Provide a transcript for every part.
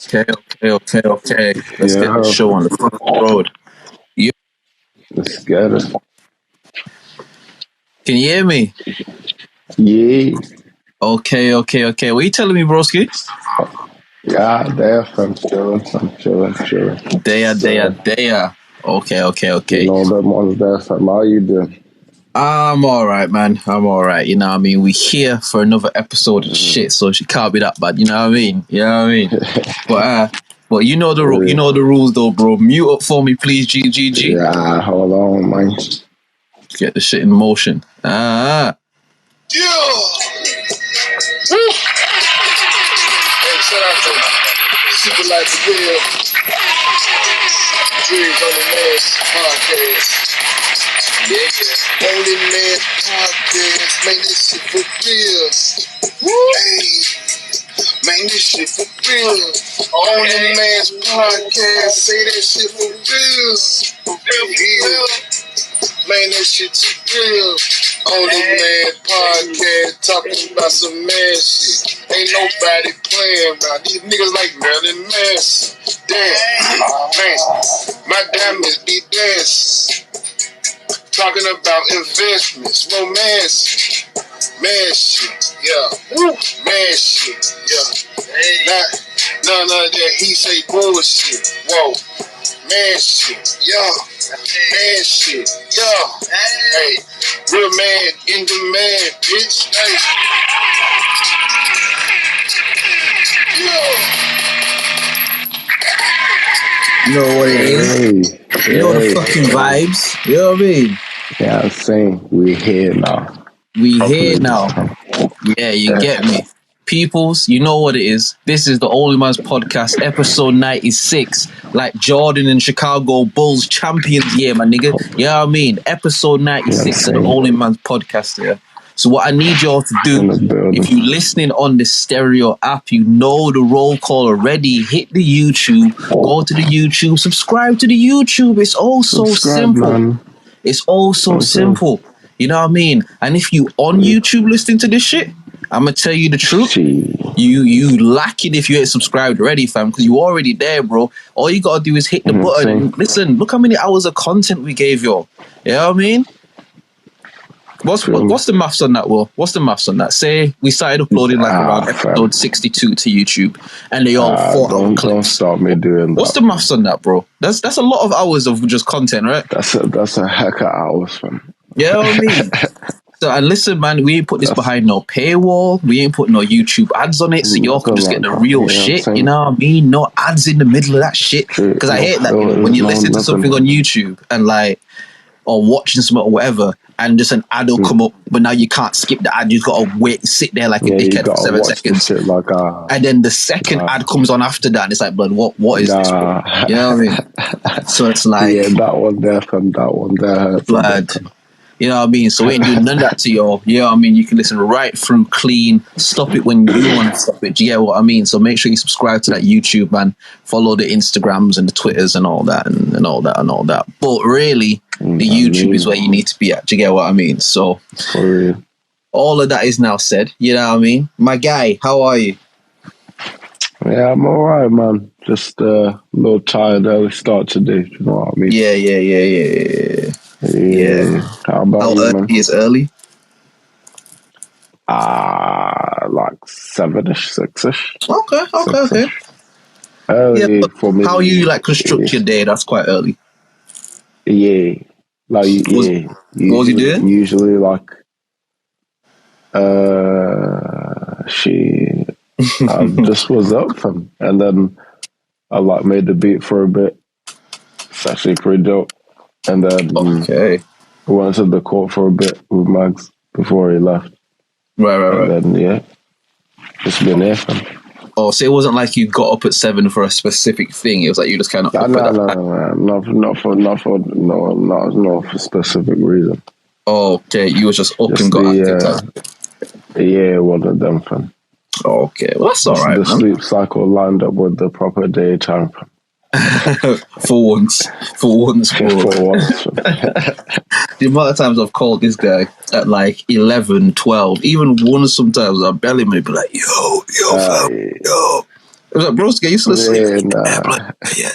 Okay. Let's get the Yeah, show on the fucking road. You let's get it. can you hear me? Yeah, Okay. What are you telling me, broski? yeah, there, I'm chilling. Daya. You Okay. know them ones there, fam. How you doing? I'm all right, man. I'm all right. You know what I mean? We here for another episode of shit, so she can't be that bad. You know what I mean? But you know the rules though, bro. Mute up for me, please. G. Yeah, hold on, man. Get the shit in motion. Yeah. Hey, shout out to Super Life Real. Dreams OnlyMans podcast. Yeah. OnlyMans podcast. Man, this shit for real. Hey, man, this shit for real. OnlyMans podcast. Say that shit for real. Yeah. Man, that shit too real. OnlyMans podcast, talking about some man shit. Ain't nobody playing around. These niggas like Marilyn Manson. Damn, man, my diamonds be dancing. Talking about investments, romance, man shit, yeah. Man shit, yeah. None of that he say bullshit. Whoa, man shit, yeah. Man shit, yeah. Hey, real man in demand, bitch. Hey. You know what it is? You know the fucking vibes. You know what I mean? Yeah, I'm saying we here now. We Properly here this now. time. Yeah, you get me. Peoples, you know what it is. This is the OnlyMans podcast, episode 96. Like Jordan and Chicago Bulls champions year, my nigga. You know what I mean? Episode 96 of the OnlyMans podcast here. So what I need y'all to do, if you're listening on the stereo app, you know the roll call already. Hit the YouTube, go to the YouTube, subscribe to the YouTube. It's all so simple. Man. It's all so simple. You know what I mean? And if you on YouTube listening to this shit, I'm gonna tell you the truth. You lack it if you ain't subscribed already, fam, because you already there, bro. All you gotta do is hit the button and listen. Look how many hours of content we gave y'all. You know what I mean? What's the maths on that, Will? What's the maths on that? Say we started uploading like around episode 62 to YouTube, and they all 4 hour clips. Don't start me doing that. What's the maths on that, bro? That's a lot of hours of just content, right? That's a heck of hours, fam. You know what I mean? So, and listen, man, we ain't put this behind no paywall. We ain't put no YouTube ads on it, so y'all can just get the real shit. You know what I mean? No ads in the middle of that shit. Because I hate that, you know, when you listen to something on YouTube and like, or watching something or whatever, and just an ad will come up, but now you can't skip the ad. You've got to wait, sit there like a dickhead for 7 seconds. And then the second ad comes on after that, and it's like, blood, what is this, bro? You know what I mean? So it's like... Yeah, that one there, fam, that one there. Blood. You know what I mean? So we ain't doing none of that to y'all. You know what I mean? You can listen right through clean. Stop it when you want to stop it. Do you get what I mean? So make sure you subscribe to that YouTube, man. Follow the Instagrams and the Twitters and all that and all that. But really, the YouTube is where you need to be at. Do you get what I mean? So all of that is now said. You know what I mean? My guy, how are you? Yeah, I'm all right, man. Just a little tired early start today. You know what I mean? Yeah. How about you, man? Is early? Like 7-ish, 6-ish. Okay. Early for me. How you like construct your day? That's quite early. Yeah. Like, yeah. What was you doing? Usually, like, I just was up from, and then I like made the beat for a bit. It's actually pretty dope. And then we went to the court for a bit with Mags before he left. Right. And then just been here. Oh, so it wasn't like you got up at 7 for a specific thing. It was like you just kind of not for specific reason. Oh, okay, you was just up and got active. Yeah, one of them, fam. Okay, well that's all right. The sleep cycle lined up with the proper daytime. For once. The amount of times I've called this guy at like 11, 12, even one sometimes I'll belly me be like, yo, fam, yo. I was like, bro, get used to the sleep. Nah. Yeah.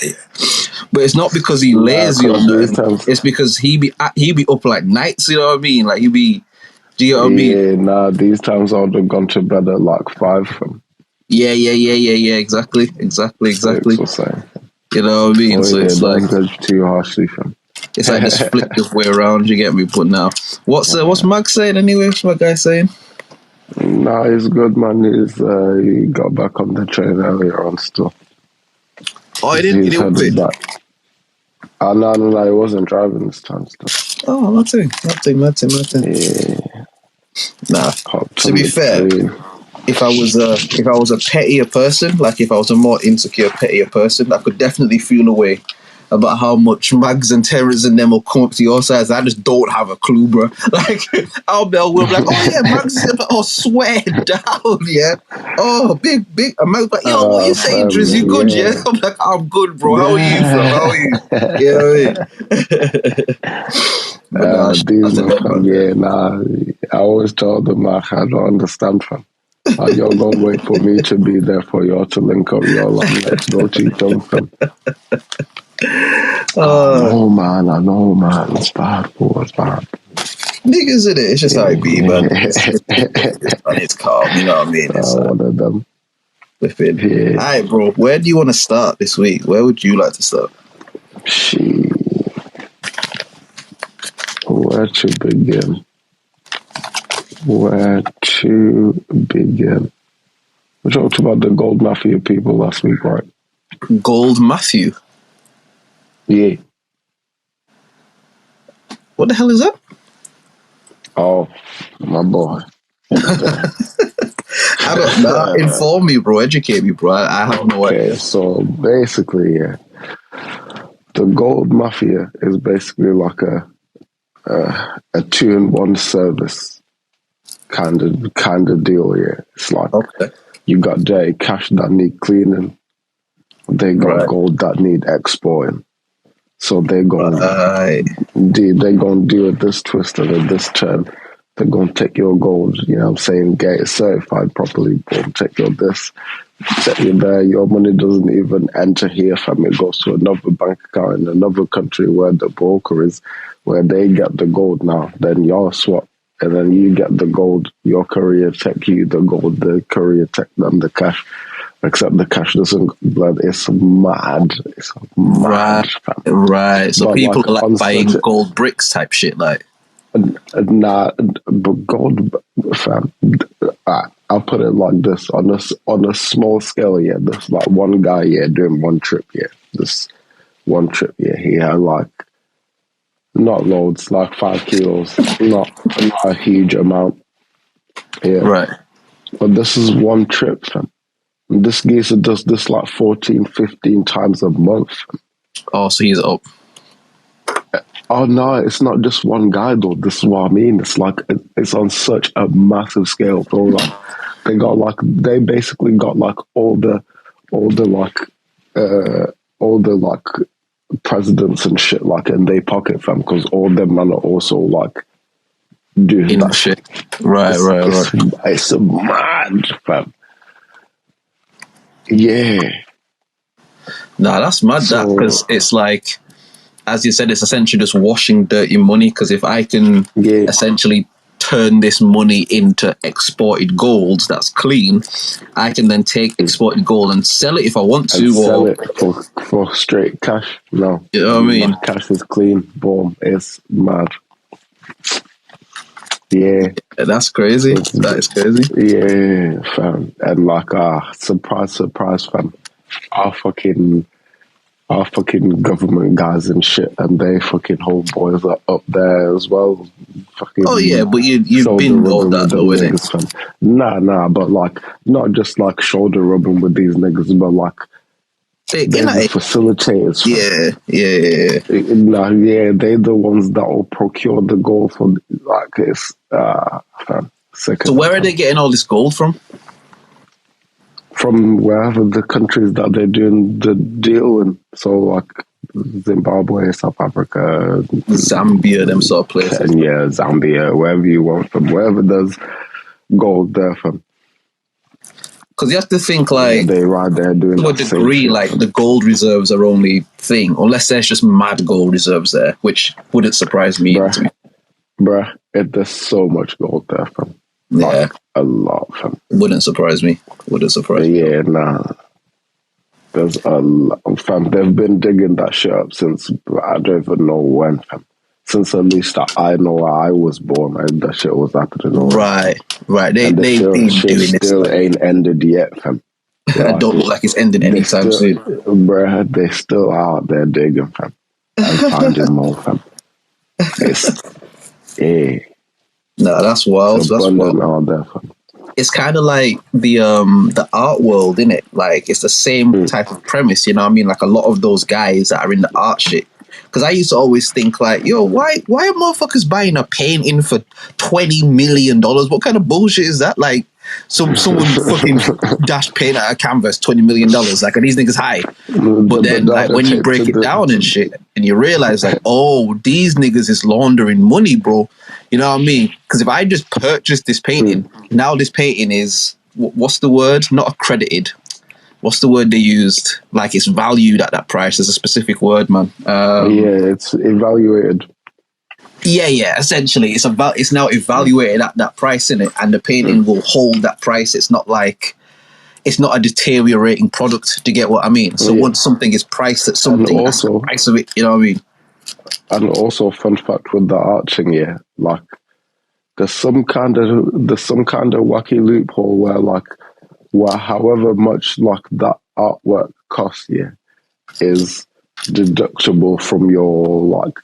But it's not because he lazy or nothing. It's because he be up like nights, you know what I mean? Like, do you know what I mean? Yeah, nah, these times I would have gone to bed at like 5 from. Yeah, exactly. 6 or so. You know what I mean? Oh, So yeah, it's like, don't judge too harshly from. it's like this flip this way around, you get me? But now, what's Mag saying anyway? What's my guy saying? Nah, he's good, man. He got back on the train earlier on still. Oh, he didn't fit? Back. No, he wasn't driving this time still. Oh, nothing. Yeah. Nah. To be fair, if I was a pettier person, like if I was a more insecure, pettier person, I could definitely feel a way about how much Mags and Terrence and them will come up to your size. I just don't have a clue, bro. Like, I'll be like, oh yeah, Mags is like, oh, swear down, yeah. Oh, big. And Mags like, yo, what you saying, Driz? You good, yeah? I'm like, I'm good, bro. How are you, bro? How are you? You know what I mean? I always told them, like, I don't understand, fam. Like, you're going to wait for me to be there for you to link up. You're like, let's go to each other, fam. I know, man. It's bad, bro. It's bad. Niggas in it. It's just how it be, man. It's calm, you know what I mean? It's one of them. Yeah. All right, bro. Where do you want to start this week? Where would you like to start? Where to begin? We talked about the Gold Mafia people last week, right? Gold Mafia? Yeah. What the hell is that? Oh, my boy. I don't know. Inform me, bro. Educate me, bro. I have no idea. Okay, so basically, yeah. The Gold Mafia is basically like a 2-in-1 service kind of deal, yeah. It's like you got their cash that need cleaning, they got gold that need exporting. So they're going to do this twist and this turn. They're going to take your gold, you know what I'm saying, get it certified properly, boom, take your this, set you there. Your money doesn't even enter here, fam. It goes to another bank account in another country where the broker is, where they get the gold now. Then y'all swap, and then you get the gold. Your courier take you the gold, the courier take them the cash. Except the cash doesn't blood. It's mad. It's mad, fam. Right. So but people like, are like buying gold bricks type shit, like. Nah, but gold, fam. I'll put it like this: on a small scale, yeah. There's like one guy, yeah, doing one trip, yeah. This one trip, yeah. He had like not loads, like 5 kilos, not a huge amount, yeah. Right. But this is one trip, fam. And this geezer does this like 14, 15 times a month. Oh, so he's up. Oh no, it's not just one guy though. This is what I mean. It's like it's on such a massive scale. So like they basically got like all the presidents and shit like in their pocket, fam. Because all them men are also like doing that shit. Right. It's mad, fam. Yeah. Nah, that's mad. That because it's like, as you said, it's essentially just washing dirty money. Because if I can essentially turn this money into exported gold that's clean, I can then take exported gold and sell it if I want to. Sell it for straight cash. No. You know what I mean? Cash is clean. Boom. It's mad. Yeah. That's crazy. That is crazy. Yeah, fam. And like, surprise, fam. Our fucking government guys and shit, and they fucking homeboys are up there as well. Fucking oh yeah, but you've been all that though, innit? Nah, but like not just like shoulder rubbing with these niggas, but like they're the facilitators. Yeah. Nah, yeah, they're the ones that will procure the gold for like it's fam. So where are they getting all this gold from? From wherever the countries that they're doing the deal in. So like Zimbabwe, South Africa, Zambia, them sort of places. Kenya, Zambia, wherever you want from, wherever there's gold there from. Because you have to think like they right there doing to a degree, like the gold reserves are only thing, unless there's just mad gold reserves there, which wouldn't surprise me. Bruh, there's so much gold there, fam. Like, a lot, fam. Wouldn't surprise me. Yeah, nah. There's a lot, fam. They've been digging that shit up since I don't even know when, fam. Since at least I know where I was born, that shit was happening. Right. They still ain't ended yet, fam. Like, don't look like it's ending anytime soon. Bruh, they still out there digging, fam. And finding more, fam. No, that's wild. That's wild. Out there, fam. It's kind of like the art world, innit? Like, it's the same type of premise, you know what I mean? Like, a lot of those guys that are in the art shit. Because I used to always think, like, yo, why are motherfuckers buying a painting for $20 million? What kind of bullshit is that? Like, someone fucking dash paint at a canvas, $20 million. Like, are these niggas high? But then, like, when you break it down and shit, and you realize, like, oh, these niggas is laundering money, bro. You know what I mean? Because if I just purchased this painting, now this painting is, what's the word? Not accredited. What's the word they used? Like, it's valued at that price. There's a specific word, man. It's evaluated. Yeah. Essentially, it's now evaluated at that price, innit? And the painting will hold that price. It's not like it's not a deteriorating product. To get what I mean? So once something is priced at something, that's the price of it. You know what I mean? And also, fun fact with the arching, like there's some kind of wacky loophole where however much like that artwork costs, is deductible from your like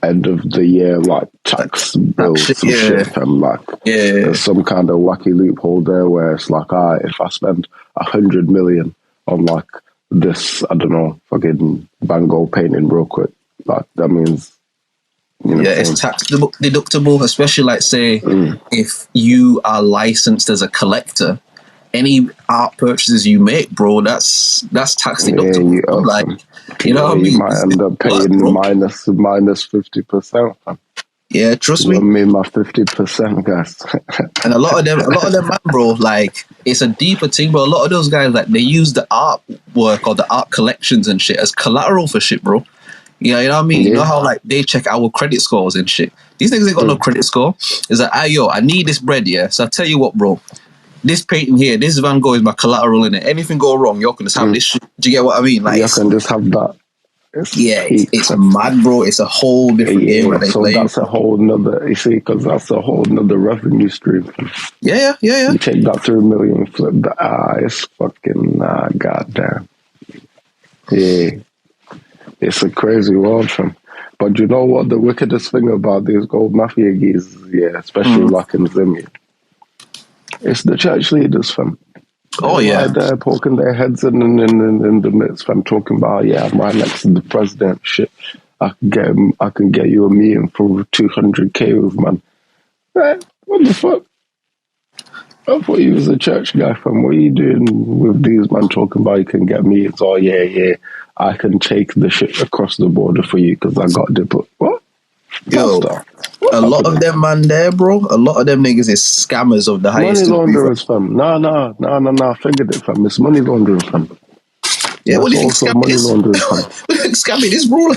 end of the year like tax bills and shit. And there's some kind of wacky loophole there where it's like, if I spend 100 million on like this, I don't know, fucking Van Gogh painting real quick, like that means, you know, it's tax deductible, especially like say if you are licensed as a collector. Any art purchases you make, bro, that's tax deductible. You know what I mean? You might end up paying minus 50%. Yeah, trust me. I mean, my 50%, guys. And a lot of them, man, bro, like it's a deeper thing. But a lot of those guys, like they use the artwork or the art collections and shit as collateral for shit, bro. Yeah, you know what I mean? Yeah. You know how like they check our credit scores and shit. These niggas ain't got no credit score. It's like, I need this bread, yeah. So I tell you what, bro. This painting here, this Van Gogh is my collateral in it. Anything go wrong, you can just have this shit. Do you get what I mean? Like, you can just have that. It's mad, bro. It's a whole different game. So that's a whole nother, you see, because that's a whole nother revenue stream. Yeah. You take that 3 million, flip the it's fucking, goddamn. Yeah. It's a crazy world, fam. But you know what the wickedest thing about these gold mafia geezers, especially like in Zimmy, it's the church leaders, fam. They're they're poking their heads in the midst, fam, talking about, I'm right next to the president, shit. I can get you a meeting for 200K with, man. What the fuck? I thought you was a church guy, fam. What are you doing with these, man, talking about you can get meetings? Oh, I can take the shit across the border for you because I got deployed. What? Yo, a lot of them, man, there, bro. A lot of them niggas is scammers of the highest. Money launderers, fam. Nah. Figured it, fam. It's money laundering, fam. Yeah, what do you think scamming is? What do you think scamming is, bro?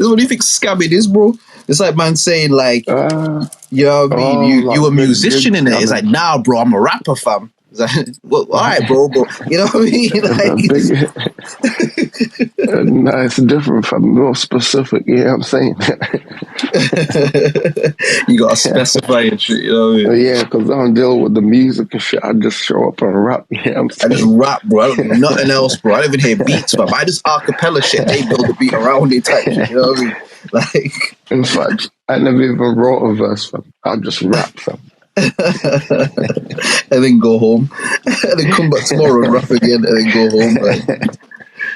What do you think scamming is, bro? It's like man saying, like, you know what I mean? You a musician in it. It's like, nah, bro, I'm a rapper, fam. It's like, well, all right, bro, you know what I mean? Nah, it's different, fam. More specific, I'm saying? You gotta specify and shit, you know what I mean? Yeah, because I don't deal with the music and shit. I just show up and rap, I'm saying? I just rap, bro. I don't do nothing else, bro. I don't even hear beats, fam. I just acapella shit. They build the beat around it type shit, you know what I mean? Like, in fact, I never even wrote a verse, fam. I just rap, fam. And then go home. And then come back tomorrow and rap again and then go home. Like,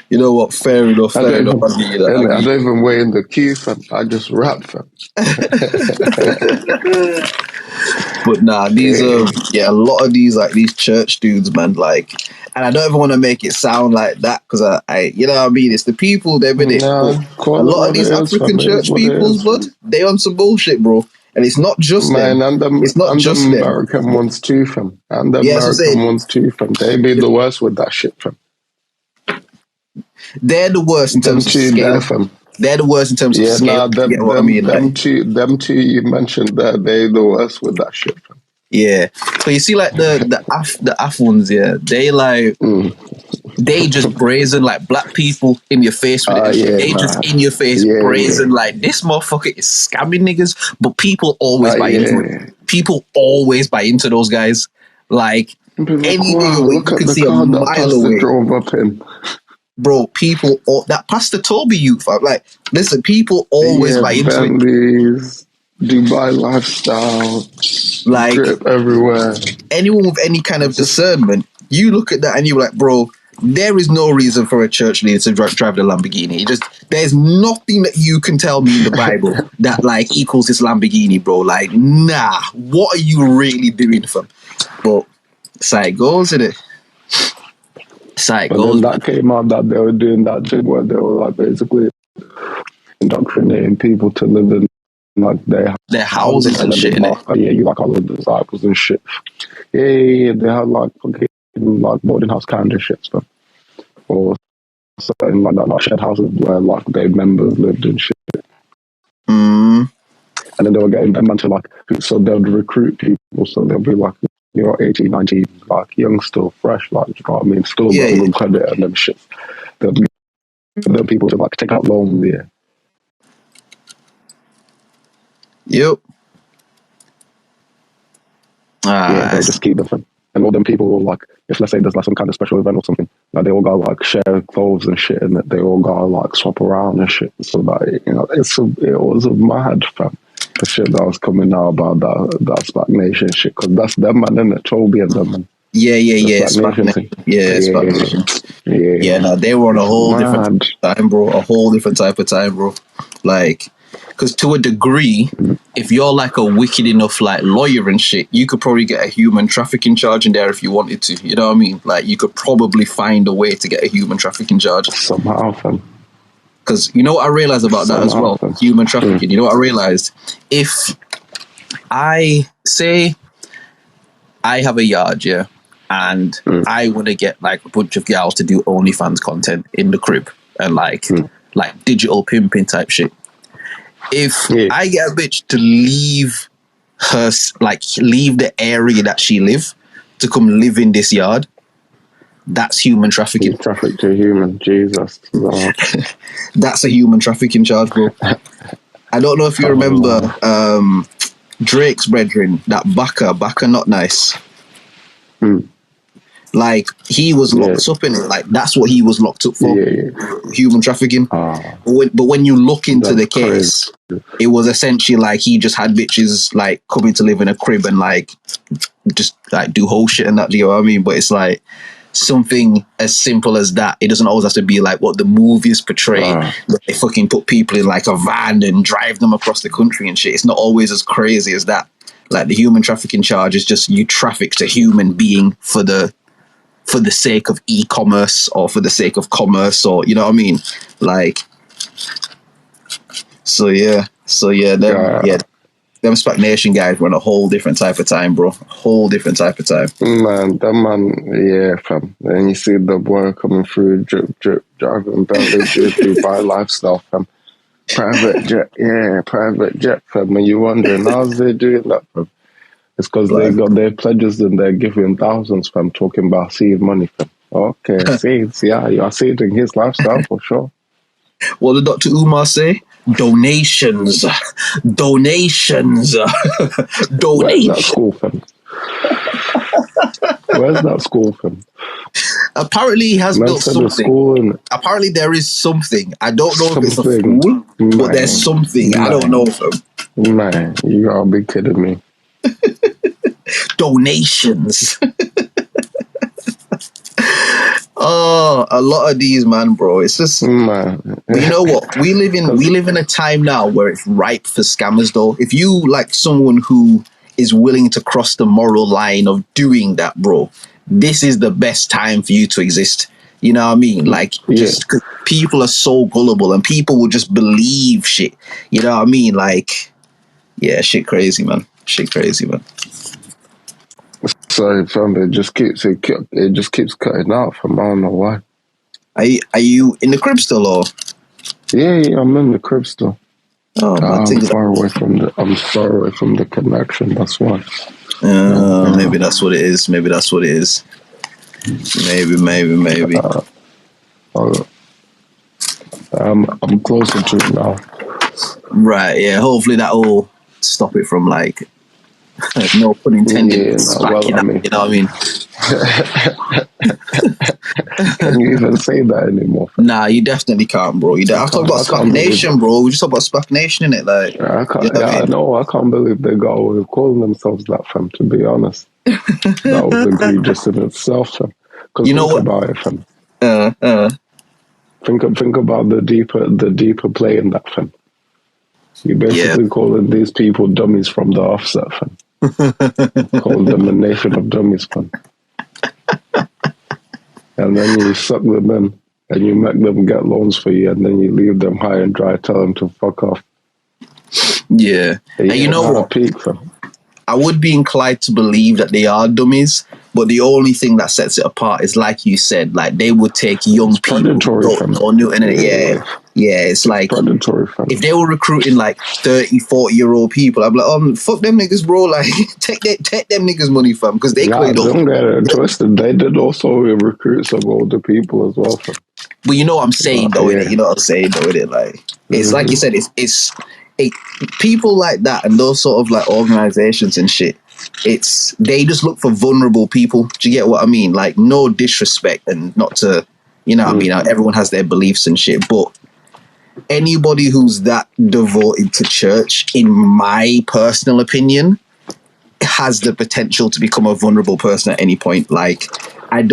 you know what? Fair enough. I don't even wait in the queue, fam. I just rap, fam. But nah, these a lot of these like these church dudes, man, like, and I don't even want to make it sound like that because I you know what I mean, it's the people they've been a lot of these African church people's blood, they on some bullshit, bro. And it's not just them. It's not just them. American ones too, fam. And the American ones too, fam. They be the worst with that shit, fam. They're the worst in terms of scale. They're the worst in terms of scale. Them two you mentioned, they're the worst with that shit, fam. Yeah, but you see, like the AF ones, yeah, they like they just brazen like black people in your face with it. They just in your face brazen like this motherfucker is scamming niggas. But people always buy into it. People always buy into those guys. Like any nigga you can see a mile away. Drove up in. Bro, people that Pastor Toby youth, like listen, people always buy into Bentleys. It. Dubai lifestyle, like drip everywhere. Anyone with any kind of discernment, you look at that and you're like, bro, there is no reason for a church leader to drive the Lamborghini. There's nothing that you can tell me in the Bible that like equals this Lamborghini, bro. Like, nah, what are you really doing, fam? But it's how it goes, isn't it? It's how it goes. Then that came out that they were doing that thing where they were like basically indoctrinating people to live in like their houses and shit. You like all the disciples and shit. Yeah. They had like fucking like boarding house kind of shit stuff, or something like that, like shared houses where like their members lived and shit. And then they were getting them into like, so they would recruit people, so they'll be like, 18, 19, like young, still fresh, like, you know what I mean, still got good credit and them shit. There'll be people to like take out loans, Yep. They just keep them. And all them people will like, if let's say there's like some kind of special event or something, like they all gotta like share clothes and shit, and they all gotta like swap around and shit. So that it was a mad fam. The shit that was coming out about that SPAC Nation shit, because that's them man, isn't it? Toby and them man. Yeah. SPAC Nation. Yeah. No, they were on a whole different time, bro. A whole different type of time, bro. Like, because to a degree, if you're like a wicked enough like lawyer and shit, you could probably get a human trafficking charge in there if you wanted to. You know what I mean? Like, you could probably find a way to get a human trafficking charge somehow, fam. Because you know what I realized about that as well, human trafficking. You know what I realized? If I say I have a yard, and I want to get like a bunch of gals to do OnlyFans content in the crib and like digital pimping type shit. If I get a bitch to leave the area that she live to come live in this yard, that's human trafficking. Traffic to human, Jesus. That's a human trafficking charge, bro. I don't know if you remember Drake's brethren, that Baka Not Nice. Like, he was locked up in it. Like, that's what he was locked up for. Human trafficking. But when you look into the case, it was essentially like he just had bitches like coming to live in a crib and like just like do whole shit and that, you know what I mean? But it's like something as simple as that. It doesn't always have to be like what the movies portray. Where they fucking put people in like a van and drive them across the country and shit. It's not always as crazy as that. Like, the human trafficking charge is just you traffic to human being for the sake of e-commerce or for the sake of commerce, or you know what I mean? Like, them SPAC Nation guys were on a whole different type of time, bro. A whole different type of time. Man, fam. And you see the boy coming through, drip, driving Bentley, Dubai lifestyle, fam. Private jet, fam. And you wondering, how's they doing that, fam? It's because they got their pledges and they're giving thousands, fam, talking about seed money, fam. Okay, seeds, you are seeding his lifestyle for sure. What did Dr. Umar say? Donations. Where's that school, fam? Where's that school, fam? Apparently he has built something. Apparently there is something. I don't know if it's a school, but there's something. I don't know, fam. Man, you gotta be kidding me. Donations. Oh, a lot of these, man, bro. It's just, man. You know what? We live in a time now where it's ripe for scammers, though. If you like someone who is willing to cross the moral line of doing that, bro, this is the best time for you to exist. You know what I mean? Like, just 'cause people are so gullible and people will just believe shit. You know what I mean? Like, Yeah, shit crazy, man. Sorry, fam, it just keeps cutting out, fam. I don't know why. Are you in the crib still, or? Yeah, I'm in the crib still. Oh, I'm far away from the connection. That's why. Maybe that's what it is. Maybe. I'm closer to it now. Right. Yeah. Hopefully that will stop it from like. No pun intended. I mean, you know what I mean? Can you even say that anymore? Nah, you definitely can't, bro. I'm talking about Spac Nation, bro. We just talk about Spac Nation, innit? Like, I know. I can't believe they got away with calling themselves that, fam. To be honest, that was egregious in itself, fam. Because think about it, fam. Think about the deeper play in that, fam. You basically calling these people dummies from the offset, fam. Calling them a nation of dummies, fam. And then you suck them in, and you make them get loans for you, and then you leave them high and dry, tell them to fuck off. Yeah. And you know what? Peak, fam. I would be inclined to believe that they are dummies, but the only thing that sets it apart is, like you said, like they would take young people or new internet. Yeah, it's like predatory, fam. If they were recruiting like 30, 40-year-old people, I'd be like, fuck them niggas, bro. Like, take them niggas money, fam, because they cleared up. Don't get it twisted. They did also recruit some older people as well, fam. But you know what I'm saying, though, innit? You know what I'm saying, though, innit? Like, it's like you said, it's people like that and those sort of like organizations and shit. They just look for vulnerable people. Do you get what I mean? Like, no disrespect and not to, you know what I mean? Everyone has their beliefs and shit, but anybody who's that devoted to church, in my personal opinion, has the potential to become a vulnerable person at any point. Like, and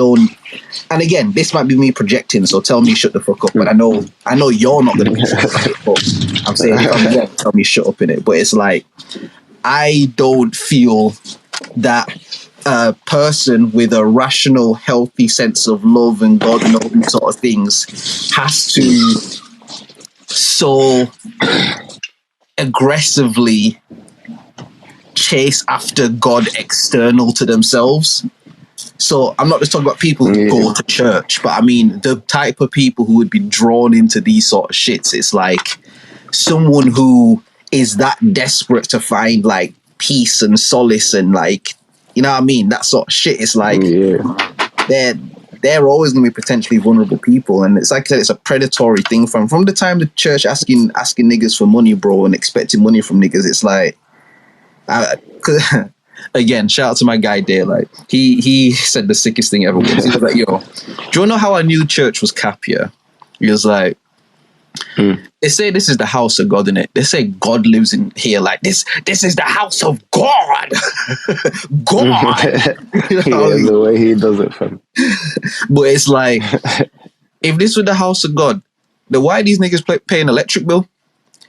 again, this might be me projecting, so tell me shut the fuck up. But I know you're not going to be shut up in it, but I'm saying if I'm wrong, tell me shut up in it. But it's like, I don't feel that a person with a rational, healthy sense of love and God and all these sort of things has to so aggressively chase after God external to themselves. So I'm not just talking about people who go to church, but I mean the type of people who would be drawn into these sort of shits. It's like someone who is that desperate to find like peace and solace and like, you know what I mean? That sort of shit. It's like they're always going to be potentially vulnerable people. And it's like I said, it's a predatory thing from the time the church asking niggas for money, bro, and expecting money from niggas. It's like, again, shout out to my guy there. Like, he said the sickest thing ever was. He was like, yo, do you want to know how I knew church was cap, yeah? He was like, they say this is the house of God, innit? They say God lives in here. Like, this is the house of God. God. You know the way he does it, fam. But it's like, if this was the house of God, then why are these niggas paying electric bill?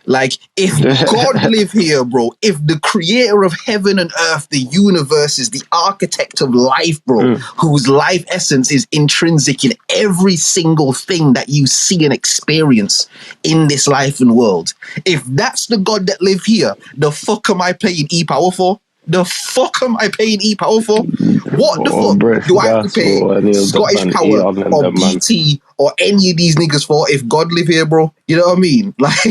Like, if God live here, bro, if the creator of heaven and earth, the universe, is the architect of life, bro, whose life essence is intrinsic in every single thing that you see and experience in this life and world, if that's the God that live here, the fuck am I paying E-Power for? The fuck am I paying E-Power for? What the fuck do I have to pay Scottish Power or BT or any of these niggas for if God live here, bro? You know what I mean? Like,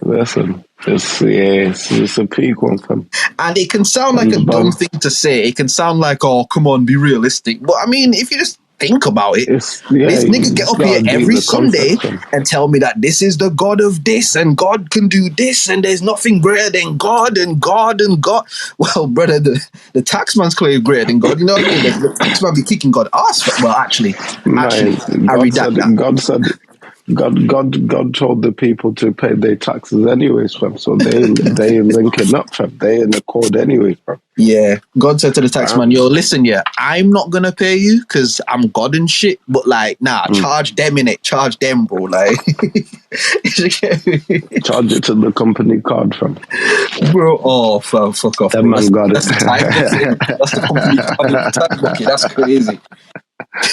listen, it's a peak one, fam. And it can sound like a dumb thing to say. It can sound like, oh, come on, be realistic. But I mean, if you just think about it, this nigga get up here every Sunday and tell me that this is the God of this and God can do this and there's nothing greater than God and God and God. Well, brother, the tax man's clearly greater than God. You know what I mean? The tax man be kicking God ass. Well, actually, I redact that. God told the people to pay their taxes anyways, fam. So they linking up, fam. They in accord anyway, fam. Yeah, God said to the taxman, yo, listen, yeah, I'm not gonna pay you because I'm God and shit, but like, nah, charge them in it, charge them, bro. Like, charge it to the company card, fam. Bro, oh, fam, fuck off. That man got it. That's the company card in the tax bucket. That's crazy.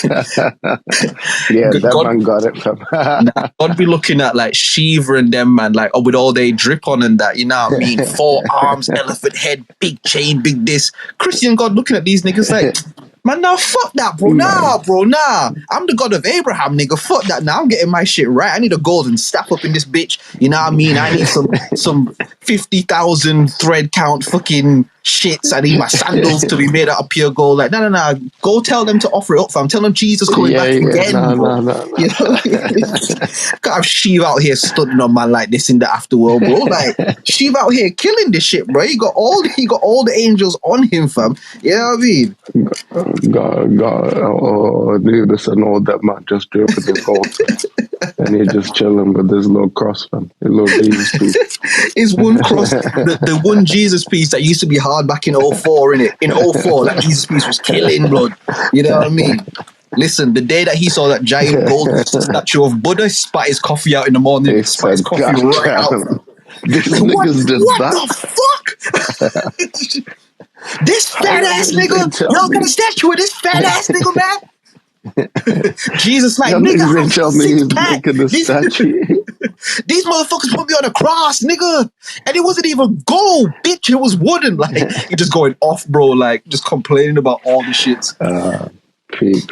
Yeah, that man got it from. God be looking at like Shiva and them, man, like with all they drip on and that, you know what I mean? 4 arms, elephant head, big chain, big this. Christian God looking at these niggas like, man, nah, fuck that, bro. Nah, bro, nah. I'm the God of Abraham, nigga. Fuck that. Now I'm getting my shit right. I need a golden staff up in this bitch. You know what I mean? I need some 50,000 thread count fucking shits. I need my sandals to be made out of pure gold. Like, no. Go tell them to offer it up, fam. Tell them Jesus coming back again, bro. No. You know? Can't have Shiva out here stunting on man like this in the afterworld, bro. Like, Shiva out here killing this shit, bro. He got all the angels on him, fam. You know what I mean? God, this and all that man just dripping his gold. And he's just chilling with this little cross, fam. His little Jesus piece. His one cross, the one Jesus piece that used to be hard back in 04, innit? In 04, that Jesus piece was killing blood. You know what I mean? Listen, the day that he saw that giant gold statue of Buddha, he spat his coffee out in the morning. He spat his coffee right out. This nigga's just what the fuck? This fat ass nigga, y'all got a statue of this fat ass nigga, man. Jesus, like, nigga, they tell me he's making the statue. These motherfuckers put me on a cross, nigga, and it wasn't even gold, bitch. It was wooden. Like, you're just going off, bro. Like, just complaining about all the shits. Peak.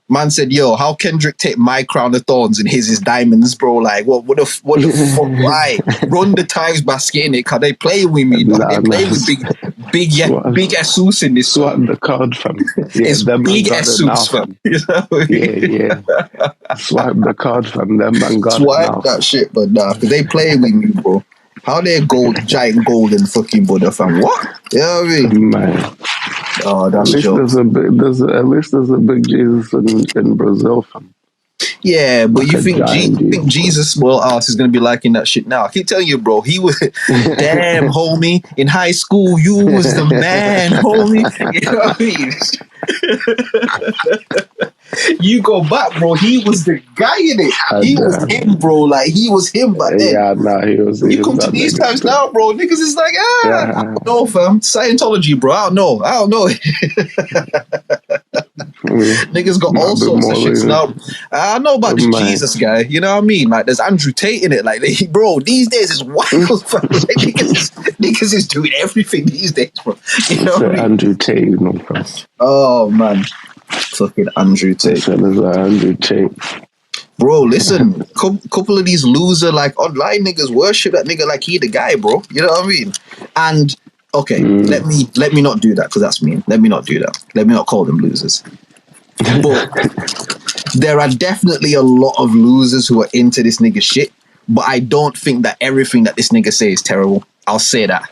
Man said, yo, how Kendrick take my crown of thorns and his is diamonds, bro? Like, what the fuck? Why? Run the Times basket in it, cause they play with me. They play with big Jesus in this. Swap the card, fam. Yeah, it's big Jesus, fam. You know? Yeah. Swipe the card, fam. Them man got Swipe that shit, but nah, cause they play with me, bro. How they giant golden fucking Buddha, fam? What? You know what I mean? Man. Oh, that's at least there's a big Jesus in Brazil, fam. Yeah, but you think Jesus' small ass is gonna be liking that shit now? I keep telling you, bro. He was damn homie in high school. You was the man, homie. You know what I mean? You go back, bro. He was the guy in it. He was him, bro. Like he was him back then. Yeah, nah, he was. You come to these times now, bro. Niggas is like, I don't know, fam. Scientology, bro. I don't know. Niggas got all sorts of shit now. I know about this Jesus guy. You know what I mean? Like, there's Andrew Tate in it. Like, bro, these days is wild, fam. Like, niggas is doing everything these days, bro. You know what I mean? Andrew Tate, you know, bro. Oh man, fucking Andrew Tate. Andrew Tate. Bro, listen, couple of these loser like online niggas worship that nigga like he the guy, bro. You know what I mean? And okay, let me not do that because that's mean. Let me not do that. Let me not call them losers. But there are definitely a lot of losers who are into this nigga shit. But I don't think that everything that this nigga says is terrible. I'll say that.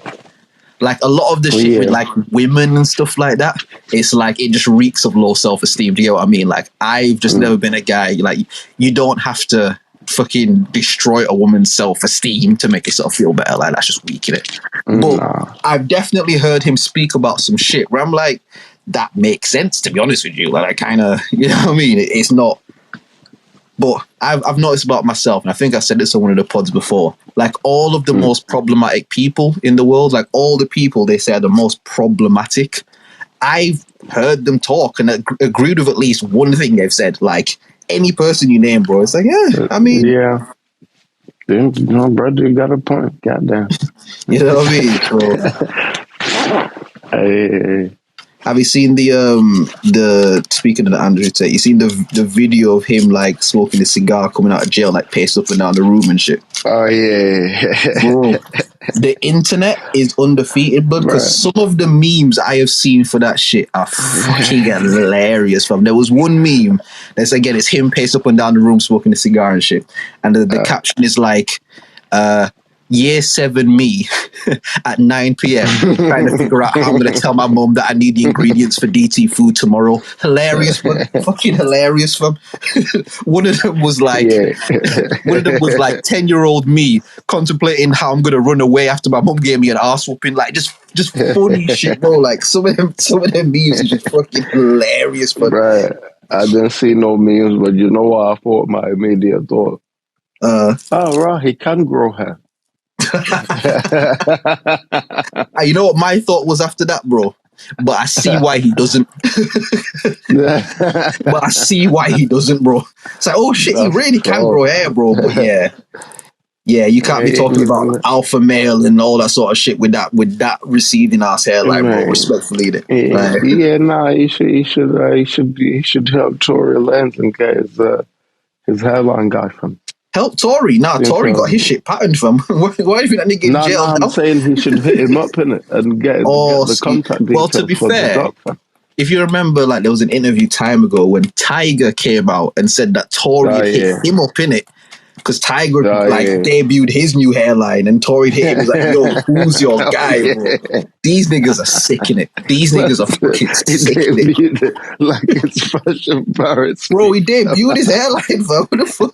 Like a lot of the shit with like women and stuff like that, it's like it just reeks of low self-esteem. Do you know what I mean? Like I've just never been a guy, like you don't have to fucking destroy a woman's self-esteem to make yourself feel better. Like that's just weak, innit? But I've definitely heard him speak about some shit where I'm like, that makes sense, to be honest with you. Like I kind of, you know what I mean? It's not. But I've noticed about myself, and I think I said this on one of the pods before, like all of the most problematic people in the world, like all the people they say are the most problematic, I've heard them talk and agreed with at least one thing they've said. Like any person you name, bro, it's like, yeah, I mean. Yeah. You know, brother, you got a point. Goddamn. You know what I mean? Hey. Have you seen the speaking of the Andrew Tate, you seen the video of him like smoking a cigar coming out of jail, like paced up and down the room and shit? Oh yeah. Bro, the internet is undefeated, but because some of the memes I have seen for that shit are fucking hilarious, fam. There was one meme that's again, it's him paced up and down the room smoking a cigar and shit. And the caption is like, Year 7 me at 9 p.m. trying to figure out how I'm going to tell my mum that I need the ingredients for DT food tomorrow. Hilarious, fam. Fucking hilarious, fam. One of them was like 10-year-old me contemplating how I'm going to run away after my mum gave me an arse whooping. Like just funny shit, bro. Like some of them memes are just fucking hilarious, fam. Right. I didn't see no memes, but you know what I thought? My immediate thought. Right, he can grow hair. You know what my thought was after that, bro? but I see why he doesn't. But I see why he doesn't, bro. It's like, oh shit, he really can grow hair, bro. But yeah, you can't be talking about alpha male and all that sort of shit with that receding ass hairline, bro. Respectfully, he should help Tory Lanez and get his hairline guy from. Help Tory? Nah, Tory got his shit patterned from. Why do you think that nigga in jail? No, I'm saying he should hit him up in it and get the contact details. Well, to be fair, if you remember, like there was an interview time ago when Tiger came out and said that Tory hit him up in it. Because Tiger debuted his new hairline and Tory hit him was like, yo, who's your guy, bro? These niggas are sick in it. These niggas are fucking sick in it. Like it's fashion Paris. Bro, he debuted his hairline, bro. What the fuck?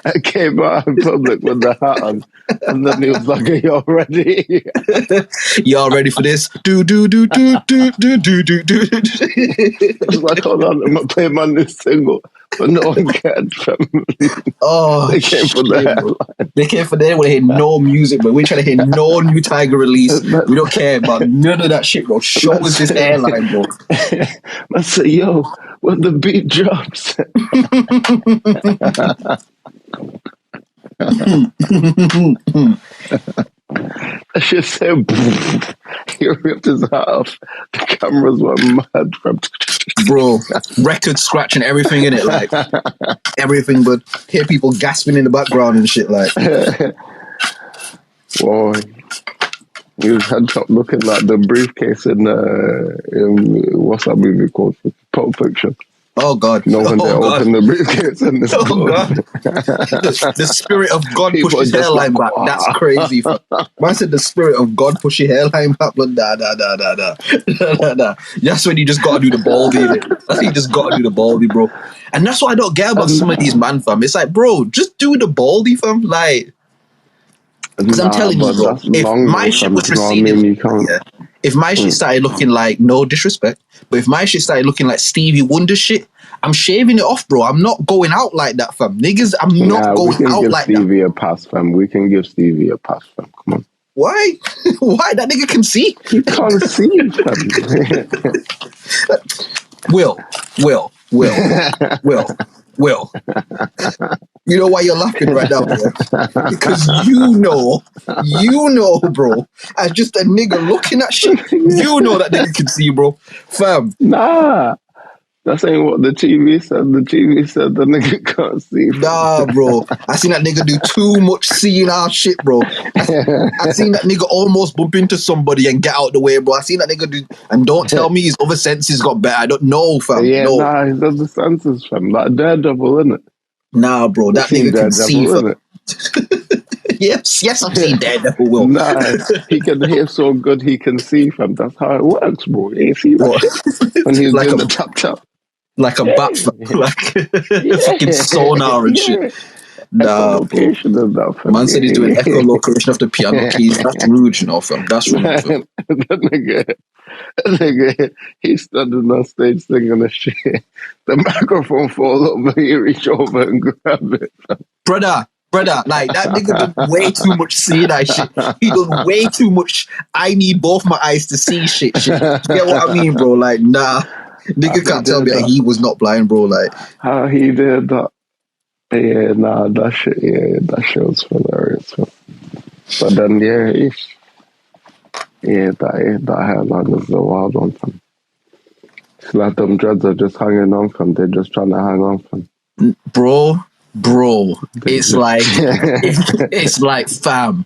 I came out in public with the hat on and then he was like, are y'all ready? Y'all ready for this? Do. I was like, hold on, I'm going to play my new single. But no one cared from they came for that. They came for that. They want to hear no music, but we're trying to hear no new Tiger release. We don't care about none of that shit, bro. Show us this airline, bro. I say, yo, when the beat drops. I should say, he ripped his hat off. The cameras were mad from. Bro, record scratching everything in it, like everything, but hear people gasping in the background and shit, like. Boy, he was head top looking like the briefcase in what's that movie called? Pulp Fiction. Oh God! No, when they open the briefcase and this. Oh God! The spirit of God pushed his hairline back. That's crazy. Man said the spirit of God pushed your hairline back, but nah. That's when you just got to do the baldy. That's when you just got to do the baldy, bro. And that's what I don't get about some of these man, fam. It's like, bro, just do the baldy, fam. Like, because I'm telling you, bro, if my shit was receding, if my shit started looking like, no disrespect, but if my shit started looking like Stevie Wonder shit, I'm shaving it off, bro. I'm not going out like that, fam. Niggas, I'm not going out like that. We can give Stevie a pass, fam. We can give Stevie a pass, fam. Come on. Why? Why? That nigga can see. He can't see, fam. Will. You know why you're laughing right now, bro? Because you know, bro, as just a nigga looking at shit, you know that nigga can see, bro. Fam. Nah. That's ain't what the TV said. The TV said the nigga can't see. Nah, bro. I seen that nigga do too much seeing our shit, bro. I seen that nigga almost bump into somebody and get out the way, bro. I seen that nigga do, and don't tell me his other senses got better. I don't know, fam. Yeah, no. Nah, his other senses, fam. Like Daredevil, innit? Nah, bro. That nigga can see, fam. Yes, I've seen Daredevil, Will. Nah, he can hear so good he can see, fam. That's how it works, bro. You see that shit? When he's like doing the tap. Like a bat, like fucking sonar and shit. Nah, bro. Man said he's doing echolocation of the piano keys. That's rude, you know, fam. That's rude. That nigga, he's standing on stage singing the shit. The microphone fall over, he reach over and grab it. Brother, like that nigga done way too much seeing that shit. He done way too much. I need both my eyes to see shit. You get what I mean, bro? Like, nah. Nigga can't tell me that he was not blind, bro. Like how he did that. Yeah, nah, that shit was hilarious. But then, that hairline is the wild one, fam. It's like them dreads are just hanging on, fam. They're just trying to hang on, fam. Bro, it's like, fam.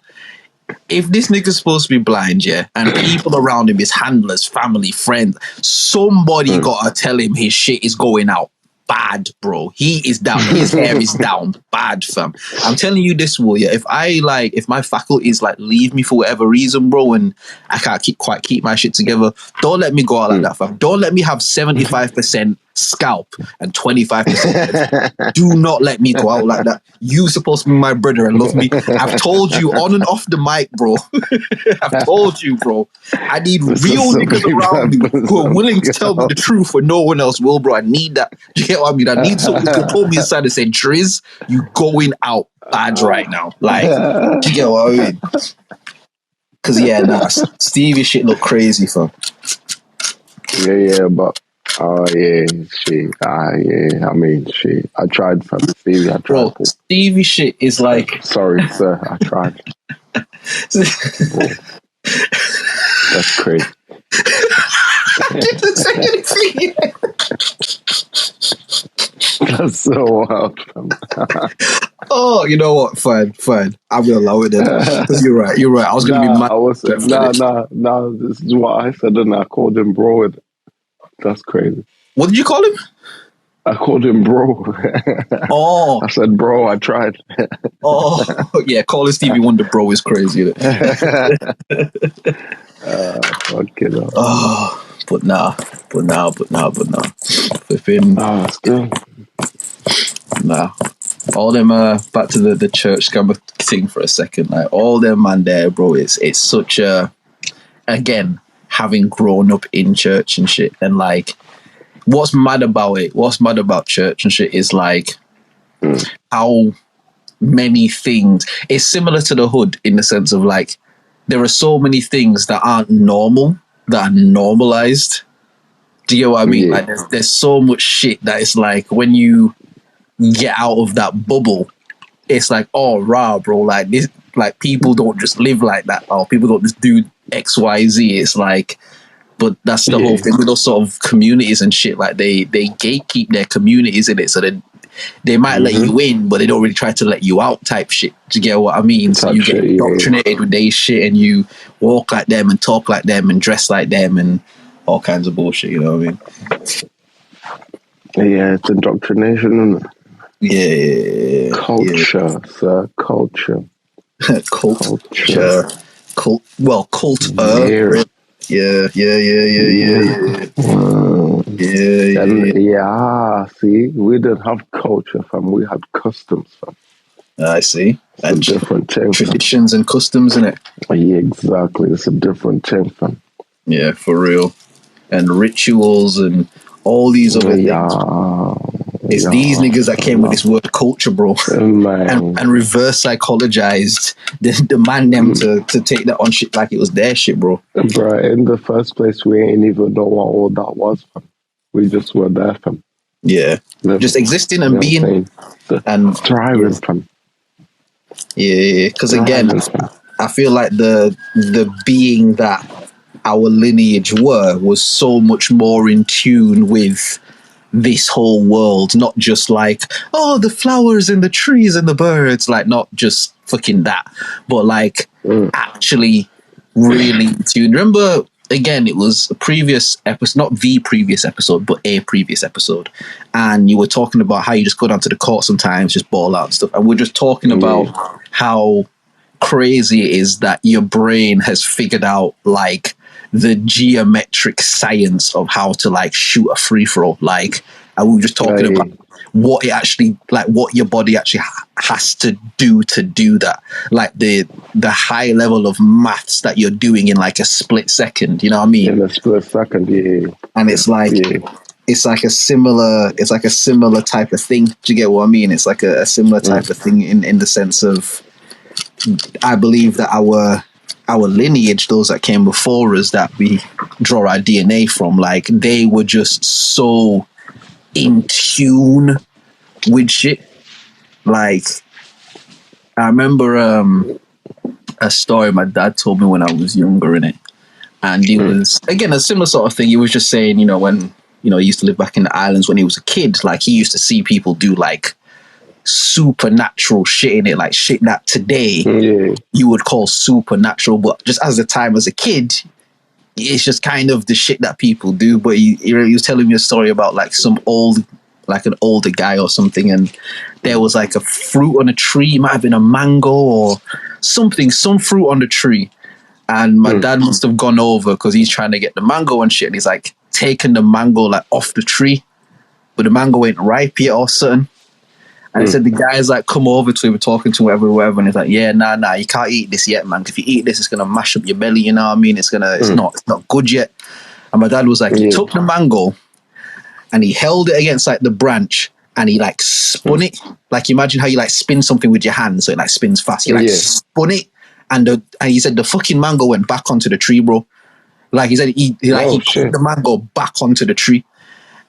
If this nigga's supposed to be blind, and people around him, his handlers, family, friends, somebody gotta tell him his shit is going out bad, bro. He is down. His hair is down bad, fam. I'm telling you this, Will, if my faculties leave me for whatever reason, bro, and I can't keep my shit together, don't let me go out like that, fam. Don't let me have 75% scalp and 25%. Do not let me go out like that. You supposed to be my brother and love me. I've told you on and off the mic, bro. I've told you, bro. I need real niggas around me who are willing to tell me the truth when no one else will, bro. I need that. Do you get what I mean? I need someone to pull me aside and say, Driz, you going out bad right now. Like, do you get what I mean? Cause Stevie shit look crazy, fam. But I mean, I tried, fam. Stevie, I tried. Bro, Stevie shit is like. Sorry, sir, I tried. Bro, that's crazy. I didn't say anything yet. That's so wild, fam. Oh, you know what? Fine. I'm gonna allow it then. Because you're right. I was gonna be mad. Nah. This is what I said, and I called him bro. That's crazy. What did you call him? I called him bro. Oh. I said, bro, I tried. Oh, yeah, calling Stevie Wonder bro is crazy. Okay, no. Oh, but now. Flipping. Still. Nah. All them, back to the church scammer thing for a second. Like, all them man there, bro, it's such a, again, having grown up in church and shit, and like, what's mad about church and shit is like how many things. It's similar to the hood in the sense of like there are so many things that aren't normal that are normalized. Do you get what I mean? Like there's so much shit that it's like when you get out of that bubble, it's like, oh rah, bro, like this, like people don't just live like that, or people don't just do XYZ. It's like, but that's the whole thing with those sort of communities and shit. Like they gatekeep their communities in it, so they might let you in, but they don't really try to let you out type shit. Do you get what I mean? So you get indoctrinated with their shit, and you walk like them and talk like them and dress like them and all kinds of bullshit. You know what I mean? Yeah, it's indoctrination, isn't it? Yeah. Culture, sir. Culture. Culture. Cult. Yeah. See, we didn't have culture, fam. We had customs, fam. I see. It's a different thing, traditions and customs, innit? Yeah, exactly. It's a different thing, fam. Yeah, for real. And rituals and all these other things. It's these niggas that came with this word culture, bro, and reverse psychologized the man them to take that on shit like it was their shit, bro. Bro, in the first place, we ain't even know what all that was, fam. We just were there, fam. Yeah, just existing and being and thriving, fam. Yeah, because again, I feel like the being that our lineage was so much more in tune with this whole world, not just like, oh, the flowers and the trees and the birds, like not just fucking that, but like actually really in tune. Remember, again, it was a previous episode, not the previous episode, but a previous episode, and you were talking about how you just go down to the court sometimes, just ball out and stuff, and we're just talking about how crazy it is that your brain has figured out like the geometric science of how to like shoot a free throw, like, and we were just talking about what it actually, like what your body actually has to do that, like the high level of maths that you're doing in like a split second, you know what I mean? In a split second, and it's like it's like a similar type of thing. Do you get what I mean? It's like a similar type of thing in the sense of, I believe that our lineage, those that came before us, that we draw our DNA from, like they were just so in tune with shit. Like I remember a story my dad told me when I was younger, in it, and he was, again, a similar sort of thing. He was just saying, you know, when, you know, he used to live back in the islands when he was a kid, like he used to see people do like supernatural shit in it, like shit that today you would call supernatural, but just as a kid, it's just kind of the shit that people do. But he was telling me a story about like an older guy or something, and there was like a fruit on a tree, it might have been a mango or something, some fruit on the tree, and my dad must have gone over because he's trying to get the mango and shit, and he's like taking the mango like off the tree, but the mango ain't ripe yet or something. And he said the guys like come over to him, talking to whoever, and he's like, yeah, nah, you can't eat this yet, man. If you eat this, it's gonna mash up your belly, you know what I mean? It's not good yet. And my dad was like, he took the mango and he held it against like the branch, and he like spun it. Like imagine how you like spin something with your hand, so it like spins fast. He like spun it and he said the fucking mango went back onto the tree, bro. Like he said, he put the mango back onto the tree.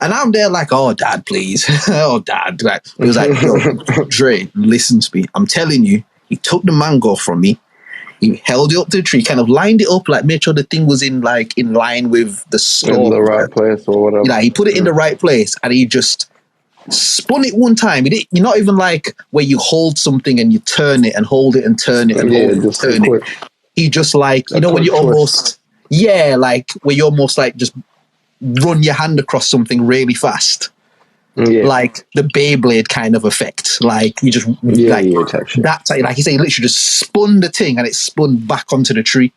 And I'm there like, oh, Dad, please. Oh, Dad. Like, he was like, yo, Dre, listen to me. I'm telling you, he took the mango from me. He held it up to the tree, kind of lined it up, like made sure the thing was in line with the store. In the right place or whatever. Yeah, he put it in the right place and he just spun it one time. You're not even like where you hold something and you turn it and hold it and turn it and hold it and turn it. He just like, you know, when you almost, like where you almost like just run your hand across something really fast. Yeah. Like the Beyblade kind of effect. Like you just that type, like he said, he literally just spun the thing and it spun back onto the tree.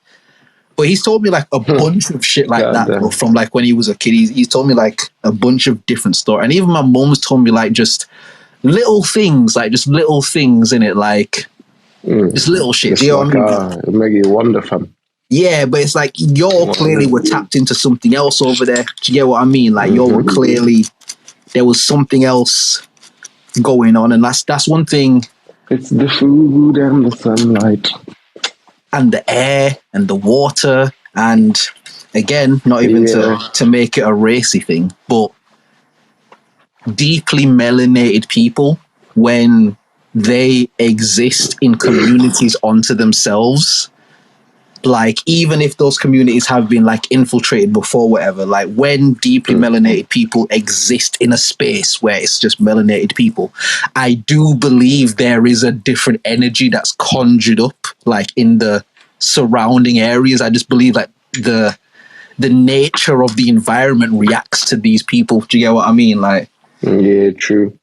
But he's told me like a bunch of shit like that, bro, from like when he was a kid. He's told me like a bunch of different stories. And even my mom's told me like just little things, in it, like just little shit. You know what I mean? It make you wonder, fam. Yeah, but it's like you're clearly were tapped into something else over there. Do you get what I mean? Like you're clearly, there was something else going on, and that's one thing. It's the food and the sunlight. And the air and the water, and again, not even to make it a racy thing, but deeply melanated people, when they exist in communities onto themselves, like even if those communities have been like infiltrated before, whatever, like when deeply melanated people exist in a space where it's just melanated people, I do believe there is a different energy that's conjured up like in the surrounding areas. I just believe like the nature of the environment reacts to these people. Do you get what I mean? Like, yeah, true.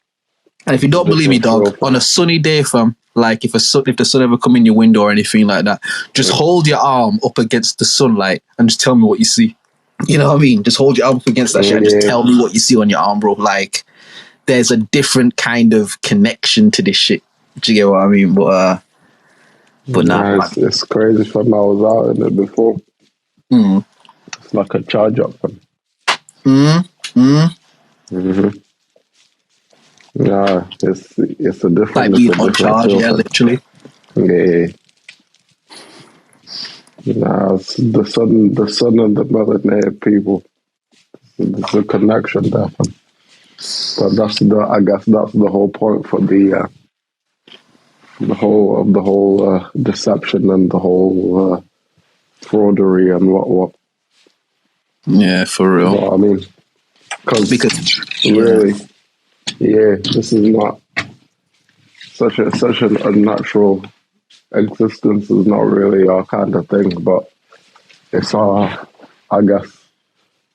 And if you don't believe me, dog, on a sunny day, fam, like if the sun ever come in your window or anything like that, just hold your arm up against the sunlight and just tell me what you see. You know what I mean? Just hold your arm up against that shit and just tell me what you see on your arm, bro. Like, there's a different kind of connection to this shit. Do you get what I mean? But nah, it's crazy, fam. I was out in it before. It's like a charge up, fam. Yeah, it's a different. Like being on charge, literally. Yeah. Nah, it's the sun and the melanated people. There's a connection there, fam. But I guess that's the whole point for the whole deception and the whole fraudery and what. Yeah, for real. You know what I mean? Because really, this is not such an unnatural existence. Is not really our kind of thing, but it's our, I guess,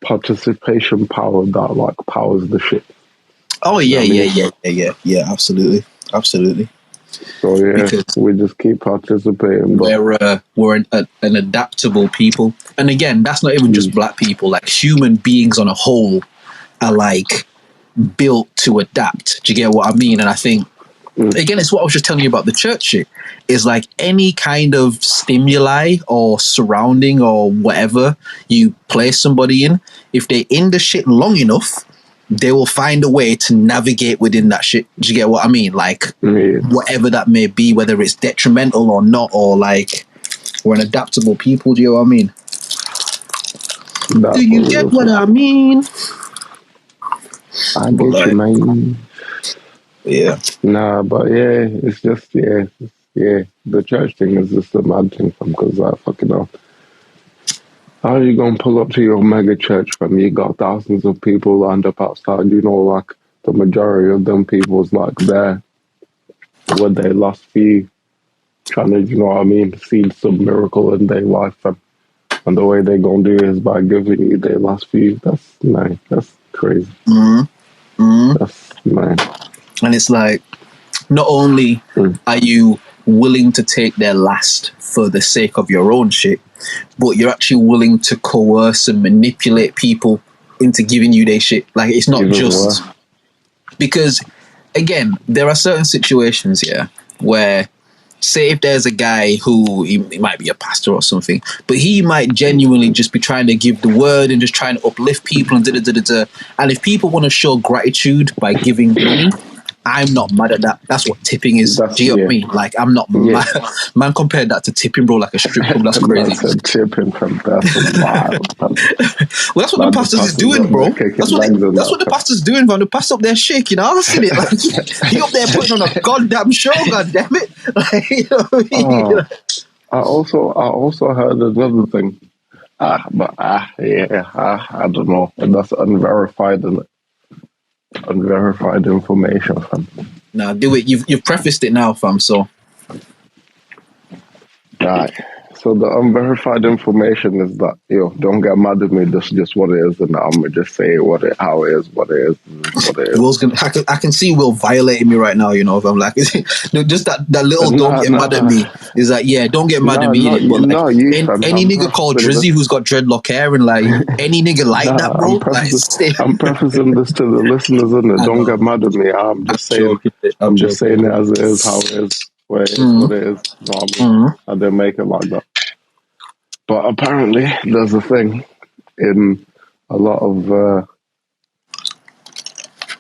participation power that like powers the shit. Oh yeah, absolutely. So because we just keep participating. We're an adaptable people, and again, that's not even just black people. Like human beings on a whole are like built to adapt. Do you get what I mean? And I think again, it's what I was just telling you about the church shit. Is like any kind of stimuli or surrounding or whatever you place somebody in, if they're in the shit long enough, they will find a way to navigate within that shit. Do you get what I mean? Like, whatever that may be, whether it's detrimental or not, or like, we're an adaptable people. Do you know what I mean? Do you get what I mean? I get you, man. Yeah. Nah, but it's just, the church thing is just a mad thing, because I fucking know. How are you going to pull up to your mega church from? You got thousands of people lined up outside. You know, like, the majority of them people's, like, there with their last few, trying to, you know what I mean, see some miracle in their life. And the way they're going to do it is by giving you their last few. That's nice. That's crazy. That's nice. And it's like, not only are you willing to take their last for the sake of your own shit, but you're actually willing to coerce and manipulate people into giving you their shit. Like, it's not just because, again, there are certain situations where, say if there's a guy who he might be a pastor or something, but he might genuinely just be trying to give the word and just trying to uplift people and and if people want to show gratitude by giving money, I'm not mad at that. That's what tipping is. Do you know what I mean? Like, I'm not mad. Man compared that to tipping, bro, like a strip club. That's crazy. That's tipping from that's wild. Well, that's what the pastors is doing, bro. That's what the pastor's doing, man. The pastor up there shaking ass in it. Like, he up there putting on a goddamn show, goddamn it. Like, you know what I mean? I also heard another thing. I don't know. That's unverified information, fam. Nah, do it. You've prefaced it now, fam. So, right. So the unverified information is that don't get mad at me. This is just what it is, and I'm gonna just say how it is, what it is, what it is. Will's I can see Will violating me right now. You know, if I'm like, just that little don't get mad at me is like, yeah, don't get mad at me. But like, any nigga called Drizzy who's got dreadlock hair and like any nigga like that, bro. I'm prefacing this to the listeners, and don't get mad at me. I'm just saying it as it is, how it is, where it is, what it is. I didn't make it like that. But apparently, there's a thing in a lot of,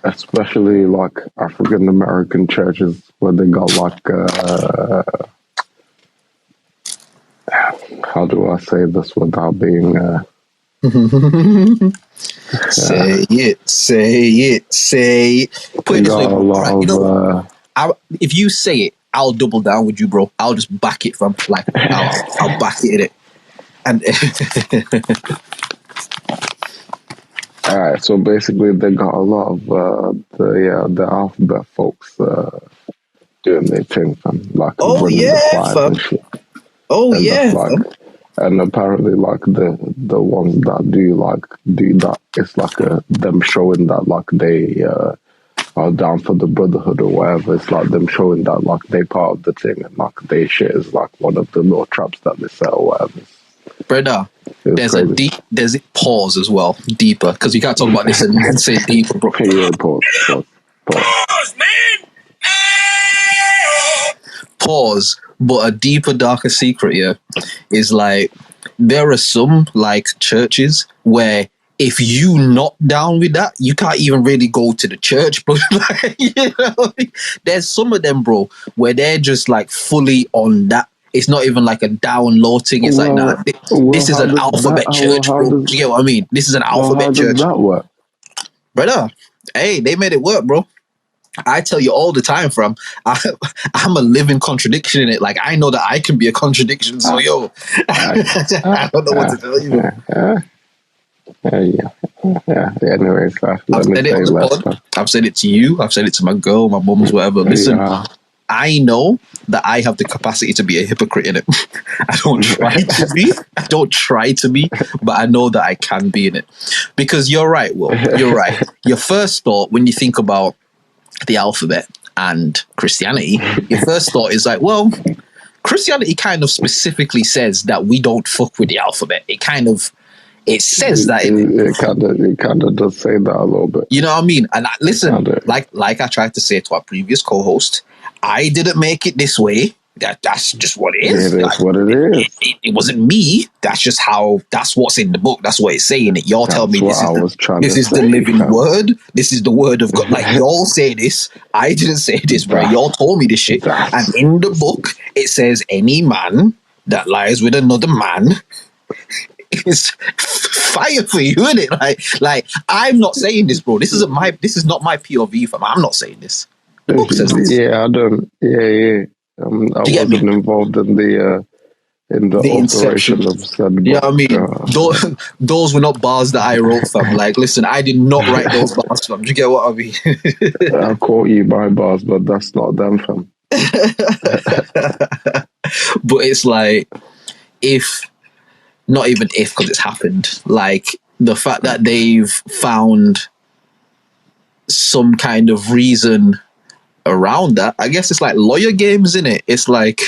especially like African American churches, where they got like, how do I say this without being? Say it. Put it this way, bro. If you say it, I'll double down with you, bro. I'll just back it from like I'll back it in it. And all right, so basically they got a lot of the alphabet folks doing their thing, fam. Like fam. And apparently like the ones that do that, it's like them showing that like they are down for the brotherhood or whatever. It's like them showing that like they part of the thing, and like they shit is like one of the little traps that they set or whatever. Brother, there's a pause as well, deeper, because you can't talk about this and say deeper, bro. Yeah, pause, man. Pause, but a deeper, darker secret here is like there are some like churches where if you not down with that, you can't even really go to the church, bro. Like, you know, there's some of them, bro, where they're just like fully on that. It's not even like a down low thing. It's like, nah, this is an alphabet church, bro. Do you get what I mean? This is an alphabet church. How does that work? Brother, hey, they made it work, bro. I tell you all the time, I'm a living contradiction in it. Like, I know that I can be a contradiction. So, yo, I don't know what to tell you. Anyways, I've said it to you. I've said it to my girl, my mums, whatever. Listen, I know that I have the capacity to be a hypocrite in it. I don't try to be, but I know that I can be in it. Because you're right, Will. You're right. Your first thought when you think about the alphabet and Christianity, your first thought is like, well, Christianity kind of specifically says that we don't fuck with the alphabet. It says that it kind of does say that a little bit. You know what I mean? And listen, like I tried to say to our previous co-host, I didn't make it this way. That's just what it is. It is what it is. It wasn't me. That's just that's what's in the book. That's what it's saying. It. Y'all tell me this is the living word. This is the word of God. Like, y'all say this. I didn't say this, bro. Y'all told me this shit. And in the book, it says any man that lies with another man is fire for you, isn't it? Like I'm not saying this, bro. This is not my POV, fam. I'm not saying this. The book says this. Yeah, I don't. Yeah. I wasn't involved in the alteration of said book. Yeah, I mean, those were not bars that I wrote, fam. Like, listen, I did not write those bars, fam. Do you get what I mean? I quote you my bars, but that's not them, fam. But it's like, not even if, because it's happened. Like, the fact that they've found some kind of reason around that, I guess it's like lawyer games, innit? It's like,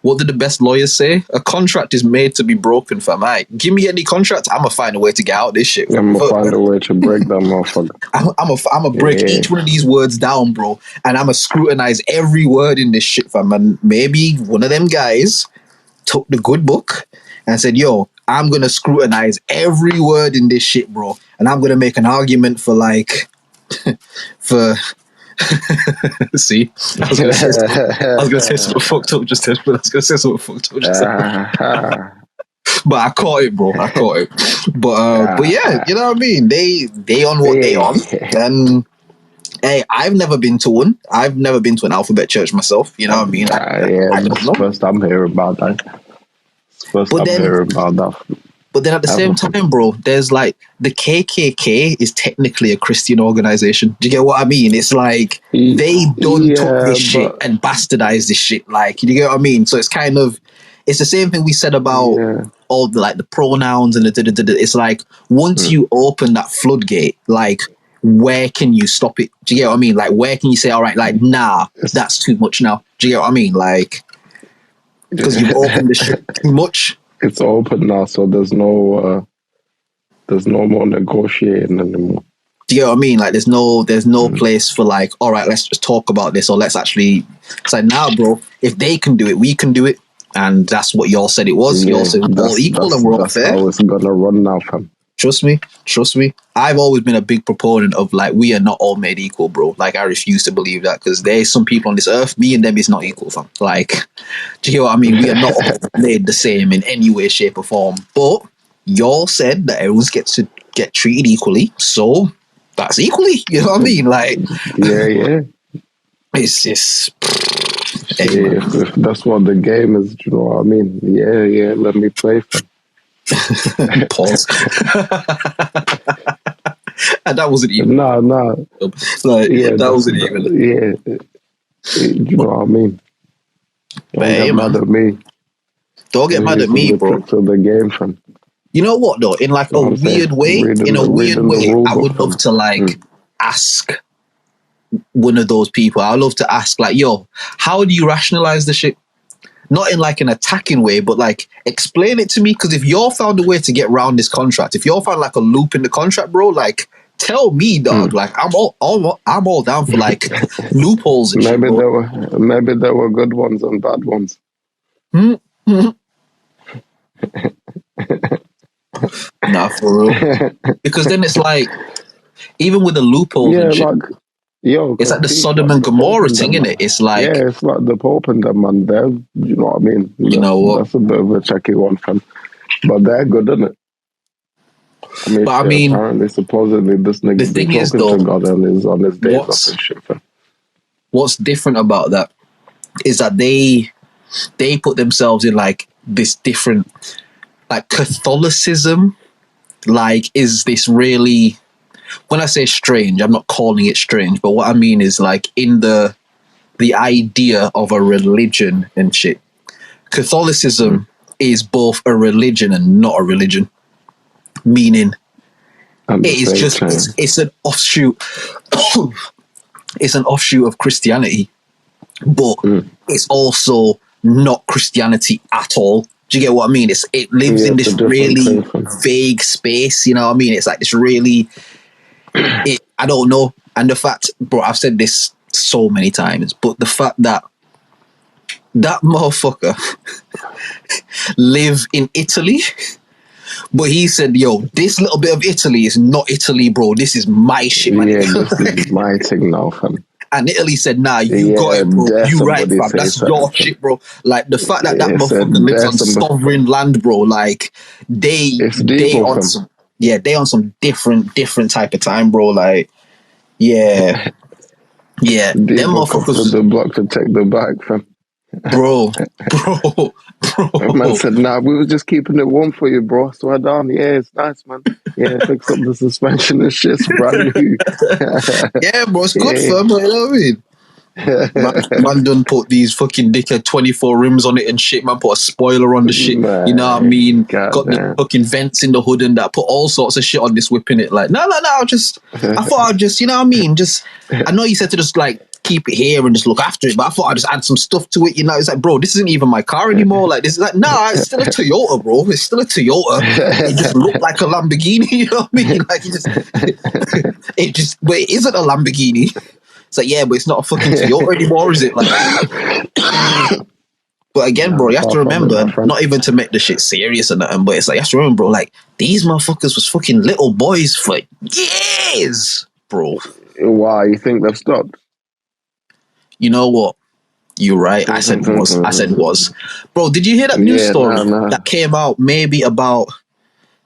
what did the best lawyers say? A contract is made to be broken, fam. Give me any contract, I'm gonna find a way to get out of this shit. I'm gonna find a way to break that motherfucker. I'm gonna break each one of these words down, bro, and I'm gonna scrutinize every word in this shit, fam. And maybe one of them guys took the good book and said, yo, I'm gonna scrutinize every word in this shit, bro, and I'm gonna make an argument for like for See, I was gonna say something fucked up just then, but I was gonna say something fucked up just then. But I caught it, bro. I caught it. But yeah, you know what I mean. They on what they on, and hey, I've never been to one. I've never been to an alphabet church myself. You know what I mean? I don't know. First I'm hearing about that. But then at the same time, bro, there's like the KKK is technically a Christian organization. Do you get what I mean? It's like they took this shit and bastardized this shit. Like, you get what I mean? So it's kind of, it's the same thing we said about all the like the pronouns and the. It's like once you open that floodgate, like where can you stop it? Do you get what I mean? Like where can you say, all right, like nah, that's too much now. Do you get what I mean? Like because you've opened the shit too much. It's open now, so there's no more negotiating anymore. Do you get what I mean? Like there's no place for like, all right, let's just talk about this, or let's actually. It's like, nah, bro, if they can do it, we can do it, and that's what y'all said it was. Y'all said we're all equal and we're all fair. That's how it's gonna run now, fam. Trust me. I've always been a big proponent of like, we are not all made equal, bro. Like I refuse to believe that, because there's some people on this earth, me and them is not equal, fam. Like, do you know what I mean? We are not all made the same in any way, shape or form. But y'all said that everyone gets to get treated equally, so that's equally. You know what I mean? Like, yeah. It's just. If that's what the game is, do you know what I mean? Yeah. Let me play, fam. Pause. And that wasn't even. No. Like, that wasn't even. Yeah. You know what I mean? Don't get mad at me. Don't get mad at me, bro. To the game, fam. You know what though? In like a weird way, I would love to like ask one of those people. I would love to ask like, yo, how do you rationalize the shit? Not in like an attacking way, but like explain it to me. Because if y'all found a way to get around this contract, if y'all found like a loop in the contract, bro, like tell me, dog. Like I'm all down for like loopholes and shit, bro. Maybe there were good ones and bad ones. Nah, for real. Because then it's like, even with the loopholes and shit, like, it's like the Sodom and Gomorrah thing, isn't it? It's like, it's like the Pope and them, man. They're, you know what I mean? You know what? That's a bit of a tricky one, fam. But they're good, isn't it? I mean, apparently, supposedly, this nigga's been talking to God and is on his days off and shit, fam. What's different about that is that they put themselves in like this different, like Catholicism, like is this really, when I say strange, I'm not calling it strange, but what I mean is like in the idea of a religion and shit. Catholicism is both a religion and not a religion, meaning it is just it's an offshoot. It's an offshoot of Christianity, but it's also not Christianity at all. Do you get what I mean? It lives in this really vague space. You know what I mean? It's like this really. I don't know. And the fact, bro, I've said this so many times, but the fact that motherfucker live in Italy, but he said, yo, this little bit of Italy is not Italy, bro. This is my shit, man. Yeah, this is my thing now, fam. And Italy said, nah, you got it, bro. You right, fam. That's your shit, bro. Like, the fact that motherfucker lives on sovereign land, bro, like, they on some... Yeah, they on some different type of time, bro. Like, yeah. Them motherfuckers... the block to take the bag, fam. Bro. Man said, nah, we were just keeping it warm for you, bro. Swear down. Yeah, it's nice, man. Yeah, fix up the suspension and shit's brand new. Yeah, bro, it's good, fam. You know what I mean? Man done put these fucking dickhead 24 rims on it and shit, man. Put a spoiler on the shit, man, you know what I mean? Got the fucking vents in the hood and that. Put all sorts of shit on this whip in it. Like, no, I thought I'd just, you know what I mean? Just, I know you said to just like keep it here and just look after it, but I thought I'd just add some stuff to it, you know? It's like, bro, this isn't even my car anymore. Like, this is like, nah, it's still a Toyota, bro. It's still a Toyota. It just looked like a Lamborghini, you know what I mean? Like, but it isn't a Lamborghini. It's like, yeah, but it's not a fucking Toyota anymore, is it? Like, but again, bro, you have to remember, not even to make the shit serious or nothing, but it's like, you have to remember, bro, like, these motherfuckers was fucking little boys for years, bro. Why? You think they've stopped? You know what? You're right. I said was. Bro, did you hear that news story that came out maybe about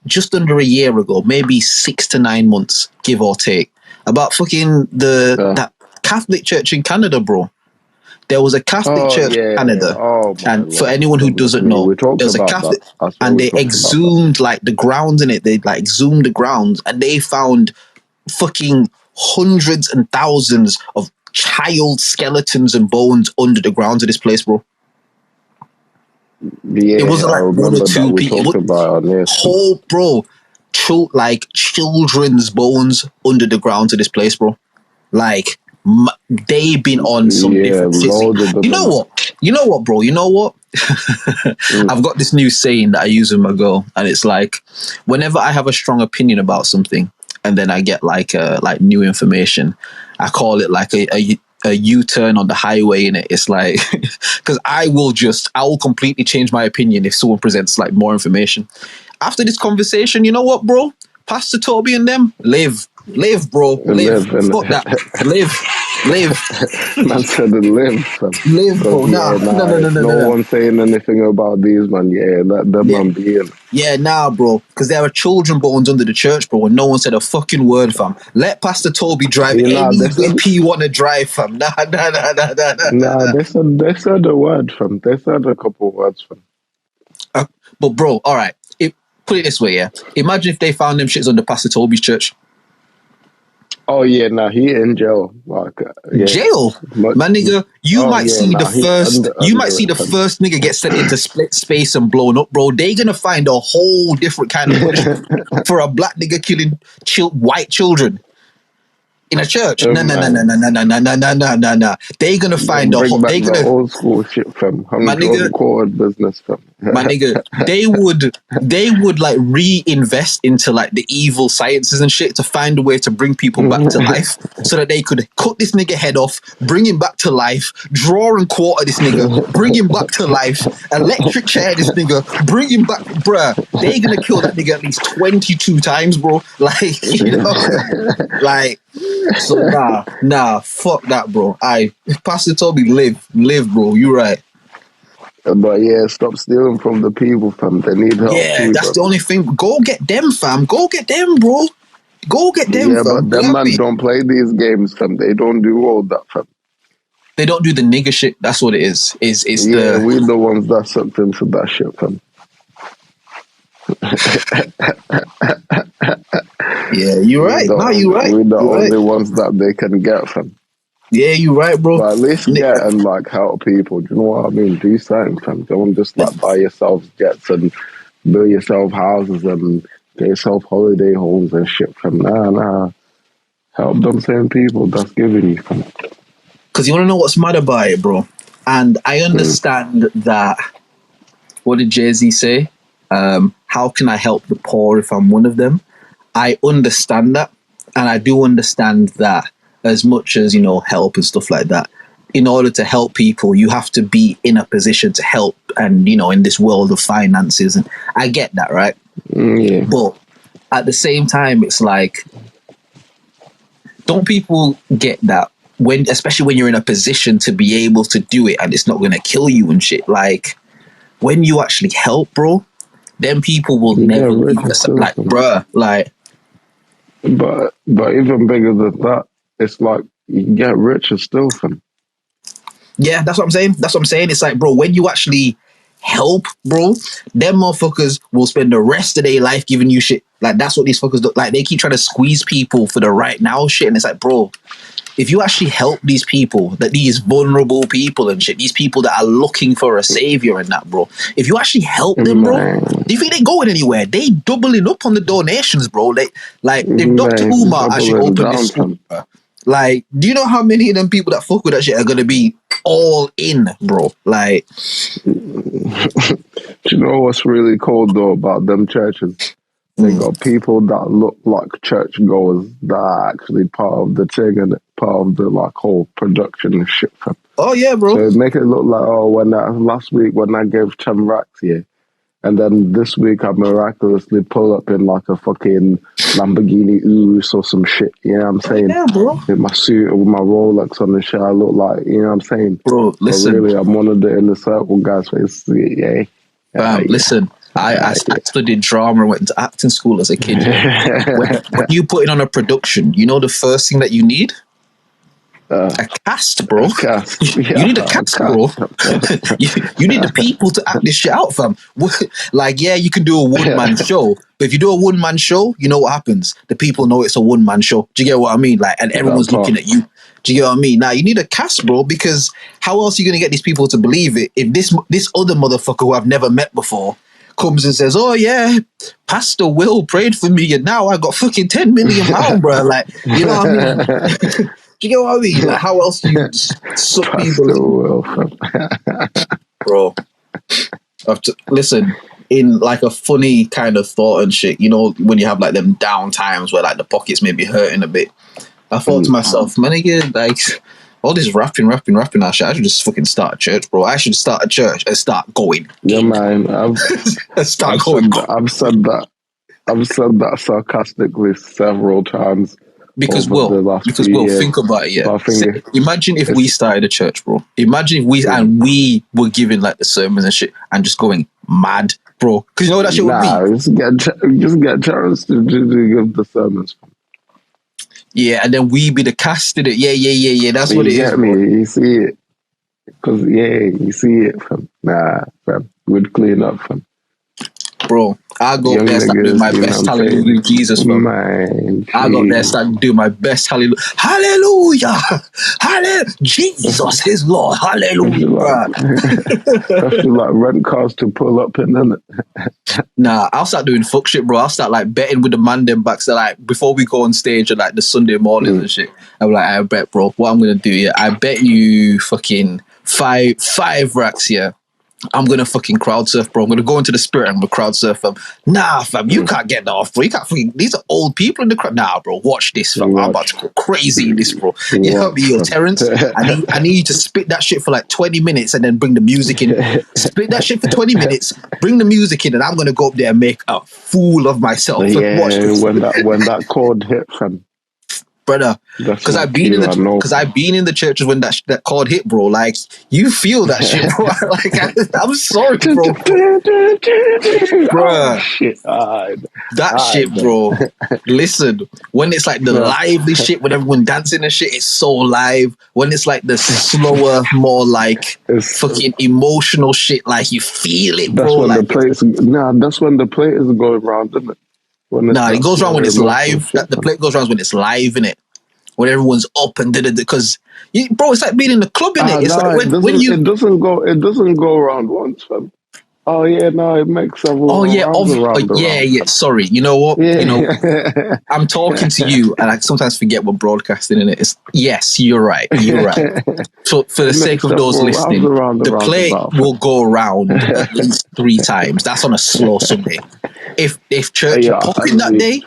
just under a year ago, maybe 6 to 9 months, give or take, about fucking that Catholic church in Canada, bro? There was a Catholic church in Canada, and for anyone who doesn't know, there was a Catholic, and they exhumed like the grounds in it. They like exhumed the grounds, and they found fucking hundreds and thousands of child skeletons and bones under the grounds of this place, bro. Yeah, it wasn't like one or two people. Whole, bro, like children's bones under the ground of this place, bro. Like they've been on some different shit. You know what, bro? You know what? I've got this new saying that I use with my girl, and it's like, whenever I have a strong opinion about something, and then I get like new information, I call it like a U-turn on the highway. In it, it's like, because I will completely change my opinion if someone presents like more information. After this conversation, you know what, bro? Pastor Toby and them live, bro, live. Fuck that, live. Man said live, bro. No one saying anything about these, man. Yeah, let them man be in. Yeah, bro, because there are children bones under the church, bro, and no one said a fucking word, fam. Let Pastor Toby drive any way he want to drive, fam. Nah. They said a word, fam. They said a couple words, fam. But bro, all right. Put it this way, yeah. Imagine if they found them shits under Pastor Toby's church. Oh yeah, he in jail. Like, jail, my nigga. You might see the first nigga get sent into split space and blown up, bro. They gonna find a whole different kind of punishment for a black nigga killing white children in a church. No. They gonna find the old school shit, fam. My nigga, business, fam. My nigga, they would like reinvest into like the evil sciences and shit to find a way to bring people back to life, so that they could cut this nigga head off, bring him back to life, draw and quarter this nigga, bring him back to life, electric chair this nigga, bring him back, bruh. They gonna kill that nigga at least 22 times, bro. Like, you know, like. So nah, fuck that, bro. Pastor Toby, live, bro. You right. But yeah, stop stealing from the people, fam. They need help. Yeah, that's the only thing. Go get them, fam. Go get them, bro. Go get them, fam. Yeah, but them man don't play these games, fam. They don't do all that, fam. They don't do the nigga shit. That's what it is. We the ones that sucked into that shit, fam. Yeah, you're right. You're right. We're the only ones that they can get from. Yeah, you're right, bro. But at least get and like help people. Do you know what I mean? Do something, fam. Don't just like buy yourself jets and build yourself houses and get yourself holiday homes and shit, fam. Nah. Help them same people that's giving you, fam. Because you want to know what's mad about it, bro? And I understand that. What did Jay-Z say? How can I help the poor if I'm one of them? I understand that, and I do understand that as much as, you know, help and stuff like that. In order to help people, you have to be in a position to help, and, you know, in this world of finances, and I get that, right? Yeah. But at the same time, it's like, don't people get that especially when you're in a position to be able to do it and it's not going to kill you and shit? Like, when you actually help, bro, then people will never leave us. Like, bruh, like. But even bigger than that, it's like you can get richer still, fam. Yeah, that's what I'm saying. It's like, bro, when you actually help, bro, them motherfuckers will spend the rest of their life giving you shit. Like, that's what these fuckers do. Like, they keep trying to squeeze people for the right now shit, and it's like, bro, if you actually help these people, that these vulnerable people and shit, these people that are looking for a savior and that, bro, if you actually help them, bro, do you think they're going anywhere? They doubling up on the donations, bro. If Dr. Umar actually opened this school, like, do you know how many of them people that fuck with that shit are going to be all in, bro? Like, do you know what's really cool though about them churches? They got people that look like church goers that are actually part of the thing and part of the like whole production and shit. Fam. Oh yeah, bro. So make it look like, when last week when I gave 10 racks here, And then this week I miraculously pull up in like a fucking Lamborghini Urus or some shit. You know what I'm saying? Yeah, bro. With my suit and with my Rolex on the shit, I look like, you know what I'm saying? Bro, listen. But really, I'm one of the inner circle guys. Yeah. Listen, I studied drama and went into acting school as a kid. When you put it on a production, you know the first thing that you need? A cast, bro. You need a cast, bro. you need the people to act this shit out, fam. Like, yeah, you can do a one-man show, but if you do a one-man show, you know what happens? The people know it's a one-man show. Do you get what I mean? Like, and everyone's looking at you. Do you get what I mean? Now, you need a cast, bro, because how else are you going to get these people to believe it if this other motherfucker who I've never met before comes and says, oh, yeah, Pastor Will prayed for me, and now I got fucking £10 million, bro. Like, you know what I mean? Do you get what I mean? Like, how else do you suck people in? Bro, listen, in like a funny kind of thought and shit, you know, when you have like them down times where like the pockets may be hurting a bit, I thought to myself, man, again, like all this rapping that shit, I should just fucking start a church, bro. I should start a church and start going. Yeah, man. I've said that sarcastically several times. Because Will, think about it, yeah. Imagine if we started a church, bro. Imagine if we were giving like the sermons and shit and just going mad, bro. Because you know what that shit would be? Just get Charles to give the sermons. Yeah, and then we be the cast in it. Yeah. That's what it is, bro. You see it. Because, you see it, fam. Nah, fam. We'd clean up, fam. Bro, I go there start doing my best hallelujah Jesus, bro. I go there start doing my best hallelujah. Hallelujah! Jesus is Lord. Hallelujah, bro. I feel like rent cars to pull up in, innit? Nah, I'll start doing fuck shit, bro. I'll start like betting with the man them back. So like before we go on stage on like the Sunday mornings and shit, I'm like, I bet, bro, what I'm gonna do, yeah, I bet you fucking five racks, yeah. I'm gonna fucking crowd surf, bro. I'm gonna go into the spirit and I'm gonna crowd surf them. Nah, fam, you can't get that off, bro. You can't fucking, these are old people in the crowd. Nah, bro, watch this, fam. I'm about to go crazy in this, bro. You know me, yo, Terrence. I need you to spit that shit for like 20 minutes and then bring the music in. Spit that shit for 20 minutes, bring the music in, and I'm gonna go up there and make a fool of myself. Yeah, watch this. when that chord hit, fam. Brother, because I've been in the churches when that chord hit, bro. Like you feel that shit, bro. Like I'm sorry, bro. Bro, shit, bro. Listen, when it's like the lively shit, when everyone dancing and shit, it's so live. When it's like the slower, more like fucking emotional shit, like you feel it, bro. That's when the plate is going around, isn't it? It goes around when it's live. The plate goes around when it's live, innit? When everyone's up and because bro, it's like being in the club, innit? It's like when you it doesn't go around once, fam. Oh yeah, no, it makes several. Yeah. Sorry, you know what? Yeah. You know, I'm talking to you, and I sometimes forget we're broadcasting in it. Yes, you're right. So for the sake of those listening, the plate will go around at least 3 times. That's on a slow Sunday. If church are popping that day,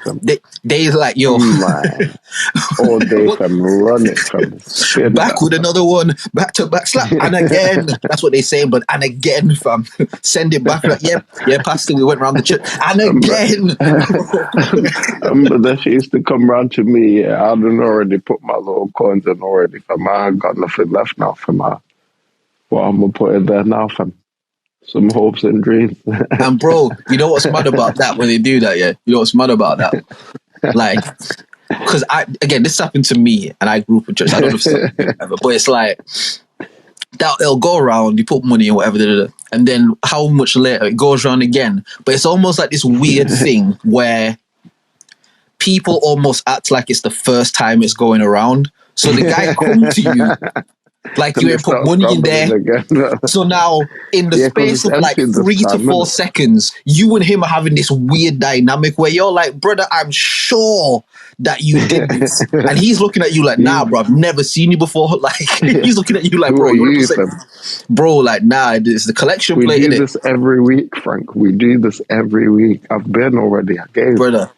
they like yo all day from running from back with another one, back to back slap, and again. That's what they say, but and again, fam. Send it back like, yeah, Pastor, we went around the church. And again. That she used to come round to me, I hadn't already put my little coins in already, fam. I ain't got nothing left now, fam. Well, I'm going to put it there now, fam. Some hopes and dreams. And bro, you know what's mad about that when they do that, yeah? You know what's mad about that? Like, because this happened to me, and I grew up in church. I don't know if it's ever, but it's like, that it'll go around, you put money in whatever, and then how much later it goes around again. But it's almost like this weird thing where people almost act like it's the first time it's going around. So the guy comes to you, like you ain't put money in there. So now, in the space of like 3 to 4 seconds, you and him are having this weird dynamic where you're like, brother, I'm sure that you did this. And he's looking at you like, nah, bro, I've never seen you before. Like, he's looking at you like, bro, like, nah, it's the collection plate. We do this every week, Frank. We do this every week. I've been already. I gave. Brother.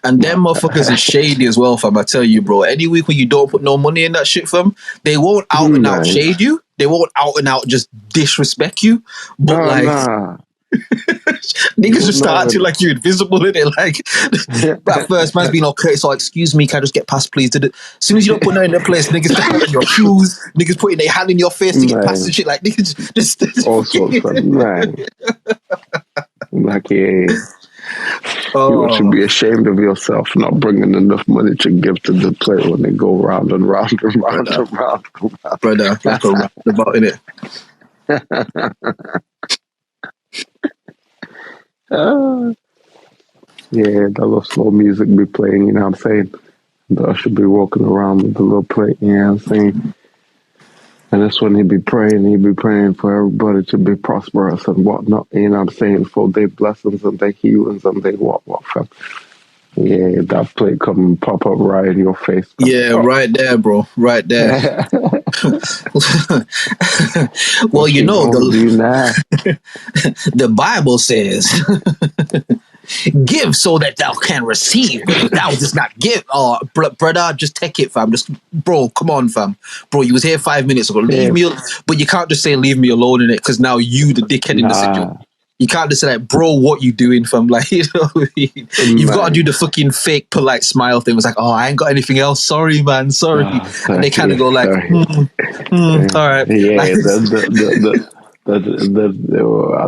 And them motherfuckers is shady as well, fam. I tell you, bro. Any week when you don't put no money in that shit, fam, they won't out and out shade you. They won't out and out just disrespect you. But Niggas just start acting like you're invisible in it. Like, at first, man's being okay, so excuse me, can I just get past, please? As soon as you don't put that in their place, niggas stepping on your shoes, niggas putting their hand in your face to get past and shit. Like, niggas just all sorts of man. Like, yeah. You should be ashamed of yourself not bringing enough money to give to the plate when they go round and round and round and round. Brother, like a roundabout, innit? Yeah, that little slow music be playing, you know what I'm saying? I should be walking around with the little plate, you know what I'm saying? And that's when he'd be praying for everybody to be prosperous and whatnot, you know what I'm saying? For their blessings and their healings and their what, fam. Yeah, that plate come and pop up right in your face. Fam. Yeah, right there, bro. Right there. Well, you know, the Bible says, give so that thou can receive. If thou does not give, brother, just take it, fam. Bro, come on, fam. Bro, you was here 5 minutes ago. Leave me, but you can't just say leave me alone in it, because now you the dickhead in the situation. You can't just say like, bro, what you doing, fam? Like, you know what I mean? You've got to do the fucking fake polite smile thing. It's like, oh, I ain't got anything else. Sorry, man. Sorry. And they kind of go like, all right. Yeah, like, I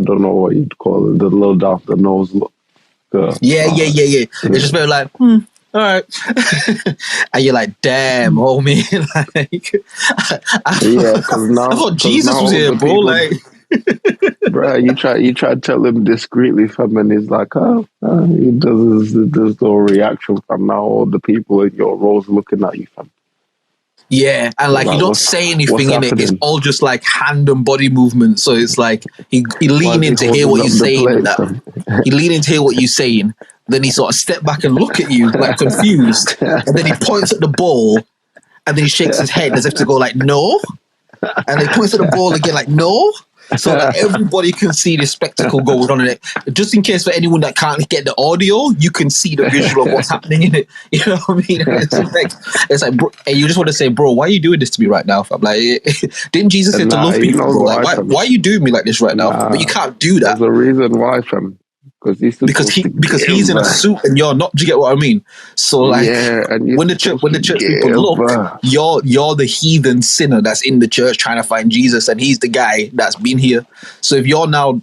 don't know what you'd call it. The little down the nose look. Yeah. It's just very like, all right. And you're like, damn, homie. Like, I thought Jesus was here, bro. Like, bro, you try to tell him discreetly, fam, and he's like, he does no reaction, fam. Now all the people in your rows looking at you, fam. Yeah, and like you don't say anything in it. It's all just like hand and body movement. So it's like he lean in to hear what you're saying. He lean in to hear what you're saying. Then he sort of step back and look at you like confused, and then he points at the ball, and then he shakes his head as if to go like no, and then he points at the ball again like no. So that everybody can see the spectacle going on in it. Just in case for anyone that can't get the audio, you can see the visual of what's happening in it. You know what I mean? It's like bro, and you just want to say, bro, why are you doing this to me right now, fam? Like, didn't Jesus say to love people, bro? Like, why are you doing me like this right now? But you can't do that. There's a reason why, fam. Because he's in a suit and you're not. Do you get what I mean? So like, when the church people look, you're the heathen sinner that's in the church trying to find Jesus, and he's the guy that's been here. So if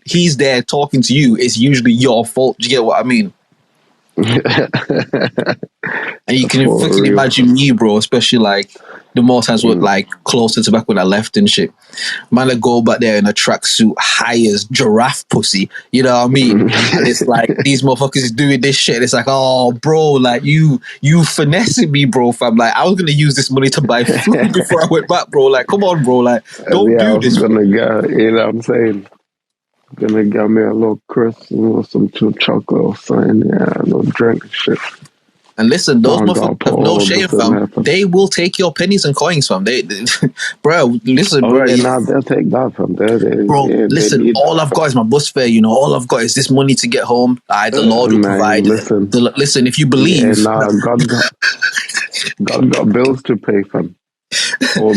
he's there talking to you, it's usually your fault. Do you get what I mean? And you can fucking imagine me, bro, especially like the more times we're like closer to back when I left and shit. Man, I go back there in a tracksuit high as giraffe pussy, you know what I mean? And it's like these motherfuckers is doing this shit. It's like, oh, bro, like you finessing me, bro. Fam, like I was gonna use this money to buy food before I went back, bro. Like, come on, bro. Like, don't do this. You know what I'm saying? Gonna get me a little crisp, some chocolate or something, a little drink and shit. And listen, those motherfuckers have no shame, fam. They will take your pennies and coins, fam. Bro, listen, bro. They'll take that from there. Listen, all I've got is my bus fare, you know. All I've got is this money to get home. The Lord will provide. Listen, if you believe. God got bills to pay, fam. You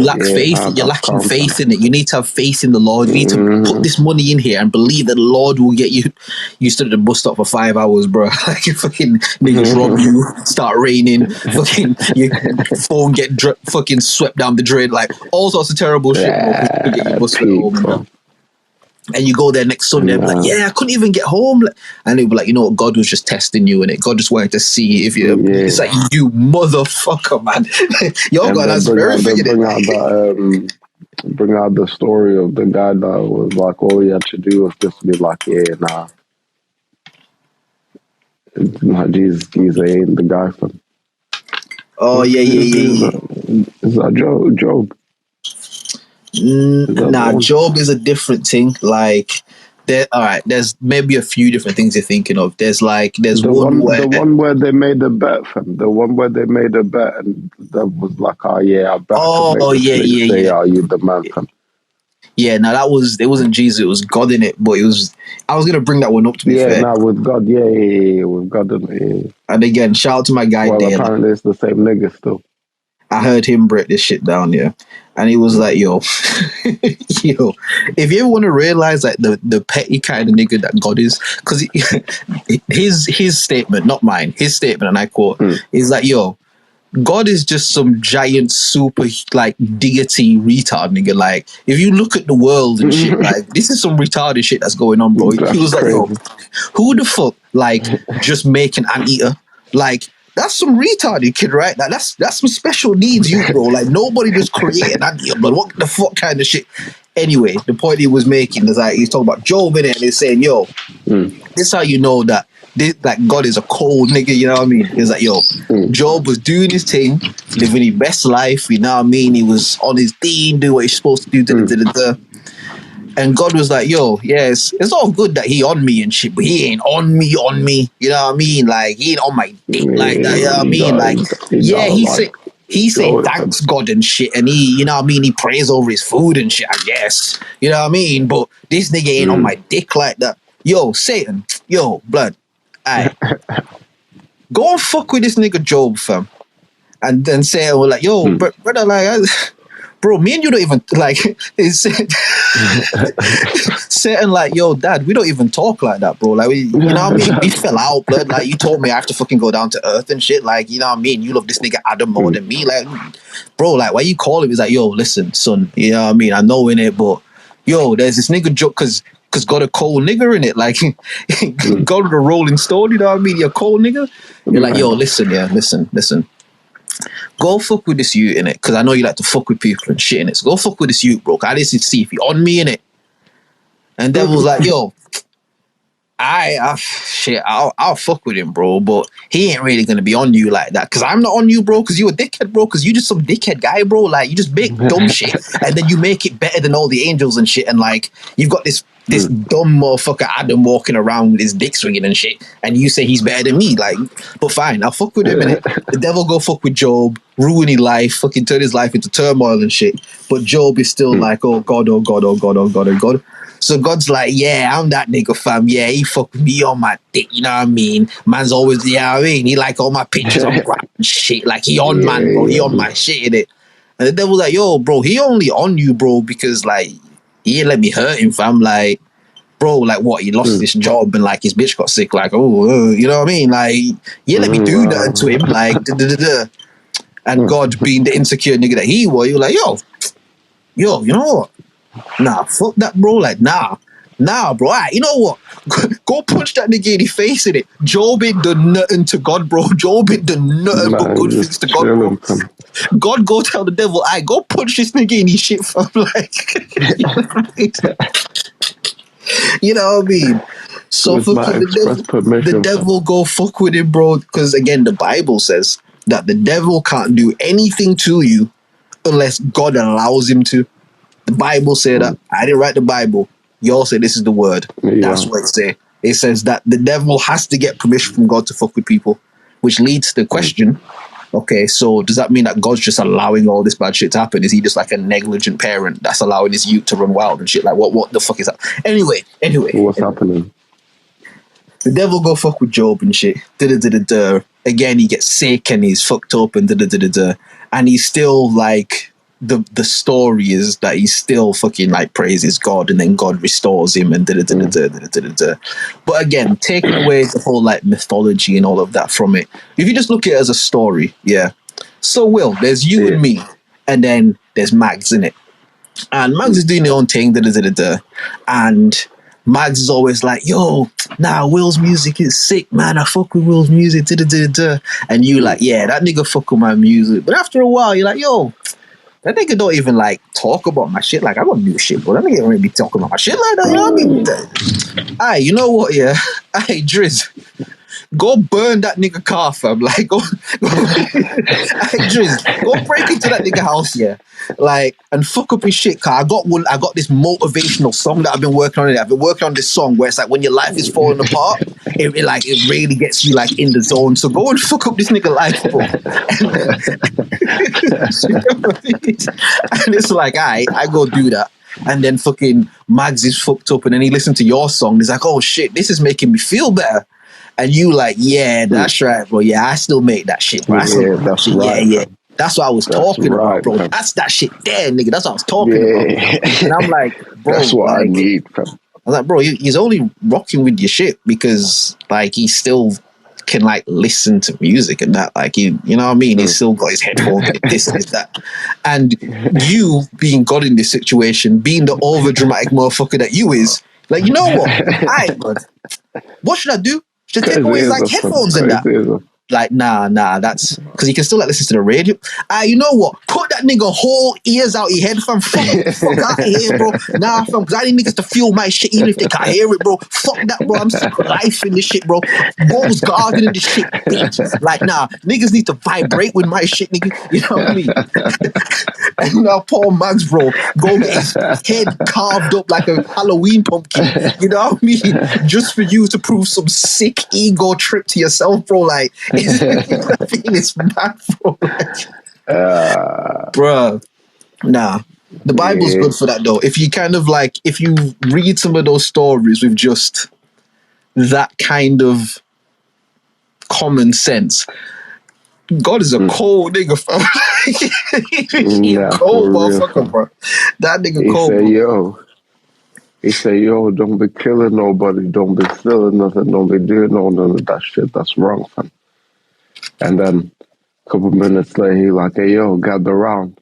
lack faith. You're lacking faith in it. You need to have faith in the Lord. You need to put this money in here and believe that the Lord will get you. You stood at the bus stop for 5 hours, bro. Like fucking niggas rob you, start raining, fucking your phone get fucking swept down the drain, like all sorts of terrible shit, bro. You get your bus fare home, bro. And you go there next Sunday and be like, I couldn't even get home. And they'll be like, you know what, God was just testing you in it. God just wanted to see if you. It's like, you motherfucker, man. Your God has very figured it. Bring out the story of the guy that was like, all he had to do was just be like, Jesus ain't the guy for. Oh, yeah. Is that Job? Job is a different thing. Like, there's maybe a few different things you're thinking of. There's the one where they made a bet, fam. The one where they made a bet and that was like, I bet. Are you the man, fam? Yeah, now it wasn't Jesus, it was God in it, but I was gonna bring that one up to be fair. Yeah, with God, with God in it. And again, shout out to my guy there. Apparently it's the same nigga still. I heard him break this shit down, yeah. And he was like, yo, yo, if you ever want to realize like the petty kind of nigga that God is, because his statement, not mine, his statement, and I quote, is like, yo, God is just some giant super like deity retard nigga. Like, if you look at the world and shit, like this is some retarded shit that's going on, bro. He was like, yo, who the fuck like just make an anteater? Like, that's some retarded kid, right? Like, that's some special needs, you bro. Like, nobody just create an anteater, but what the fuck kind of shit? Anyway, the point he was making is like he's talking about Job in it, and he's saying, yo, this is how you know that God is a cold nigga, you know what I mean? He's like, yo, Job was doing his thing, living his best life, you know what I mean? He was on his thing, doing what he's supposed to do, and God was like, yo, yes, it's all good that he on me and shit, but he ain't on me, you know what I mean? Like, he ain't on my dick like that, you know what I mean? Like, yeah, he say thanks God and shit, and he, you know what I mean, he prays over his food and shit, I guess, you know what I mean? But this nigga ain't on my dick like that. Yo, Satan, yo, blood, aight, go and fuck with this nigga Job, fam. And then Satan was like, yo, brother, like, bro, me and you don't even, like, Satan like, yo, dad, we don't even talk like that, bro. Like, you know what I mean? We fell out, blood. Like, you told me I have to fucking go down to earth and shit. Like, you know what I mean? You love this nigga Adam more than me. Like, bro, like, why you call him? He's like, yo, listen, son, you know what I mean? I know in it, but, yo, there's this nigga joke, because got a cold nigger in it. Like, got a rolling stone, you know what I mean? You're a cold nigga. You're like, yo, listen. Go fuck with this youth in it, because I know you like to fuck with people and shit in it. So go fuck with this youth, bro. I just need to see if he on me in it. And Devil's like, yo, I'll fuck with him, bro, but he ain't really gonna be on you like that, because I'm not on you, bro, because you a dickhead, bro, because you just some dickhead guy, bro. Like, you just make dumb shit and then you make it better than all the angels and shit, and like, you've got this dumb motherfucker Adam walking around with his dick swinging and shit, and you say he's better than me. Like, but fine, I'll fuck with him, innit? The devil go fuck with Job, ruin his life, fucking turn his life into turmoil and shit, but Job is still like, oh God, oh God, oh God, oh God, oh God. So God's like, yeah, I'm that nigga, fam. Yeah, he fuck with me on my dick, you know what I mean? Man's always, you know what I mean? He like all my pictures on crap and shit. Like, he on man, bro. He on my shit, innit? And the devil's like, yo, bro, he only on you, bro, because, like, he ain't let me hurt him, fam. Like, bro, like, what? He lost his job and, like, his bitch got sick. Like, you know what I mean? Like, he ain't let me do that to him. Like, And God, being the insecure nigga that he was, he was like, yo, you know what? Nah, fuck that, bro. Like, nah, bro. Alright, you know what? Go punch that nigga in the face in it. Job ain't done nothing to God, bro. Job ain't done nothing but good things to God, bro. God go tell the devil, alright, go punch this nigga in his shit, fam. Like, you know what I mean? So fucking the devil go fuck with him, bro. Because again, the Bible says that the devil can't do anything to you unless God allows him to. The Bible said that. I didn't write the Bible. Y'all say this is the word. That's what it says. It says that the devil has to get permission from God to fuck with people, which leads to the question, okay, so does that mean that God's just allowing all this bad shit to happen? Is he just like a negligent parent that's allowing his youth to run wild and shit? Like, what the fuck is that? Anyway. What's happening? The devil go fuck with Job and shit. Again, he gets sick and he's fucked up and and he's still like, the story is that he still fucking like praises God, and then God restores him and But again, taking away the whole like mythology and all of that from it, if you just look at it as a story, yeah. So Will, there's you and me, and then there's Mags in it, and Mags is doing their own thing, and Mags is always like, yo, nah, Will's music is sick, man. I fuck with Will's music, and you like, yeah, that nigga fuck with my music. But after a while, you're like, yo, that nigga don't even like talk about my shit. Like, I got new shit, but that nigga don't really be talking about my shit like that. You know what I mean? Aye, you know what? Yeah, aye, Driz, go burn that nigga car, fam. Like, go aye, Driz, go break into that nigga house, yeah. Like, and fuck up his shit, car. I got this motivational song that I've been working on. I've been working on this song where it's like, when your life is falling apart, it really gets you like in the zone. So go and fuck up this nigga life, bro. And it's like, I go do that. And then fucking Mags is fucked up, and then he listened to your song. He's like, oh shit, this is making me feel better. And you like, yeah, that's right, bro. Yeah, I still make that shit, bro. That's right. Yeah. That's what I was talking about, bro. Fam. That's that shit there, nigga. That's what I was talking about. And I'm like, bro, that's what I need, fam. I was like, bro, he's only rocking with your shit because, like, he still can, like, listen to music and that. Like, you know what I mean? He's still got his headphones, this, that. And you, being God in this situation, being the over-dramatic motherfucker that you is, like, you know what? Bro. What should I do? Should I take away his, like, headphones and that? Like, nah, that's because he can still like listen to the radio. You know what? Put that nigga whole ears out your head, fam. Fuck out of here, bro. Nah, fam, because I need niggas to feel my shit even if they can't hear it, bro. Fuck that, bro. I'm sick of life in this shit, bro. Rose garden in this shit, bitch. Like, nah, niggas need to vibrate with my shit, nigga. You know what I mean? And now Paul Mags, bro, go get his head carved up like a Halloween pumpkin. You know what I mean? Just for you to prove some sick ego trip to yourself, bro. Like, it's bad, bro. Bruh. Nah. The Bible's good for that, though. If you kind of like, if you read some of those stories with just that kind of common sense, God is a cold nigga, fam. He a cold motherfucker, bro. That nigga cold. He say, yo, don't be killing nobody, don't be stealing nothing, don't be doing none of that shit. That's wrong, fam. And then a couple minutes later, he like, hey, yo, gather round.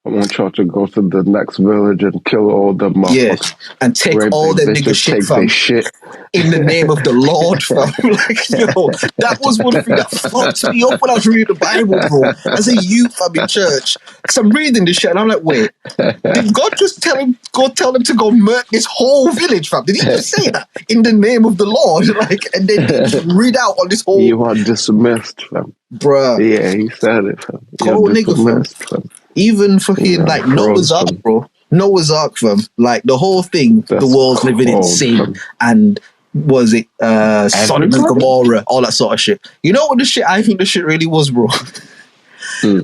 I want y'all to go to the next village and kill all the motherfuckers. Yeah, and take all that nigga shit, fam. Shit. In the name of the Lord, fam. Like, yo, that was one thing that fucked me up when I was reading the Bible, bro. As a youth, fam, in church. Because I'm reading this shit and I'm like, wait, did God just tell him to go murk this whole village, fam? Did he just say that? In the name of the Lord? Like, and then just read out on this whole... You are dismissed, fam. Bruh. Yeah, he said it, fam. Cold nigga, fam. Even fucking, like, Noah's Ark, bro. Noah's Ark, fam. Like, the whole thing, the world's living in sin. And was it Sodom and Gomorrah, all that sort of shit. You know what the shit I think the shit really was, bro?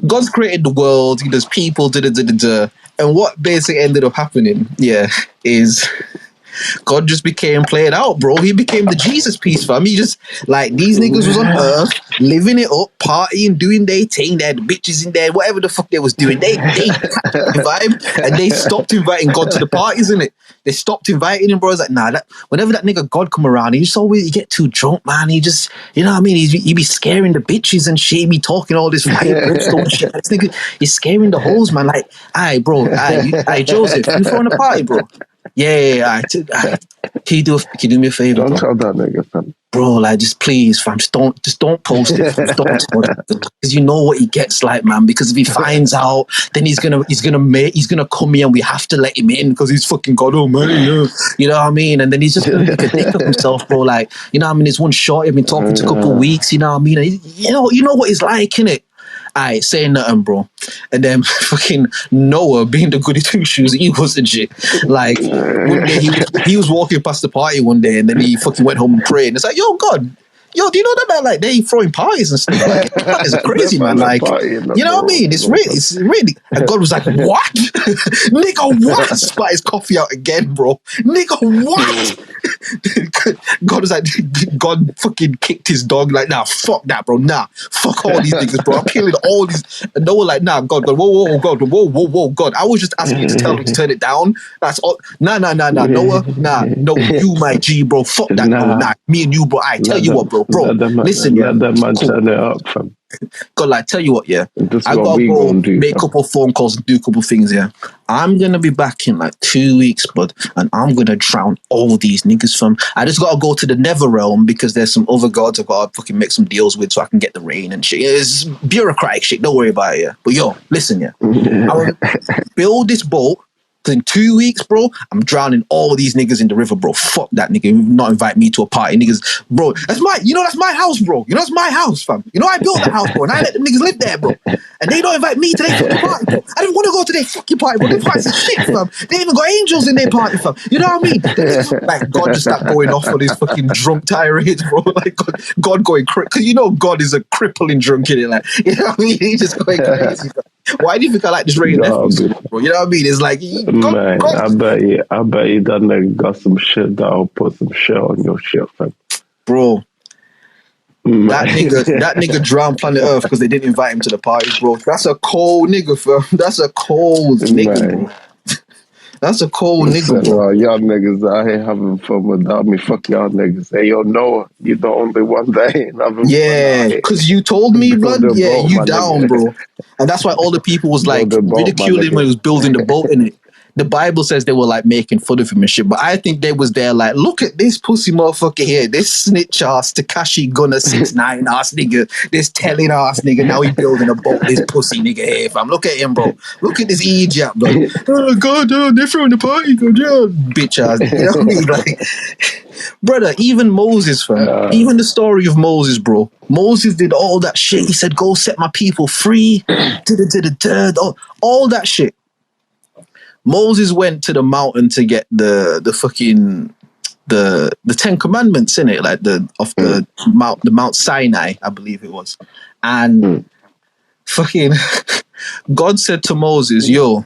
God's created the world, he does people, and what basically ended up happening, is God just became played out, bro. He became the Jesus piece, fam. He just, like, these niggas was on earth, living it up, partying, doing their thing, they had bitches in there, whatever the fuck they was doing. They vibe, and they stopped inviting God to the parties, innit? They stopped inviting him, bro. It's like, nah, whenever that nigga God come around, he just always get too drunk, man. He just, you know what I mean? He be scaring the bitches and shit. He be talking all this fire brimstone shit. This nigga, he's scaring the hoes, man. Like, aye, bro, aye, Joseph, you throwing a party, bro? Yeah. Can you do me a favor? Don't tell that nigga, fam. Bro, like, just please, fam, just don't post it. Just don't tell that. Because you know what he gets like, man. Because if he finds out, then he's gonna come here and we have to let him in because he's fucking God Almighty. You know what I mean? And then he's just gonna make a dick of himself, bro. Like, you know what I mean? There's one short. I've been talking to a couple of weeks. You know what I mean? And you know what he's like, innit? Aight, saying nothing, bro. And then fucking Noah, being the goody two shoes, he was legit. Like, one day he was walking past the party one day, and then he fucking went home and prayed. And it's like, yo, God, do you know that man? Like, they throwing parties and stuff. Like, that is crazy, man. Like, you know what I mean? It's really. And God was like, what? Nigga, what? Spat his coffee out again, bro. Nigga, what? God was like, God fucking kicked his dog. Like, nah, fuck that, bro. Nah, fuck all these niggas, bro. I'm killing all these. And Noah like, nah, God, whoa, God. I was just asking you to tell him to turn it down. That's all. Nah, Noah, no, you my G, bro. Fuck that, nah, me and you, bro. I tell you what, bro. Listen, let that man turn it up, fam. God, like, tell you what, I gotta go make a couple phone calls and do a couple things, I'm gonna be back in like 2 weeks, bud, and I'm gonna drown all these niggas, fam. I just gotta go to the nether realm because there's some other gods I've gotta fucking make some deals with so I can get the rain and shit. It's bureaucratic shit, don't worry about it, But yo, listen, I wanna build this boat. In 2 weeks, bro, I'm drowning all these niggas in the river, bro. Fuck that nigga. Not invite me to a party, niggas. Bro, that's my house, bro. It's my house, fam. I built the house, bro, and I let them niggas live there, bro. And they don't invite me to their fucking party, bro. I didn't want to go to their fucking party, bro. Their party's shit, fam. They even got angels in their party, fam. You know what I mean? Like, God just start going off on his fucking drunk tirades, bro. Like, God going crazy. Because God is a crippling drunk, in it. Like, you know what I mean? He's just going crazy, fam. Why do you think I like this rated episode, bro? You know what I mean? It's like, man, I bet you that nigga got some shit that'll put some shit on your shit, fam. Bro, That nigga drowned planet Earth because they didn't invite him to the parties, bro. That's a cold nigga, fam. That's a cold nigga, bro. That's a cold nigga, bro. Y'all niggas out here having fun without me. Fuck y'all niggas. Hey, yo, Noah, you the only one that ain't having fun. Yeah, because you told me, blood. Yeah, you down, nigga. Bro. And that's why all the people was like ridiculing when he was building the boat in it. The Bible says they were like making fun of him and shit, but I think they was there like, look at this pussy motherfucker here, this snitch ass Takashi Gunner 6ix9ine ass nigga, this telling ass nigga. Now he building a boat. This pussy nigga here, fam. Look at him, bro. Look at this Egypt, bro. Oh god, they're throwing the party, god, yeah, bitch ass. You know what I mean? Like, brother, even Moses, fam. Even the story of Moses, bro. Moses did all that shit. He said, "Go set my people free." All that shit. Moses went to the mountain to get the fucking the 10 commandments in it, like the Mount Sinai, I believe it was. And fucking God said to Moses, yo,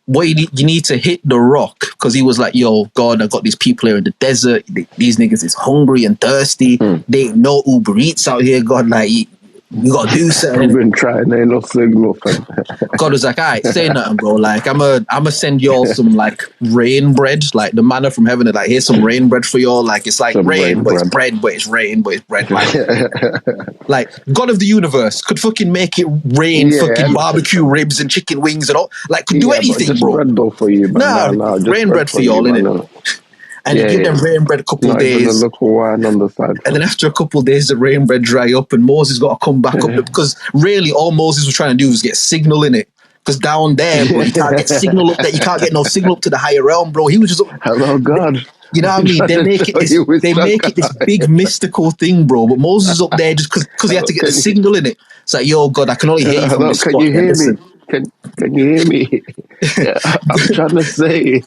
what you need to hit the rock, because he was like, yo, God, I got these people here in the desert. These niggas is hungry and thirsty. They ain't no Uber Eats out here, God, like you gotta do something. I've been trying, ain't no signal. God was like, all right, say nothing, bro. Like, I'ma send y'all some like rain bread, like the manna from heaven. Like, here's some rain bread for y'all. Like, it's like rain, but it's bread, but it's rain, but it's bread. Like God of the universe could fucking make it rain, fucking barbecue ribs and chicken wings and all. Like, could do anything, just bro. Bread though for you, nah, rain bread for y'all, innit? And you give them rain bread a couple of days. Wine on the side. And then after a couple of days, the rain bread dry up and Moses got to come back up. Because really all Moses was trying to do was get signal in it. Because down there, bro, you can't get signal up there. You can't get no signal up to the higher realm, bro. He was just up. Hello, God. You know what I mean? They make it this big mystical thing, bro. But Moses is up there just because he had to get the signal in it. It's like, yo, God, I can only hear you from this spot. Can you hear me? Can you hear me? I'm trying to say.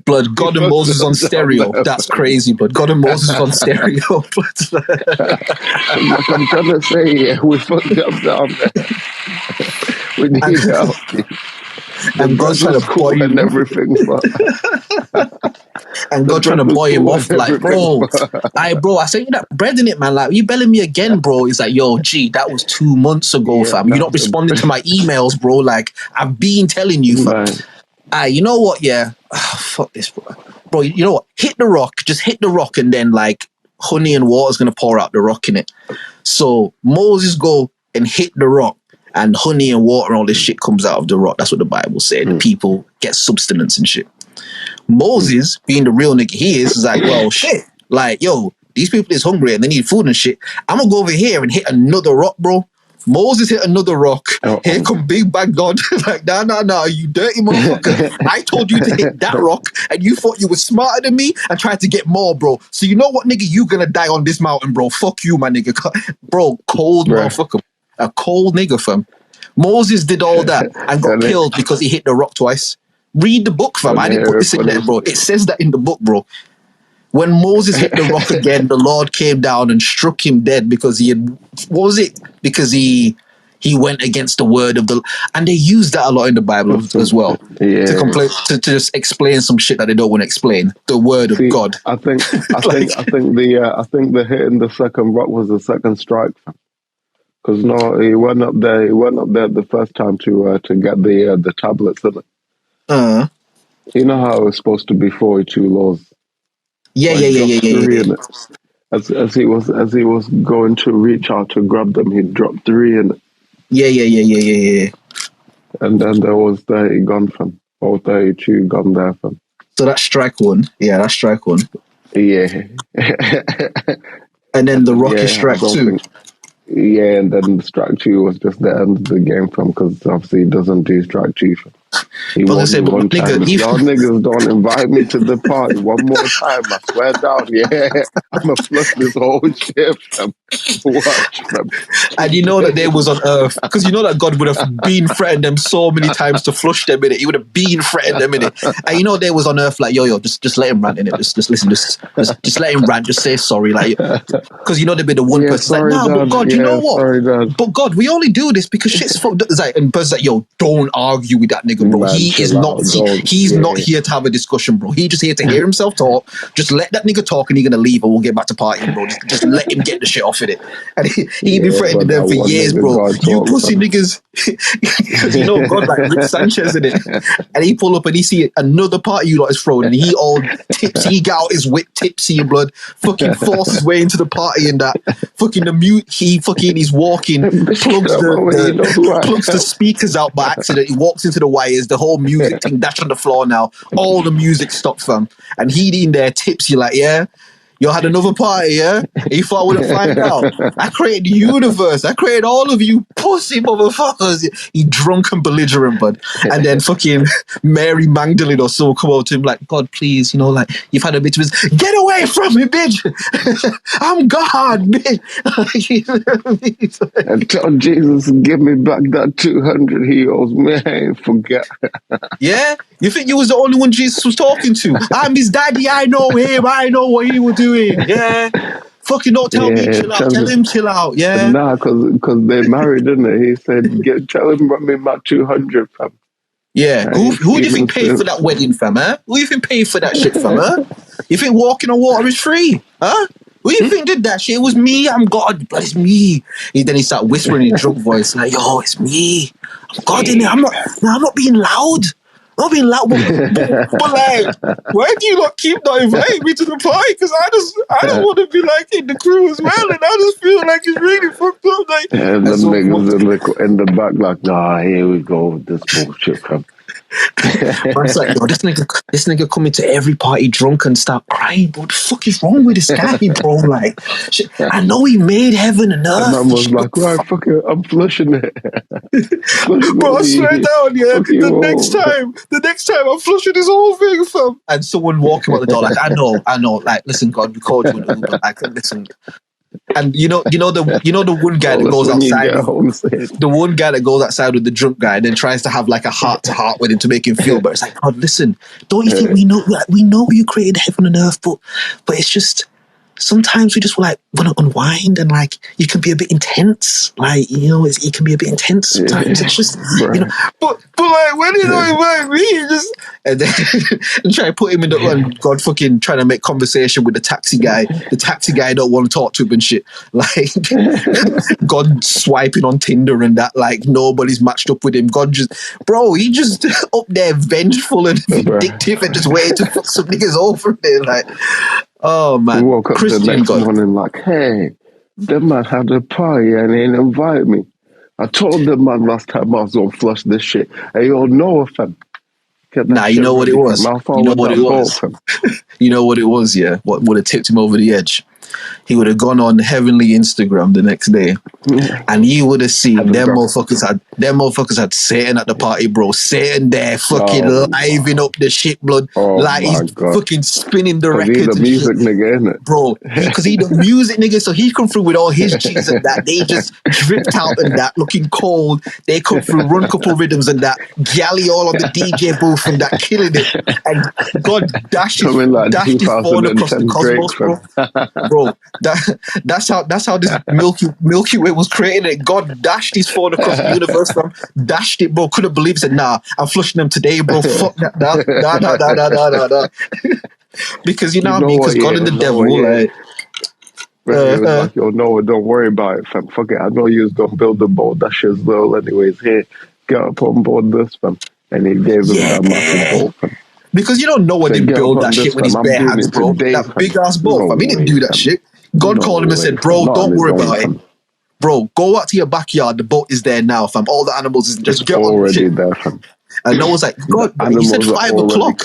Blood, God and Moses on stereo. That's crazy, blood. God and Moses on stereo. I'm trying to say, we fucked up down there. We need help. And God's trying to boy and everything. And God trying to boy him off, like, bro, I sent you that bread in it, man. Like, you belling me again, bro. He's like, yo, G, that was 2 months ago, fam. You're not responding to my emails, bro. Like, I've been telling you, fam. You know what? Yeah, fuck this, bro. Bro, you know what? Hit the rock, just hit the rock, and then like honey and water's gonna pour out the rock in it. So Moses go and hit the rock, and honey and water and all this shit comes out of the rock. That's what the Bible said. The people get substance and shit. Moses, being the real nigga he is like, well, shit. Like, yo, these people is hungry and they need food and shit. I'm gonna go over here and hit another rock, bro. Moses hit another rock. Here come big bad God. Like, nah, you dirty motherfucker. I told you to hit that rock and you thought you were smarter than me and tried to get more, bro. So you know what, nigga? You gonna die on this mountain, bro. Fuck you, my nigga. Bro, cold motherfucker. A cold nigga, fam. Moses did all that and got killed because he hit the rock twice. Read the book, fam. I didn't put this in there, bro. It says that in the book, bro. When Moses hit the rock again, the Lord came down and struck him dead because he had, what was it? Because he went against the word of the, and they use that a lot in the Bible as well to just explain some shit that they don't want to explain. The word of God. I think the hitting the second rock was the second strike. Because no, he went up there. He went up there the first time to get the tablets in it. You know how it was supposed to be 42 laws. Yeah. As he was going to reach out to grab them, he dropped 3 in it. Yeah. And then there was 30 gone from, or 32 gone there from. So that's strike one. Yeah, that's strike one. Yeah. And then the rock is strike 2. Yeah, and then strike 2 was just the end of the game from, because obviously he doesn't do strike 2. He won one time. Y'all niggas don't invite me to the party one more time. I swear down, I'm gonna flush this whole shit, fam. Watch, fam. And you know that they was on earth, because you know that God would have been threatened them so many times to flush them in it. He would have been threatened them in it. And you know they was on earth like, yo, just let him rant in it. Just listen, just let him rant. Just say sorry, like, because you know they'd be the one person like, no, but God, you know what? Sorry, but God, we only do this because shit's fucked up. Like, and person's like, yo, don't argue with that nigga, bro. He he is not. He's not here to have a discussion, bro. He's just here to hear himself talk. Just let that nigga talk, and he's gonna leave, and we'll get back to partying, bro. Just let him get the shit off of it. And he been threatening them for years, bro. You pussy niggas, because you know God like Rick Sanchez in it. And he pull up and he see another party you lot is throwing, and he all tipsy. He got out his whip, tipsy and blood. Fucking force his way into the party and that. Fucking the mute. He's walking, plugs the speakers out by accident. He walks into the wires. The whole music thing dash on the floor now. All the music stopped, fam. And he in there tipsy like, yeah. You had another party, yeah? He thought I wouldn't find out. I created the universe. I created all of you pussy motherfuckers. He drunk and belligerent, bud. And then fucking Mary Magdalene or so come out to him like, God, please, you know, like, you've had a bit of his, get away from me, bitch. I'm God, bitch. And tell Jesus, give me back that 200 he owes me. I ain't forget. Yeah? You think you was the only one Jesus was talking to? I'm his daddy. I know him. I know what he would do. Yeah, fucking don't tell me chill out. Tell him chill out. Yeah, nah, because they married, didn't it? He said, tell him bring me my 200, fam. Yeah, who do you think paid for that wedding, fam? Huh? Who do you think paid for that shit, fam? Huh? You think walking on water is free? Huh? Who do you think did that shit? It was me. I'm God, but it's me. Then he started whispering in a drunk voice like, "Yo, it's me. I'm God in it. I'm not being loud." Not being loud, but like, why do you not keep not inviting me to the party? Because I don't want to be like in the crew as well, and I just feel like it's really fucked up. Like, and the niggas in the back like, nah, here we go with this bullshit, fam. It's like, yo, this nigga coming to every party drunk and start crying. What the fuck is wrong with this guy, bro? Like, shit, I know he made heaven and earth. And I was like, right, fuck it, I'm flushing it. Bro, I swear down, yeah. The next time I'm flushing this whole thing, fam. And someone walking out the door like, I know. Like, listen, God, we called you an Uber. Like, listen. And you know the one guy that goes outside. The one guy that goes outside with the drunk guy and then tries to have like a heart to heart with him to make him feel better. It's like, God, listen, don't you think we know you created heaven and earth, but it's just sometimes we just want to unwind, and like you can be a bit intense, like, you know, it can be a bit intense sometimes. It's just, you know, but like when you don't invite me, just and then and try to put him in the and God fucking trying to make conversation with the taxi guy. The taxi guy don't want to talk to him and shit. Like God swiping on Tinder and that, like nobody's matched up with him. God just, bro, he just up there vengeful and vindictive and just waiting to fuck some niggas over there, like. Oh man! We woke up the next morning like, hey, that man had a party and he didn't invite me. I told the man last time I was gonna flush this shit. Hey, yo, no, fam. Nah, you know what it was. You know what it was. You know what it was. Yeah, what would have tipped him over the edge? He would have gone on Heavenly Instagram the next day, and you would have seen them motherfuckers had Satan at the party, bro. Satan there, fucking living up the shit, blood. Like he's fucking spinning the records. He's the music nigga, isn't it, bro? Because he the music nigga, so he come through with all his G's and that. They just dripped out and that, looking cold. They come through, run a couple rhythms and that. Galley all on the DJ booth and that, killing it. And God dashed his phone across the cosmos, bro. Bro, that's how this Milky Way was created. God dashed his phone across the universe, fam. Dashed it, bro. Couldn't believe it. Said, nah, I'm flushing them today, bro. Fuck that. Nah. Because you know what I mean? Because God and the devil, like. He was like, yo, no, don't worry about it, fam. Fuck it. I know you was gonna build the boat. That shit's little anyways. Here, get up on board this, fam. And he gave him that massive boat, fam. Because you don't know when they build that shit with his bare hands, bro. That big ass boat, fam. He didn't do that shit. God called him and said, bro, don't worry about it. Bro, go out to your backyard. The boat is there now, fam. All the animals is just get on the shit. There, fam. And I was like, God, you said 5 o'clock.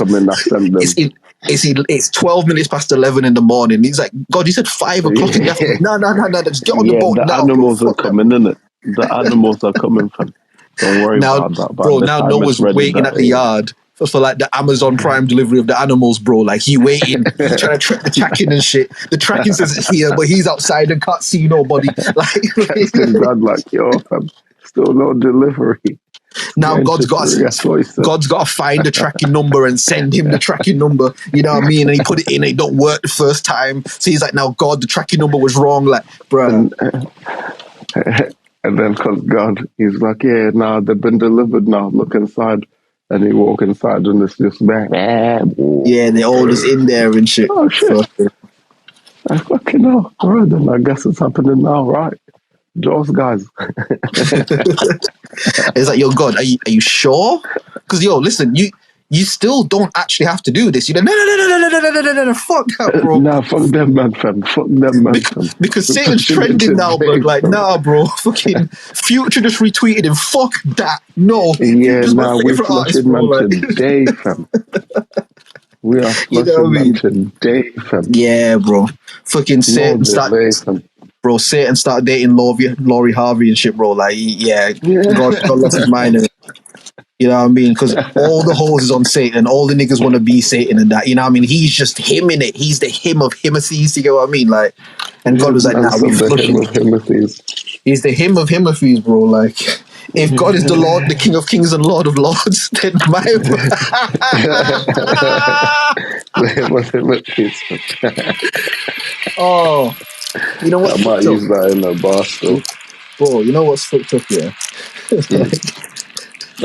It's 12 minutes past 11 in the morning. He's like, God, you said 5 o'clock in the afternoon. No, just get on the boat now. The animals are coming, innit? The animals are coming, fam. Don't worry about that. Bro, now Noah's waiting at the yard for like the Amazon Prime delivery of the animals, bro. Like he waiting, he's trying to track the tracking and shit. The tracking says it's here, but he's outside and can't see nobody. Like, yo, fam, still no delivery. Now God's got to find the tracking number and send him the tracking number. You know what I mean? And he put it in, and it don't work the first time. So he's like, now God, the tracking number was wrong. Like, bro. And then because God, he's like, yeah, nah, they've been delivered now. Look inside. And he walk inside and it's just man. Yeah, they're all just in there and shit. Oh shit! I fucking know. Right then, I guess it's happening now, right? Jaws guys. It's like, yo, God, are you sure? Because listen, you still don't actually have to do this. You go, no, fuck that, bro. Nah, fuck them man, fam. Fuck them man, fam. Because Satan's trending now, but like, nah, bro. Fucking Future just retweeted him. Fuck that. No. Yeah, nah, we're flushing man today, fam. We are flushing man today, fam. Yeah, bro. Fucking Satan Satan started dating Laurie Harvey and shit, bro. Like, yeah. God lost his mind. You know what I mean? Because all the hoes is on Satan. All the niggas want to be Satan and that. You know what I mean? He's just him in it. He's the him of Himothes. You get what I mean? Like, and God was like, nah, we flushing. He's the him of Himothes, bro. Like, if God is the Lord, the King of Kings and Lord of Lords, then my... Oh, you know what? I might use that in a bar still. Bro, you know what's fucked up here?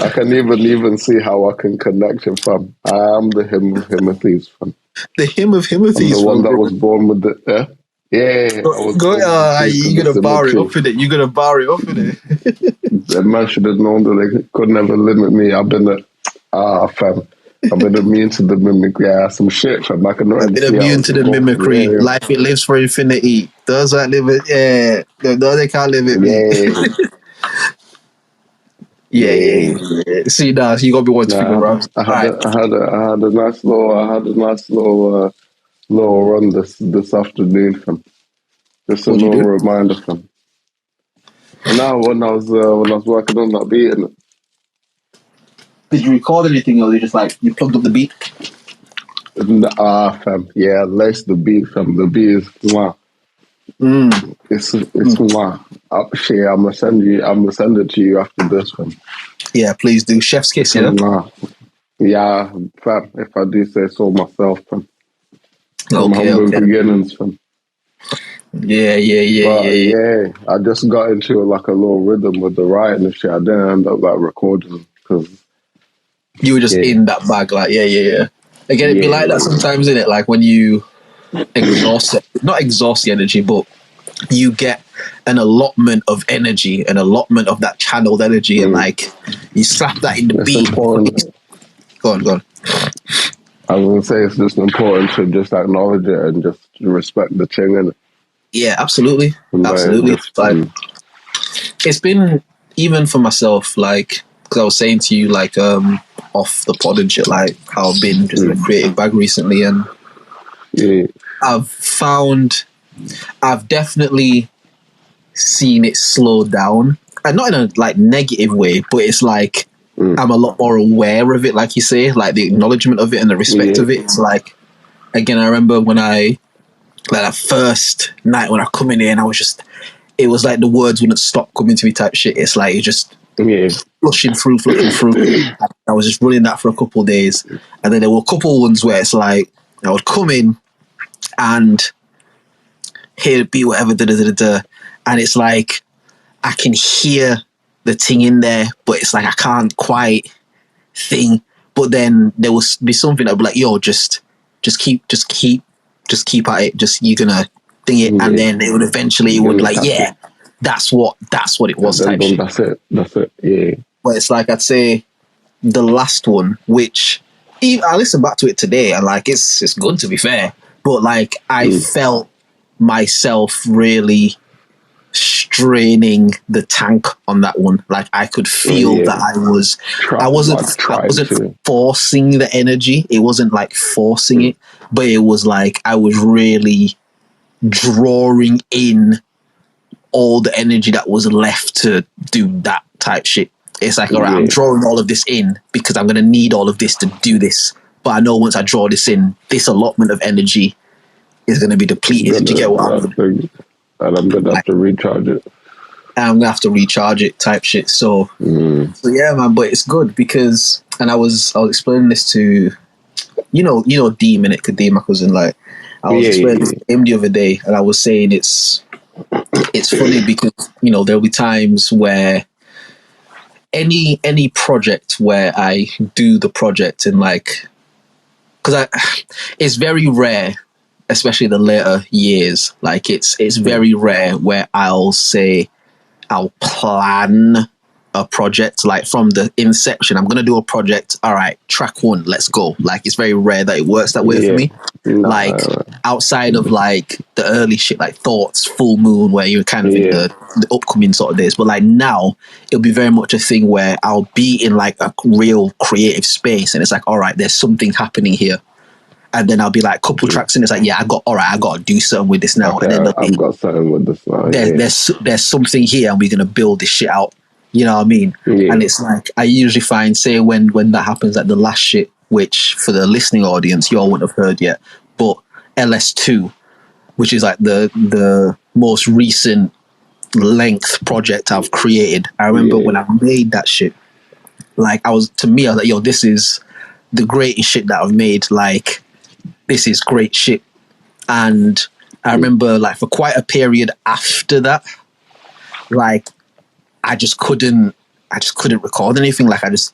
I can even see how I can connect him, fam. I am the him of Himothes, fam. The him of Himothes, I'm the one that was born with the... Yeah, you're gonna bar it up in it. You're gonna bar it up in it. The man should have known that they could never limit me. I've been fam. I've been immune to the mimicry. Some shit, fam. I can I've been immune to the mimicry. Yeah. Life, it lives for infinity. Those that live it, yeah. Those they can't live it. Yeah. See, nah, you gotta be one to figure out. I had a nice little run this afternoon, fam. Just a little reminder, fam. Now, when I was working on that beat, did you record anything, or you just like you plugged up the beat? Fam, yeah, laced the beat, fam. The beat is mwah. It's mwah. Shit, I'm gonna send it to you after this, fam. Yeah, please do. Chef's kiss, yeah. Yeah, fam. If I do say so myself, fam. Okay. Beginnings, fam. Yeah. I just got into like a little rhythm with the writing and shit. I didn't end up like recording because you were just in that bag, like yeah. Again, it'd be like that sometimes, innit? Like when you not exhaust the energy, but you get an allotment of energy, an allotment of that channeled energy, and like you slap that in the beat. Important. Go on. I was gonna say it's just important to just acknowledge it and just respect the thing, innit? Yeah, absolutely. It's been, even for myself, like, because I was saying to you, like, off the pod and shit, like, how I've been just in a creative bag recently, and I've definitely seen it slow down, and not in a, like, negative way, but it's like, I'm a lot more aware of it, like you say, like, the acknowledgement of it and the respect of it. It's like, again, I remember when that first night when I come in here and it was like the words wouldn't stop coming to me type shit. It's like, it just flushing through. I was just running that for a couple of days. And then there were a couple of ones where it's like, I would come in and hear it be whatever, and it's like, I can hear the thing in there, but it's like, I can't quite thing. But then there will be something that would be like, yo, just keep at it. You're gonna thing it, and then it would eventually that's what it was. Type shit. That's it. Yeah. But it's like, I'd say the last one, which I listened back to it today, and like it's good, to be fair. But like I felt myself really straining the tank on that one. Like I could feel that I wasn't forcing the energy. It wasn't like forcing it, but it was like I was really drawing in all the energy that was left to do that type shit. It's like, all right, I'm drawing all of this in because I'm going to need all of this to do this. But I know once I draw this in, this allotment of energy is going to be depleted. Did you get what I mean? And I'm going to have to recharge it. And I'm going to have to recharge it type shit. So yeah, man, but it's good because, and I was explaining this to, you know, Deem, innit? Kadeem, my cousin, like, I was explaining this to him the other day, and I was saying it's funny because, you know, there'll be times where any project where I do the project and like, because it's very rare, especially the later years. Like it's very rare where I'll plan a project like from the inception. I'm gonna do a project. All right, track one, let's go. Like it's very rare that it works that way for me. Like outside of like the early shit, like Thoughts, Full Moon, where you're kind of in the upcoming sort of days. But like now, it'll be very much a thing where I'll be in like a real creative space, and it's like, all right, there's something happening here. And then I'll be like, couple tracks in. It's like, I got to do something with this now. Okay, and then I've got something with this now. There's something here, and we're gonna build this shit out. You know what I mean? Yeah. And it's like I usually find, say when that happens, like the last shit, which for the listening audience you all wouldn't have heard yet, but LS2, which is like the most recent length project I've created. I remember when I made that shit, like I was like, yo, this is the greatest shit that I've made. Like, this is great shit. And I remember like for quite a period after that, like I just couldn't record anything. Like I just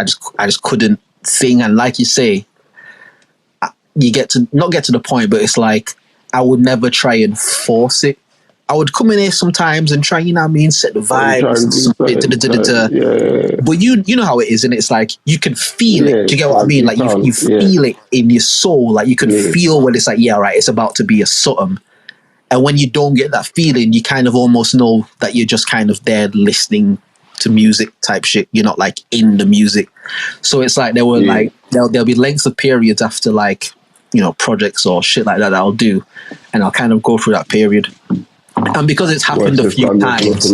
couldn't sing. And like you say, you not get to the point, but it's like I would never try and force it. I would come in here sometimes and try, you know what I mean, set the vibes. But you know how it is, and it's like you can feel it. Do you get what I mean? Like you feel it in your soul. Like you can feel when it's like, yeah, right, it's about to be a something. And when you don't get that feeling, you kind of almost know that you're just kind of there listening to music type shit. You're not like in the music. So it's like there were like there'll be lengths of periods after like, you know, projects or shit like that I'll do, and I'll kind of go through that period. And because it's happened a few times,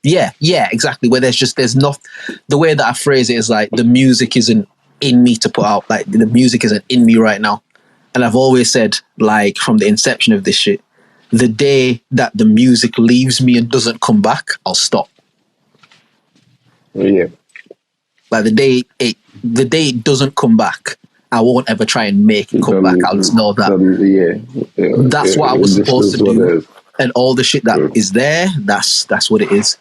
exactly. Where there's not, the way that I phrase it is like the music isn't in me to put out. Like the music isn't in me right now. And I've always said, like from the inception of this shit, the day that the music leaves me and doesn't come back, I'll stop. Yeah. Like the day it doesn't come back, I won't ever try and make it come back. I'll just know that that's what I was supposed to do. And all the shit that is there, that's what it is.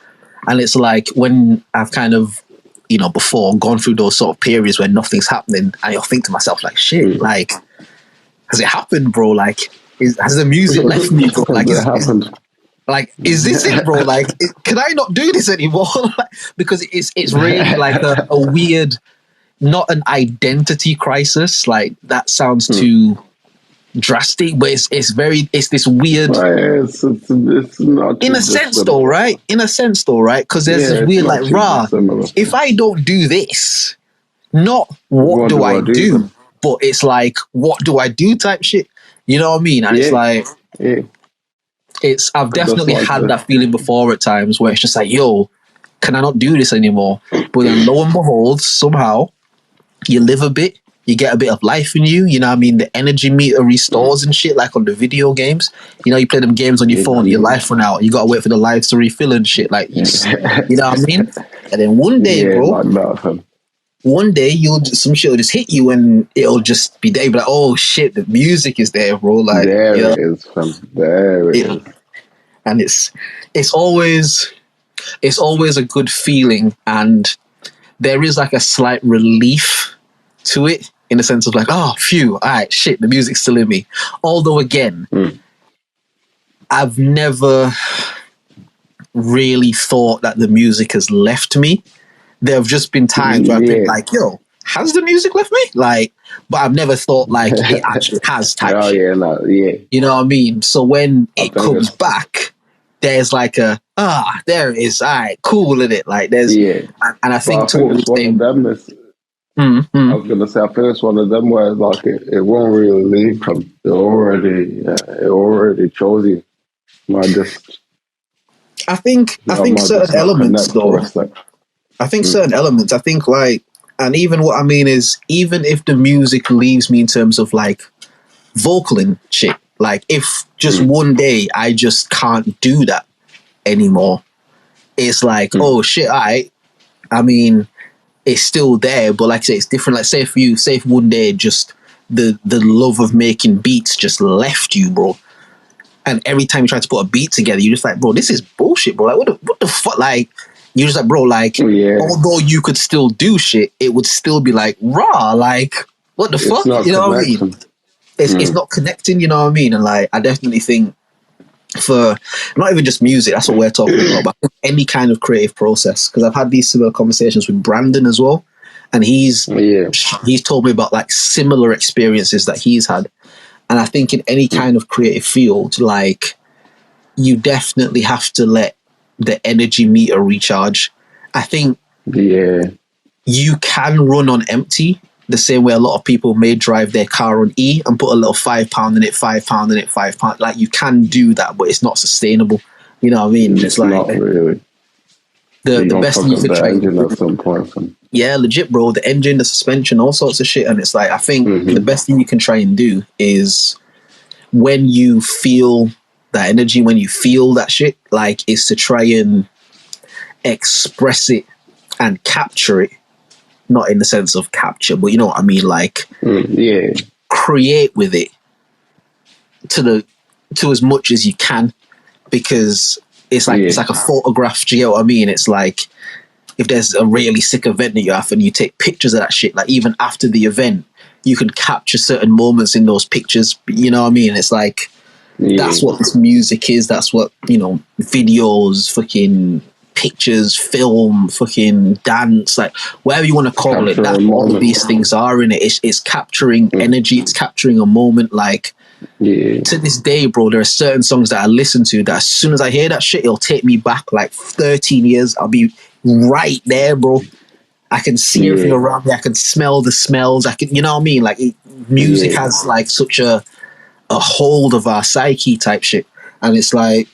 And it's like when I've kind of, you know, before gone through those sort of periods where nothing's happening, and I'll think to myself like, shit, like, has it happened, bro? Like, has the music left me, bro? Like, is this it, bro? Like, can I not do this anymore? Because it's really like a weird, not an identity crisis. Like that sounds too drastic, but it's this weird. It's not in a sense, though, right? Because there's this weird, like, if I don't do this, not what do I do? But it's like, what do I do type shit. You know what I mean? And it's like, I've definitely had that feeling before at times where it's just like, yo, can I not do this anymore? But then lo and behold, somehow you live a bit, you get a bit of life in you. You know what I mean? The energy meter restores and shit, like on the video games. You know, you play them games on your phone, your life run out. You got to wait for the lives to refill and shit. Like, you know what I mean? And then one day, bro, one day some shit will just hit you and it'll just be there. You'll be like, oh shit, the music is there, bro. Like, there it is, fam. There it is. And it's always a good feeling, and there is like a slight relief to it in the sense of like, oh, phew, all right, shit, the music's still in me. Although again, I've never really thought that the music has left me. There have just been times where I've been like, yo, has the music left me? Like, but I've never thought like it actually has type shit. You know what I mean? So when it comes back, there's like there it is. All right, cool in it. Like there's, and I think to what we're saying, I was gonna say, I think it's one of them where like it won't really leave from. It already chose you. I think certain elements though. I think certain elements. I think like, and even what I mean is, even if the music leaves me in terms of like vocal and shit, like if just one day I just can't do that anymore, it's like, oh shit, I mean, it's still there, but like I say, it's different. Like say if one day just the love of making beats just left you, bro, and every time you try to put a beat together, you're just like, bro, this is bullshit, bro. Like what the fuck, like, You're just like, bro, like, although you could still do shit, it would still be like, raw, like, what the fuck? You know what I mean? It's not connecting, you know what I mean? And like, I definitely think for not even just music, that's what we're talking about, but any kind of creative process. Because I've had these similar conversations with Brandon as well, and he's told me about like similar experiences that he's had. And I think in any kind of creative field, like, you definitely have to let the energy meter recharge. I think you can run on empty the same way a lot of people may drive their car on E and put a little £5 in it, £5 in it, £5. Like, you can do that, but it's not sustainable. You know what I mean? It's like, not really. The best thing you could try. At some point. Yeah, legit, bro. The engine, the suspension, all sorts of shit. And it's like, I think the best thing you can try and do is when you feel that energy, when you feel that shit, like, is to try and express it and capture it. Not in the sense of capture, but you know what I mean? Like, create with it to as much as you can, because it's like a photograph. Do you get what I mean? It's like, if there's a really sick event that you have and you take pictures of that shit, like, even after the event, you can capture certain moments in those pictures. You know what I mean? It's like, that's what this music is. That's what, you know, videos, fucking pictures, film, fucking dance, like, whatever you want to call it, that's what all of these things are in it. It's capturing energy, it's capturing a moment. Like, to this day, bro, there are certain songs that I listen to that as soon as I hear that shit, it'll take me back like 13 years. I'll be right there, bro. I can see everything around me. I can smell the smells. I can, you know what I mean? Like, music has like such a hold of our psyche type shit. And it's like,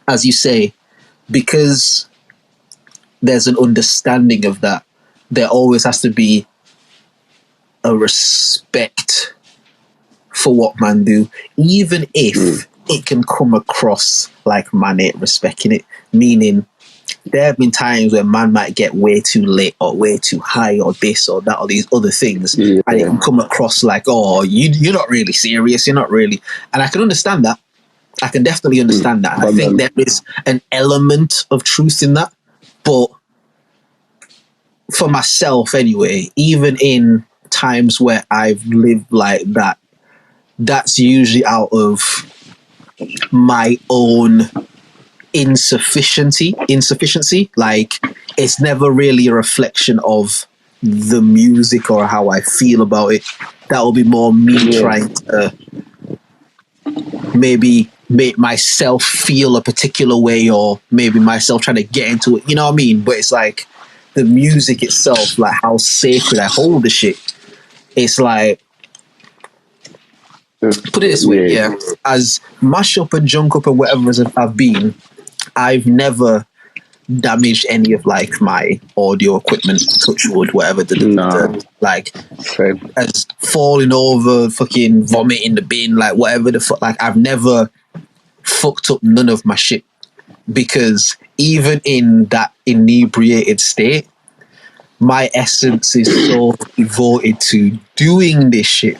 as you say, because there's an understanding of that, there always has to be a respect for what man do, even if it can come across like man ain't respecting it. Meaning, there have been times where man might get way too lit or way too high or this or that or these other things, and it can come across like, oh, you're not really serious, you're not really. And I can understand that. I can definitely understand that. I think there is an element of truth in that. But for myself anyway, even in times where I've lived like that, that's usually out of my own insufficiency. Like, it's never really a reflection of the music or how I feel about it. That will be more me trying to maybe make myself feel a particular way, or maybe myself trying to get into it, you know what I mean? But it's like, the music itself, like how sacred I hold the shit. It's like, put it this way, as mash up and junk up and whatever as I've been, I've never damaged any of like my audio equipment, touch wood, whatever. Like, as falling over, fucking vomit in the bin, like whatever the fuck. Like, I've never fucked up none of my shit, because even in that inebriated state, my essence is so devoted to doing this shit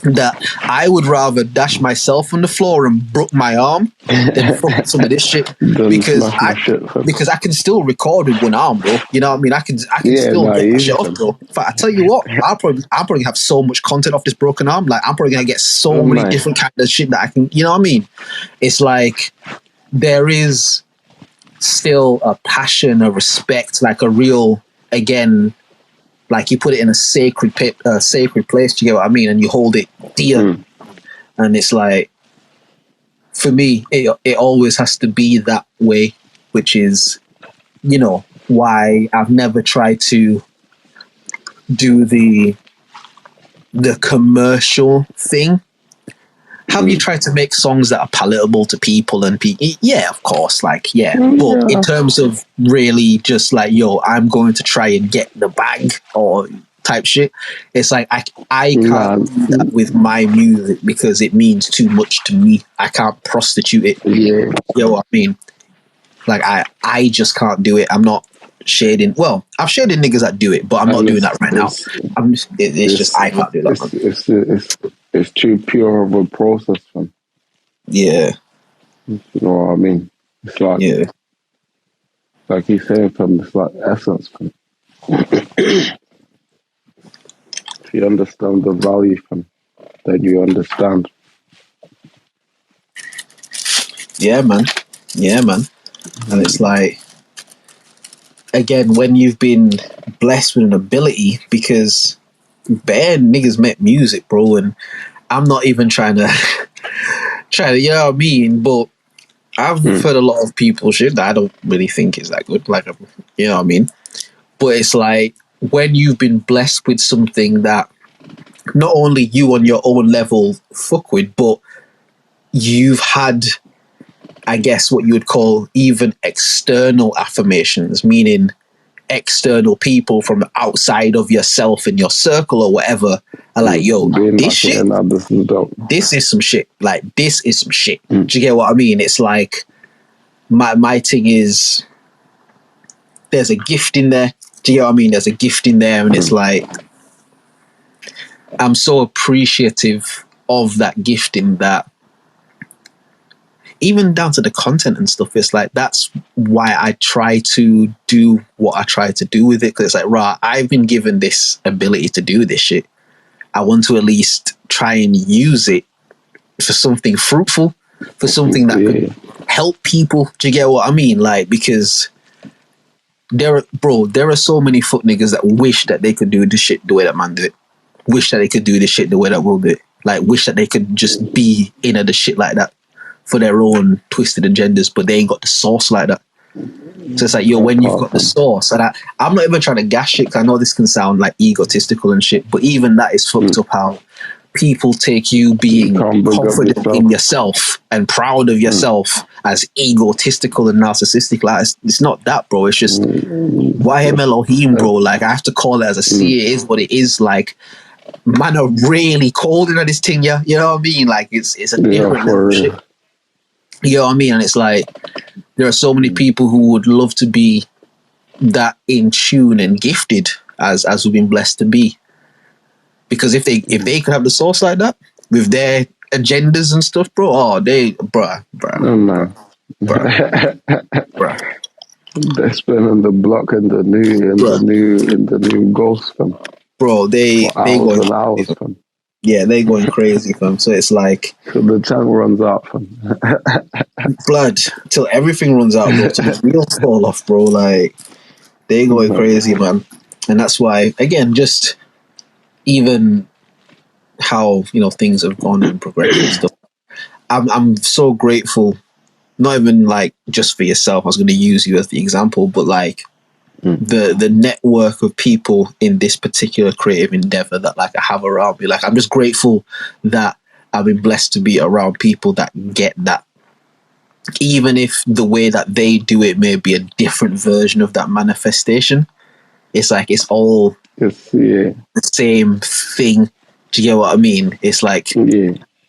that I would rather dash myself on the floor and broke my arm than fuck some of this shit, because I can still record with one arm, bro. You know what I mean? I can still get that shit off, bro. In fact, I tell you what, I'll probably have so much content off this broken arm. Like, I'm probably gonna get so many different kinds of shit that I can. You know what I mean? It's like, there is still a passion, a respect, like a real, again, like, you put it in a sacred place, do you get what I mean? And you hold it dear. And it's like, for me, it always has to be that way, which is, you know, why I've never tried to do the commercial thing. Have you tried to make songs that are palatable to people and yeah, of course, like, but in terms of really just like, yo, I'm going to try and get the bag or type shit, it's like, I can't do that with my music, because it means too much to me. I can't prostitute it. You know what I mean? Like, I just can't do it. I'm not shading. Well, I've shaded niggas that do it, but I'm not doing that right now. It's just I can't do that. It's too pure of a process, man. Yeah. You know what I mean? It's like, Like he's saying, fam, it's like essence, fam. If you understand the value, fam, then you understand. Yeah, man. Yeah, man. And it's like, again, when you've been blessed with an ability, because bad niggas make music, bro, and I'm not even trying to, you know what I mean? But I've heard a lot of people shit that I don't really think is that good. Like, you know what I mean? But it's like, when you've been blessed with something that not only you on your own level fuck with, but you've had, I guess, what you would call even external affirmations, meaning external people from outside of yourself in your circle or whatever are like, yo, this shit, this is some shit. Like, this is some shit. Do you get what I mean? It's like, my thing is, there's a gift in there. Do you get what I mean? There's a gift in there, and it's like, I'm so appreciative of that gifting that even down to the content and stuff, it's like, that's why I try to do what I try to do with it. Because it's like, right, I've been given this ability to do this shit. I want to at least try and use it for something fruitful, for something that could help people. Do you get what I mean? Like, because there are so many fuck niggas that wish that they could do this shit the way that man do it. Wish that they could do this shit the way that we'll do it. Like, wish that they could just be in the shit like that for their own twisted agendas, but they ain't got the sauce like that. So it's like, yo, when you've got the sauce, and I'm not even trying to gas shit, because I know this can sound like egotistical and shit, but even that is fucked up, how people take you being confident in yourself and proud of yourself as egotistical and narcissistic. Like, it's not that, bro. It's just Wahem Elohim, bro. Like, I have to call it as I see it is what it is. Like, man are really cold into this thing, yeah. You know what I mean? Like, it's a different level of shit. You know what I mean? And it's like, there are so many people who would love to be that in tune and gifted as we've been blessed to be. Because if they could have the source like that with their agendas and stuff, bro, bruh. They're spinning the block in the new ghost, fam. Bro, they going hours, fam. Yeah, they going crazy, fam. So it's like, so the tank runs out, fam. Blood till everything runs out, bro. Till the wheels fall off, bro. Like, they going crazy, man. And that's why, again, just even how, you know, things have gone and progressed and stuff. I'm so grateful. Not even like just for yourself. I was going to use you as the example, but like the network of people in this particular creative endeavor that like I have around me. Like, I'm just grateful that I've been blessed to be around people that get that. Even if the way that they do it may be a different version of that manifestation, it's like, it's all the same thing. Do you get what I mean? It's like,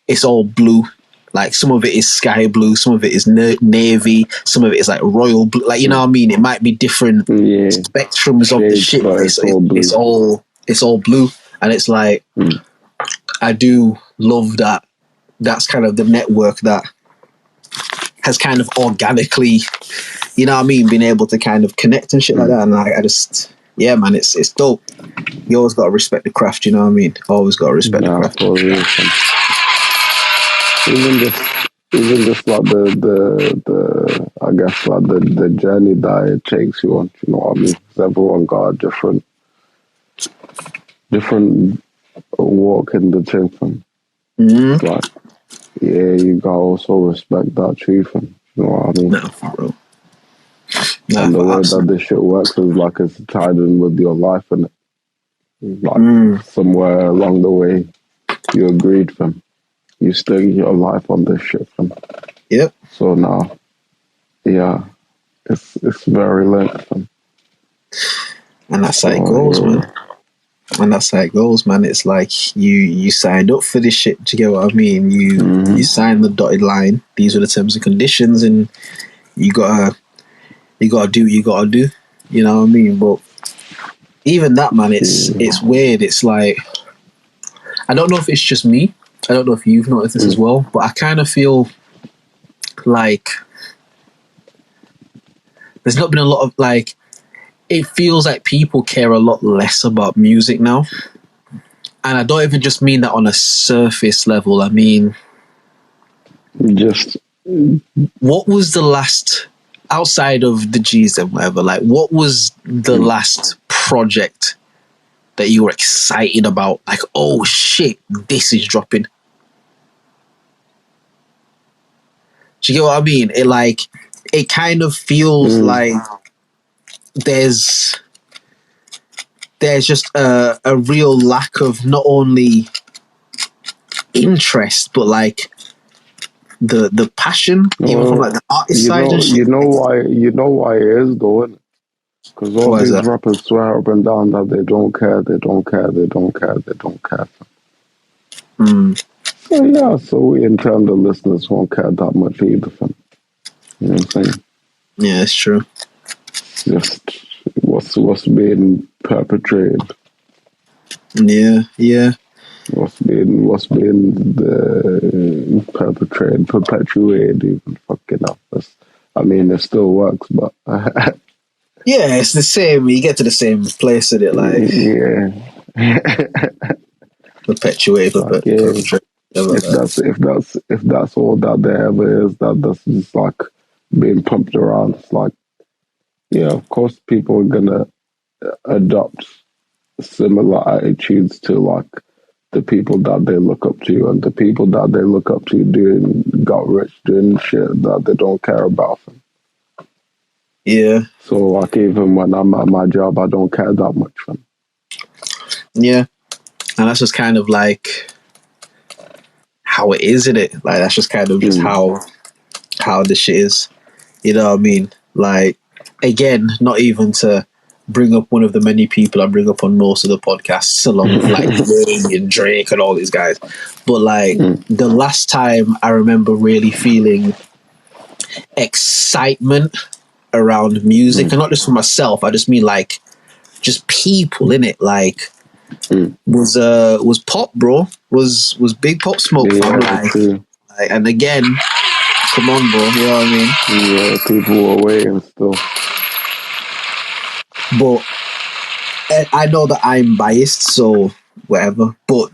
it's all blue. Like, some of it is sky blue, some of it is navy, some of it is like royal blue. Like, you know what I mean? It might be different spectrums of the shit, but it's all blue. And it's like, I do love that. That's kind of the network that has kind of organically, you know what I mean, been able to kind of connect and shit like that. And I just, yeah, man, it's dope. You always got to respect the craft, you know what I mean? Always got to respect the craft. Even just like the I guess like the journey that it takes you on, you know what I mean? 'Cause everyone got a different walk in the thing, fam. Like, yeah, you gotta also respect that too, fam. You know what I mean? No, for real. And the way that this shit works is like it's tied in with your life, and like somewhere along the way you agreed, fam. You stake your life on this shit, fam. Yep. So now, yeah, it's very lit, fam. And that's how it goes, man. And that's how it goes, man. It's like you signed up for this shit. Do you get what I mean? You signed the dotted line. These are the terms and conditions, and you gotta do what you gotta do. You know what I mean? But even that, man, it's weird. It's like, I don't know if it's just me. I don't know if you've noticed this as well, but I kind of feel like there's not been a lot of like. It feels like people care a lot less about music now, and I don't even just mean that on a surface level. I mean, just what was the last outside of the G's and whatever? Like, what was the last project that you were excited about? Like, oh shit, this is dropping. Do you get what I mean? It kind of feels like there's just a real lack of not only interest but like the passion, even from like the artist side and shit. You know why it is though, because all these rappers swear up and down that they don't care. So yeah, so we in turn the listeners won't care that much either. You know what I'm saying? Yeah, it's true. Just what's being perpetrated. Yeah. What's being perpetuated, even fucking up. I mean, it still works, but yeah, it's the same. You get to the same place with it, like perpetuate. If that's all that there ever is, that's just like being pumped around. It's like, yeah, of course, people are gonna adopt similar attitudes to like the people that they look up to, and the people that they look up to got rich doing shit that they don't care about. Yeah. So like even when I'm at my job, I don't care that much. Yeah, and that's just kind of like how it is, isn't it? Like that's just kind of just how the shit is. You know what I mean? Like, again, not even to bring up one of the many people I bring up on most of the podcasts, along with like Wayne and Drake and all these guys. But like the last time I remember really feeling excitement around music, and not just for myself, I just mean like just people in it, like was Pop, bro. Was Big Pop Smoke, fam. Like, and again, come on, bro. You know what I mean? Yeah, people were waiting still. But I know that I'm biased, so whatever. But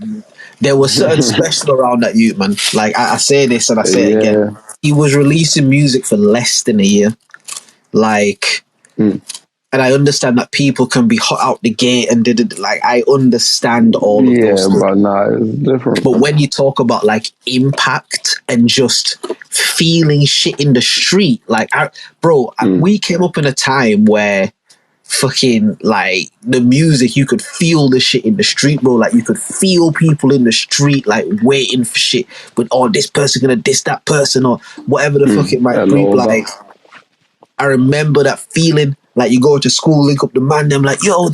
there was certain special around that youth, man. Like I say this and I say it again. He was releasing music for less than a year. Like, and I understand that people can be hot out the gate and did like I understand all of those things. But it's different. But when you talk about like impact and just feeling shit in the street, like we came up in a time where fucking like the music, you could feel the shit in the street, bro. Like you could feel people in the street like waiting for shit, but this person gonna diss that person or whatever the fuck it might be. Like I remember that feeling. Like you go to school, link up the man, them like, yo,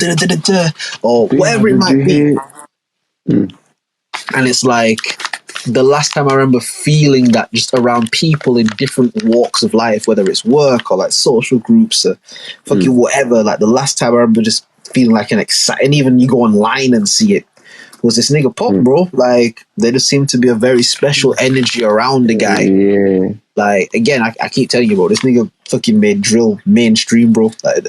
or whatever it might be. And it's like the last time I remember feeling that just around people in different walks of life, whether it's work or like social groups or fucking whatever. Like the last time I remember just feeling like an exciting, even you go online and see it, was this nigga Pop, bro. Like there just seemed to be a very special energy around the guy. Yeah. Like again, I keep telling you, bro, this nigga fucking made drill mainstream, bro. Like,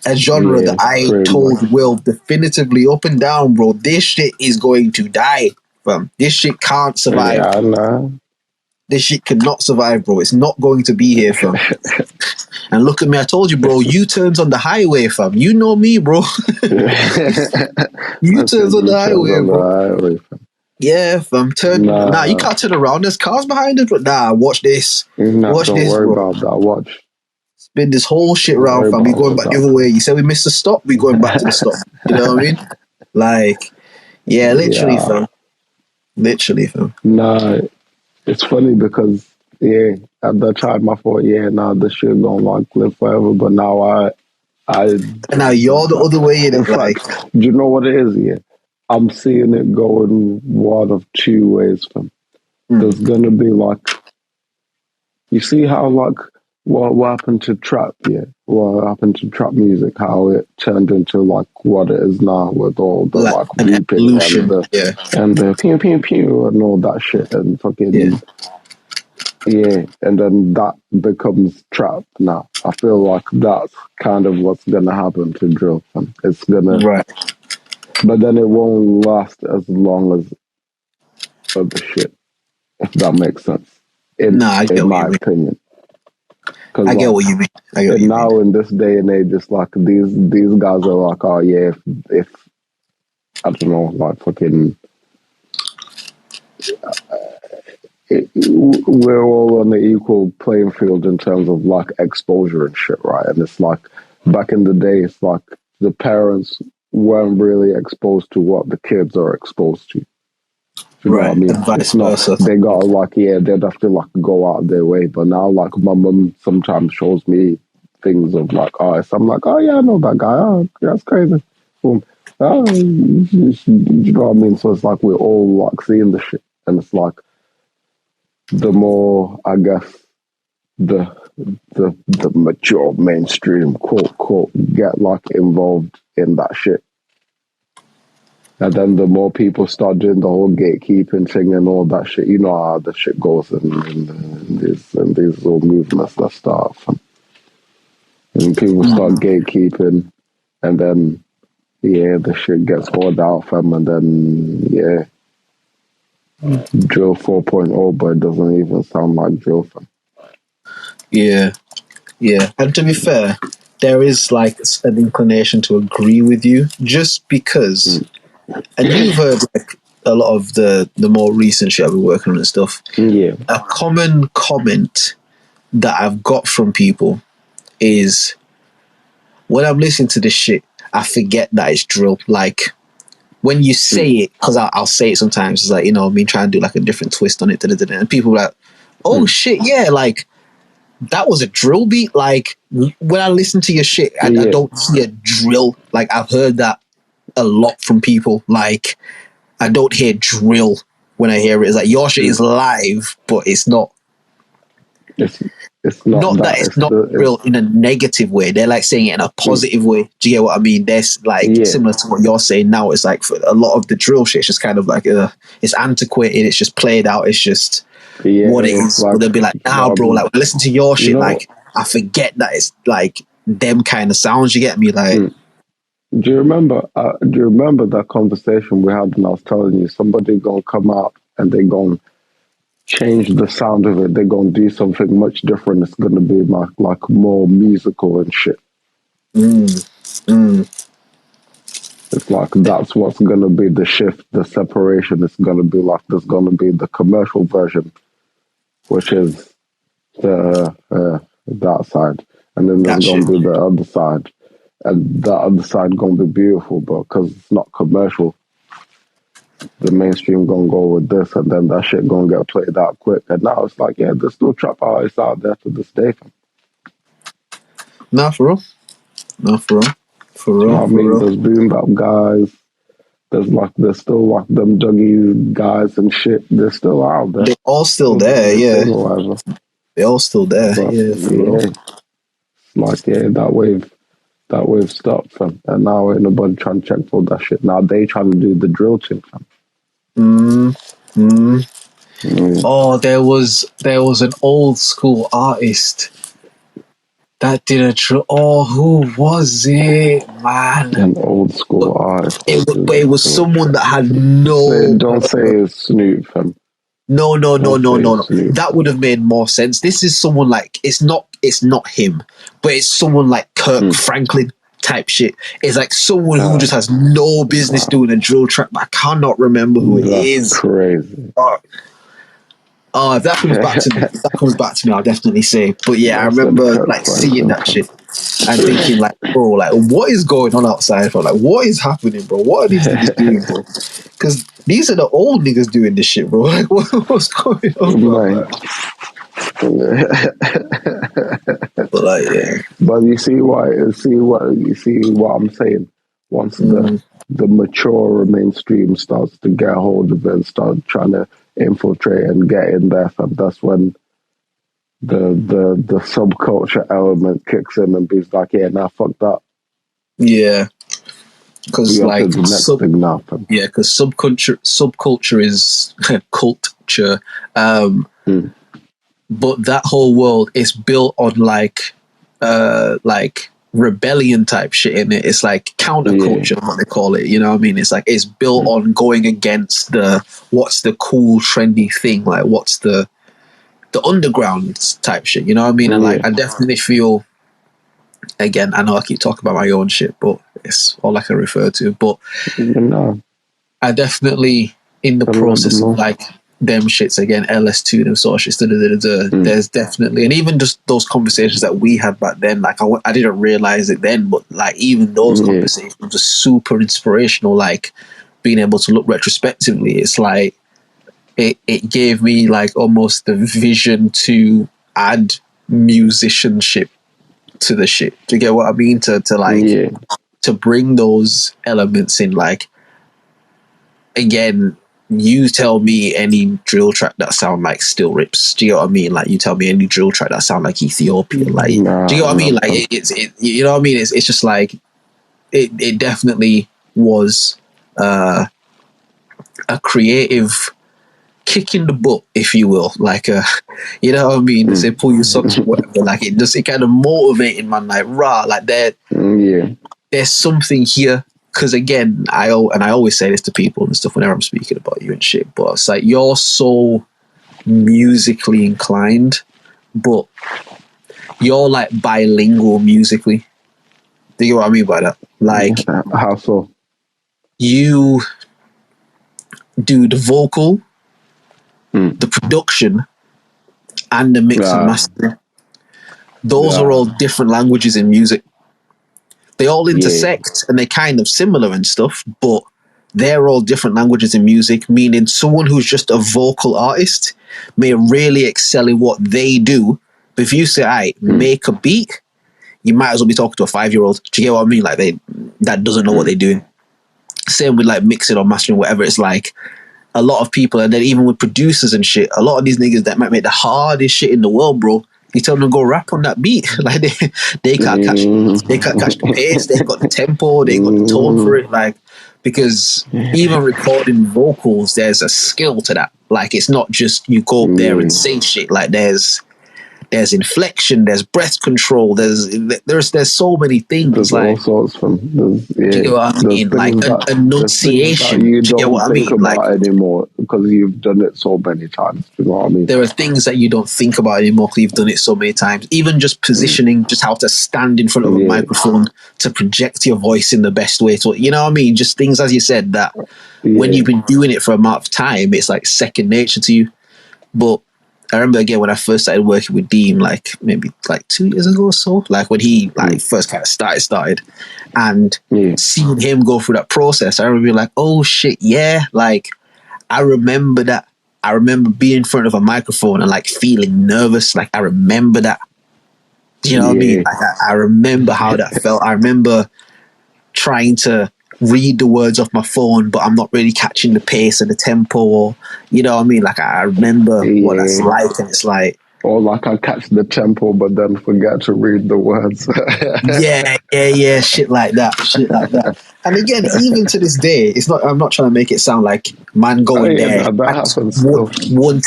a genre that I told Will definitively up and down, bro, this shit is going to die, fam. This shit can't survive. Yeah, nah. This shit cannot survive, bro. It's not going to be here, fam. And look at me, I told you, bro, U-turns on the highway, fam. You know me, bro. U-turns on the highway, bro. Yeah, fam. Nah, you can't turn around. There's cars behind us, but watch this. Watch don't this, worry bro. about that. Watch. Spin this whole shit round, fam. We going back the other way. You said we missed the stop. We going back to the stop. You know what I mean? Like, yeah, literally, fam. Literally, fam. Nah, it's funny because at the time I thought, this shit gonna like live forever, but now and now you're the other way in it. Like, do you know what it is? Yeah, I'm seeing it going one of two ways, fam. There's gonna be like, you see how like what happened to trap, what happened to trap music, how it turned into like what it is now with all the like beeping and the pew pew pew and all that shit and fucking Yeah, and then that becomes trap now. I feel like that's kind of what's gonna happen to drill. It's gonna, right, but then it won't last as long as other shit, if that makes sense. I get In what you my mean. opinion, because I get what you mean. I get what and you now mean. in this day and age, it's like these guys are like, oh yeah, if I don't know, like fucking, we're all on the equal playing field in terms of like exposure and shit, right? And it's like back in the day, it's like the parents weren't really exposed to what the kids are exposed to. You know what I Right, mean? and vice It's not, versa. they got like, yeah, they'd have to like go out their way. But now, like, my mum sometimes shows me things of like artists. I'm like, oh, yeah, I know that guy. Oh, that's crazy. Boom. Oh, you know what I mean? So it's like we're all like seeing the shit. And it's like the more, I guess, the mature mainstream, quote, quote, get like involved in that shit. And then the more people start doing the whole gatekeeping thing and all that shit, you know how the shit goes and these little movements that start. And people start gatekeeping, and then, yeah, the shit gets hoarded out from, and then, yeah, Drill 4.0, but it doesn't even sound like Drill fam. Yeah, yeah. And to be fair, there is like an inclination to agree with you, just because. And you've heard like a lot of the more recent shit I've been working on and stuff. Yeah. A common comment that I've got from people is when I'm listening to this shit, I forget that it's drill. Like when you say it, because I'll say it sometimes, it's like, you know, me trying to do like a different twist on it, and people are like, oh shit, yeah, like that was a drill beat. Like when I listen to your shit, I don't see a drill. Like I've heard that a lot from people. Like I don't hear drill when I hear it. It's like your shit is live, but it's not. It's not that. It's not real in a negative way. They're like saying it in a positive way. Do you get what I mean? There's like similar to what you're saying now. It's like for a lot of the drill shit, it's just kind of like it's antiquated. It's just played out. It's just what it is. Like, but they'll be like, nah, bro. Like listen to your shit. Like I forget that it's like them kind of sounds. You get me? Like. Do you remember? Do you remember that conversation we had when I was telling you somebody gonna come out and they gonna change the sound of it? They're gonna do something much different. It's gonna be like more musical and shit. It's like that's what's gonna be the shift, the separation. It's gonna be like there's gonna be the commercial version, which is the that side, and then there's gonna be the other side. And the other side gonna be beautiful, but because it's not commercial, the mainstream gonna go with this, and then that shit gonna get played out quick. And now it's like, yeah, there's still trap artists out there to this day. Nah, for real. Nah, for real. For real. You know what I mean? There's boom bap guys. There's still like them Dougie guys and shit. They're still out there. They're all still there, yeah. They're all still there, but, yeah. For real. Like that wave stopped, fam. And now ain't nobody trying to check for that shit. Now they trying to do the drill thing, fam. Oh, there was an old school artist that did a drill. Oh, who was it, man? An old school artist. It was someone that had no. Don't say it's Snoop, fam. No. That would have made more sense. This is someone like it's not him, but it's someone like Kirk Franklin type shit. It's like someone who just has no business doing a drill track, but I cannot remember who it is. Crazy. Oh, if that comes back to me, I'll definitely say. But yeah, I remember like seeing that shit and thinking like, bro, like what is going on outside, bro? Like what is happening, bro? What are these niggas doing, bro? Because these are the old niggas doing this shit, bro. Like what's going on, bro? But like, yeah. But you see what I'm saying? Once the mature mainstream starts to get a hold of it and start trying to infiltrate and get in there, that's when the subculture element kicks in and be like, yeah, nah, fuck that. Yeah. Because like because subculture is culture. but that whole world is built on like rebellion type shit in it. It's like counterculture, what they call it. You know what I mean? It's like it's built on going against what's the cool trendy thing, like what's the underground type shit. You know what I mean? And like I definitely feel, again, I know I keep talking about my own shit, but it's all I can refer to. But I definitely, in the process of like them shits again, LS2, them sort of shits, there's definitely, and even just those conversations that we had back then, like I didn't realize it then, but like even those conversations were super inspirational. Like being able to look retrospectively, it's like it gave me like almost the vision to add musicianship to the shit. Do you get what I mean? To bring those elements in. Like, again, you tell me any drill track that sound like Still Rips. Do you know what I mean? Like, you tell me any drill track that sound like Ethiopia. Like, do you know what I mean? Like, you know what I mean? It's just like it definitely was a creative kick in the butt, if you will. Like, you know what I mean? They say pull your socks or whatever. Like, it kind of motivated, man. Like, like there's something here. Because again, I always say this to people and stuff whenever I'm speaking about you and shit, but it's like, you're so musically inclined, but you're like bilingual musically. Do you know what I mean by that? Like, how so? You do the vocal, the production, and the mix and master. Those are all different languages in music. They all intersect and they're kind of similar and stuff, but they're all different languages in music, meaning someone who's just a vocal artist may really excel in what they do. But if you say, make a beat, you might as well be talking to a 5-year-old. Do you get what I mean? Like, that doesn't know what they're doing. Same with like mixing or mastering, whatever. It's like a lot of people, and then even with producers and shit, a lot of these niggas that might make the hardest shit in the world, bro, you tell them to go rap on that beat. Like they can't catch the pace, they ain't got the tempo, they ain't got the tone for it. Like, because even recording vocals, there's a skill to that. Like, it's not just you go up there and say shit. Like, there's inflection, there's breath control, there's so many things. There's like all sorts from do you get what I mean? Like enunciation. Do you get what I mean? Like, anymore because you've done it so many times. Do you know what I mean? There are things that you don't think about anymore because you've done it so many times. Even just positioning, just how to stand in front of a microphone to project your voice in the best way. To, you know what I mean? Just things, as you said, that when you've been doing it for a amount of time, it's like second nature to you. But I remember, again, when I first started working with Dean, like maybe like 2 years ago or so, like when he like first kind of started, and seeing him go through that process, I remember being like, oh shit, like I remember that. I remember being in front of a microphone and like feeling nervous. Like, I remember that. Do you know what I mean? Like, I remember how that felt. I remember trying to read the words off my phone, but I'm not really catching the pace and the tempo, or you know what I mean? Like, I remember what that's like, and it's like, or like I catch the tempo but then forget to read the words. shit like that. And again, even to this day, it's not. I'm not trying to make it sound like man going there. That happens. One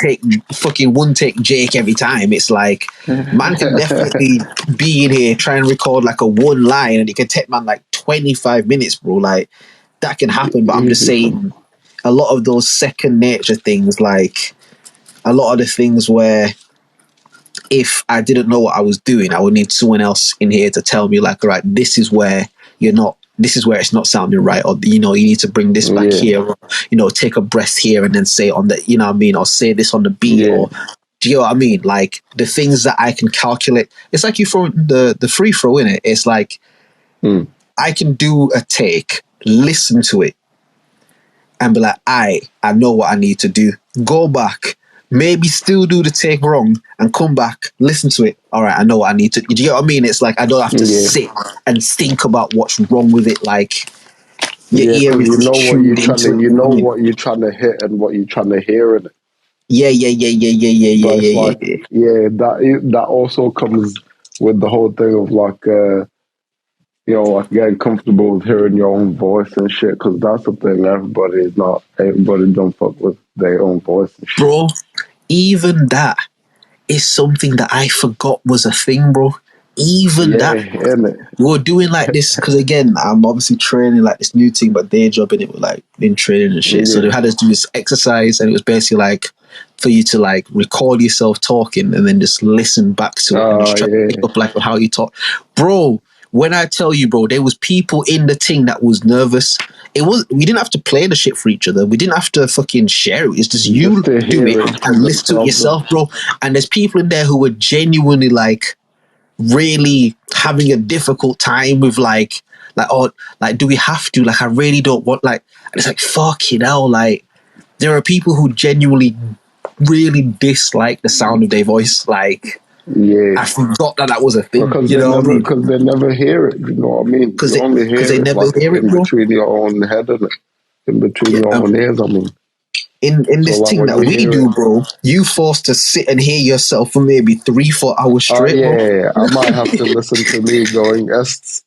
take Jake every time. It's like, man can definitely be in here try and record like a one line, and it can take man like 25 minutes, bro. Like, that can happen. But I'm just saying, a lot of those second nature things, like a lot of the things where, if I didn't know what I was doing, I would need someone else in here to tell me, like, all right, this is where it's not sounding right, or, you know, you need to bring this back here, or, you know, take a breath here and then say on the, you know what I mean, or say this on the beat, or, do you know what I mean? Like, the things that I can calculate, it's like you throw the free throw in it. It's like, I can do a take, listen to it, and be like, I know what I need to do. Go back, maybe still do the take wrong, and come back, listen to it. All right, I know what I need to. Do you know what I mean? It's like, I don't have to sit and think about what's wrong with it. Like, your ear is what you're trying to hit and what you're trying to hear in it. That also comes with the whole thing of like, you know, like getting comfortable with hearing your own voice and shit, because that's the thing. Everybody don't fuck with their own voice and shit. Bro, even that is something that I forgot was a thing, bro. Even that, we were doing like this, because again, I'm obviously training like this new thing, but day job in it, like in training and shit. So they had us do this exercise, and it was basically like for you to like record yourself talking and then just listen back to it and just try to pick up like how you talk, bro. When I tell you, bro, there was people in the thing that was nervous. We didn't have to play the shit for each other. We didn't have to fucking share it. It's just you do it and listen to it yourself, bro. And there's people in there who were genuinely like really having a difficult time with like, oh, like, do we have to? Like, I really don't want, like, and it's like, fucking hell, like, there are people who genuinely really dislike the sound of their voice, like, I forgot that was a thing. Because you know what I mean? Because they never hear it. You know what I mean? Because they never hear it, in bro. Between your own head and in between your own ears. I mean, in this like thing that we do, bro, you forced to sit and hear yourself for maybe 3-4 hours straight. Yeah, I might have to listen to me going est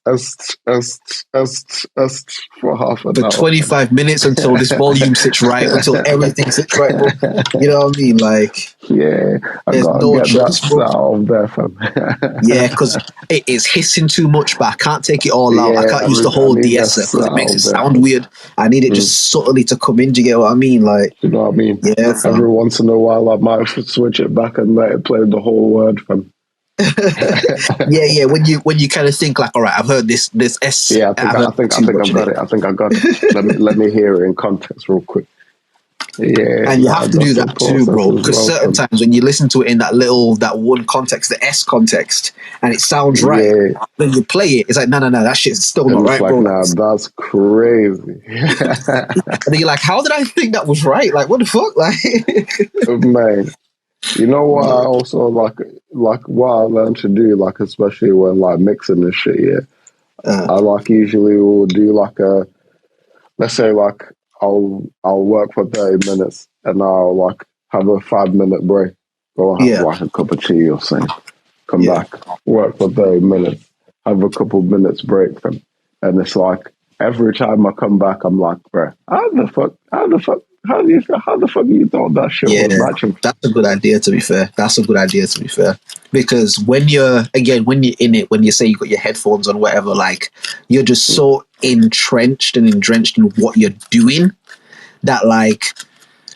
for half an hour. 25 minutes until this volume sits right, until everything sits right, bro. You know what I mean? Like, I gotta get choice, that sound there, fam. Because it is hissing too much, but I can't take it all out. I can't use the whole de-esser because it makes it sound weird. I need it just subtly to come in. Do you get what I mean? Like, you know what I mean? Yeah. Every once in a while, I might switch it back and let it play the whole word, fam. When you kind of think like, all right, I've heard this S. Yeah, I think I got it. I think I got it. let me hear it in context real quick. Yeah, and you have to do that too, bro. Because certain times when you listen to it in that one context, the S context, and it sounds right, when you play it, it's like, no, that shit's still not right, bro. Nah, that's crazy. And then you're like, how did I think that was right? Like, what the fuck? Like, man, you know what? I also like what I learned to do, like especially when like mixing this shit. I like usually will do like let's say like I'll work for 30 minutes and I'll like have a 5-minute break. Go and have like a cup of tea or something. Come back, work for 30 minutes, have a couple minutes break, and it's like every time I come back, I'm like, bro, how the fuck you thought that shit was matching? That's a good idea, to be fair. Because when you're in it, when you say you got your headphones on, whatever, like, you're just so entrenched and drenched in what you're doing that like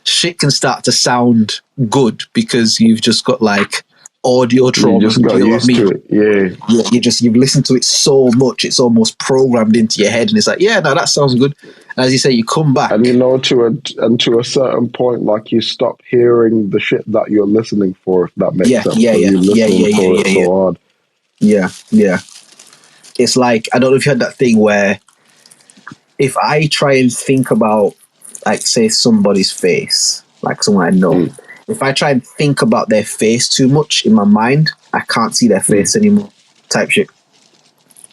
shit can start to sound good because you've just got like audio trauma. You just got used to it. You've listened to it so much, it's almost programmed into your head, and it's like, no, that sounds good. And as you say, you come back, and you know, to a certain point, like you stop hearing the shit that you're listening for. If that makes sense. You're listening for it so hard. Yeah. It's like, I don't know if you had that thing where if I try and think about, like, say somebody's face, like someone I know. If I try and think about their face too much in my mind, I can't see their face anymore, type shit.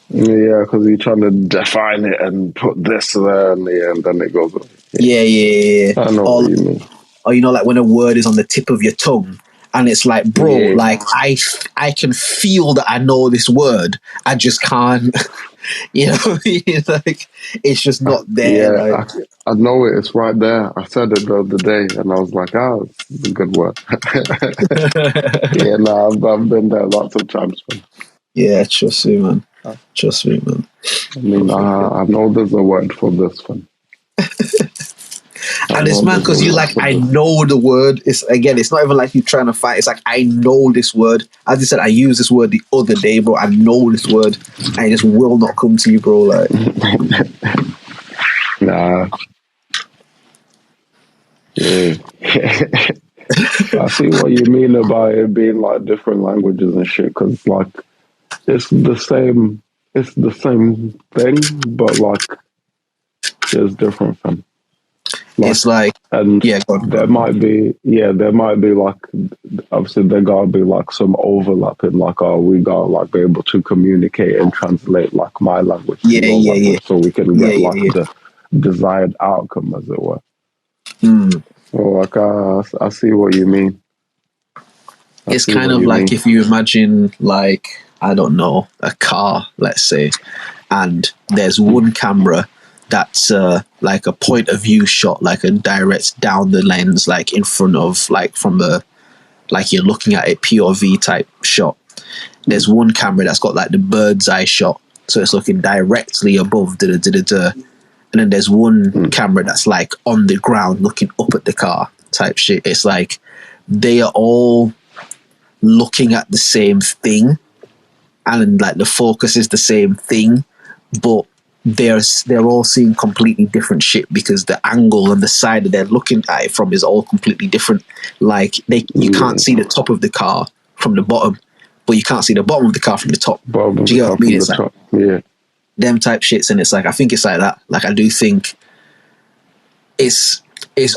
Yeah, because you're trying to define it and put this there and then it goes. Yeah. I know what you mean. Or, you know, like when a word is on the tip of your tongue and it's like, bro, like I can feel that I know this word. I just can't, you know, like it's just not there. Yeah, like. I know it. It's right there. I said it the other day and I was like, it's a good word. I've been there lots of times. Man. Yeah, trust me, man. I mean, I know there's a word for this one. And it's man, because you like, I know the word. It's not even like you trying to fight. It's like, I know this word. As I said, I used this word the other day, bro. I know this word, and it just will not come to you, bro. Like, nah. Yeah. I see what you mean about it being like different languages and shit. Because like, it's the same thing, but like, there's different things. Like, it's like, and there might be like, obviously there gotta be like some overlapping, like, we gotta like be able to communicate and translate like my language to your language, so we can get the desired outcome, as it were. So like, I see what you mean. It's kind of like if you imagine, like, I don't know, a car, let's say, and there's one camera that's like a point of view shot, like a direct down the lens, like in front of, like from the like you're looking at it POV type shot. There's one camera that's got like the bird's eye shot, so it's looking directly above and then there's one camera that's like on the ground looking up at the car type shit. It's like they are all looking at the same thing, and like the focus is the same thing, but they're all seeing completely different shit because the angle and the side that they're looking at it from is all completely different. Like you can't see the top of the car from the bottom, but you can't see the bottom of the car from the top. Do you get what I mean? It's like them type shits, and it's like I think it's like that. Like I do think it's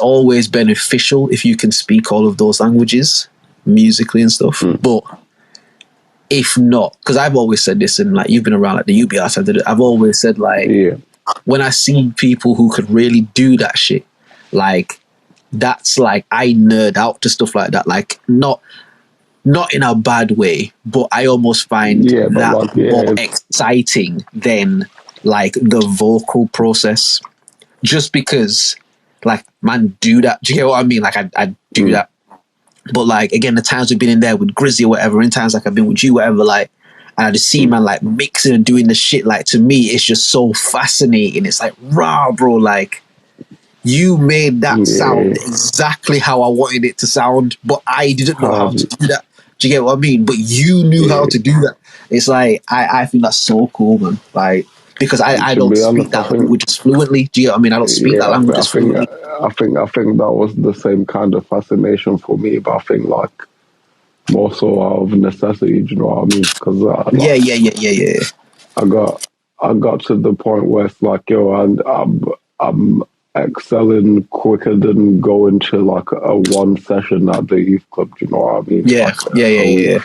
always beneficial if you can speak all of those languages musically and stuff, but if not, because I've always said this, and like you've been around like the UBR side, I've always said like when I see people who could really do that shit, like that's like I nerd out to stuff like that, like not in a bad way, but I almost find that more exciting than like the vocal process, just because like man do that. Do you get what I mean? Like I do that. But like again, the times we've been in there with Grizzy or whatever, in times like I've been with you, whatever, like, and I just see man like mixing and doing the shit. Like to me, it's just so fascinating. It's like, rah, bro, like you made that sound exactly how I wanted it to sound, but I didn't know how to do that. Do you get what I mean? But you knew how to do that. It's like I think that's so cool, man. Like because I don't speak that language fluently. Do you know what I mean? I don't speak that language fluently. I think that was the same kind of fascination for me, but I think like more so out of necessity. Do you know what I mean? Because yeah. I got to the point where it's like, yo, and I'm excelling quicker than going to like a one session at the youth club. Do you know what I mean? Yeah, like, yeah.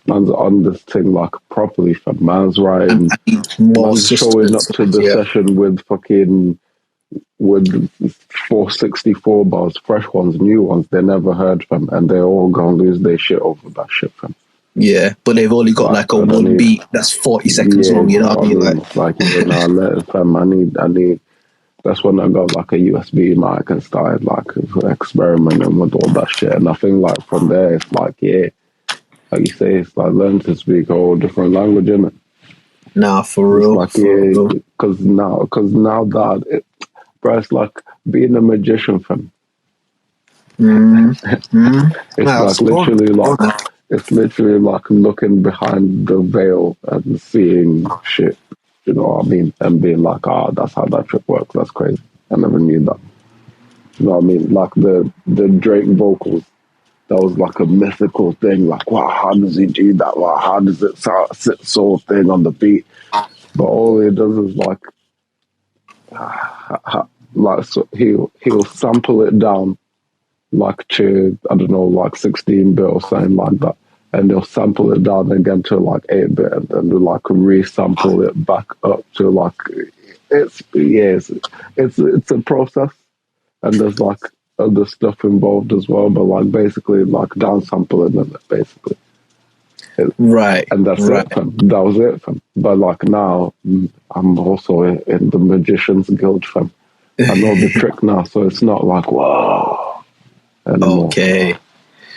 Man's on this thing like properly. For man's writing, man's showing up to the session with 464 bars, fresh ones, new ones they never heard from, and they're all gonna lose their shit over that shit, fam. Yeah, but they've only got like a one beat that's 40 seconds long. You know what I mean? Like fam, I need. That's when I got like a USB mic and started like experimenting with all that shit. And I think like from there, it's like like you say, it's like learn to speak a whole different language, innit? Nah, for real. Like, because now that bro, it's like being a magician, fam. It's literally like looking behind the veil and seeing shit. You know what I mean? And being like, that's how that trick works. That's crazy. I never knew that. You know what I mean? Like the Drake vocals, that was like a mythical thing. Like, wow, how does he do that? Wow, how does it sit so thin on the beat? But all he does is so he'll sample it down like to, I don't know, like 16-bit or something like that. And they'll sample it down again to like 8-bit, and then they'll like resample it back up to like it's a process, and there's like other stuff involved as well, but like basically like downsampling it basically. Right. And that's it, fam. That was it, fam. But like now I'm also in the Magician's Guild, fam. I know the trick now, so it's not like whoa anymore. Okay.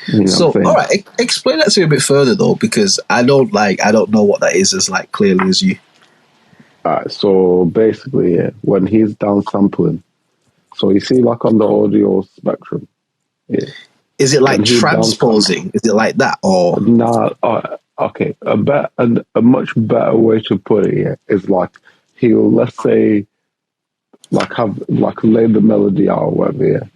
You know so, all right, explain that to me a bit further though, because I don't know what that is as like clearly as you. Alright, so basically, when he's downsampling, so you see, like on the audio spectrum, is it like transposing? Is it like that, or nah? Okay, a much better way to put it is like he'll, let's say, like have like lay the melody out or whatever,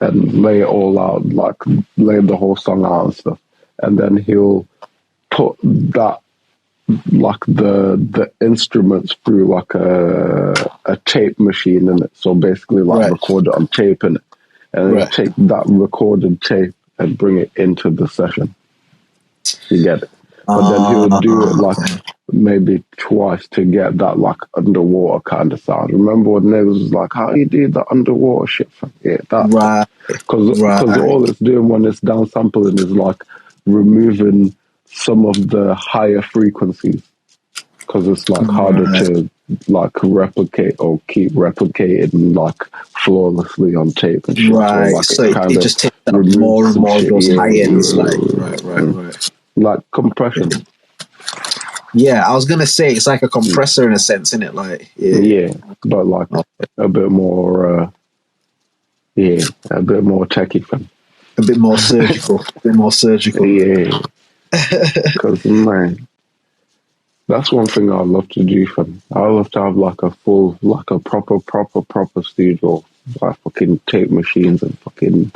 and lay it all out, like lay the whole song out and stuff. And then he'll put that, like the instruments through like a tape machine in it. So basically like record it on tape in it. And then take that recorded tape and bring it into the session. You get it? But then he'll do it like maybe twice to get that like underwater kind of sound. Remember when niggas was like, how you do the underwater shit? Yeah, that. Because all it's doing when it's downsampling is like removing some of the higher frequencies. Because it's like harder to like replicate or keep replicating like flawlessly on tape and shit. Right. So it just takes more and more of those high ends, right. Like compression. Yeah, I was gonna say it's like a compressor in a sense, isn't it? Like but like a bit more, a bit more techie, fam. A bit more surgical. Yeah, because man, that's one thing I love to do, fam. I love to have like a proper studio, like fucking tape machines and fucking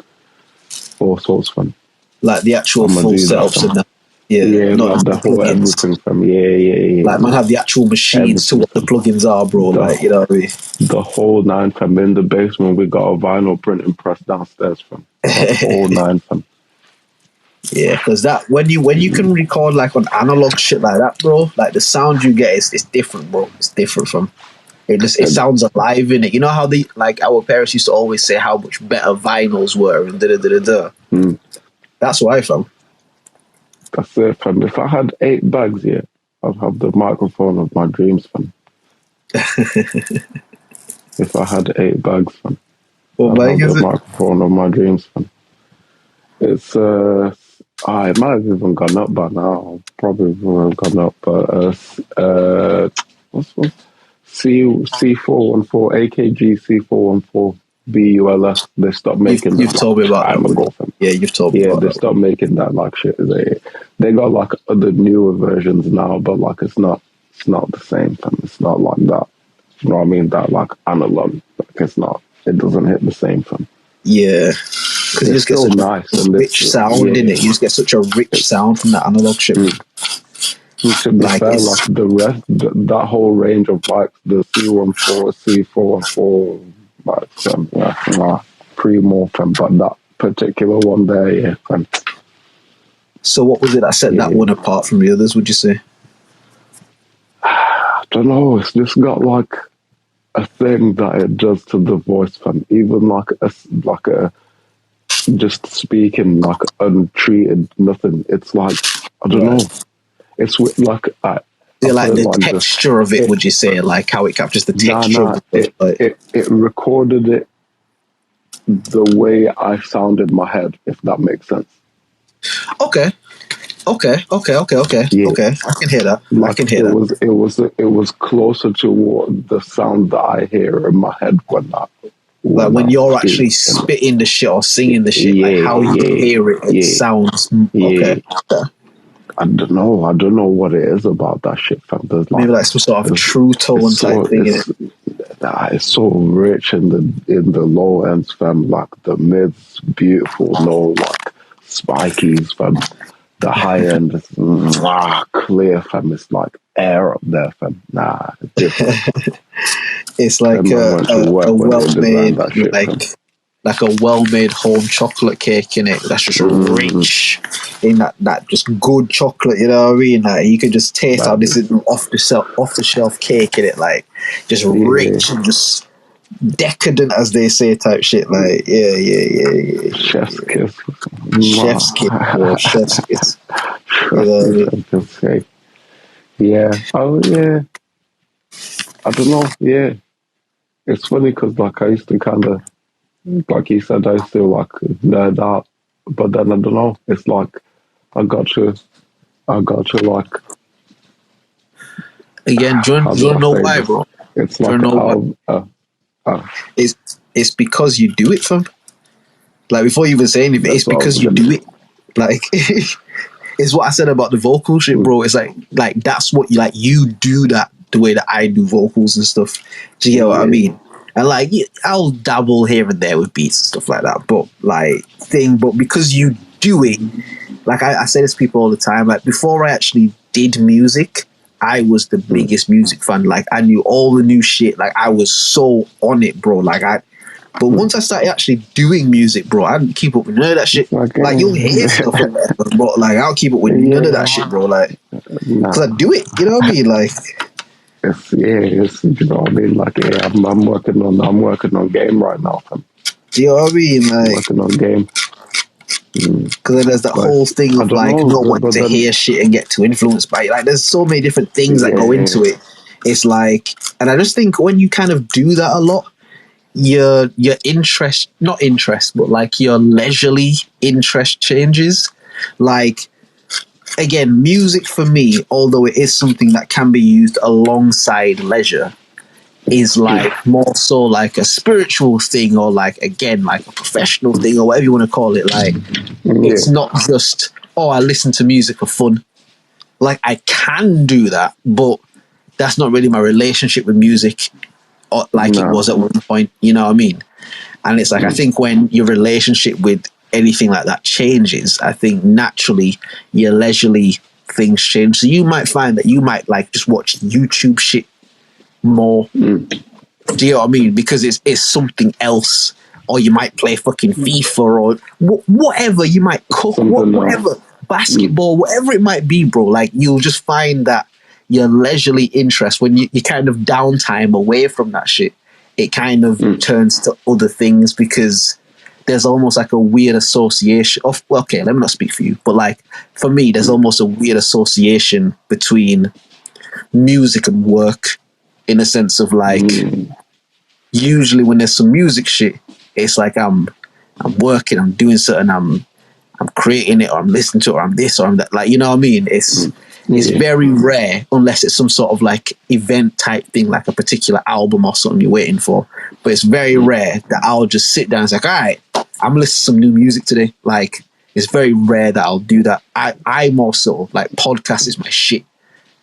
all sorts, fam. Like the actual full setups and that. Yeah, not like the whole everything, fam. Yeah. Like, man, have the actual machines to what the plugins are, bro. Like, you know what I mean? The whole nine, fam. In the basement, we got a vinyl printing press downstairs, fam. The whole nine, fam. Yeah, because that when you can record like on analog shit like that, bro, like the sound you get is different, bro. It's different from it sounds alive in it. You know how our parents used to always say how much better vinyls were and da. That's why, fam. That's it, fam. If I had 8 bags, I'd have the microphone of my dreams, fam. If I had 8 bags, fam. What bag is it? The microphone of my dreams, fam. It's it might have even gone up by now. Probably would have gone up, but what's C414 AKG C414 BULS. They stopped making. You've told me about that. Yeah, you've told me. Yeah, they stopped making that like shit. They got like the newer versions now, but like it's not the same thing. It's not like that. You know what I mean? That like analog. Like it's not. It doesn't hit the same thing. Yeah. Because you just get such a rich sound in it. You just get such a rich sound from that analog shit. To be fair, like the rest, that whole range of bikes, the C14, C414, like pre-more, but that particular one there, So what was it that set that one apart from the others, would you say? I don't know. It's just got like a thing that it does to the voice, fam. Even like a just speaking like untreated, nothing. It's like I don't know. It's like like the texture of it. Would you say like how it captures the texture? Of it recorded it the way I sound in my head, if that makes sense. Okay. Yeah. Okay. I can hear that. Like, it was closer to what the sound that I hear in my head when you're actually spitting the shit or singing the shit, like how you hear it, it sounds okay. I don't know what it is about that shit, fam. Maybe like some sort of true tone type thing in it. It's so rich in the low ends, fam. Like the mids, beautiful, no like spikies, fam. The high end is clear, fam. It's like air up there, fam. Nah, it's different. It's like a well-made, like a well-made home chocolate cake in it. That's just rich in that just good chocolate. You know what I mean? Like you can just taste how this is off the shelf cake in it. Like just rich and just decadent, as they say, type shit. Like yeah. Chef's kiss. Chef's kiss. Chef's kiss. You know what I mean? Yeah. Oh yeah. I don't know. Yeah. It's funny because like I used to kind of, like you said, I used to like nerd out, but then I don't know. It's like I got to like. Again, do you know why, bro? It's like it's because you do it, fam. Like before you even say anything, it's because you do it. Like it's what I said about the vocal shit, bro. It's like that's what you do that the way that I do vocals and stuff. Do you get what I mean? And like I'll dabble here and there with beats and stuff like that, but because you do it, like I say this to people all the time. Like before I actually did music, I was the biggest music fan. Like I knew all the new shit. Like I was so on it, bro. But once I started actually doing music, bro, I didn't keep up with none of that shit. Like you'll hear stuff, bro. Like I don't keep up with none of that shit, bro. Like because I do it. You know what I mean? Like. It's you know what I mean. Like I'm working on game right now, fam. Do you know what I mean? Like I'm working on game. Because then there's that whole thing of like not wanting to hear shit and get too influenced by it. Like there's so many different things that go into it. It's like, and I just think when you kind of do that a lot, your interest, not interest, but like your leisurely interest changes. Like, again, music for me, although it is something that can be used alongside leisure, is like more so like a spiritual thing, or like, again, like a professional thing, or whatever you want to call it. Like, it's not just, oh, I listen to music for fun. Like, I can do that, but that's not really my relationship with music, or like it was at one point. You know what I mean? And it's like, I think when your relationship with anything like that changes, I think naturally your leisurely things change. So you might find that you might like just watch YouTube shit more. Do you know what I mean? Because it's something else. Or you might play fucking FIFA or whatever. You might cook, whatever, basketball, whatever it might be, bro. Like, you'll just find that your leisurely interest, when you kind of downtime away from that shit, it kind of turns to other things, because there's almost like a weird association of, well, okay, let me not speak for you, but like for me, there's almost a weird association between music and work, in a sense of like, usually when there's some music shit, it's like I'm working, I'm doing something, I'm creating it, or I'm listening to it, or I'm this, or I'm that. Like, you know what I mean? It's very rare, unless it's some sort of like event type thing, like a particular album or something you're waiting for. But it's very rare that I'll just sit down and it's like, all right, I'm listening to some new music today. Like, it's very rare that I'll do that. I'm also like, podcast is my shit.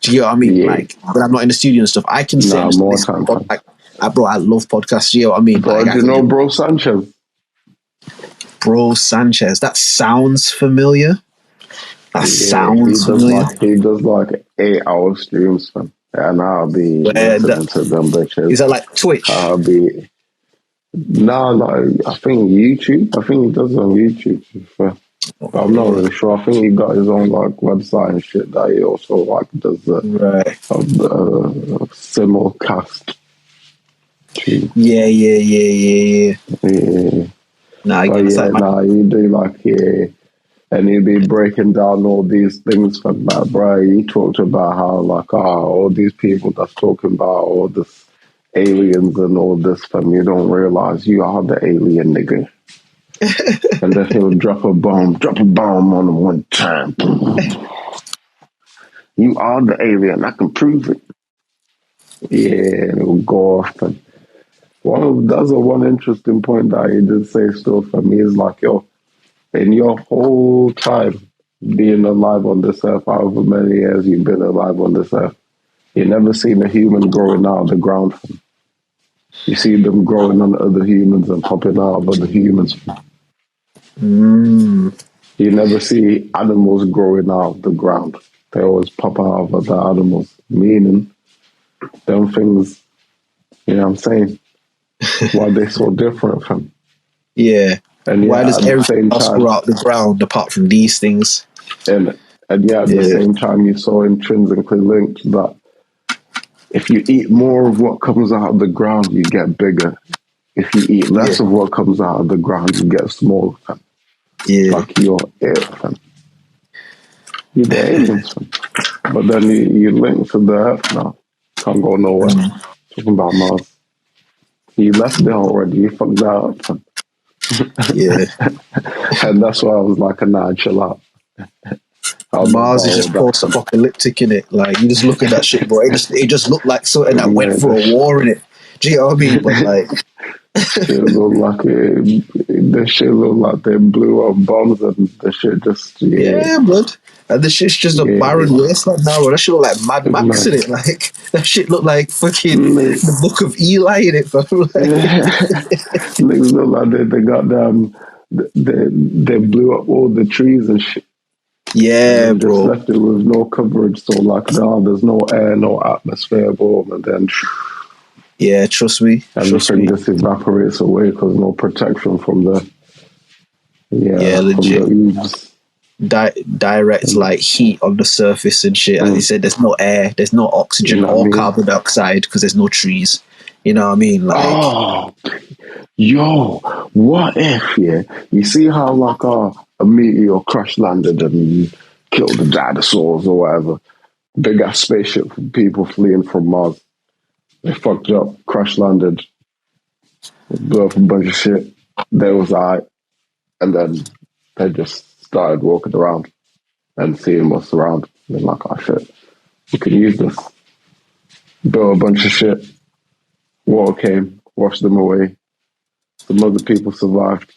Do you know what I mean? Like, when I'm not in the studio and stuff, I can sit and more listen time. to, like, bro, I love podcasts. Do you know what I mean? Bro, like, do you know Bro Sanchez? Bro Sanchez. That sounds familiar. Sounds familiar. He does like 8-hour streams, man. And I'll be listening to them bitches. Is that like Twitch? I'll be... No, I think YouTube. I think he does it on YouTube. I'm not really sure. I think he got his own like website and shit that he also like does the simulcast. Yeah. You do like and he'd be breaking down all these things from that, bro. He talked about how like all these people that's talking about all this aliens and all this, fam. You don't realize you are the alien, nigga. And then he'll drop a bomb on him one time. You are the alien. I can prove it. Yeah, and it'll go off. And that's one interesting point that he did say still for me is like, yo, in your whole time being alive on this earth, however many years you've been alive on this earth, you never seen a human growing out of the ground. You see them growing on other humans and popping out of other humans. You never see animals growing out of the ground. They always pop out of other animals, meaning them things, you know what I'm saying? Why they so different from? Yeah. And why does everything else grow out the ground apart from these things? And at the same time, you saw intrinsically linked that if you eat more of what comes out of the ground, you get bigger. If you eat less of what comes out of the ground, you get smaller. Like you're it, fam. You're the aliens, fam. But then you link to the earth now. Can't go nowhere. Talking about Mars. You left there already. You fucked that up, fam. And that's why I was like, nah, chill out. Mars is just post-apocalyptic, innit? Like, you just look at that shit, bro. It just looked like something that went for a war, innit? Do you know what I mean? But like, the shit look like they blew up bombs and the shit just blood. And the shit's just a barren wasteland now, bro. That shit look like Mad Max in it. Like, that shit look like fucking the Book of Eli in it, bro. Niggas look like they got they blew up all the trees and shit. Yeah, and bro. Just left it with no coverage, so like now there's no air, no atmosphere, boom, and then trust me. Everything just evaporates away because no protection from the legit. From the eaves. Direct like heat on the surface and shit. As you said, there's no air, there's no oxygen or carbon dioxide because there's no trees. You know what I mean? Like, what if you see how like a meteor crash landed and killed the dinosaurs or whatever? Big ass spaceship for people fleeing from Mars. They fucked up, crash landed. blew up a bunch of shit. They was alright. And then they just started walking around and seeing what's around. And they're like, oh shit, we could use this. Built a bunch of shit. Water came, washed them away. Some other people survived.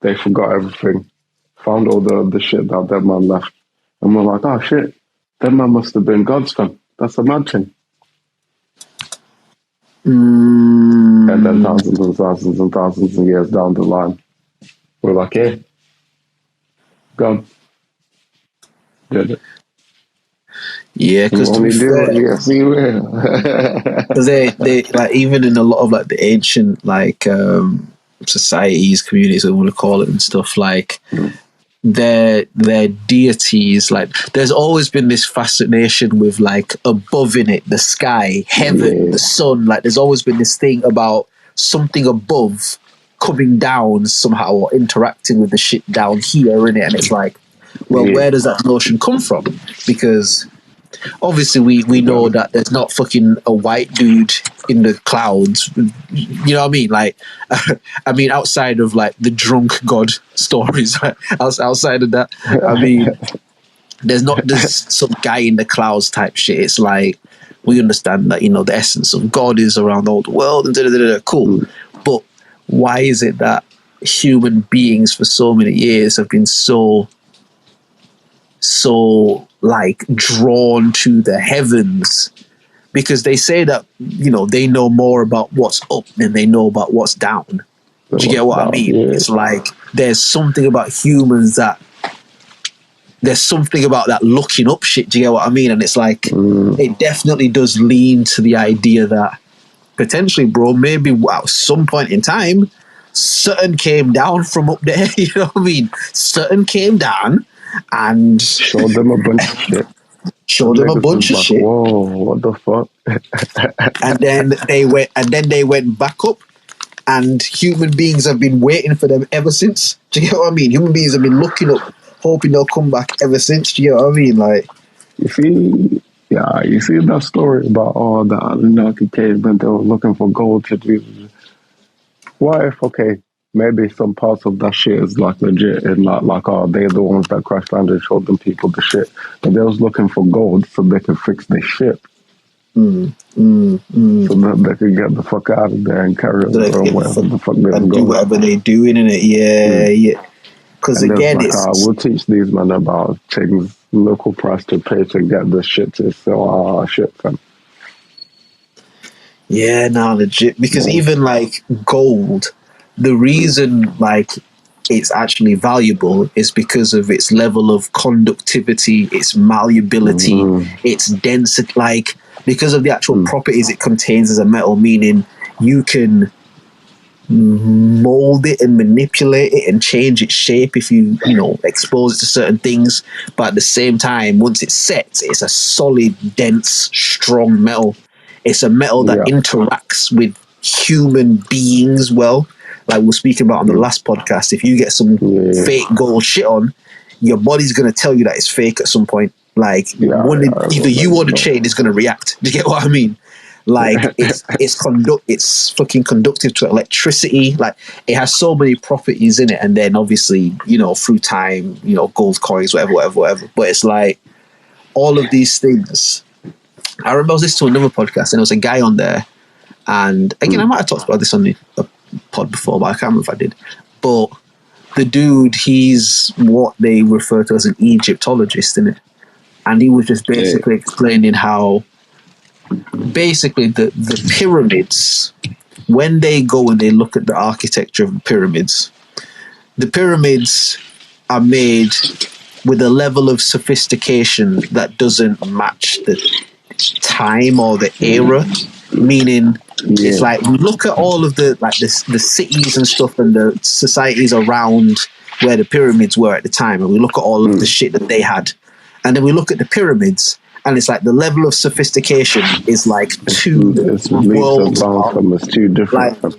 They forgot everything. Found all the shit that man left. And we're like, oh shit, that man must have been God's son. That's a mad thing. And then thousands and thousands and thousands of years down the line, we're like, hey, God did it. Yeah, because to be fair, because they like even in a lot of like the ancient like societies, communities, we want to call it and stuff, like their deities, like there's always been this fascination with like above in it, the sky, heaven, the sun. Like there's always been this thing about something above coming down somehow or interacting with the shit down here in it, and it's like, well, where does that notion come from? Because obviously we know that there's not fucking a white dude in the clouds, you know what I mean? Like, I mean, outside of like the drunk god stories, outside of that, I mean, there's some guy in the clouds type shit. It's like, we understand that, you know, the essence of God is around all the world and cool. But why is it that human beings for so many years have been so like drawn to the heavens? Because they say that, you know, they know more about what's up than they know about what's down. Do you get what I mean? Yeah. It's like there's something about humans that there's something about that looking up shit. Do you get what I mean? And it's like it definitely does lean to the idea that potentially, bro, maybe at some point in time, something came down from up there. You know what I mean? Something came down and showed them a bunch of shit. Showed them a bunch of shit. Whoa, what the fuck? and then they went back up, and human beings have been waiting for them ever since. Do you get what I mean? Human beings have been looking up, hoping they'll come back ever since. Do you get what I mean? Like, you see that story about the Anunnaki cavemen, they were looking for gold to do. What if, okay, maybe some parts of that shit is like legit and not like, they're the ones that crash landed and showed them people the shit. But they was looking for gold so they could fix their ship. So that they could get the fuck out of there and carry on whatever the fuck they and do whatever they're doing in it. Yeah. Because again, like, we'll teach these men about taking local price to pay to get the shit to sell our shit from. Yeah, no, legit. Because even like gold, the reason like it's actually valuable is because of its level of conductivity, its malleability, its density, like because of the actual properties it contains as a metal, meaning you can mold it and manipulate it and change its shape if you expose it to certain things. But at the same time, once it sets, it's a solid, dense, strong metal. It's a metal that interacts with human beings well. Like we were speaking about on the last podcast, if you get some fake gold shit on, your body's going to tell you that it's fake at some point. Like either you or the chain is going to react. Do you get what I mean? Like it's fucking conductive to electricity. Like it has so many properties in it. And then obviously, through time, gold coins, whatever. But it's like all of these things. I remember I was listening to another podcast and there was a guy on there. And again, I might have talked about this on the pod before, but I can't remember if I did. But the dude, he's what they refer to as an Egyptologist, innit? And he was just basically explaining how basically the pyramids, when they go and they look at the architecture of the pyramids are made with a level of sophistication that doesn't match the time or the era. Meaning, it's like we look at all of the cities and stuff and the societies around where the pyramids were at the time, and we look at all of the shit that they had, and then we look at the pyramids, and it's like the level of sophistication is like two worlds. It's too different. Like,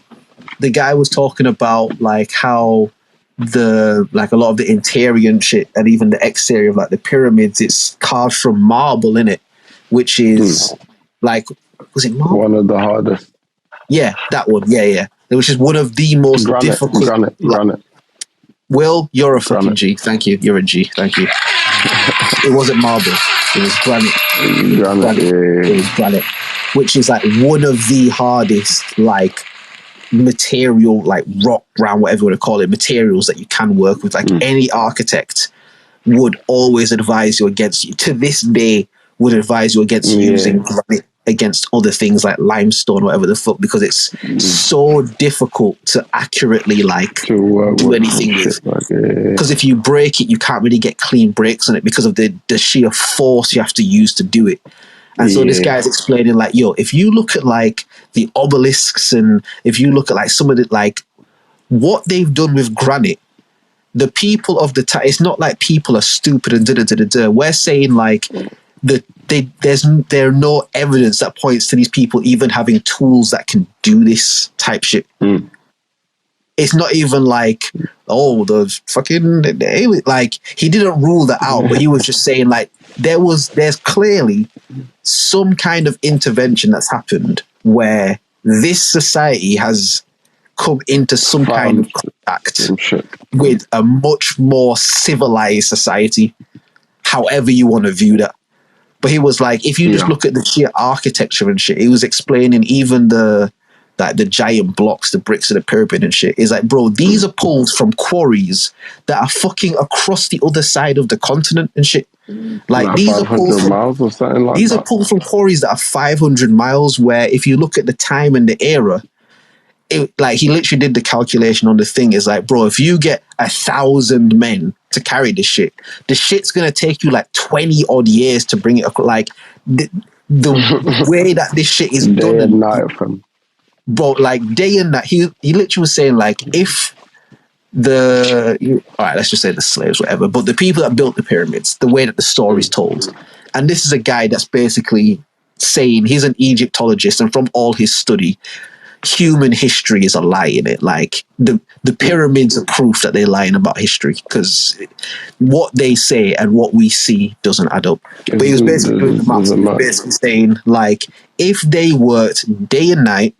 the guy was talking about like how a lot of the interior and shit, and even the exterior of like the pyramids, it's carved from marble in it, which is like. Was it marble? One of the hardest. Yeah, that one. Yeah. which is one of the most difficult. Granite. Will, you're a fucking G. Thank you. You're a G. Thank you. It wasn't marble. It was granite. Granite. It was granite, which is like one of the hardest, like, material, like rock, ground, whatever you want to call it, materials that you can work with. Like any architect would always advise you against, to this day, would advise you against using granite against other things like limestone, whatever the fuck, because it's so difficult to accurately do anything with. Because if you break it, you can't really get clean breaks on it because of the sheer force you have to use to do it. And so this guy's explaining, like, yo, if you look at like the obelisks and if you look at like some of the, like, what they've done with granite, the people of the time, it's not like people are stupid and da-da-da-da-da. We're saying like there are no evidence that points to these people even having tools that can do this type shit. It's not even like, oh, the fucking alien. Like, he didn't rule that out, but he was just saying like there's clearly some kind of intervention that's happened where this society has come into some kind of contact with a much more civilized society, however you want to view that. But he was like, if you just look at the sheer architecture and shit, he was explaining even the giant blocks, the bricks of the pyramid and shit. Is like, bro, these are pulled from quarries that are fucking across the other side of the continent and shit. Like, these are pulled from miles or something like these that. Are pulled from quarries that are 500 miles. Where if you look at the time and the era, like, he literally did the calculation on the thing. Is like, bro, if you get 1,000 men to carry this shit, the shit's gonna take you like 20 odd years to bring it up. Like, the way that this shit is done and night from. Bro, like, day and night. He literally was saying like, if all right, let's just say the slaves, whatever, but the people that built the pyramids, the way that the story's told, and this is a guy that's basically saying he's an Egyptologist, and from all his study, human history is a lie in it. Like, the pyramids are proof that they're lying about history, because what they say and what we see doesn't add up. But he was basically doing the maths. He was basically saying, like, if they worked day and night,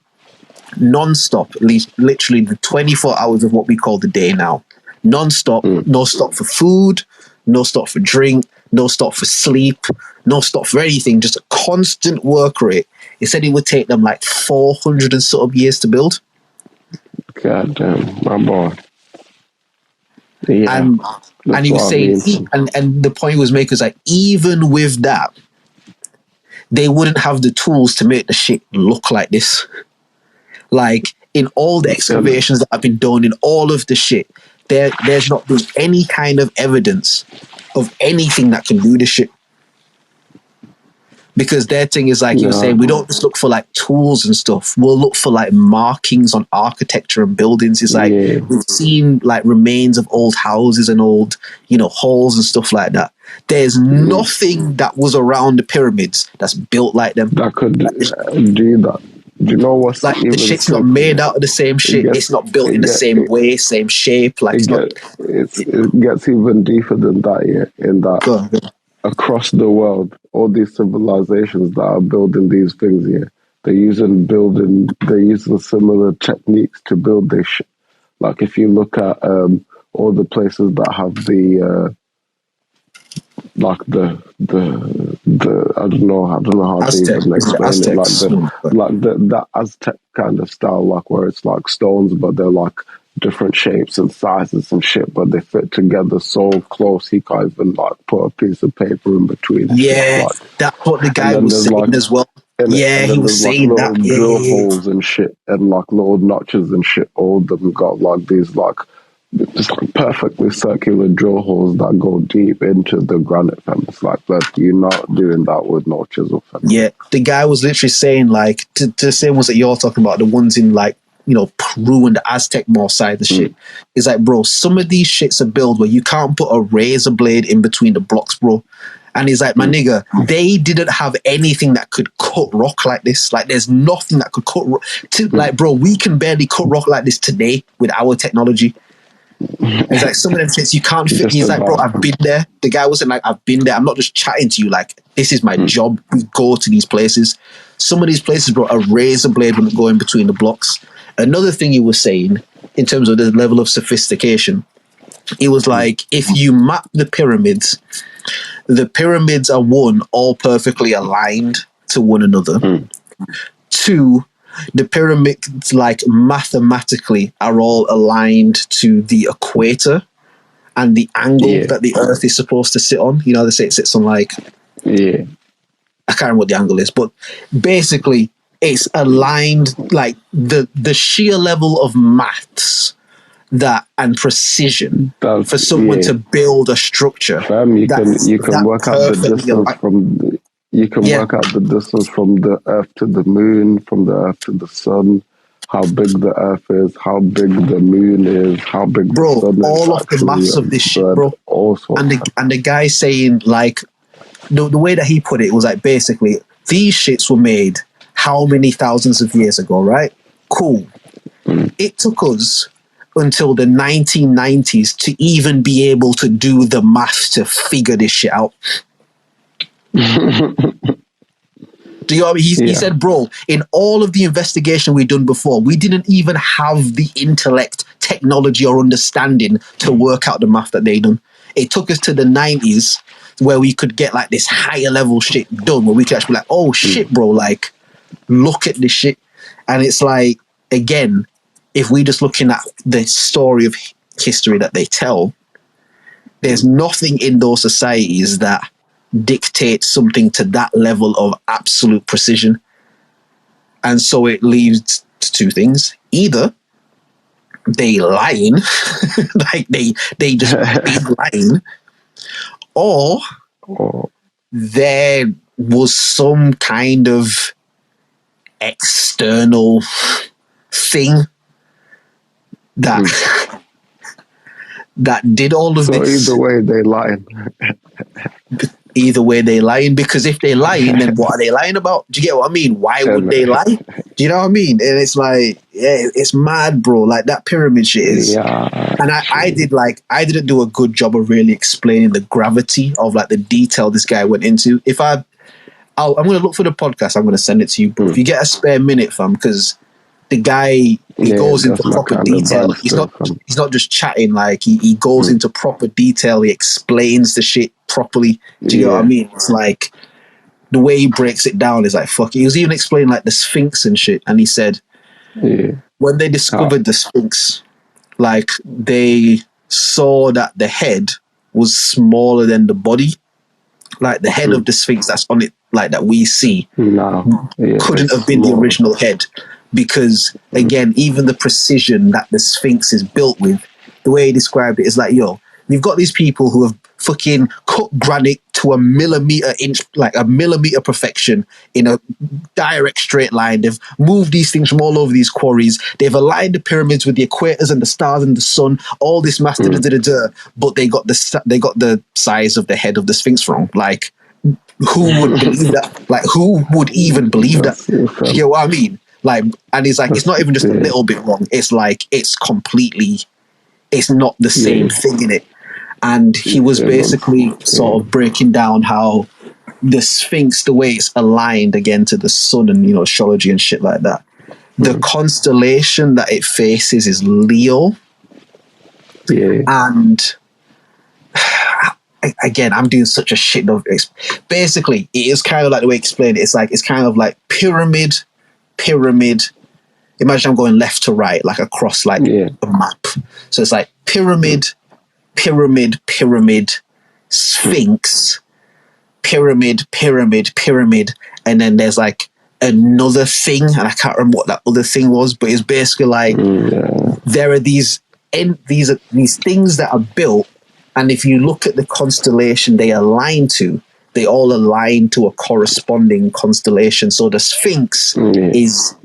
non-stop, at least literally the 24 hours of what we call the day now, non-stop, no stop for food, no stop for drink, no stop for sleep, no stop for anything, just a constant work rate. He said it would take them like 400 and sort of years to build. God damn, my boy. Yeah, and he was saying, and the point he was making was like, even with that, they wouldn't have the tools to make the shit look like this. Like, in all the excavations that have been done, in all of the shit, there's not been any kind of evidence of anything that can do this shit. Because their thing is, like you were saying, we don't just look for like tools and stuff. We'll look for like markings on architecture and buildings. It's like we've seen like remains of old houses and old, halls and stuff like that. There's nothing that was around the pyramids that's built like them. That could do that. Do you know what's like? The shit's not made out of the same shit. It's not built in the same way, same shape. Like, it gets even deeper than that. Yeah, in that across the world, all these civilizations that are building these things here, they're using similar techniques to build this shit. Like, if you look at all the places that have the I don't know how Aztec, to even explain it. The Aztec kind of style, like, where it's like stones, but they're like different shapes and sizes and shit, but they fit together so close he can't even like put a piece of paper in between. Yeah, that's what the guy was saying as well. He was saying that. Drill holes and shit, and like little notches and shit. All of them got like these like just like perfectly circular drill holes that go deep into the granite, fam. It's like, but you're not doing that with no chisel, fam. Yeah, the guy was literally saying like to the same ones that you're talking about, the ones in like, Peru and the Aztec more side of shit. It's like, bro, some of these shits are built where you can't put a razor blade in between the blocks, bro. And he's like, my nigga, they didn't have anything that could cut rock like this. Like, there's nothing that could cut rock. Like, bro, we can barely cut rock like this today with our technology. It's like, some of them shits you can't fit. He's like, bro, I've been there. The guy wasn't like, I've been there. I'm not just chatting to you. Like, this is my job. We go to these places. Some of these places, bro, a razor blade wouldn't go in between the blocks. Another thing he was saying in terms of the level of sophistication, he was like, if you map the pyramids are one, all perfectly aligned to one another. Two, the pyramids, like mathematically, are all aligned to the equator and the angle that the Earth is supposed to sit on. You know, they say it sits on like, I can't remember what the angle is, but basically it's aligned, like the sheer level of maths and precision for someone to build a structure. You can work out the distance work out the distance from the Earth to the moon, from the Earth to the sun, how big the Earth is, how big the moon is, how big the sun is. All of the maths of this shit, bro. And the guy saying, like, the way that he put it was like, basically, these shits were made how many thousands of years ago, right? Cool. It took us until the 1990s to even be able to do the math to figure this shit out. Do you know what I mean? He said, bro, in all of the investigation we've done before, we didn't even have the intellect, technology, or understanding to work out the math that they done. It took us to the 90s where we could get like this higher level shit done, where we could actually be like, oh shit, bro, like, look at this shit. And it's like, again, if we're just looking at the story of history that they tell, there's nothing in those societies that dictates something to that level of absolute precision. And so it leads to two things. Either they lying, like they just big lying, or there was some kind of external thing that that did all of this. Either way, they lying. Either way, they lying, because if they lying, then what are they lying about? Do you get what I mean? Why would they lie? Do you know what I mean? And it's like, it's mad, bro. Like that pyramid shit is. And I didn't do a good job of really explaining the gravity of like the detail this guy went into. I'm gonna look for the podcast. I'm gonna send it to you, bro. If you get a spare minute, fam, because the guy goes into proper detail. He's not just chatting. Like he goes into proper detail. He explains the shit properly. Do you know what I mean? It's like the way he breaks it down is like fuck. He was even explaining like the Sphinx and shit. And he said when they discovered the Sphinx, like they saw that the head was smaller than the body. Like the head of the Sphinx that's on it, like that we see, couldn't have been the original head. Because again, even the precision that the Sphinx is built with, the way he described it is like, yo, you've got these people who have fucking cut granite to a millimeter perfection in a direct straight line. They've moved these things from all over these quarries. They've aligned the pyramids with the equators and the stars and the sun. All this math, but they got the size of the head of the Sphinx wrong. Like, who would believe that? Like, who would even believe that? You know what I mean? Like, and he's like, it's not even just a little bit wrong. It's like, it's not the same thing in it. And he was basically sort of breaking down how the Sphinx, the way it's aligned again to the sun and, you know, astrology and shit like that. The constellation that it faces is Leo. And again, I'm doing such a shit of it. Basically, it is kind of like the way he explained it. It's kind of like pyramid. Imagine I'm going left to right, like across like a map. So it's like pyramid, Sphinx, pyramid, and then there's like another thing, and I can't remember what that other thing was, but it's basically like there are these things that are built, and if you look at the constellation they all align to a corresponding constellation. So the Sphinx is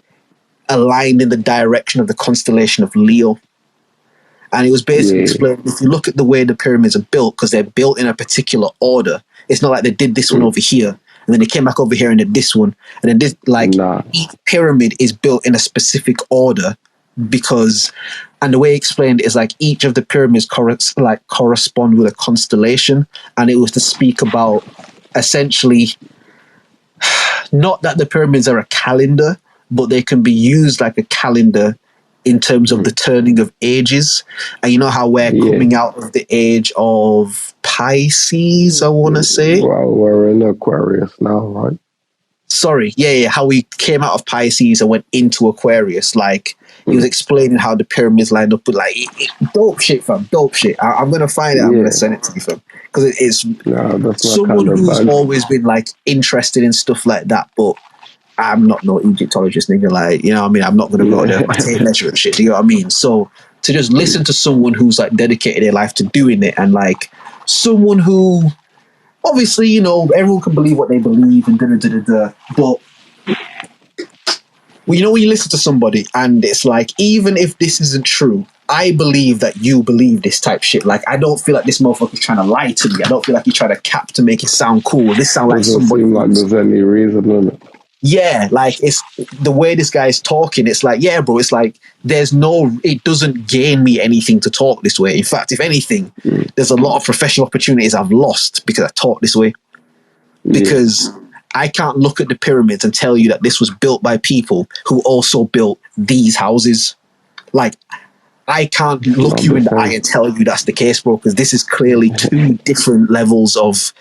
aligned in the direction of the constellation of Leo. And it was basically explaining, if you look at the way the pyramids are built, because they're built in a particular order, it's not like they did this one over here, and then they came back over here and did this one. And then this, each pyramid is built in a specific order and the way he explained it is like each of the pyramids correspond with a constellation. And it was to speak about essentially, not that the pyramids are a calendar, but they can be used like a calendar in terms of the turning of ages. And you know how we're coming out of the age of Pisces, I want to say? Well, we're in Aquarius now, right? Sorry, how we came out of Pisces and went into Aquarius. Like, he was explaining how the pyramids lined up with, like, dope shit, fam. Dope shit. I'm going to find it. I'm going to send it to you, fam. Because it's someone who's always been, like, interested in stuff like that, but I'm not no Egyptologist, nigga. Like, you know what I mean? I'm not going to go there my tape measure and shit. Do you know what I mean? So to just listen to someone who's, like, dedicated their life to doing it, and, like, someone who, obviously, you know, everyone can believe what they believe and da-da-da-da-da, but, well, you know, when you listen to somebody and it's like, even if this isn't true, I believe that you believe this type shit. Like, I don't feel like this motherfucker's trying to lie to me. I don't feel like he's trying to cap to make it sound cool. This sound like somebody. Doesn't seem like there's any reason in it. Yeah, like, it's the way this guy's talking. It's like, yeah, bro, it's like it doesn't gain me anything to talk this way. In fact, if anything, there's a lot of professional opportunities I've lost because I talk this way. Because I can't look at the pyramids and tell you that this was built by people who also built these houses. Like, I can't look you in the eye and tell you that's the case, bro, because this is clearly two different levels of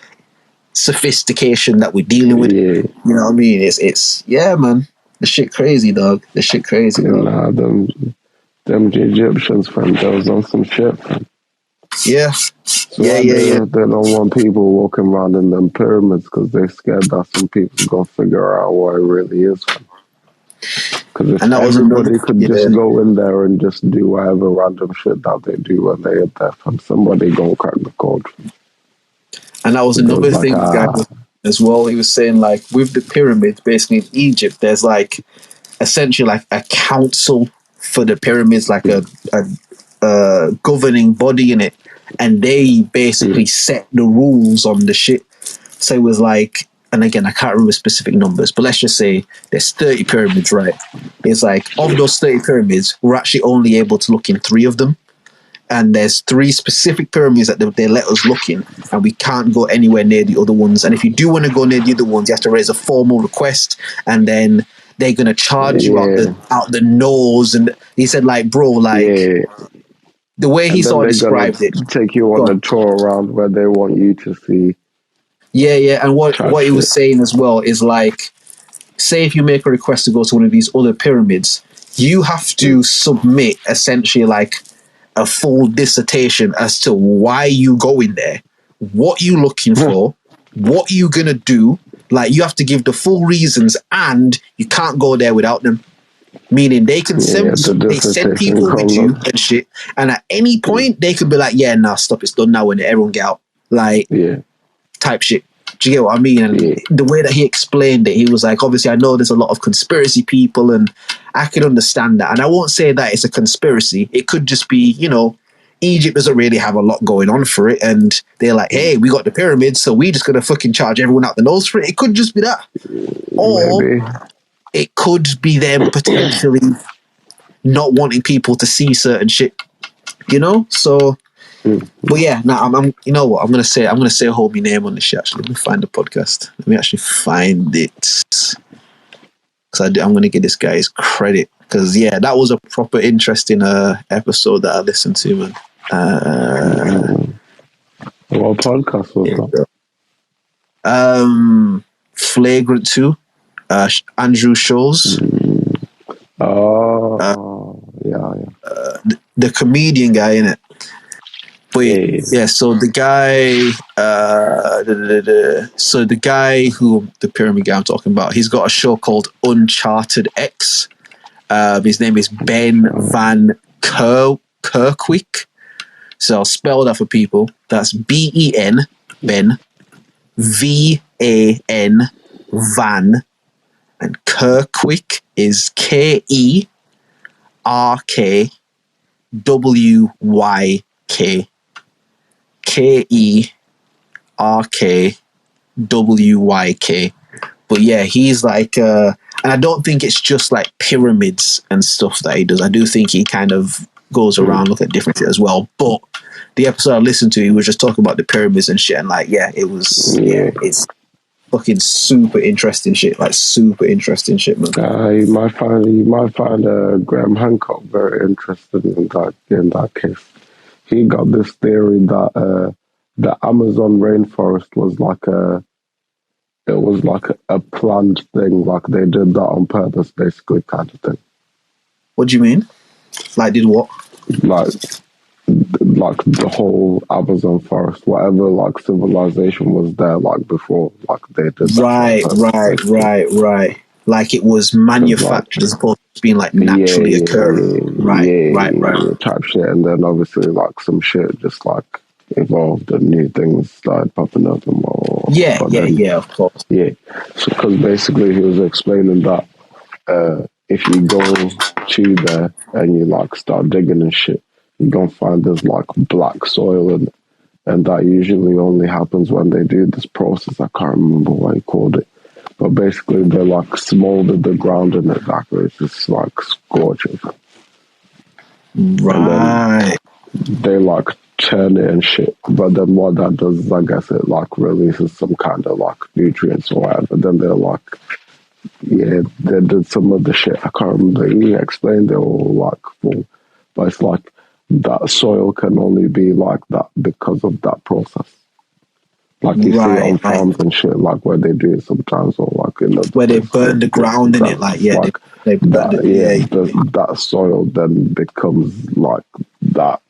sophistication that we're dealing with. You know what I mean? It's man. The shit crazy, dog. The shit crazy, dog. Nah, them Egyptians, fam, they was on some shit, fam. Yeah. So they don't want people walking around in them pyramids because they're scared that some people gonna figure out what it really is, fam. Because if everybody could just go in there and just do whatever random shit that they do when they get there, fam, somebody gonna crack the code. And that was another thing as well. He was saying, like, with the pyramids, basically in Egypt, there's like essentially like a council for the pyramids, like a governing body in it, and they basically set the rules on the shit. So it was like, and again, I can't remember specific numbers, but let's just say there's 30 pyramids, right? It's like, of those 30 pyramids, we're actually only able to look in 3 of them. And there's 3 specific pyramids that they let us look in, and we can't go anywhere near the other ones. And if you do want to go near the other ones, you have to raise a formal request, and then they're gonna charge you out the nose. And he said, like, bro, like the way he sort of described it, take you on a tour around where they want you to see. Yeah, and what he was saying as well is, like, say if you make a request to go to one of these other pyramids, you have to submit essentially like a full dissertation as to why you going there, what you looking for, what you gonna do. Like, you have to give the full reasons, and you can't go there without them. Meaning they can send people with you and shit, and at any point they could be like, yeah, nah, stop, it's done now, and everyone get out. Like, type shit. Do you get what I mean? And the way that he explained it, he was like, obviously, I know there's a lot of conspiracy people, and I can understand that. And I won't say that it's a conspiracy. It could just be, you know, Egypt doesn't really have a lot going on for it, and they're like, hey, we got the pyramids, so we just gonna fucking charge everyone out the nose for it. It could just be that. Or it could be them potentially not wanting people to see certain shit, you know? So, but yeah, I'm you know what? I'm gonna say a whole name on this shit. Actually, let me find the podcast. Let me actually find it, because I'm gonna give this guy his credit, because that was a proper interesting episode that I listened to, man. What podcast was that? Flagrant 2, Andrew Scholes. The comedian guy in it. But so the guy who the pyramid guy I'm talking about, he's got a show called Uncharted X. His name is Ben Van Kerkwyk. So I'll spell that for people. That's Ben VAN Van, and Kerkwyk is KERKWYK. KERKWYK. But yeah, he's like, and I don't think it's just like pyramids and stuff that he does. I do think he kind of goes around looking at different shit as well. But the episode I listened to, he was just talking about the pyramids and shit, and like, it was, fucking super interesting shit. Like super interesting shit, man. You might find Graham Hancock very interested in that case. He got this theory that the Amazon rainforest was like a planned thing, like they did that on purpose, basically, kind of thing. What do you mean? Like, did what? Like the whole Amazon forest, whatever like civilization was there like before, like they did that. Right. Like it was manufactured as opposed to being like naturally occurring. Right. Type shit, and then obviously like some shit just like evolved and new things started popping up and more. Yeah, of course. Yeah, so because basically he was explaining that if you go to there and you like start digging and shit, you're gonna find there's like black soil in it. And that usually only happens when they do this process. I can't remember what he called it. But basically they like smoldered the ground in it back. It's just like scorching. Right. They like turn it and shit. But then what that does is I guess it like releases some kind of like nutrients or whatever. Then they're like, yeah, they did some of the shit. I can't remember. He explained it all like full. But it's like that soil can only be like that because of that process. Like you see on farms and shit, like where they do it sometimes, or like in the where they burn the ground in it, like they burn it. That soil then becomes like that,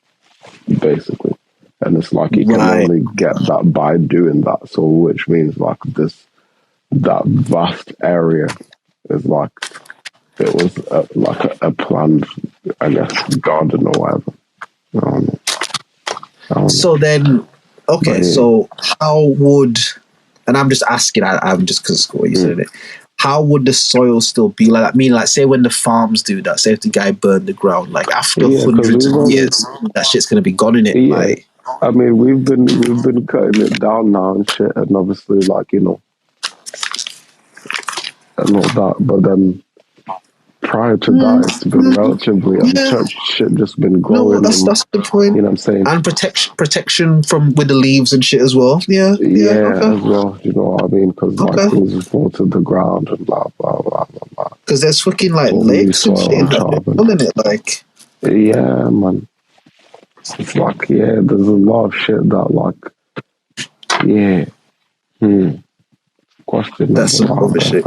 basically, and it's like you can only get that by doing that. So, which means like that vast area is like it was like a planned, I guess, garden or whatever. I don't know. So then, okay, so how would, and I'm just asking, I'm just because what you said it, how would the soil still be like that? I mean, like, say when the farms do that, say if the guy burned the ground, like after hundreds of years, that shit's going to be gone in it. Yeah. Like, I mean, we've been cutting it down now and shit, and obviously, like, you know, and all that, but then prior to that, it's been relatively untouched. Shit just been growing. No, that's the point. You know what I'm saying? And protection from with the leaves and shit as well. Yeah, as well. You know what I mean? Because like things fall to the ground and blah blah blah blah blah. Because there's fucking like lakes and shit in it, like. Yeah, man. It's like there's a lot of shit that like questionable. That's some other shit.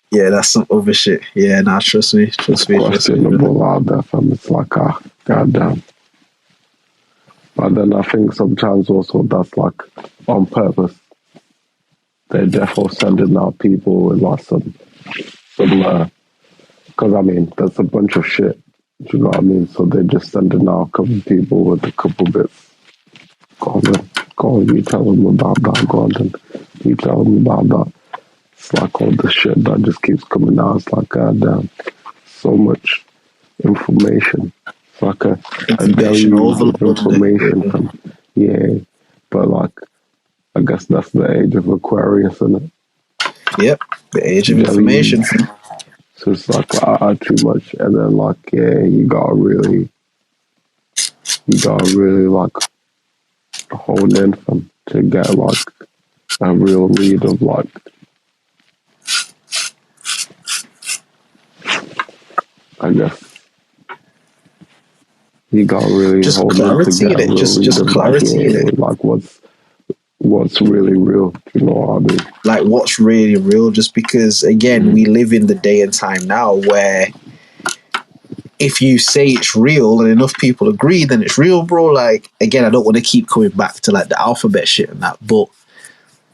Yeah, that's some other shit. Yeah, nah, trust me. Questionable out there, fam. It's like, goddamn. But then I think sometimes also that's like on purpose. They're definitely sending out people with like some, because I mean, there's a bunch of shit. Do you know what I mean? So they're just sending out a couple people with a couple bits. Go on, you tell them about that. Go on, then you tell them about that. It's like all the shit that just keeps coming out. It's like, goddamn, so much information. It's like a deluge of information. Yeah, but like, I guess that's the age of Aquarius, isn't it? Yep, the age of information. So it's like, too much. And then like, you gotta really like hone in to get like a real read of like, I guess you got really just clarity in it. Just clarity in it. Like what's really real. You know what I mean? Like what's really real? Just because again, we live in the day and time now where if you say it's real and enough people agree, then it's real, bro. Like again, I don't want to keep coming back to like the alphabet shit and that, but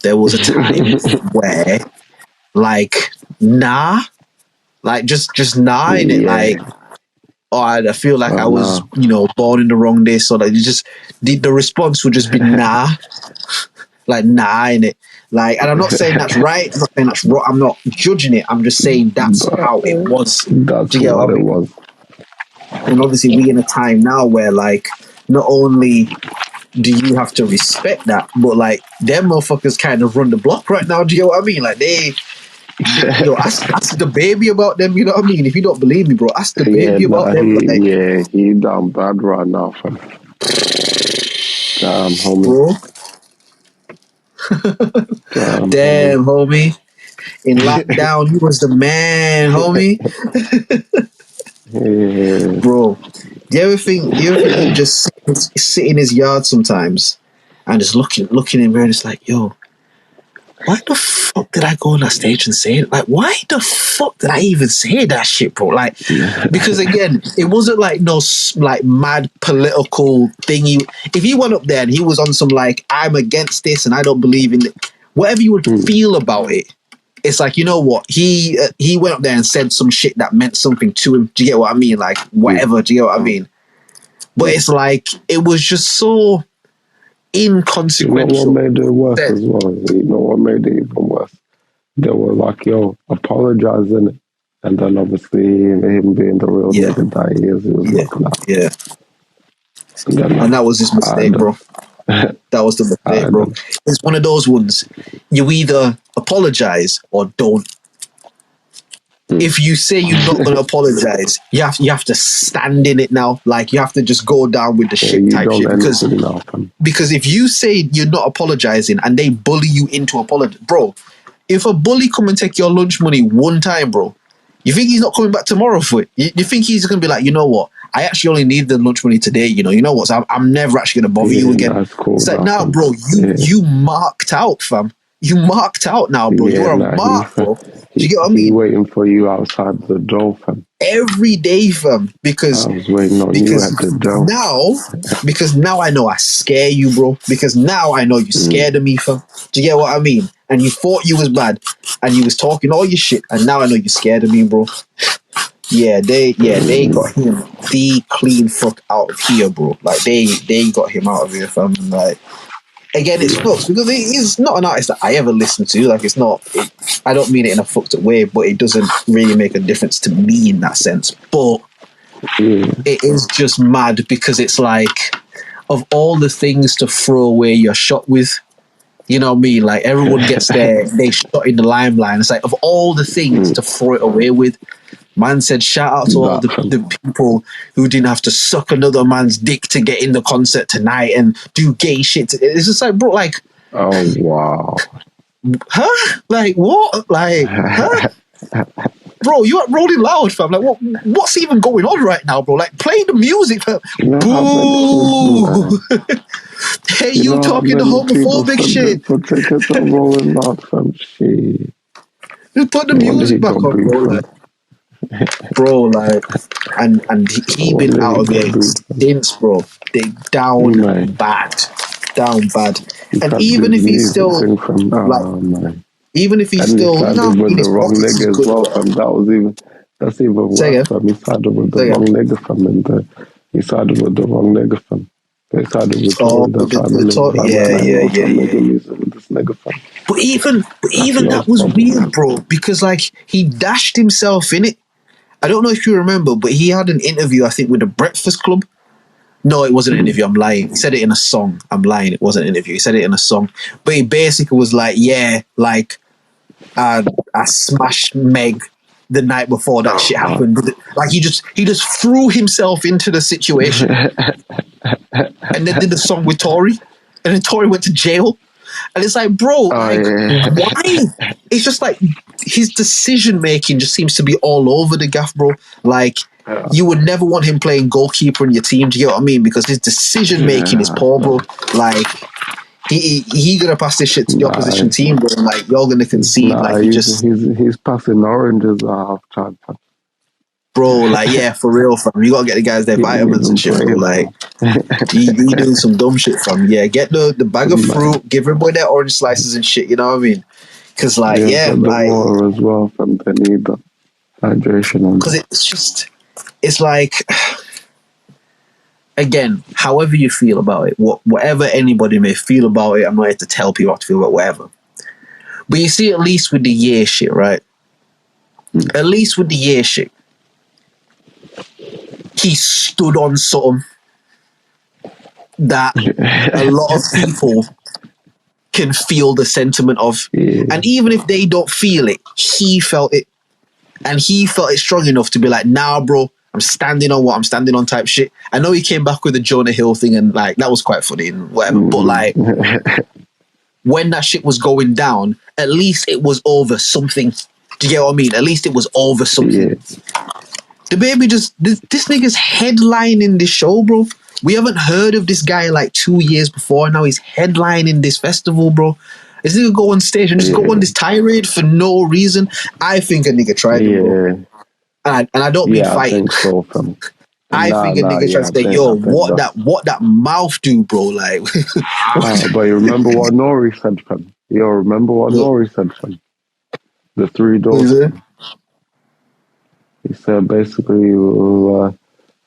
there was a time where like like just nah in it, like. Oh, I feel like I was, born in the wrong day. So like, the response would just be nah, like nah in it. Like, and I'm not saying that's right. I'm not saying that's wrong. I'm not judging it. I'm just saying that's how it was. That's what it was. And obviously, we in a time now where like not only do you have to respect that, but like them motherfuckers kind of run the block right now. Do you know what I mean? Like ask the baby about them, you know what I mean? If you don't believe me, bro, ask the baby about them. He down bad right now, fam. Damn, homie. Bro. Damn, homie. In lockdown, he was the man, homie. Bro, do you ever think he just sit in his yard sometimes and just looking in the mirror and it's like, yo, why the fuck did I go on that stage and say it? Like, why the fuck did I even say that shit, bro? Like, because again, it wasn't like no like mad political thing. If he went up there and he was on some like, I'm against this and I don't believe in it, whatever you would feel about it, it's like, you know what? He went up there and said some shit that meant something to him. Do you get what I mean? Like, whatever. Do you get what I mean? But it's like, it was just so inconsequential. You know what made it worse as well? You know what made it even worse? They were like, yo, apologizing. And then obviously him being the real nigga that he is, he was like that. Yeah. And that was his mistake, bro. That was the mistake, bro. It's one of those ones. You either apologize or don't. If you say you're not going to apologize, you have to stand in it now. Like, you have to just go down with the shit type shit. Because if you say you're not apologizing and they bully you into apology, bro, if a bully come and take your lunch money one time, bro, you think he's not coming back tomorrow for it? You think he's going to be like, you know what? I actually only need the lunch money today. You know what? So I'm never actually going to bother you again. Cool, it's like, nah, bro, you marked out, fam. You marked out now, bro. You're a mark, bro. Do you get what I mean? He's waiting for you outside the door, fam. Every day, fam. Because I was waiting on you at the door. Because now I know I scare you, bro. Because now I know you're scared of me, fam. Do you get what I mean? And you thought you was bad, and you was talking all your shit, and now I know you're scared of me, bro. They got him the clean fuck out of here, bro. Like they got him out of here, fam. And like, again, it's fucked because he's not an artist that I ever listen to. Like, it's not. I don't mean it in a fucked up way, but it doesn't really make a difference to me in that sense. But it is just mad because it's like, of all the things to throw away your shot with, you know what I mean? Like, everyone gets they shot in the limelight. It's like, of all the things to throw it away with, man said, shout out to all the people who didn't have to suck another man's dick to get in the concert tonight and do gay shit. It's just like, bro, like... Oh, wow. Huh? Like, what? Like, huh? Bro, you are Rolling Loud, fam. Like, what's even going on right now, bro? Like, play the music, fam. Boo! Hey, you talking the homophobic shit. For tickets on Rolling Loud, fam. Shit. Just put the music back on, bro. Like, bro, like, and he been out of it since, bro. They down bad. And even if he's still even if he's still with the wrong nigga as well, fam. That's even worse, fam. He sided with the wrong nigga, fam, and he sided with the wrong nigga, fam. They sided with with this nigga, fam. But even that was weird, bro, because like he dashed himself in it. I don't know if you remember, but he had an interview, I think, with the Breakfast Club. No, it wasn't an interview. I'm lying. He said it in a song. I'm lying. It wasn't an interview. He said it in a song. But he basically was like, yeah, like, I smashed Meg the night before that shit happened. Like, he just threw himself into the situation and then did the song with Tory. And then Tory went to jail. And it's like, bro, why? It's just like his decision making just seems to be all over the gaff, bro. Like, you would never want him playing goalkeeper in your team. Do you get what I mean? Because his decision making is poor, bro. Like, he gonna pass this shit to the opposition team, bro. And like, you're gonna concede. Like, he's passing oranges at half time. Bro, like, yeah, for real, fam. You gotta get the guys their vitamins and shit, bro. Like, he doing some dumb shit, fam. Yeah, get the bag of fruit, give everybody their orange slices and shit, you know what I mean? Because, like, like... water as well, fam. They need the hydration. Because it's like... Again, however you feel about it, whatever anybody may feel about it, I'm not here to tell people how to feel about whatever. But you see, at least with the year shit, right? At least with the year shit, he stood on something that a lot of people can feel the sentiment of. And even if they don't feel it, he felt it. And he felt it strong enough to be like, nah, bro, I'm standing on what I'm standing on type shit. I know he came back with the Jonah Hill thing and like, that was quite funny and whatever. But like, when that shit was going down, at least it was over something. Do you get what I mean? At least it was over something. Yeah. The baby this nigga's headlining this show, bro. We haven't heard of this guy like 2 years before. Now he's headlining this festival, bro. This nigga go on stage and just go on this tirade for no reason. I think a nigga tried it, bro. And I don't mean fighting. I think so, fam. I think a nigga tried to say, yo, what that mouth do, bro? Like, but you remember what Nori said, fam? Yo, remember what Nori said, fam? The 3 doors. He said basically you'll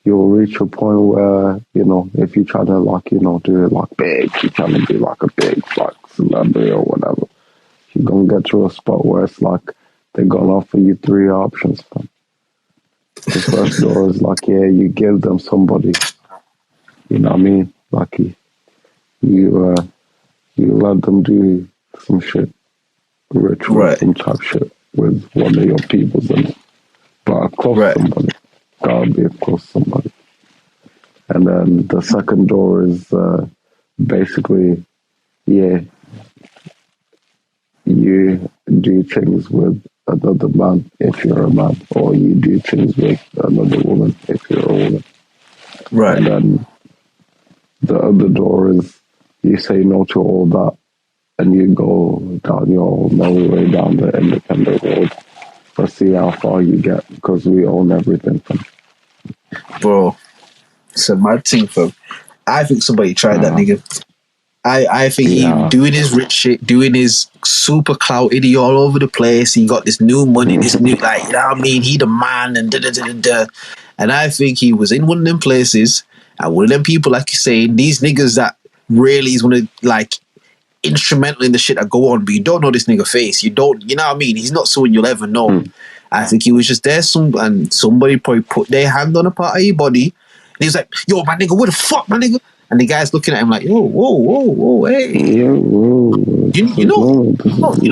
reach a point where, you know, if you're trying to like, you know, do it like big, you're trying to be like a big like celebrity or whatever, you're gonna get to a spot where it's like they're gonna offer you 3 options, fam. The first door is like, yeah, you give them somebody, you know what I mean? Like you let them do some shit, ritual, some type shit with one of your peoples in it. But close somebody. Gotta be close somebody. And then the second door is basically, yeah, you do things with another man if you're a man, or you do things with another woman if you're a woman. Right. And then the other door is you say no to all that and you go down your merry way down the independent road. Let's see how far you get, because we own everything. Bro, it's a mad thing, fam. I think somebody tried that nigga. I think he doing his rich shit, doing his super clout idiot all over the place. He got this new money, this new, like, you know what I mean? He the man and da-da-da-da-da. And I think he was in one of them places, and one of them people, like you're saying, these niggas that really is one of, like, instrumental in the shit that go on, but you don't know this nigga face. You don't, you know what I mean? He's not someone you'll ever know. I think he was just there, and somebody probably put their hand on a part of your body, and he's like, yo, my nigga, what the fuck, my nigga? And the guy's looking at him like, yo, whoa, hey. Yeah, you know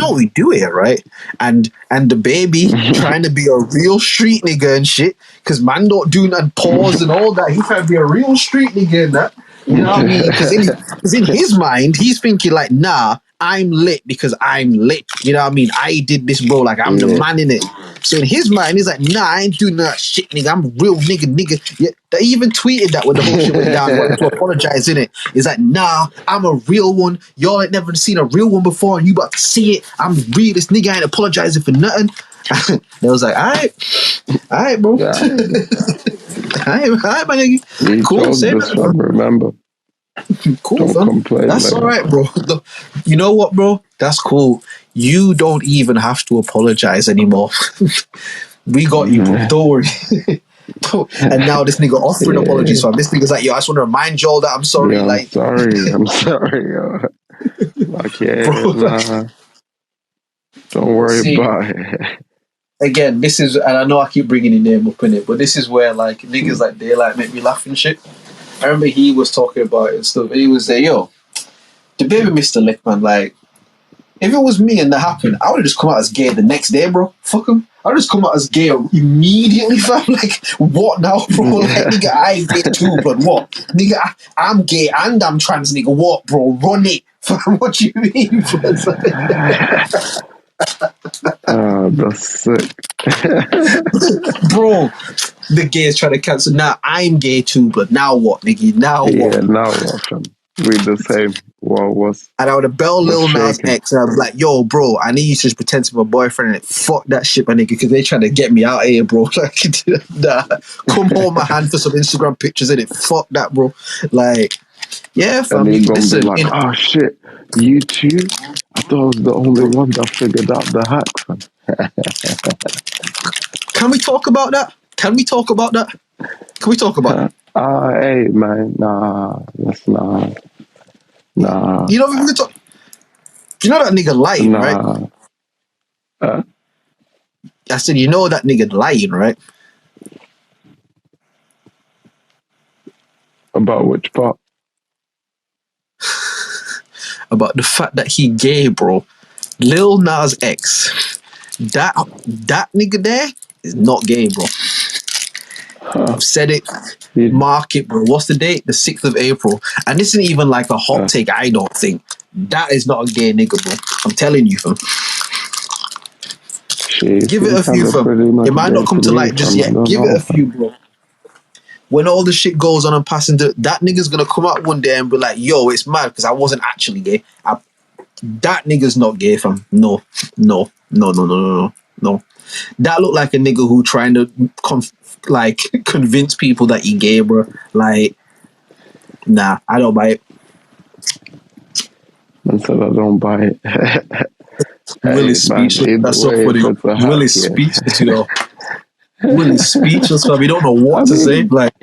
what we do here, right? And the baby trying to be a real street nigga and shit, because man don't do nothing, pause and all that. He trying to be a real street nigga and that. You know what I mean? Because in his mind, he's thinking like, nah, I'm lit because I'm lit. You know what I mean? I did this, bro. Like, I'm the man in it. So in his mind, he's like, nah, I ain't doing that shit, nigga. I'm a real nigga. Yeah, they even tweeted that when the whole shit went down, wanted to apologize, innit? He's like, nah, I'm a real one. Y'all ain't never seen a real one before, and you about to see it. I'm the realest nigga. I ain't apologizing for nothing. They was like, all right, bro. Yeah. all right, my nigga. Cool, same. Remember. Cool, don't complain. That's all right, bro. You know what, bro? That's cool. You don't even have to apologize anymore. We got you, bro. Don't worry. And now this nigga offering apologies for him. This nigga's like, yo, I just want to remind y'all that I'm sorry. Yeah, like, I'm sorry. Like, yeah, bro, nah. Don't worry about it. Again, this is, and I know I keep bringing his name up in it, but this is where like niggas like Daylight make me laugh and shit. I remember he was talking about it and stuff. He was there, yo, the baby Mr. Lick, man, like, if it was me and that happened, I would have just come out as gay the next day, bro. Fuck him. I would just come out as gay immediately, fam. Like, what now, bro? Like, nigga, I'm gay too, but what? Nigga, I'm gay and I'm trans, nigga. What, bro? Run it. Fam, what you mean? That's sick. Bro, the gays trying to cancel. Now I'm gay too, but now what, nigga? Now what? Yeah, now what, fam? We the same. And I would have bell Lil Nas X, and I was like, yo, bro, I need you to just pretend to be my boyfriend, and fuck that shit, my nigga, because they trying to get me out of here, bro. Like, nah, come hold my hand for some Instagram pictures, innit? Fuck that, bro. Like, yeah, fam. And listen, be like, oh shit, you too? I thought I was the only one that figured out the hack, fam. Can we talk about that? Hey, man, nah, that's not. Nah. You know what we talk? You know that nigga lying, right? I said, you know that nigga lying, right? About which part? About the fact that he gay, bro. Lil Nas X. That nigga there is not gay, bro. I've said it. Mark it, bro. What's the date? The 6th of April. And this isn't even like a hot take, I don't think. That is not a gay nigga, bro. I'm telling you, fam. Give it a few, fam. It might not come to light just yet. Give it a few, bro. When all the shit goes on and passing, that nigga's gonna come out one day and be like, yo, it's mad because I wasn't actually gay. That nigga's not gay, fam. No. That looked like a nigga who trying to convince people that he gay, bro. Like, nah, I don't buy it. Man said I don't buy it. Will is speechless. That's so funny. Will is speechless, you know. Will is speechless, fam. He don't know what to say. Like,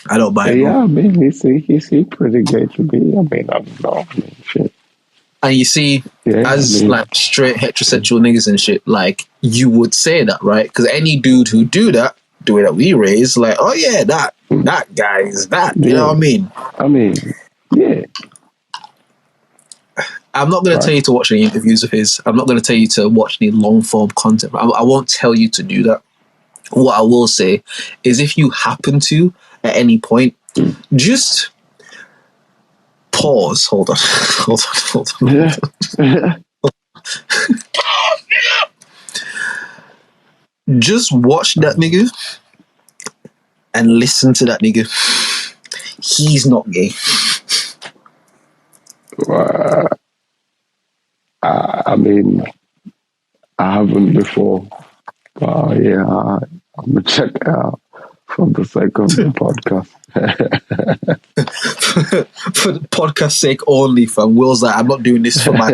I don't buy it. Yeah, I mean, he seems pretty gay to me. I mean, I don't know. Shit. And you see, like straight heterosexual niggas and shit, like, you would say that, right? Because any dude who do that, the way that we raise, like, oh yeah, that guy is that. You know what I mean? I mean, yeah. I'm not going to tell you to watch any interviews of his. I'm not going to tell you to watch any long-form content. I won't tell you to do that. What I will say is if you happen to, at any point, just pause. Hold on. Just watch that nigga and listen to that nigga. He's not gay. I mean, I haven't before, but yeah, I'm gonna check it out for the sake of the podcast. For the podcast sake only, fam. Will's like, I'm not doing this for my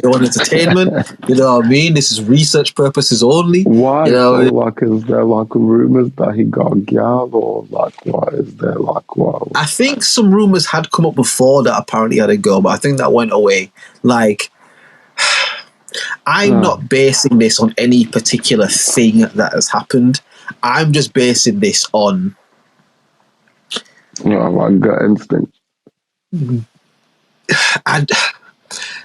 own entertainment. You know what I mean? This is research purposes only. Why? You know, is there rumors that he got a gal, or what is there what? I think some rumors had come up before that apparently had a girl, but I think that went away. Like, I'm not basing this on any particular thing that has happened. I'm just basing this on my gut instinct. And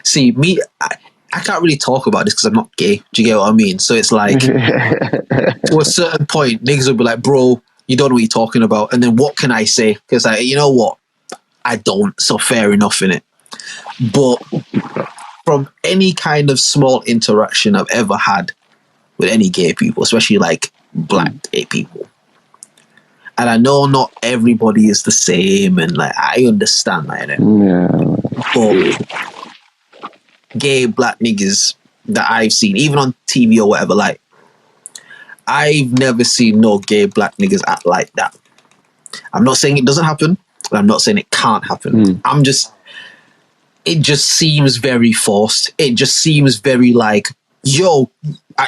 see, me, I can't really talk about this because I'm not gay. Do you get what I mean? So it's like, to a certain point, niggas will be like, bro, you don't know what you're talking about. And then what can I say? Because you know what? I don't. So fair enough, innit? But from any kind of small interaction I've ever had with any gay people, especially like black gay people, and I know not everybody is the same, and like I understand that, but gay black niggas that I've seen, even on TV or whatever, like I've never seen no gay black niggas act like that. I'm not saying it doesn't happen, and I'm not saying it can't happen. It just seems very forced. It just seems very like, yo,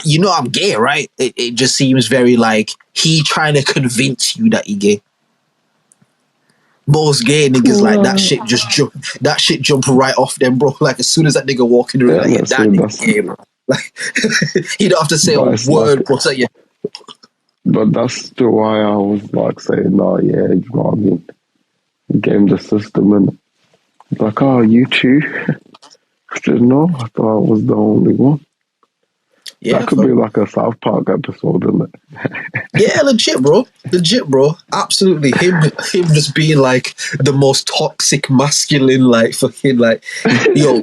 you know I'm gay, right? It just seems very like he trying to convince you that he gay. Most gay niggas like that shit jump right off them, bro. Like as soon as that nigga walk in the room, like, yeah, that nigga gay, bro. Like you don't have to say a word, bro. So, yeah. But that's why I was like saying, no, yeah, you know what I mean? Game the system and like, oh, you too? I didn't know. I thought I was the only one. Yeah, that could be like a South Park episode, isn't it? Yeah, legit, bro. Absolutely. Him just being like the most toxic masculine, like fucking like, yo,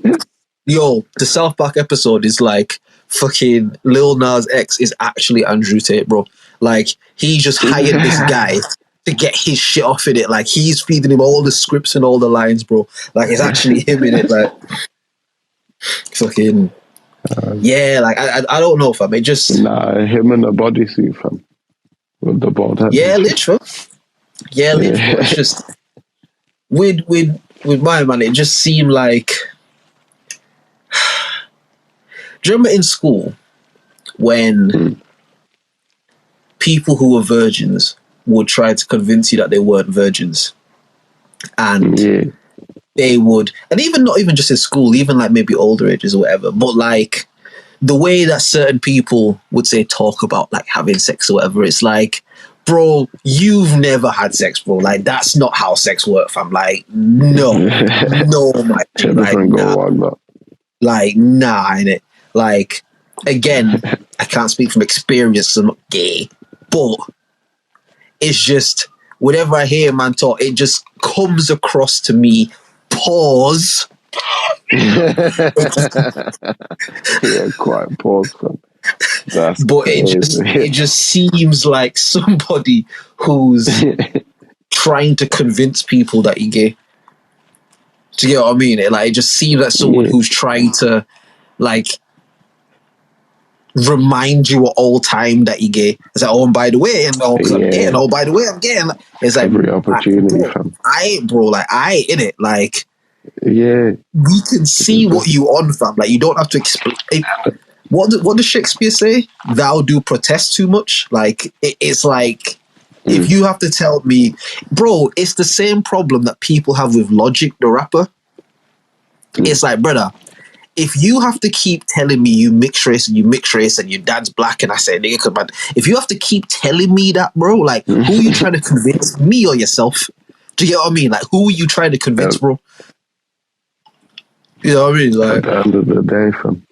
the South Park episode is like fucking Lil Nas X is actually Andrew Tate, bro. Like he just hired this guy to get his shit off in it. Like he's feeding him all the scripts and all the lines, bro. Like it's actually him in it. Like fucking yeah. Like I don't know, fam. It just him in a bodysuit, fam, with the bald head. Yeah, literal. Yeah, literal. It's just with my man. It just seemed like. Do you remember in school when people who were virgins would try to convince you that they weren't virgins, and they would, and even not even just in school, even like maybe older ages or whatever, but like the way that certain people would say talk about like having sex or whatever, it's like, bro, you've never had sex, bro. Like that's not how sex works, fam. Like no, my like nah, like nah, innit? Like again, I can't speak from experience. I'm not gay, but it's just whenever I hear a man talk, it just comes across to me. Pause. Yeah, quite pause, fam. That's but crazy. it just seems like somebody who's trying to convince people that he gay. Do you get what I mean? It just seems like someone who's trying to like remind you at all time that he gay. It's like, oh, and by the way, and oh, because I'm gay, and oh, by the way, I'm gay. And it's like every opportunity, fam. I in it. Like, yeah, we can see what you on, fam. Like, you don't have to explain. What does Shakespeare say? Thou do protest too much. Like, it's like, if you have to tell me, bro, it's the same problem that people have with Logic, the rapper. It's like, brother, if you have to keep telling me you mix race and your dad's black, and I say, nigga, man, if you have to keep telling me that, bro, like, who are you trying to convince, me or yourself? Do you get what I mean? Like, who are you trying to convince, bro? You know what I mean? Like, at the end of the day, fam,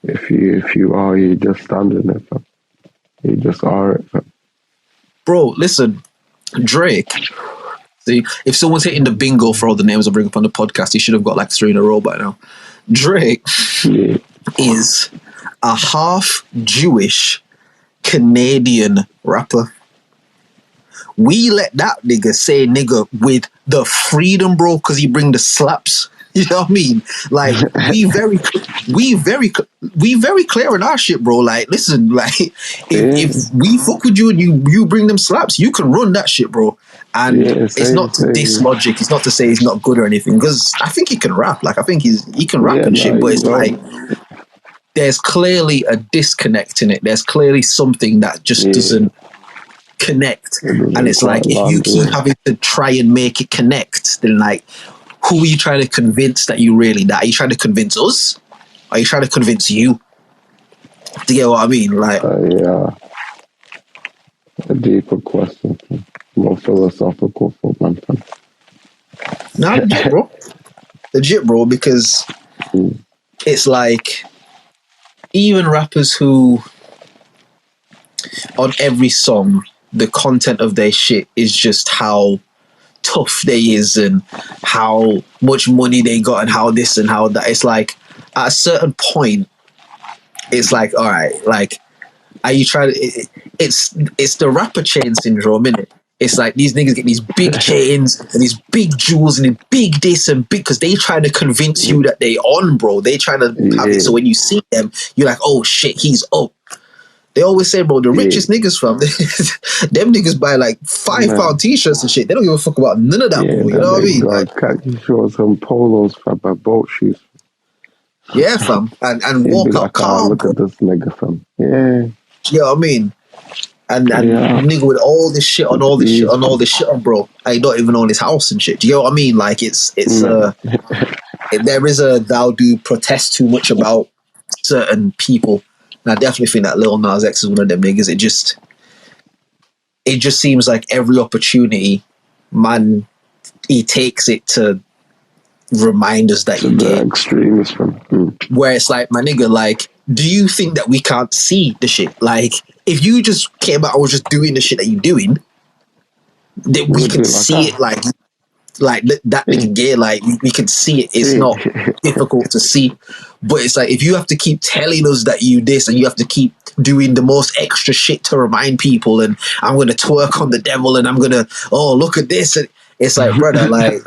if you are, you just standing there, fam. You just are it, fam. Bro, listen, Drake. See, if someone's hitting the bingo for all the names I bring up on the podcast, he should have got like 3 in a row by now. Drake is a half Jewish Canadian rapper. We let that nigga say nigga with the freedom, bro, because he bring the slaps. You know what I mean? Like, we very clear in our shit, bro. Like, listen, like, if we fuck with you and you bring them slaps, you can run that shit, bro. And it's not to diss Logic. It's not to say he's not good or anything, because I think he can rap. Like, I think he can rap and shit. But it's like, there's clearly a disconnect in it. There's clearly something that just doesn't connect. And it's like, if you keep having to try and make it connect, then like, who are you trying to convince that you really that? Are you trying to convince us? Are you trying to convince you? Do you get what I mean? Like, a deeper question, more philosophical for man. Nah, legit, bro, because it's like, even rappers who on every song, the content of their shit is just how tough they is and how much money they got and how this and how that. It's like, at a certain point, it's like, all right, like, are you trying to? It's the rapper chain syndrome, innit? It's like these niggas get these big chains and these big jewels and big this and big, because they trying to convince you that they on, bro. They trying to have it. So when you see them, you're like, oh shit, he's up. They always say, bro, the richest niggas, fam, them niggas buy like £5 t-shirts and shit. They don't give a fuck about none of that, bro. You know what I mean? Like, khaki shorts and polos, fam, by boat shoes. Yeah, fam, and walk be out like, calm. Look at this nigga, fam. Yeah. You know what I mean? And nigga with all this shit on, all this shit on, all this shit on, bro. I don't even own his house and shit. Do you know what I mean? Like, there is a thou do protest too much about certain people. And I definitely think that Lil Nas X is one of them niggas. It just seems like every opportunity, man, he takes it to remind us that he's gay. Extremist, fam. Where it's like, my nigga, like, do you think that we can't see the shit? Like, if you just came out and was just doing the shit that you're doing, that we can see it, like that nigga gay, like, we can see it. It's not difficult to see. But it's like, if you have to keep telling us that you this, and you have to keep doing the most extra shit to remind people, and I'm going to twerk on the devil, and I'm going to, oh, look at this. And it's like, brother, like,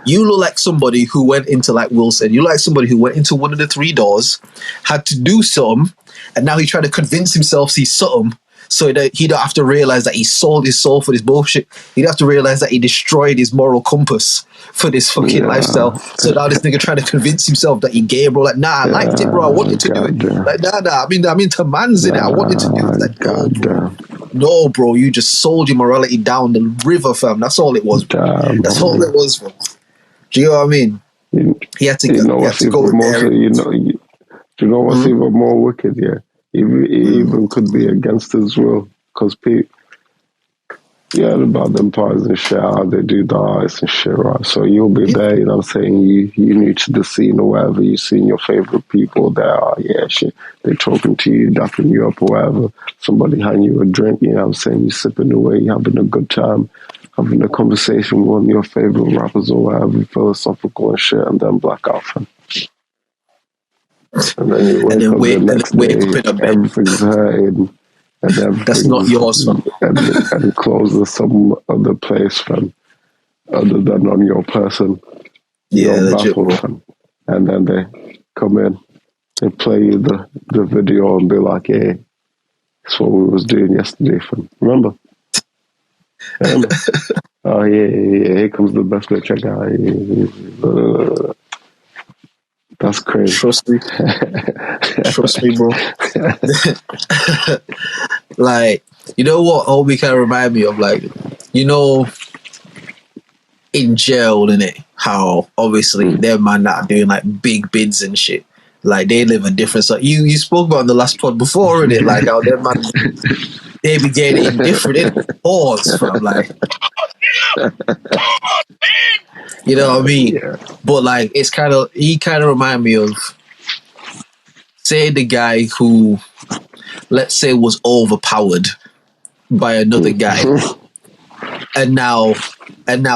you look like somebody who went into, like Will said, you look like somebody who went into one of the 3 doors, had to do something, and now he's trying to convince himself he's something, so that he don't have to realize that he sold his soul for this bullshit. He don't have to realize that he destroyed his moral compass for this fucking lifestyle. So now this nigga trying to convince himself that he gay, bro. Like, nah, I liked it, bro. I wanted to do it. Like, nah, I'm into mans in it. I wanted to do it. Like, no, bro, you just sold your morality down the river, fam. That's all it was, bro. That's all it was, fam. Do you know what I mean? He had to go there. Do you know what's even more wicked? Yeah, he even could be against his will, because people, about them parties and shit, how they do the artists and shit, right? So you'll be there, you know what I'm saying? You new to the scene or whatever, you seen your favorite people there, shit, they're talking to you, dapping you up or whatever. Somebody hand you a drink, you know what I'm saying? You sipping away, you having a good time. having a conversation with one of your favorite rappers or whatever, philosophical and shit, and then black out, fam. And then you wake up the next day, everything's hurting, and everything's... That's not yours, fam. And clothes are some other place, fam, other than on your person. You're baffled, fam. And then they come in, they play you the video and be like, hey, that's what we was doing yesterday, fam. Remember? Oh, yeah, here comes the best bitch, check out. That's crazy. Trust me. Trust me, bro. Like, you know what Obi kind of remind me of? Like, you know, in jail, innit? How obviously them man that are doing like big bids and shit. Like they live a different... So you spoke about on the last pod before, innit? Like how them man, they be getting different, innit? Pause, fam. Like, you know what I mean? Yeah. But like, it's kind of... He kind of remind me of, say, the guy who, let's say, was overpowered by another guy, and now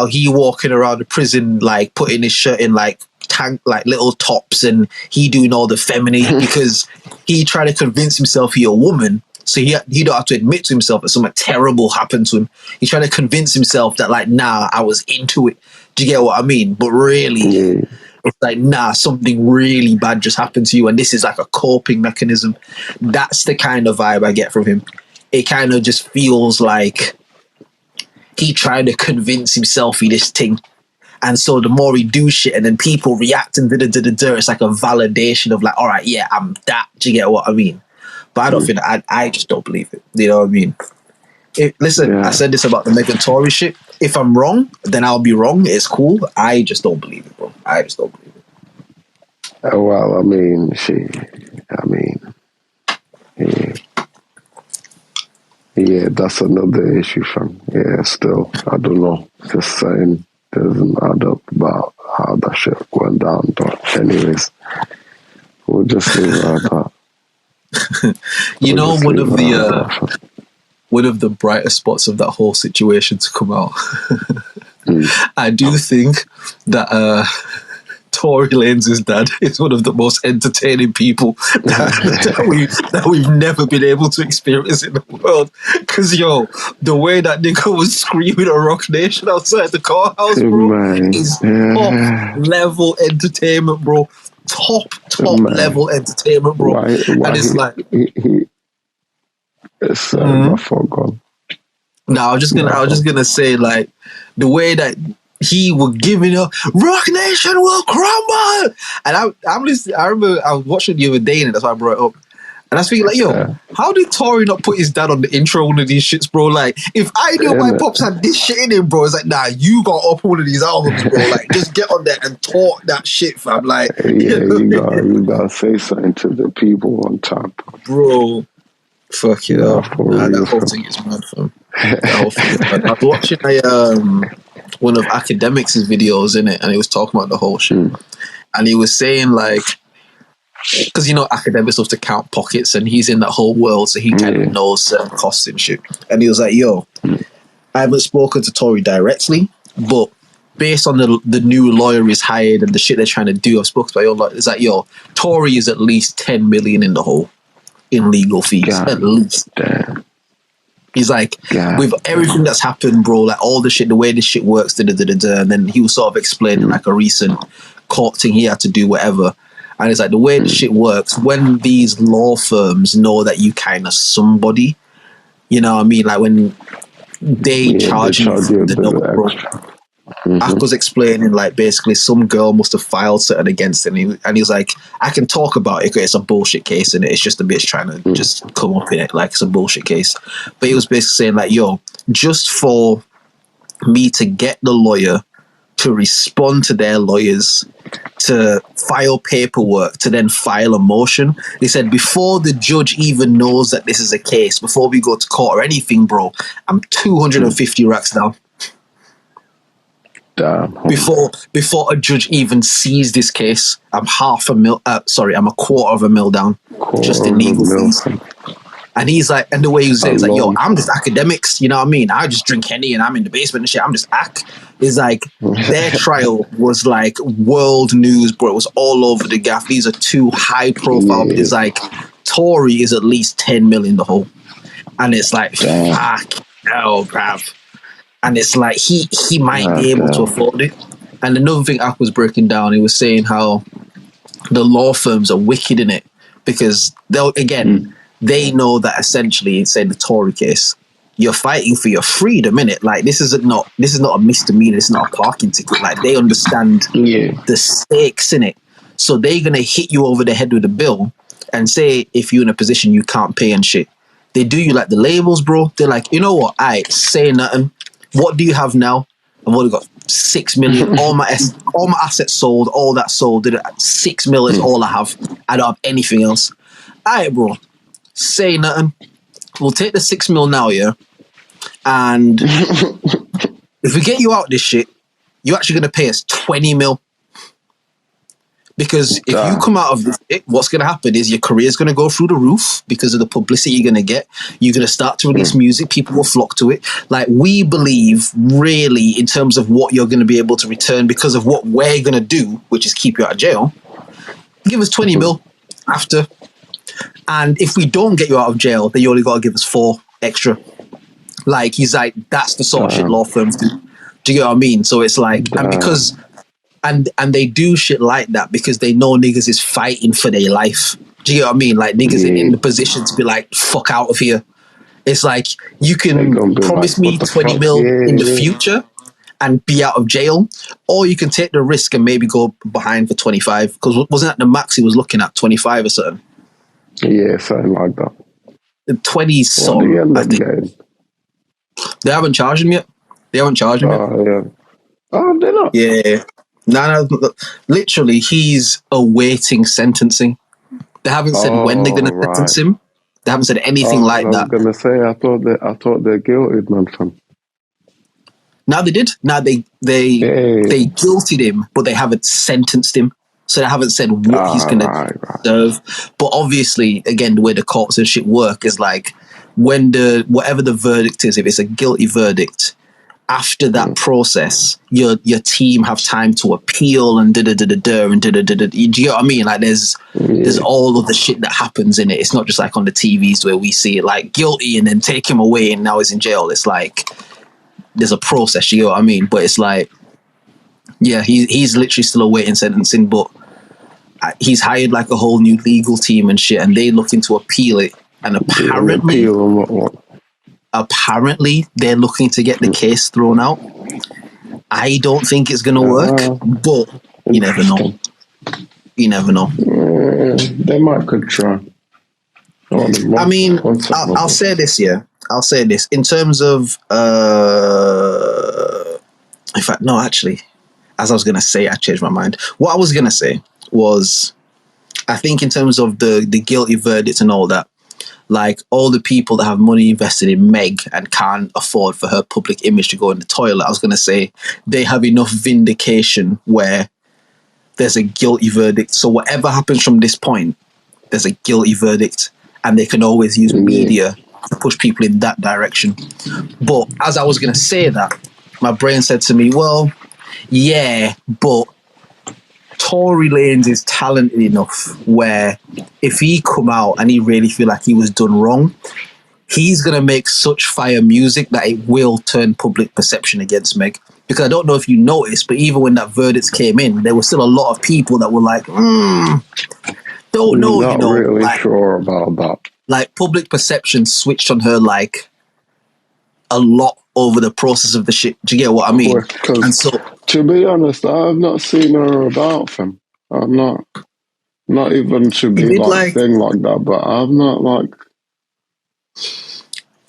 he walking around the prison like putting his shirt in like tank, like little tops, and he doing all the feminine because he tried to convince himself he a woman, so he don't have to admit to himself that something terrible happened to him. He's trying to convince himself that like, nah, I was into it. Do you get what I mean? But really, it's like, nah, something really bad just happened to you, and this is like a coping mechanism. That's the kind of vibe I get from him. It kind of just feels like he tried to convince himself he this thing. And so the more he do shit and then people react and it's like a validation of like, all right, yeah, I'm that. Do you get what I mean? But I don't think I just don't believe it. You know what I mean? Listen, I said this about the Megan Tory shit. If I'm wrong, then I'll be wrong. It's cool. I just don't believe it, bro. I just don't believe it. Well, I mean, yeah, that's another issue, fam. Yeah, still, I don't know. Just saying, doesn't add up about how that shit went down. But anyways, we'll just leave it at that. You know, one of the brighter spots of that whole situation to come out, I do think that Tory Lanez' dad is one of the most entertaining people that we've never been able to experience in the world. Because, the way that nigga was screaming at Rock Nation outside the courthouse, bro, is top-level entertainment, bro. Top-level entertainment, bro. And it's like... It's my fault, God. No, I was just gonna say, like, the way that he was giving up, Rock Nation will crumble, and I'm listening. I remember I was watching the other day, and that's why I brought it up. And I was thinking, like, how did Tory not put his dad on the intro of one of these shits, bro? Like, if I knew my pops had this shit in him, bro, it's like, nah, you got up one of these albums, bro. Like, just get on there and talk that shit, fam. Like, you gotta say something to the people on top, bro. Fuck it up. That whole thing is mad, fam. That whole thing is mad. I was watching one of Academics' videos in it, and he was talking about the whole shit. And he was saying, like, because Academics love to count pockets, and he's in that whole world, so he kind of knows certain costs and shit. And he was like, I haven't spoken to Tory directly, but based on the new lawyer he's hired and the shit they're trying to do, I've spoken to my own lawyer. It's like, Tory is at least 10 million in the hole in legal fees, at least. Damn. He's like, with everything that's happened, bro, like all the shit, the way this shit works, and then he was sort of explaining like a recent court thing he had to do, whatever. And it's like, the way the shit works, when these law firms know that you kind of somebody, you know what I mean? Like when they charge you the number, bro. Ak was explaining, like, basically some girl must have filed something against him, and he was like, I can talk about it because it's a bullshit case, and it's just a bitch trying to just come up in it like it's a bullshit case. But he was basically saying, like, just for me to get the lawyer to respond to their lawyers, to file paperwork, to then file a motion, he said, before the judge even knows that this is a case, before we go to court or anything, bro, I'm 250 racks down. Before a judge even sees this case, I'm I'm a quarter of a mil down, just in legal fees. And he's like, and the way he was saying, it's like, yo, I'm just academics, you know what I mean? I just drink Henny and I'm in the basement and shit. I'm just It's like, their trial was like world news, bro. It was all over the gaff. These are two high profile. It's like, Tory is at least 10 million the whole. And it's like, fuck, no, bruv. And it's like, he might be able to afford it. And another thing Ak was breaking down, he was saying how the law firms are wicked in it because they know that essentially, say the Tory case, you're fighting for your freedom, innit? Like this is not a misdemeanor, it's not a parking ticket. Like they understand the stakes in it. So they're gonna hit you over the head with a bill and say if you're in a position you can't pay and shit. They do you like the labels, bro. They're like, you know what? I say nothing. What do you have now? I've only got 6 million. all my assets sold, all that sold. 6 million is all I have. I don't have anything else. Alright, bro. Say nothing. We'll take the 6 mil now, yeah. And if we get you out of this shit, you're actually gonna pay us 20 mil. Because if you come out of this, what's going to happen is your career is going to go through the roof because of the publicity you're going to get. You're going to start to release music. People will flock to it. Like, we believe really in terms of what you're going to be able to return because of what we're going to do, which is keep you out of jail. Give us 20 mil after. And if we don't get you out of jail, then you only got to give us 4 extra. Like, he's like, that's the sort of shit law firms do. Do you get what I mean? So it's like, and because... And they do shit like that because they know niggas is fighting for their life. Do you get what I mean? Like niggas in the position to be like, fuck out of here. It's like, you can promise me 20 mil in the future and be out of jail, or you can take the risk and maybe go behind for 25. Because wasn't that the max he was looking at, 25 or something? Yeah, something like that. 20 something, I think. They haven't charged him yet. They haven't charged him yet. Yeah. Oh, they're not? Yeah. No, literally, he's awaiting sentencing. They haven't said when they're going to sentence him. They haven't said anything like that. I was going to say, I thought they're guilty, man. Now they did. Now they guilted him, but they haven't sentenced him. So they haven't said what he's going to serve. But obviously, again, the way the courts and shit work is like when whatever the verdict is, if it's a guilty verdict, after that process, your team have time to appeal and and do you get what I mean? Like there's all of the shit that happens in it. It's not just like on the TVs where we see it like guilty and then take him away and now he's in jail. It's like there's a process, you get what I mean? But it's like, yeah, he's literally still awaiting sentencing, but he's hired like a whole new legal team and shit, and they looking to appeal it. And apparently they're looking to get the case thrown out. I don't think it's going to work, but you never know. You never know. They might could try. I mean, I'll say this, yeah. I'll say this. In terms of, in fact, no, actually, as I was going to say, I changed my mind. What I was going to say was, I think in terms of the guilty verdict and all that, like all the people that have money invested in Meg and can't afford for her public image to go in the toilet, I was going to say they have enough vindication where there's a guilty verdict. So whatever happens from this point, there's a guilty verdict, and they can always use media to push people in that direction. But as I was going to say that, my brain said to me, well, yeah, but Tory Lanez is talented enough where if he come out and he really feel like he was done wrong, he's going to make such fire music that it will turn public perception against Meg. Because I don't know if you noticed, but even when that verdict came in, there were still a lot of people that were like, don't know, not really like, sure about that. Like public perception switched on her like a lot over the process of the shit. Do you get what I mean? And so, to be honest, I've not seen her about him. I'm not even to be like thing like that, but I'm not like.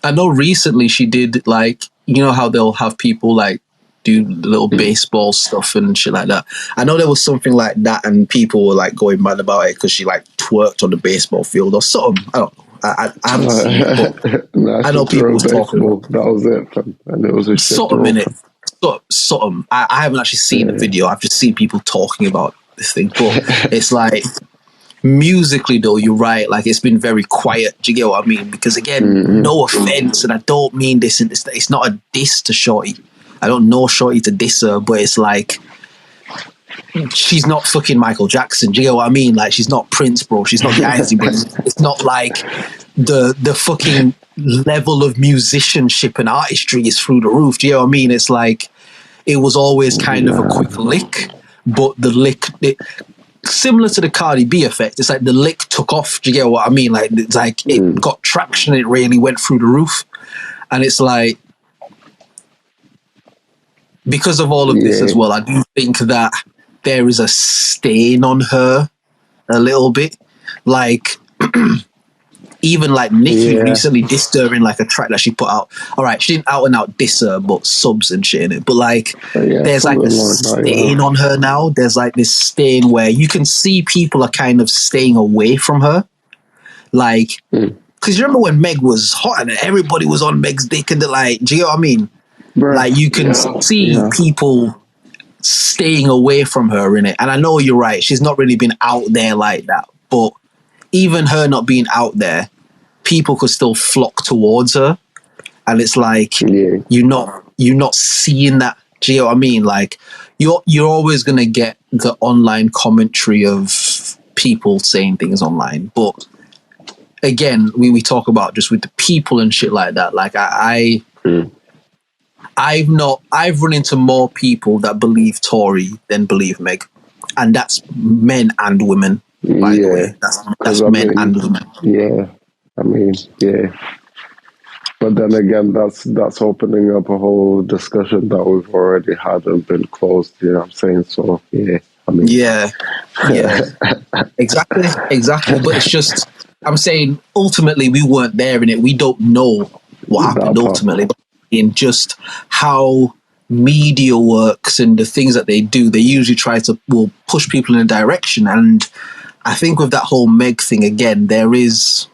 I know recently she did like, you know how they'll have people like do little baseball stuff and shit like that. I know there was something like that, and people were like going mad about it because she like twerked on the baseball field or something. I don't know. I haven't seen it, but I know people was talking about it. That was it, and it was a something in it. Something. I haven't actually seen the video. I've just seen people talking about this thing, but it's like musically though, you're right. Like it's been very quiet. Do you get what I mean? Because again, no offense, and I don't mean this. It's not a diss to Shorty. I don't know Shorty to diss her, but it's like she's not fucking Michael Jackson. Do you get what I mean? Like she's not Prince, bro. She's not Beyoncé, bro. It's not like the fucking level of musicianship and artistry is through the roof. Do you know what I mean? It's like it was always kind of a quick lick, but the lick, similar to the Cardi B effect, it's like the lick took off. Do you get what I mean? Like it's like it got traction. It really went through the roof, and it's like because of all of this as well, I do think that there is a stain on her a little bit. Like even like Nicki recently dissed her in like a track that she put out. All right, she didn't out and out diss her, but subs and shit in it. But like there's like a stain on her now. There's like this stain where you can see people are kind of staying away from her. Like, because you remember when Meg was hot and everybody was on Meg's dick and they're like, do you know what I mean? Right. Like you can see people staying away from her in it. And I know you're right. She's not really been out there like that. But even her not being out there, people could still flock towards her. And it's like you're not seeing that. Do you know what I mean? Like you're always gonna get the online commentary of people saying things online. But again, we talk about just with the people and shit like that. Like I've run into more people that believe Tory than believe Meg, and that's men and women. By the way, that's men and women. Yeah, I mean, but then again, that's opening up a whole discussion that we've already had and been closed. You know what I'm saying? So I mean, exactly. But it's just I'm saying ultimately we weren't there in it. We don't know what happened ultimately. In just how media works and the things that they do, they usually try to push people in a direction. And I think with that whole Meg thing again, there is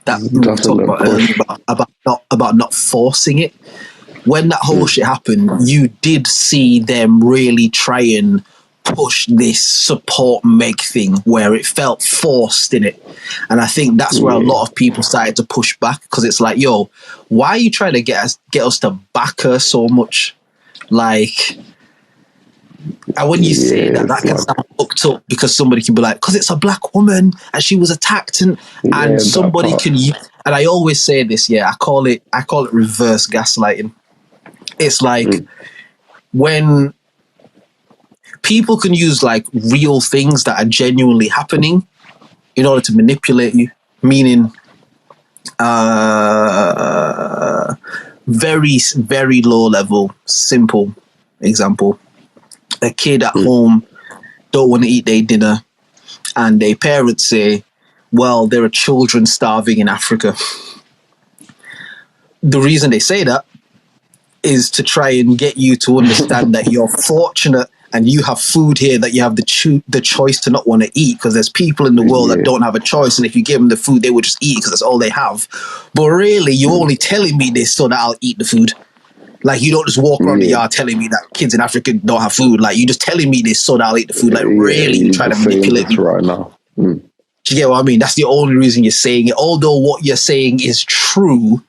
that we talked about earlier about not forcing it. When that whole shit happened, you did see them really try and push this support Meg thing where it felt forced in it. And I think that's where a lot of people started to push back, because it's like, yo, why are you trying to get us to back her so much? Like, and when you say that can sound fucked up, because somebody can be like, because it's a black woman and she was attacked, and somebody can use, and I always say this, I call it reverse gaslighting. It's like when people can use like real things that are genuinely happening in order to manipulate you, meaning very, very low level, simple example. A kid at home don't want to eat their dinner and their parents say, well, there are children starving in Africa. The reason they say that is to try and get you to understand that you're fortunate and you have food here that you have the choice to not want to eat, because there's people in the world that don't have a choice, and if you give them the food, they will just eat because that's all they have. But really, you're only telling me this so that I'll eat the food. Like, you don't just walk around the yard telling me that kids in Africa don't have food. Like, you're just telling me this so that I'll eat the food. Like, really, you're trying to manipulate me right now. Do you get what I mean? That's the only reason you're saying it. Although what you're saying is true,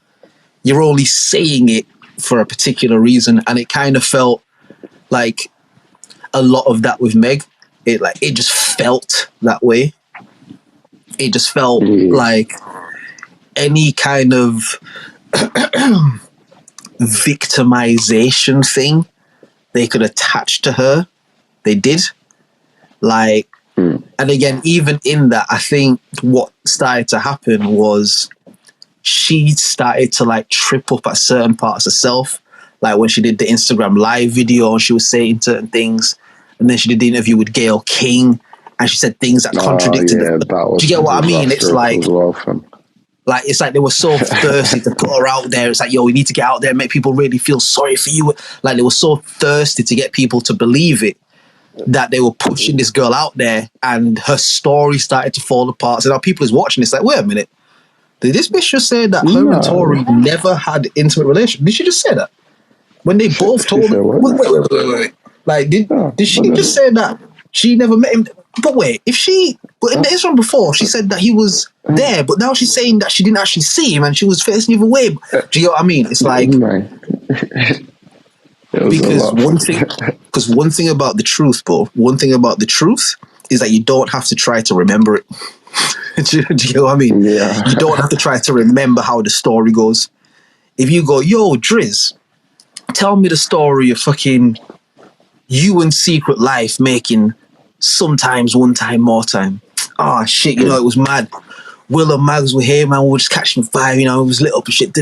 you're only saying it for a particular reason. And it kind of felt like a lot of that with Meg. It just felt that way. It just felt like any kind of victimization thing they could attach to her, they did. Like, and again, even in that, I think what started to happen was she started to like trip up at certain parts of herself. Like when she did the Instagram live video and she was saying certain things, and then she did the interview with Gayle King and she said things that contradicted it. Do you get what I mean? It's like, it's like they were so thirsty to put her out there. It's like, yo, we need to get out there and make people really feel sorry for you. Like, they were so thirsty to get people to believe it that they were pushing this girl out there, and her story started to fall apart. So now people is watching this like, wait a minute, did this bitch just say that her and Tory never had intimate relations? Did she just say that? When they both told her, wait. Like, did she just say that she never met him? But wait, if she But in this one before, she said that he was there, but now she's saying that she didn't actually see him and she was facing the other way. Do you know what I mean? It's like because one thing about the truth, bro. One thing about the truth is that you don't have to try to remember it. Do you know what I mean? Yeah. You don't have to try to remember how the story goes. If you go, yo, Driz, tell me the story of fucking you and Secret Life making sometimes one time, more time. Oh, shit, you know, it was mad. Will and Mags were here, man. We were just catching fire, you know, it was lit up and shit.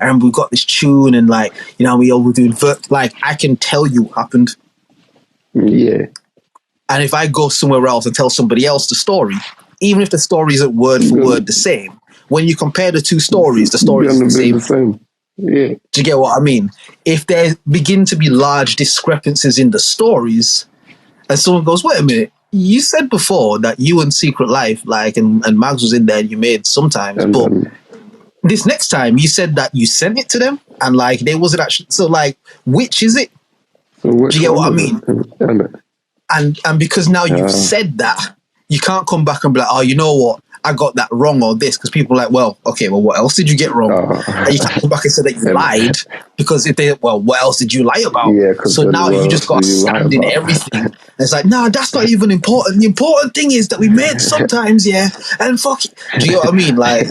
And we got this tune and, like, you know, we all were doing... Like, I can tell you what happened. Yeah. And if I go somewhere else and tell somebody else the story, even if the story isn't word for word the same, when you compare the two stories, the story is the same. Yeah. Do you get what I mean? If there begin to be large discrepancies in the stories, and someone goes, wait a minute, you said before that you and Secret Life, like, and Mags was in there and you made sometimes, but this next time you said that you sent it to them and, like, they wasn't actually... So, like, which is it? So do you get what I mean? And because now you've said that, you can't come back and be like, oh, you know what? I got that wrong or this, because people are like, well, okay, well, what else did you get wrong? And you can't come back and say that you lied, because if they, well, what else did you lie about? Yeah, so now you just got to stand in everything. And it's like, no, that's not even important. The important thing is that we made sometimes, yeah, and fuck it. Do you know what I mean? Like,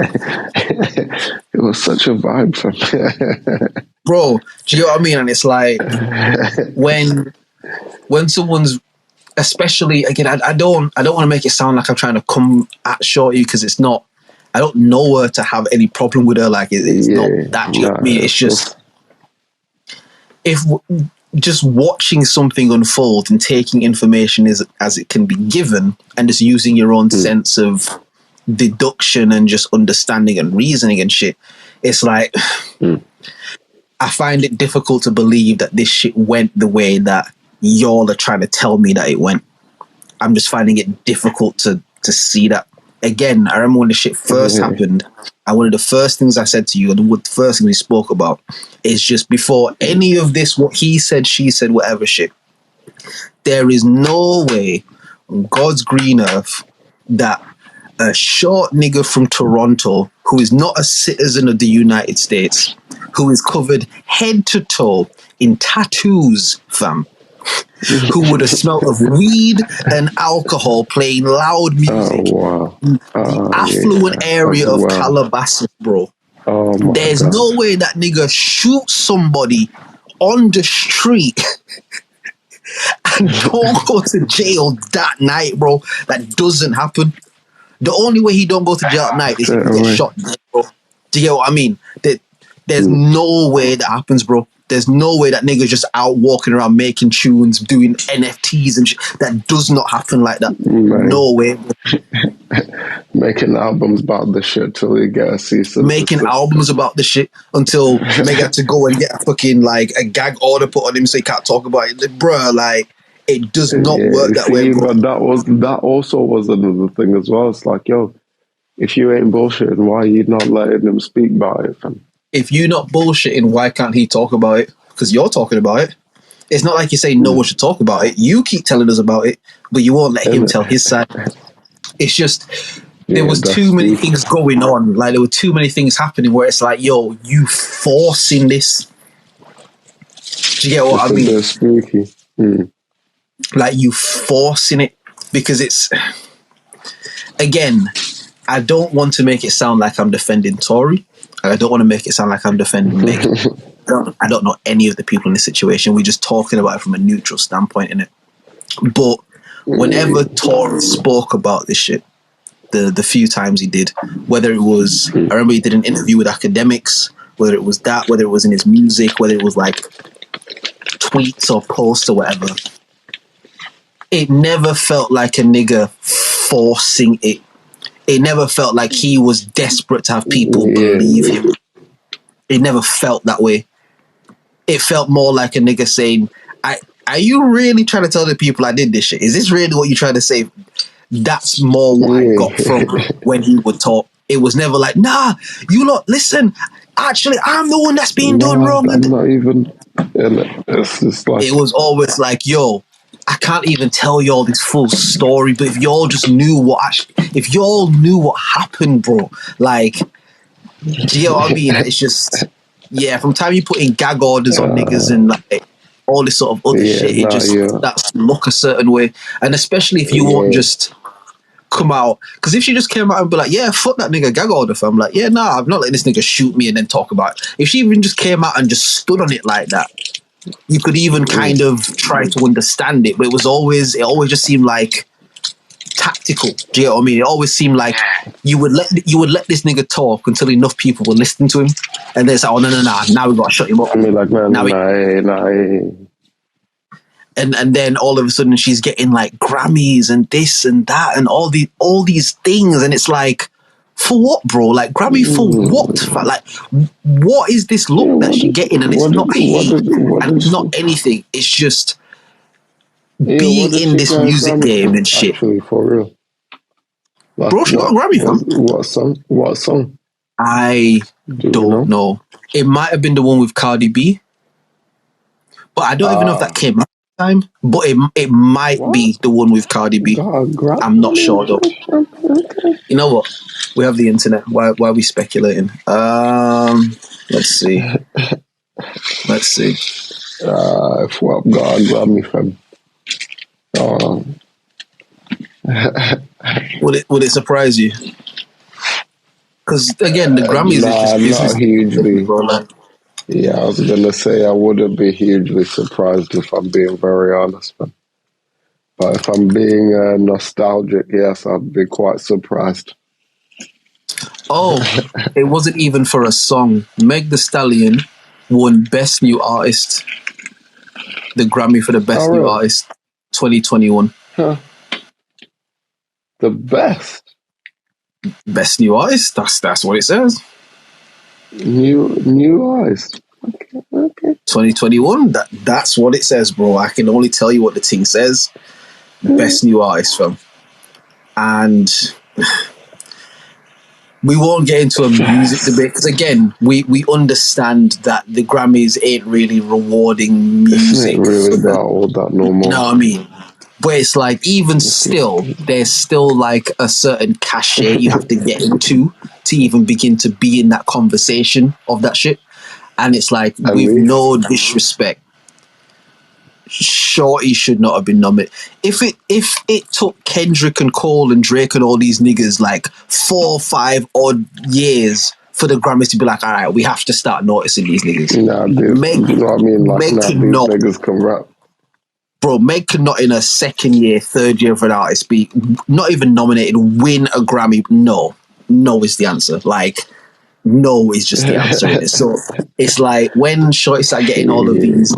it was such a vibe for me. Bro, do you know what I mean? And it's like, when someone's, especially again, I don't want to make it sound like I'm trying to come at Shorty, because it's not. I don't know her to have any problem with her. Like it's not that. I mean, it's just just watching something unfold and taking information as it can be given, and just using your own sense of deduction and just understanding and reasoning and shit. It's like I find it difficult to believe that this shit went the way that y'all are trying to tell me that it went. I'm just finding it difficult to see that. Again, I remember when the shit first happened, and one of the first things I said to you, and the first thing we spoke about, is just before any of this, what he said, she said, whatever shit, there is no way on God's green earth that a short nigger from Toronto, who is not a citizen of the United States, who is covered head to toe in tattoos, fam, who would have smelled of weed and alcohol playing loud music in the affluent area of Calabasas, bro. There's no way that nigga shoots somebody on the street and don't go to jail that night, bro. That doesn't happen. The only way he don't go to jail at night is if he gets shot dead, bro. Do you get what I mean? There's no way that happens, bro. There's no way that nigga's just out walking around making tunes, doing NFTs and shit. That does not happen like that. Right. No way. Making albums about the shit till you get a season. Making albums about the shit until they got to go and get a fucking, like, a gag order put on him so he can't talk about it. Like, bruh, like, it does not work that way, bro. But that also was another thing as well. It's like, yo, if you ain't bullshitting, why are you not letting him speak about it, fam? If you're not bullshitting, why can't he talk about it? Because you're talking about it. It's not like you say no one should talk about it. You keep telling us about it, but you won't let him tell his side. It's just, there was too many things going on. Like, there were too many things happening where it's like, yo, you forcing this. Do you get what I mean? They're spooky. Like, you forcing it. Because it's, again, I don't want to make it sound like I'm defending Tory. I don't want to make it sound like I'm defending Meg. I don't know any of the people in this situation. We're just talking about it from a neutral standpoint, innit? But whenever Tory spoke about this shit, the few times he did, whether it was, I remember he did an interview with academics, whether it was that, whether it was in his music, whether it was like tweets or posts or whatever, it never felt like a nigga forcing it. It never felt like he was desperate to have people believe him. It never felt that way. It felt more like a nigga saying, are you really trying to tell the people I did this shit? Is this really what you're trying to say? That's more what I got from when he would talk. It was never like, nah, you lot, listen, actually, I'm the one that's being done wrong. I'm not even, it's just like... It was always like, yo, I can't even tell you all this full story, but if y'all just knew if y'all knew what happened, bro, like, do you know what I mean? It's just, yeah, from the time you put in gag orders on niggas and like all this sort of other shit, it just starts to look a certain way. And especially if you won't just come out, because if she just came out and be like, yeah, fuck that nigga gag order, fam, like, yeah, nah, I'm not letting this nigga shoot me and then talk about it. If she even just came out and just stood on it like that, you could even kind of try to understand it, but it always just seemed like tactical. Do you know what I mean? It always seemed like you would let this nigga talk until enough people were listening to him, and then it's like, oh no, now we gotta shut him up. I mean, like, man, and then all of a sudden she's getting like Grammys and this and that and all these things, and it's like, for what, bro? Like, Grammy for what? Like, what is this look that she's getting? And it's not hate, and it's not anything. It's just being in this music game and shit. Actually, for real. Like, bro, she got a Grammy, fam. What song? I don't know. It might have been the one with Cardi B, but I don't even know if that came out at the time. But it might be the one with Cardi B. I'm not sure though. You know what? We have the internet. Why are we speculating? Let's see. If what got a Grammy, fam. Would it surprise you? Because again, the Grammys is not hugely. Yeah, I was gonna say I wouldn't be hugely surprised if I'm being very honest, man. But if I'm being nostalgic, yes, I'd be quite surprised. Oh, it wasn't even for a song. Meg Thee Stallion won Best New Artist, the Grammy for the Best New Artist, 2021. Huh. The best New Artist. That's what it says. New Artist. Okay. 2021. That's what it says, bro. I can only tell you what the thing says. Best New Artist film. And we won't get into a music debate because, again, we understand that the Grammys ain't really rewarding music. It's really that normal. You know what I mean? But it's like, even still, there's still like a certain cachet you have to get into to even begin to be in that conversation of that shit. And it's like, with no disrespect, Shorty should not have been nominated. If it took Kendrick and Cole and Drake and all these niggas like 4 or 5 odd years for the Grammys to be like, all right, we have to start noticing these niggas. Nah, dude, you know what I mean? Like, these niggas can rap. Bro, Meg could not in her second year, third year of an artist be not even nominated, win a Grammy. No is the answer. Like, no is just the answer in it. So it's like when Shorty started getting all of these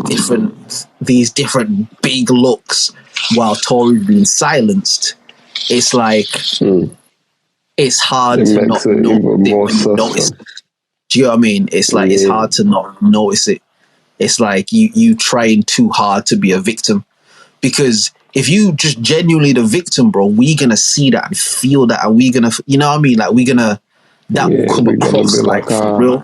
different big looks while Tory's being silenced, it's like it's hard to not notice. Do you know what I mean? It's like it's hard to not notice it. It's like you trying too hard to be a victim. Because if you just genuinely the victim, bro, we're going to see that and feel that. And we're going to, you know what I mean? Like, that will come across like for real.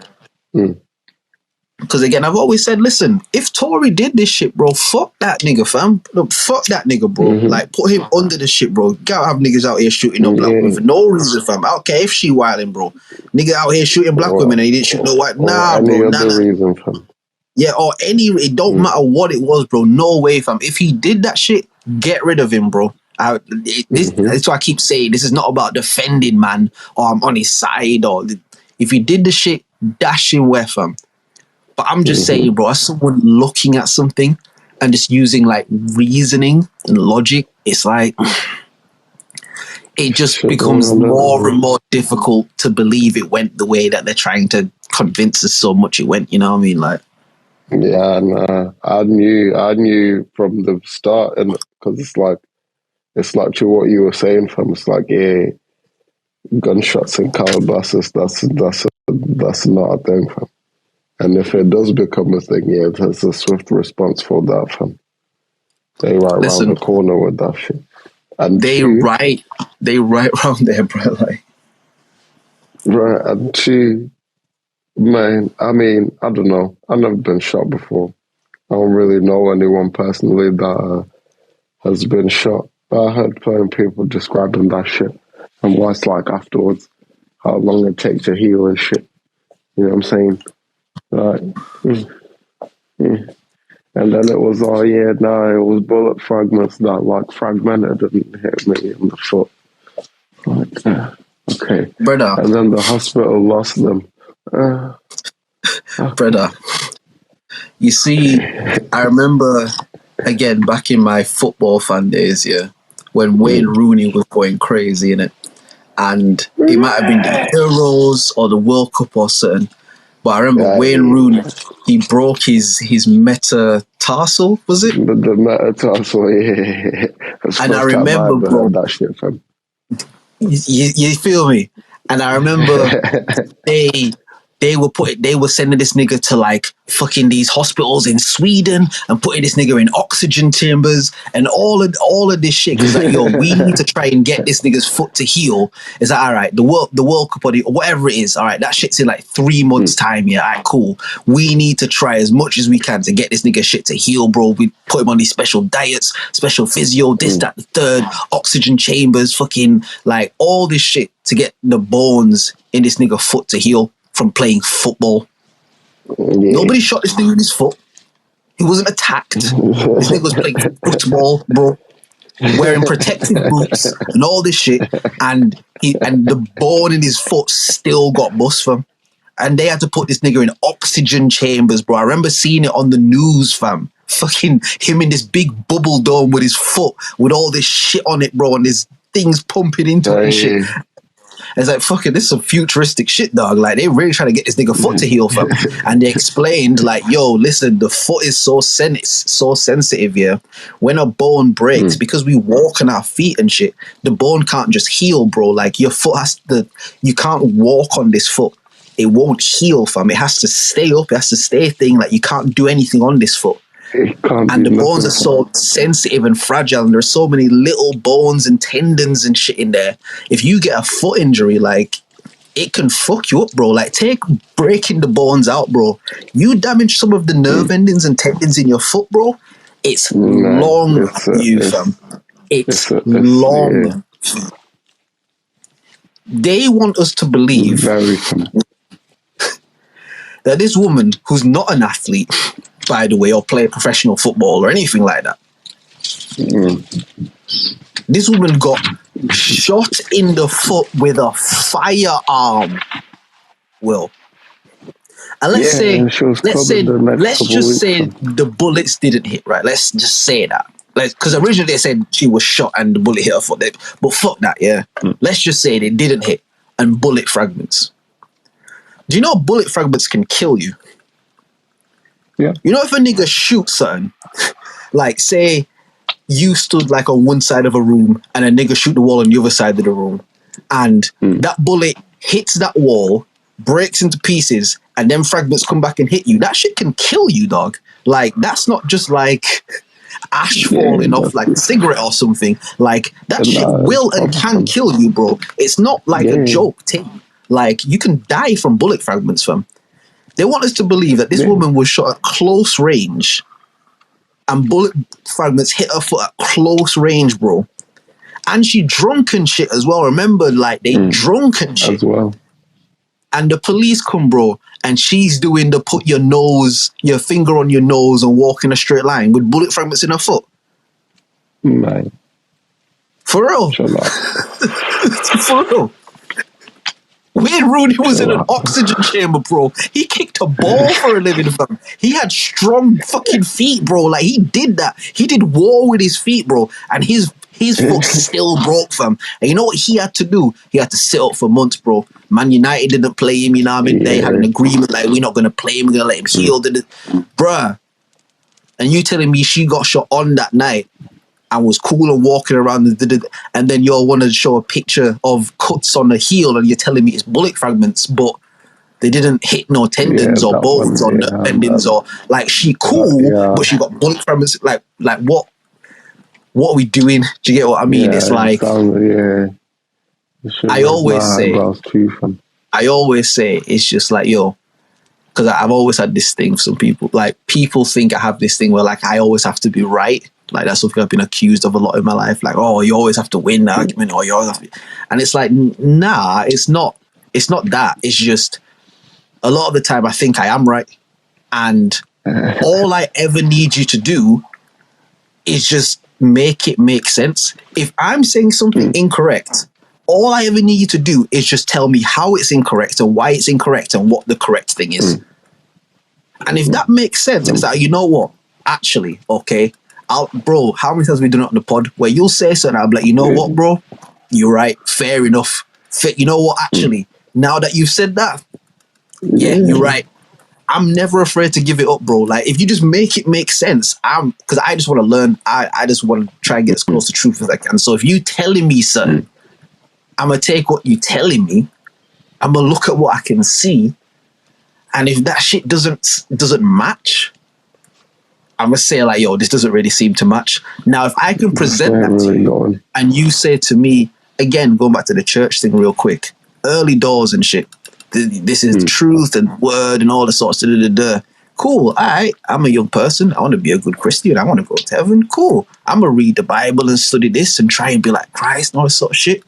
Because again, I've always said, listen, if Tory did this shit, bro, fuck that nigga, fam. Look, fuck that nigga, bro. Like, put him under the shit, bro. Can't have niggas out here shooting up black women for no reason, fam. I don't care if she wilding, bro. Nigga out here shooting black women and he didn't shoot no white. Nah, bro. Nah. Reason, fam. Yeah, or it don't matter what it was, bro. No way, fam. If he did that shit, get rid of him, bro. That's why I keep saying this is not about defending, man, or I'm on his side, or if he did the shit, dash him where, fam. But I'm just saying, bro, as someone looking at something and just using like reasoning and logic, it's like it just becomes more and more difficult to believe it went the way that they're trying to convince us so much it went. You know what I mean? Like. Yeah, nah. I knew from the start, and because it's like to what you were saying, fam. It's like, gunshots and calabasas. That's not a thing, fam. And if it does become a thing, there's a swift response for that, fam. They right around the corner with that shit, and they right around there, bro. Like, right, and two. Man, I mean, I don't know. I've never been shot before. I don't really know anyone personally that has been shot. I heard plenty of people describing that shit and what it's like afterwards, how long it takes to heal and shit. You know what I'm saying? Like, and then it was, it was bullet fragments that like fragmented and hit me in the foot. Like, okay. Brother. And then the hospital lost them. Brother. You see, I remember, again, back in my football fan days, when Wayne Rooney was going crazy in it. And it might have been the Euros or the World Cup or something. But I remember Wayne Rooney, he broke his metatarsal, was it? The metatarsal, yeah. And I remember, bro, that shit from. You feel me? And I remember they were sending this nigga to like fucking these hospitals in Sweden and putting this nigga in oxygen chambers and all of this shit. Cause like, yo, we need to try and get this nigga's foot to heal. It's like, all right, the World Cup or whatever it is, all right, that shit's in like 3 months time. Yeah, all right, cool. We need to try as much as we can to get this nigga shit to heal, bro. We put him on these special diets, special physio, this, that, the third, oxygen chambers, fucking like all this shit to get the bones in this nigga foot to heal from playing football. Nobody shot this nigga in his foot. He wasn't attacked. This nigga was playing football, bro, wearing protective boots and all this shit, and the bone in his foot still got bust from. And they had to put this nigga in oxygen chambers, bro. I remember seeing it on the news, fam. Fucking him in this big bubble dome with his foot, with all this shit on it, bro, and there's things pumping into it and shit. It's like, fucking, this is some futuristic shit, dog. Like, they really trying to get this nigga foot to heal from. And they explained, like, yo, listen, the foot is so sensitive, yeah. When a bone breaks, because we walk on our feet and shit, the bone can't just heal, bro. Like, your foot you can't walk on this foot. It won't heal, fam. It has to stay up. It has to stay a thing. Like, you can't do anything on this foot. And the bones are so sensitive and fragile, and there's so many little bones and tendons and shit in there. If you get a foot injury, like, it can fuck you up, bro. Like, take breaking the bones out, bro. You damage some of the nerve endings and tendons in your foot, bro. It's long for you, fam. It's long. Yeah. They want us to believe that this woman, who's not an athlete, by the way, or play professional football or anything like that. This woman got shot in the foot with a firearm. Will. And let's just say the bullets didn't hit, right? Let's just say that. Because originally they said she was shot and the bullet hit her foot. But fuck that, yeah. Let's just say they didn't hit and bullet fragments. Do you know bullet fragments can kill you? Yeah. You know, if a nigga shoots something, like say you stood like on one side of a room and a nigga shoot the wall on the other side of the room, and that bullet hits that wall, breaks into pieces, and then fragments come back and hit you, that shit can kill you, dog. Like, that's not just like ash falling off like a cigarette or something. Like, that shit will and can kill you, bro. It's not like a joke thing. Like, you can die from bullet fragments, fam. They want us to believe that this woman was shot at close range and bullet fragments hit her foot at close range, bro. And she drunk and shit as well. Remember, like, they drunk and shit. As well. And the police come, bro, and she's doing the put your finger on your nose and walk in a straight line with bullet fragments in her foot. Man. For real. For real. Wayne Rooney was in an oxygen chamber, bro. He kicked a ball for a living, fam. He had strong fucking feet, bro. Like, he did that. He did war with his feet, bro. And his foot still broke, fam. And you know what he had to do? He had to sit up for months, bro. Man United didn't play him, you know what I mean? They had an agreement, like, we're not going to play him. We're going to let him heal. Bruh. And you telling me she got shot on that night and was cool and walking around, and then you all want to show a picture of cuts on the heel and you're telling me it's bullet fragments, but they didn't hit no tendons or bones or nerve endings, or like, she cool, but she got bullet fragments. Like what are we doing? Do you get what I mean? It's like, I always say it's just like, yo, because I've always had this thing for some people. Like, people think I have this thing where, like, I always have to be right. Like, that's something I've been accused of a lot in my life. Like, oh, you always have to win the argument, or you always have to... And it's like, nah, it's not that. It's just a lot of the time I think I am right. And all I ever need you to do is just make it make sense. If I'm saying something incorrect, all I ever need you to do is just tell me how it's incorrect and why it's incorrect and what the correct thing is. And if that makes sense, it's like, you know what? Actually, okay, bro, how many times have we done it on the pod where you'll say something, I'll be like, you know what, bro? You're right. Fair enough. You know what? Actually, now that you've said that, yeah, you're right. I'm never afraid to give it up, bro. Like, if you just make it make sense, because I just want to learn. I just want to try and get as close to truth as I can. So if you telling me something, I'm going to take what you telling me. I'm going to look at what I can see. And if that shit doesn't match, I'm going to say like, yo, this doesn't really seem to match. Now, if I can present that to you and you say to me, again, going back to the church thing real quick, early doors and shit, this is truth and word and all the sorts of cool. All right. I'm a young person. I want to be a good Christian. I want to go to heaven. Cool. I'm going to read the Bible and study this and try and be like Christ and all this sort of shit.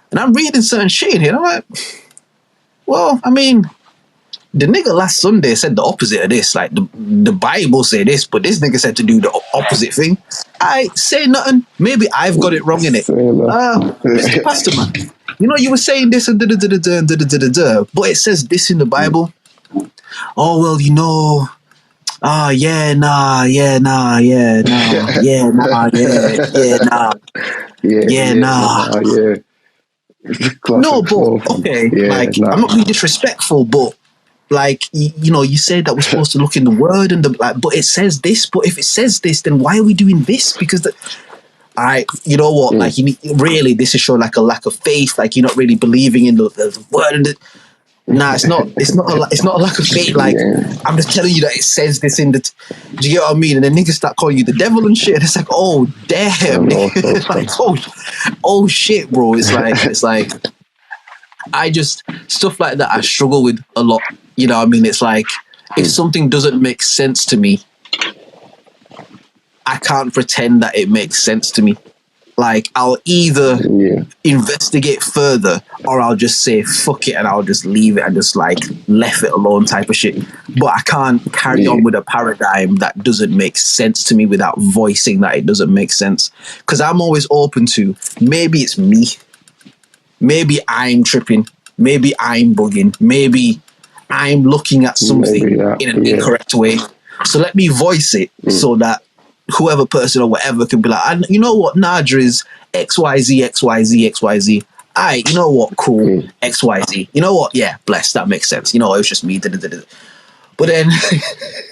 And I'm reading certain shit in here. And I'm like, well, I mean, the nigga last Sunday said the opposite of this. Like, the Bible say this, but this nigga said to do the opposite thing. I say nothing. Maybe I've got it wrong in it. Mr. Pastor, man, you know, you were saying this and da-da-da-da-da-da-da-da, but it says this in the Bible. Oh, well, you know, yeah, nah. No, but okay, like, I'm not being disrespectful, but like, you know, you said that we're supposed to look in the word and but it says this. But if it says this, then why are we doing this? Because you know what? Like, you need, really, this is showing like a lack of faith. Like, you're not really believing in the word. And nah, it's not a lack of faith. Like, I'm just telling you that it says this in the. Do you get what I mean? And then niggas start calling you the devil and shit. And it's like, oh damn, like, oh shit, bro. It's like, I just, stuff like that I struggle with a lot. You know what I mean? It's like, if something doesn't make sense to me, I can't pretend that it makes sense to me. Like, I'll either investigate further, or I'll just say fuck it and I'll just leave it and just like left it alone type of shit. But I can't carry on with a paradigm that doesn't make sense to me without voicing that it doesn't make sense. Because I'm always open to, maybe it's me. Maybe I'm tripping. Maybe I'm bugging. Maybe I'm looking at something in an incorrect way. So let me voice it so that whoever person or whatever can be like, you know what, Nadra is XYZ, XYZ, XYZ. Alright, you know what, cool, XYZ. You know what, yeah, bless, that makes sense. You know, it was just me. But then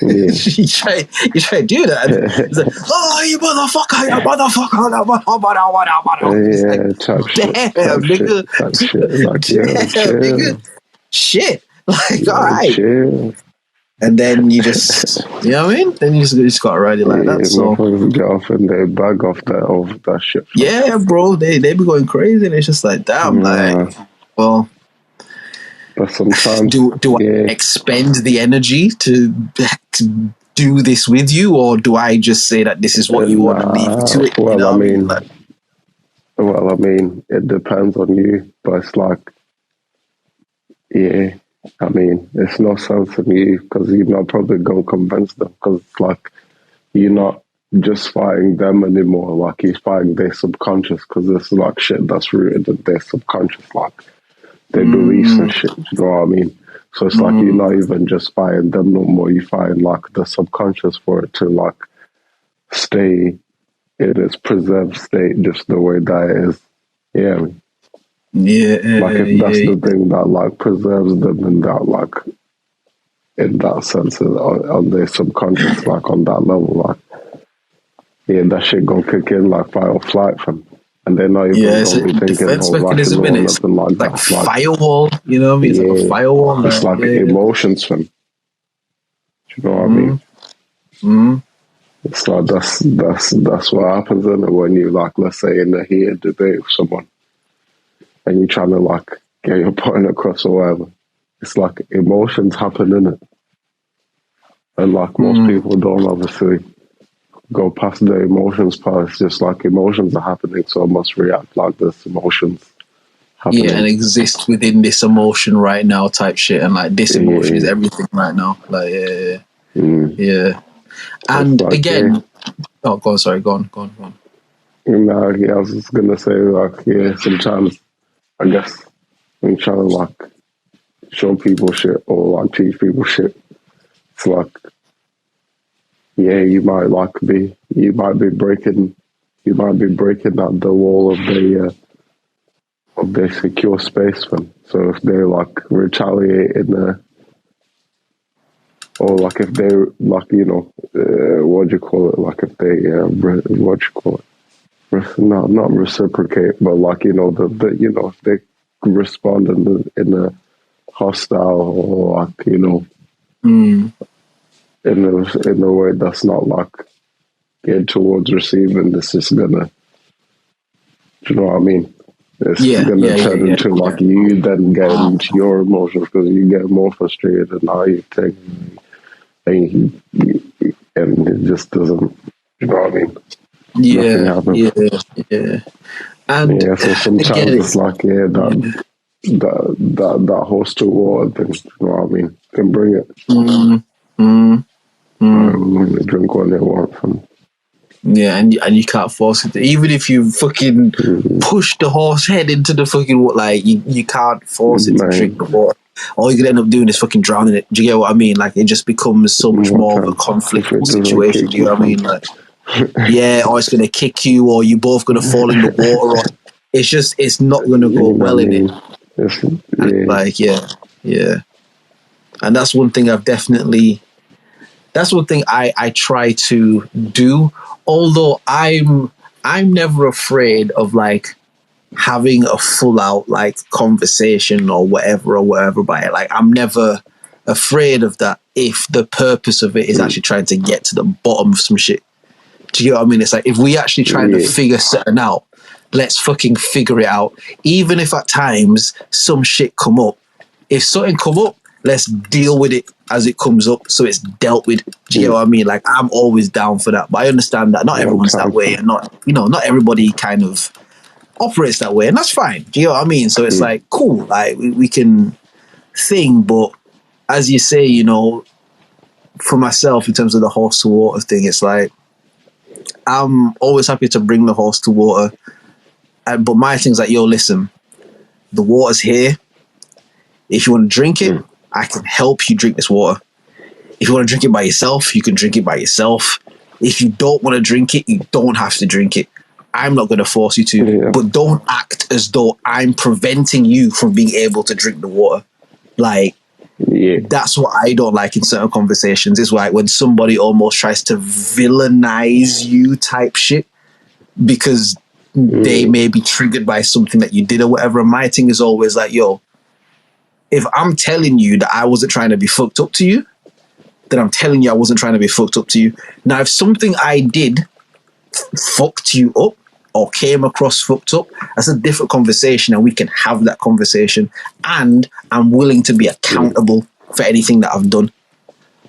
you try to do that. It's like, oh, you motherfucker, nigga. Shit. Like, all right. And then you just, you know what I mean? Then you just got to ride it like that. So get off and they bag off that shit. Yeah, bro. They be going crazy, and it's just like, damn, like, well. But sometimes do I expend the energy to do this with you, or do I just say that this is what you want to leave to it? Well, you know I mean, it depends on you, but it's like, I mean, it's no sense in you because you're not probably going to convince them because it's like you're not just fighting them anymore. Like, you're fighting their subconscious because it's like shit that's rooted in their subconscious, like their beliefs and shit. You know what I mean? So it's like you're not even just fighting them no more. You're fighting like the subconscious for it to like stay in its preserved state just the way that it is. Yeah. Like, if that's the thing that like preserves them in that, like, in that sense on their subconscious, like on that level, like, that shit gonna kick in like fight or flight from, and they're not even gonna be thinking defense mechanism, or nothing like that. Like firewall, you know what I mean? It's like a firewall. It's like emotions from. Do you know what I mean? It's like that's what happens in it when you, like, let's say in a heated debate with someone. And you're trying to like get your point across or whatever. It's like emotions happen in it. And like most people don't obviously go past the emotions part. It's just like emotions are happening, so I must react like this emotions happening. Yeah, and exist within this emotion right now type shit. And like this emotion is everything right now. Like, yeah. And like, again, oh, go on, sorry, go on. No, yeah, I was just going to say, like, sometimes I guess when you're trying to like show people shit or like teach people shit, it's like, you might be breaking out the wall of their secure space, man. So if they like retaliate or like if they like, what do you call it? Like if they what do you call it? Not reciprocate, but like if they respond in a hostile or like in a way that's not like geared towards receiving, this is gonna, do you know what I mean? It's gonna turn into like you then get into your emotions because you get more frustrated and now you take and it just doesn't, you know what I mean? Yeah. And so sometimes it's like that hostile water thing, you know what I mean? Can bring it. Drink what they want from. Yeah, and you can't force it. Even if you fucking push the horse head into the fucking water, like you can't force it to drink the water. All you're gonna end up doing is fucking drowning it. Do you get what I mean? Like it just becomes so much more of a conflictual situation. Do you know what I mean? Like, or it's gonna kick you, or you're both gonna fall in the water. Or it's not gonna go well in it. And that's one thing that's one thing I try to do. Although I'm never afraid of like having a full out like conversation or whatever about it. Like I'm never afraid of that if the purpose of it is actually trying to get to the bottom of some shit. Do you know what I mean? It's like if we actually trying to figure something out, let's fucking figure it out. Even if at times some shit come up. If something come up, let's deal with it as it comes up so it's dealt with. Do you know what I mean? Like I'm always down for that. But I understand that not everyone's that way and not everybody kind of operates that way, and that's fine. Do you know what I mean? So it's like cool, like we can thing, but as you say, for myself in terms of the horse to water thing, it's like I'm always happy to bring the horse to water. But my thing's like, listen, the water's here. If you want to drink it, I can help you drink this water. If you want to drink it by yourself, you can drink it by yourself. If you don't want to drink it, you don't have to drink it. I'm not going to force you to, but don't act as though I'm preventing you from being able to drink the water. Like, that's what I don't like in certain conversations. It's like when somebody almost tries to villainize you type shit because they may be triggered by something that you did or whatever. And my thing is always like, if I'm telling you that I wasn't trying to be fucked up to you, then I'm telling you I wasn't trying to be fucked up to you. Now, if something I did fucked you up or came across fucked up, that's a different conversation and we can have that conversation. And I'm willing to be accountable for anything that I've done.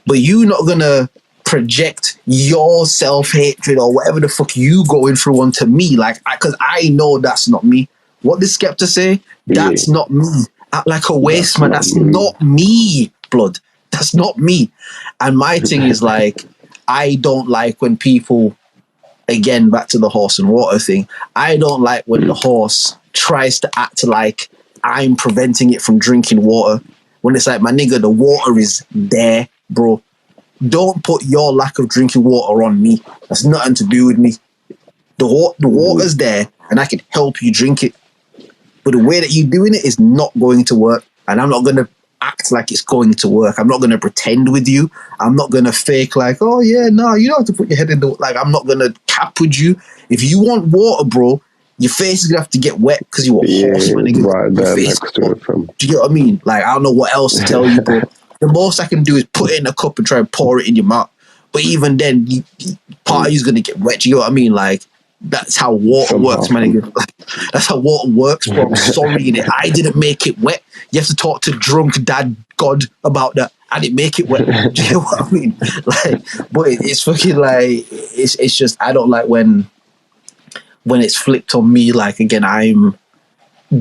But you're not going to project your self-hatred or whatever the fuck you going through onto me. Like, because I know that's not me. What did Skepta say? That's not me. Act like a waste, man. That's not me, blood. That's not me. And my thing is like, I don't like when people, again, back to the horse and water thing, I don't like when the horse tries to act like I'm preventing it from drinking water. When it's like, my nigga, the water is there, bro. Don't put your lack of drinking water on me. That's nothing to do with me. The water's there and I can help you drink it. But the way that you're doing it is not going to work. And I'm not going to act like it's going to work. I'm not going to pretend with you. I'm not going to fake like, oh yeah, no, you don't have to put your head in the... Like, I'm not going to cap with you. If you want water, bro, your face is going to have to get wet because you're a horseman. Right there next to it. Do you get what I mean? Like, I don't know what else to tell you, bro. The most I can do is put it in a cup and try and pour it in your mouth. But even then, part of you's going to get wet. Do you know what I mean? Like, that's how water works, man. That's how water works, bro. I'm sorry, I didn't make it wet. You have to talk to drunk dad God about that. I didn't make it wet. Do you know what I mean? Like, but it's fucking like, it's just I don't like when it's flipped on me. Like again, I'm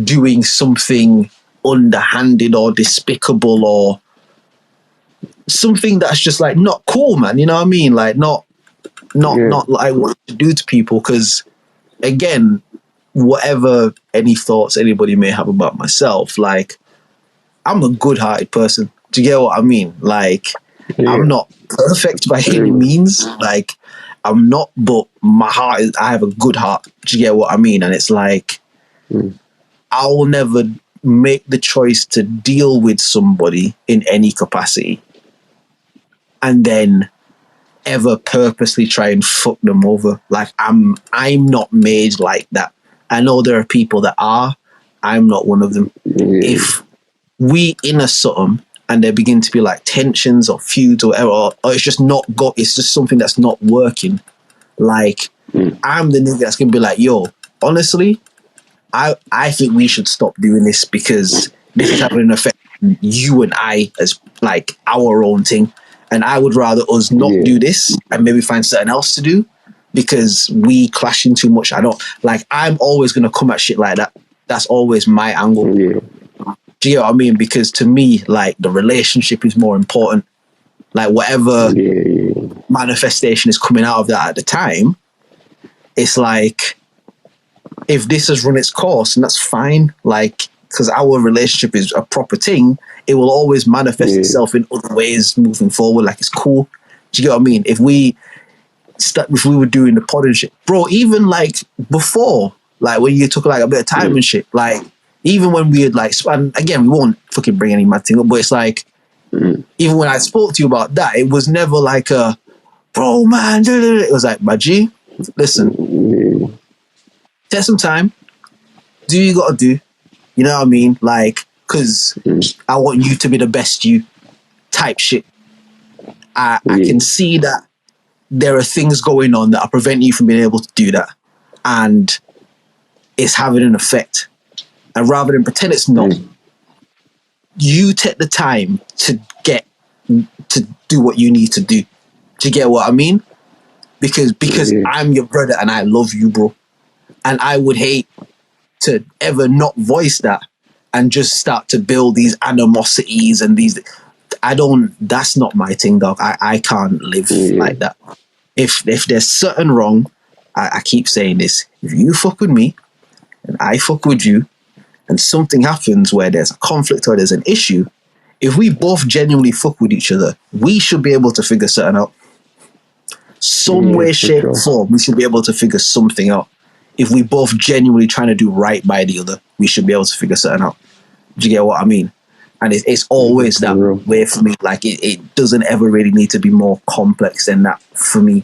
doing something underhanded or despicable or something that's just like not cool, man. You know what I mean? Like not like what to do to people. Because again, whatever any thoughts anybody may have about myself, like I'm a good-hearted person. Do you get what I mean? Like I'm not perfect by any means. Like I'm not, but my heart is, I have a good heart. Do you get what I mean? And it's like I will never make the choice to deal with somebody in any capacity and then ever purposely try and fuck them over. Like I'm not made like that. I know there are people that are. I'm not one of them. If we inner something and there begin to be like tensions or feuds or whatever, or it's just it's just something that's not working. Like I'm the nigga that's gonna be like, yo, honestly, I think we should stop doing this because this is having an effect on you and I as like our own thing. And I would rather us not do this and maybe find something else to do because we clashing too much. I'm always going to come at shit like that. That's always my angle. Do you know what I mean? Because to me, like the relationship is more important. Like whatever manifestation is coming out of that at the time, it's like, if this has run its course, and that's fine, like, because our relationship is a proper thing, it will always manifest itself in other ways moving forward. Like, it's cool. Do you get what I mean? If we were doing the pod and shit, bro, even like before, like when you took like a bit of time and shit, like even when we had like, and again, we won't fucking bring any mad thing up, but it's like, even when I spoke to you about that, it was never like a, bro, man, it was like, my G, listen, take some time, do what you gotta do, you know what I mean? Like, because I want you to be the best you type shit. I can see that there are things going on that are preventing you from being able to do that. And it's having an effect. And rather than pretend it's not, you take the time to do what you need to do. Do you get what I mean? Because I'm your brother and I love you, bro. And I would hate to ever not voice that and just start to build these animosities and these. That's not my thing, dog. I can't live like that. If there's something wrong, I keep saying this. If you fuck with me and I fuck with you and something happens where there's a conflict or there's an issue, if we both genuinely fuck with each other, we should be able to figure something out. Some way, shape, or form, we should be able to figure something out. If we both genuinely trying to do right by the other, we should be able to figure something out. Do you get what I mean? And it's always that way for me. Like it doesn't ever really need to be more complex than that for me.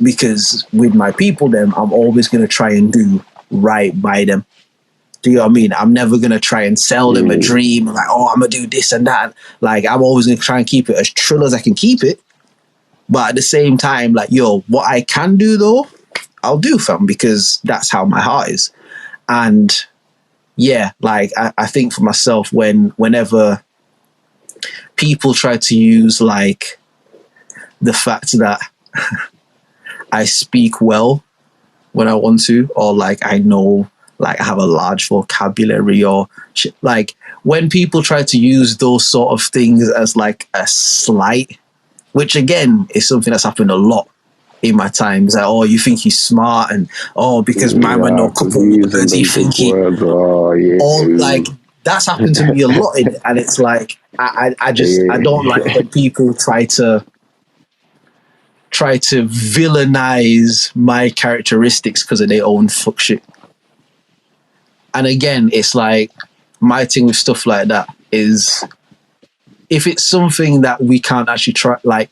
Because with my people, them, I'm always going to try and do right by them. Do you know what I mean? I'm never going to try and sell them a dream. Like, oh, I'm going to do this and that. Like, I'm always going to try and keep it as trill as I can keep it. But at the same time, like, yo, what I can do, though, I'll do, fam, because that's how my heart is. And, yeah, like, I think for myself, whenever people try to use, like, the fact that I speak well when I want to, or, like, I know, like, I have a large vocabulary or shit. Like, when people try to use those sort of things as, like, a slight, which, again, is something that's happened a lot in my time. It's like, oh, you think he's smart, and, oh, because my man know a couple of words, he think he... Or, like, that's happened to me a lot, and it's like, I don't like when people try to villainize my characteristics because of their own fuck shit. And again, it's like, my thing with stuff like that is, if it's something that we can't actually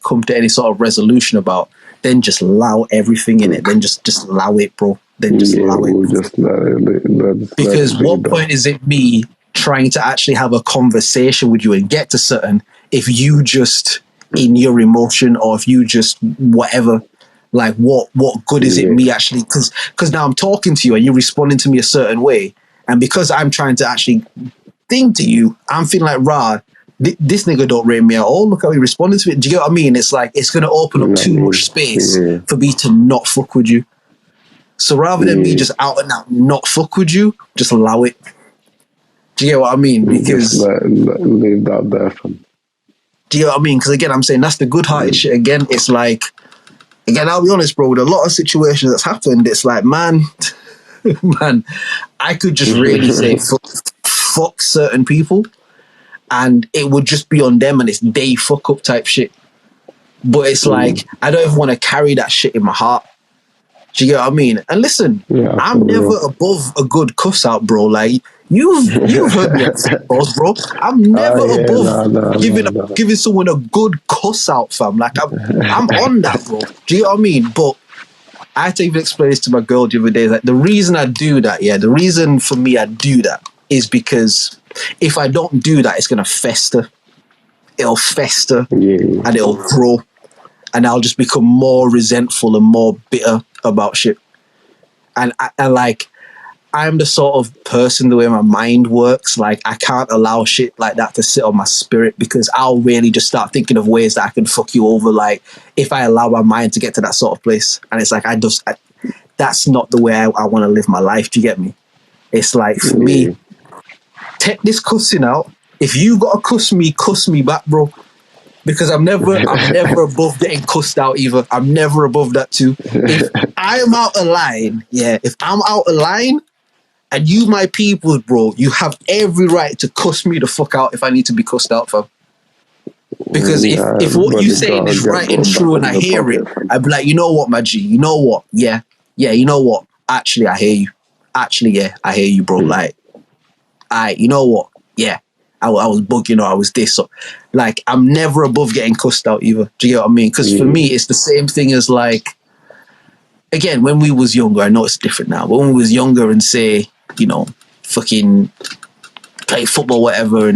come to any sort of resolution about, then just allow everything in it. Then just allow it, bro. Then just allow it. Because what point is it me trying to actually have a conversation with you and get to something if you just in your emotion, or if you just whatever, like what good is it me actually? Because now I'm talking to you and you're responding to me a certain way, and because I'm trying to actually think to you, I'm feeling like, rah, this nigga don't rate me at all. Look how he responded to it. Do you get what I mean? It's like, it's going to open up too much space for me to not fuck with you. So rather than me just out and out not fuck with you, just allow it. Do you get what I mean? Because leave that there, fam. Do you know what I mean? Because again, I'm saying that's the good-hearted shit. Again, it's like, again, I'll be honest, bro, with a lot of situations that's happened, it's like, man, I could just really say fuck certain people, and it would just be on them, and it's they fuck up type shit. But it's like, I don't even want to carry that shit in my heart. Do you get what I mean? And listen, I'm never above a good cuss out, bro. Like, you've heard me at boss, bro. I'm never above giving someone a good cuss out, fam. Like, I'm on that, bro. Do you know what I mean? But I had to even explain this to my girl the other day. Like, the reason I do that, the reason for me I do that is because if I don't do that, it's gonna fester. It'll fester and it'll grow, and I'll just become more resentful and more bitter about shit. And I'm the sort of person, the way my mind works, like, I can't allow shit like that to sit on my spirit, because I'll really just start thinking of ways that I can fuck you over, like, if I allow my mind to get to that sort of place. And it's like, that's not the way I want to live my life. Do you get me? It's like, for me, take this cussing out. If you got to cuss me back, bro. Because I'm never above getting cussed out either. I'm never above that too. If I'm out of line, if I'm out of line and you my people, bro, you have every right to cuss me the fuck out if I need to be cussed out, fam. Because if what you saying is right and true and I hear it, I'd be like, you know what, my G, you know what? Yeah, you know what? Actually, I hear you. Actually, I hear you, bro. Like, you know what? Yeah. I was bugging, or I was this. So, like, I'm never above getting cussed out either. Do you get what I mean? Because for me, it's the same thing as, like, again, when we was younger, I know it's different now, but when we was younger and say, you know, fucking play football, whatever,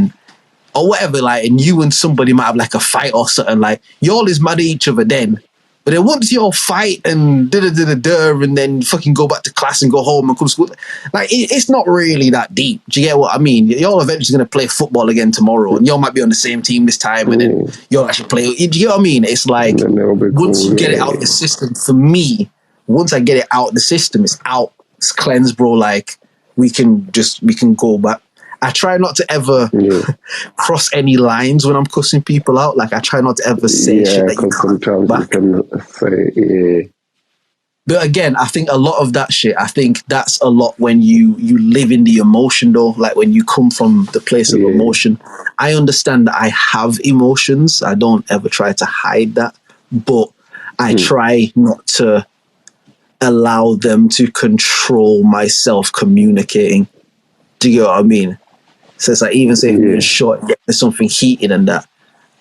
or whatever, like, and you and somebody might have like a fight or something, like, y'all is mad at each other then. But then once y'all fight and and then fucking go back to class and go home and come to school, like, it's not really that deep. Do you get what I mean? Y'all eventually going to play football again tomorrow, and y'all might be on the same team this time, and then y'all actually play. Do you get what I mean? It's like, once you get it out of the system, for me, once I get it out of the system, it's out. It's cleansed, bro. Like, we can go back. I try not to ever cross any lines when I'm cussing people out. Like, I try not to ever say shit that you can't back. You can say, But again, I think a lot of that shit, I think that's a lot when you live in the emotion, though. Like, when you come from the place of emotion. I understand that I have emotions. I don't ever try to hide that. But I try not to allow them to control my self-communicating. Do you know what I mean? So it's like, even saying you're short, there's something heated and that.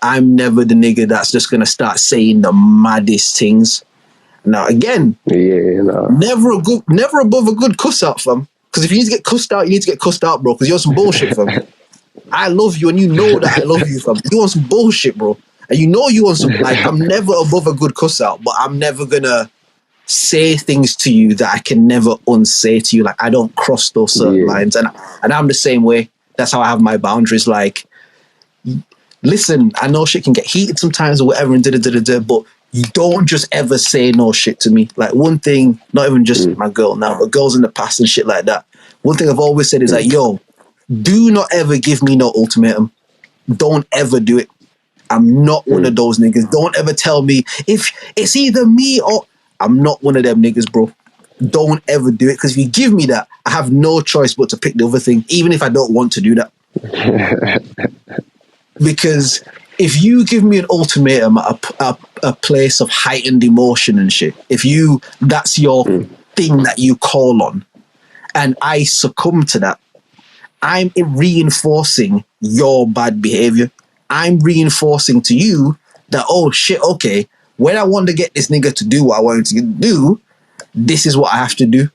I'm never the nigga that's just gonna start saying the maddest things. Now again, never above a good cuss out, fam. Because if you need to get cussed out, you need to get cussed out, bro. Because you're some bullshit, fam. I love you, and you know that I love you, fam. You want some bullshit, bro, and you know you want some. Like, I'm never above a good cuss out, but I'm never gonna say things to you that I can never unsay to you. Like, I don't cross those certain lines, and I'm the same way. That's how I have my boundaries. Like, listen, I know shit can get heated sometimes or whatever, and but you don't just ever say no shit to me. Like, one thing, not even just my girl now, but girls in the past and shit like that. One thing I've always said is like, yo, do not ever give me no ultimatum. Don't ever do it. I'm not one of those niggas. Don't ever tell me if it's either me or... I'm not one of them niggas, bro. Don't ever do it, because if you give me that, I have no choice but to pick the other thing, even if I don't want to do that. Because if you give me an ultimatum at a place of heightened emotion and shit, that's your thing that you call on, and I succumb to that, I'm reinforcing your bad behavior. I'm reinforcing to you that, oh shit, okay, when I want to get this nigga to do what I want him to do, this is what I have to do.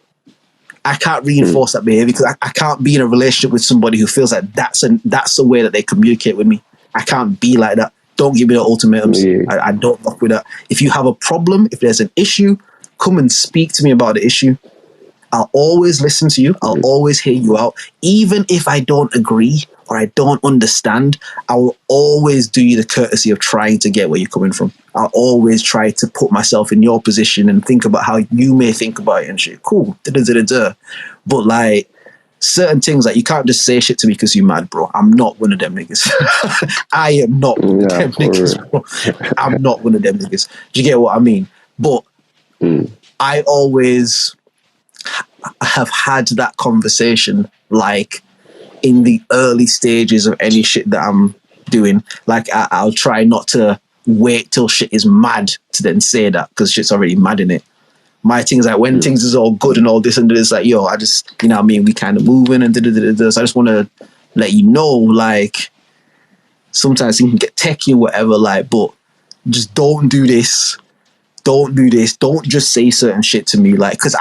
I can't reinforce that behavior, because I can't be in a relationship with somebody who feels like that's the way that they communicate with me. I can't be like that. Don't give me the ultimatums. I don't fuck with that. If you have a problem, if there's an issue, come and speak to me about the issue. I'll always listen to you. I'll always hear you out. Even if I don't agree or I don't understand, I will always do you the courtesy of trying to get where you're coming from. I'll always try to put myself in your position and think about how you may think about it and shit. Cool. Da-da-da-da-da. But like, certain things, like, you can't just say shit to me because you're mad, bro. I'm not one of them niggas. I am not one of them niggas, bro. I'm not one of them niggas. Do you get what I mean? But I always have had that conversation, like, in the early stages of any shit that I'm doing. Like, I'll try not to wait till shit is mad to then say that, because shit's already mad in it. My thing is like, when things is all good and all this and this, like, yo, I just, you know what I mean, we kind of moving and da-da-da-da-da. So I just want to let you know, like, sometimes you can get techie or whatever, like, but just don't do this. Don't do this. Don't just say certain shit to me, like, because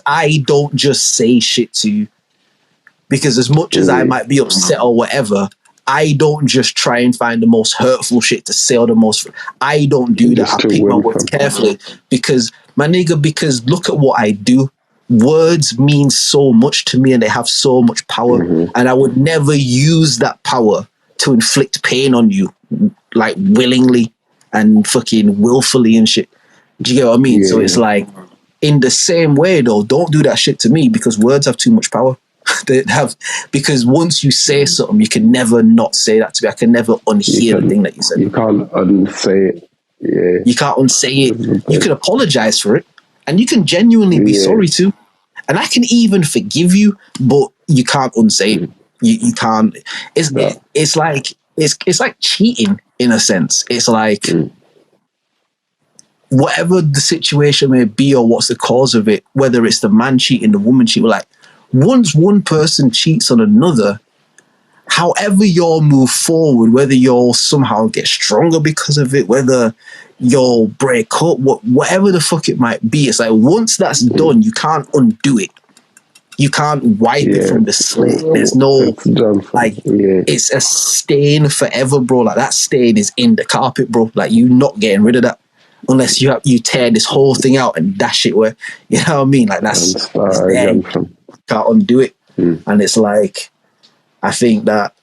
I don't just say shit to you. Because as much as I might be upset or whatever, I don't just try and find the most hurtful shit to say or the most. I don't do that. I pick my words carefully because, my nigga, because look at what I do. Words mean so much to me and they have so much power. And I would never use that power to inflict pain on you, like, willingly and fucking willfully and shit. Do you get what I mean? So it's like, in the same way though, don't do that shit to me, because words have too much power. They have, because once you say something, you can never not say that to me. I can never unhear the thing that you said. You can't unsay it. Yeah. You can't unsay it. You can apologize for it, and you can genuinely be sorry too. And I can even forgive you, but you can't unsay it. You can't. It's like cheating in a sense. It's like whatever the situation may be or what's the cause of it, whether it's the man cheating, the woman cheating, like, once one person cheats on another, however you'll move forward, whether you'll somehow get stronger because of it, whether you'll break up, whatever the fuck it might be, it's like, once that's done, you can't undo it. You can't wipe it from the slate. There's no, like, it's a stain forever, bro. Like, that stain is in the carpet, bro. Like, you're not getting rid of that unless you tear this whole thing out and dash it where, you know what I mean? Like, that's there. Can't undo it. And it's like, I think that,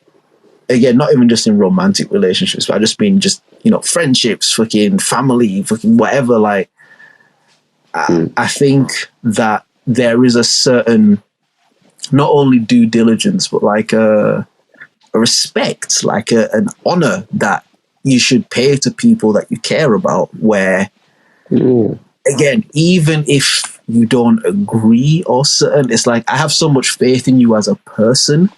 again, not even just in romantic relationships, but I just mean just, you know, friendships, fucking family, fucking whatever, like, I think that there is a certain, not only due diligence, but like a respect, like an honor that you should pay to people that you care about, where, again, even if you don't agree or certain, it's like, I have so much faith in you as a person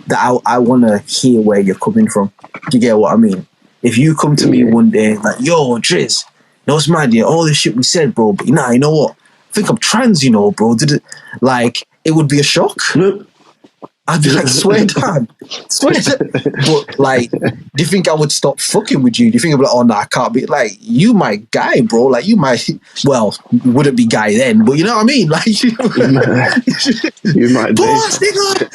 that I want to hear where you're coming from. Do you get what I mean? If you come to me one day like, yo, Driz, no, it's mad, yeah, all this shit we said, bro, but you know what? I think I'm trans, you know, bro. Like, it would be a shock. I'd be like, swear down. But, like, do you think I would stop fucking with you? Do you think I'd be like, oh, no, I can't be? Like, you my guy, bro. Like, you might, well, you wouldn't be guy then, but you know what I mean? Like, you might pause, nigga!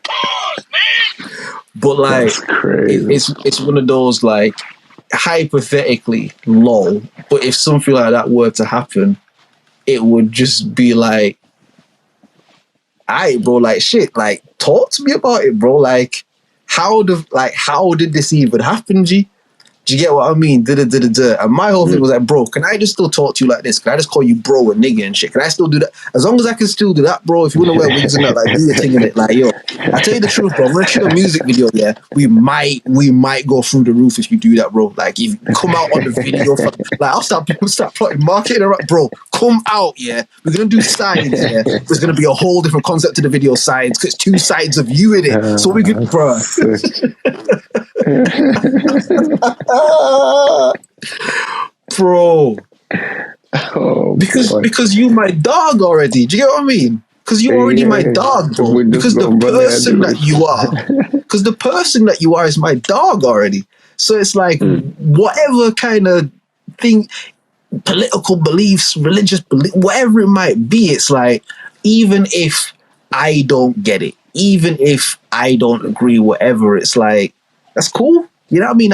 Pause, man! But, like, it's one of those, like, hypothetically, lol, but if something like that were to happen, it would just be like, alright, bro, like, shit, like, talk to me about it, bro. Like, how did this even happen, G? Do you get what I mean? And my whole thing was like, bro, can I just still talk to you like this? Can I just call you bro and nigga and shit? Can I still do that? As long as I can still do that, bro, if you want to wear wigs and that, like, do your thing in it. Like, yo, I tell you the truth, bro, I'm going to shoot a music video, yeah? We might go through the roof if you do that, bro. Like, if you come out on the video, like, I'll start plotting marketing around, bro, come out, yeah? We're going to do sides, yeah? There's going to be a whole different concept to the video sides, because it's two sides of you in it. So we could, bro. Bro, because you my dog already. Do you get what I mean? Because you're already my dog, bro. Because the person that you are is my dog already. So it's like, whatever kind of thing, political beliefs, religious belief, whatever it might be, it's like, even if I don't get it, even if I don't agree, whatever, it's like, that's cool. You know what I mean?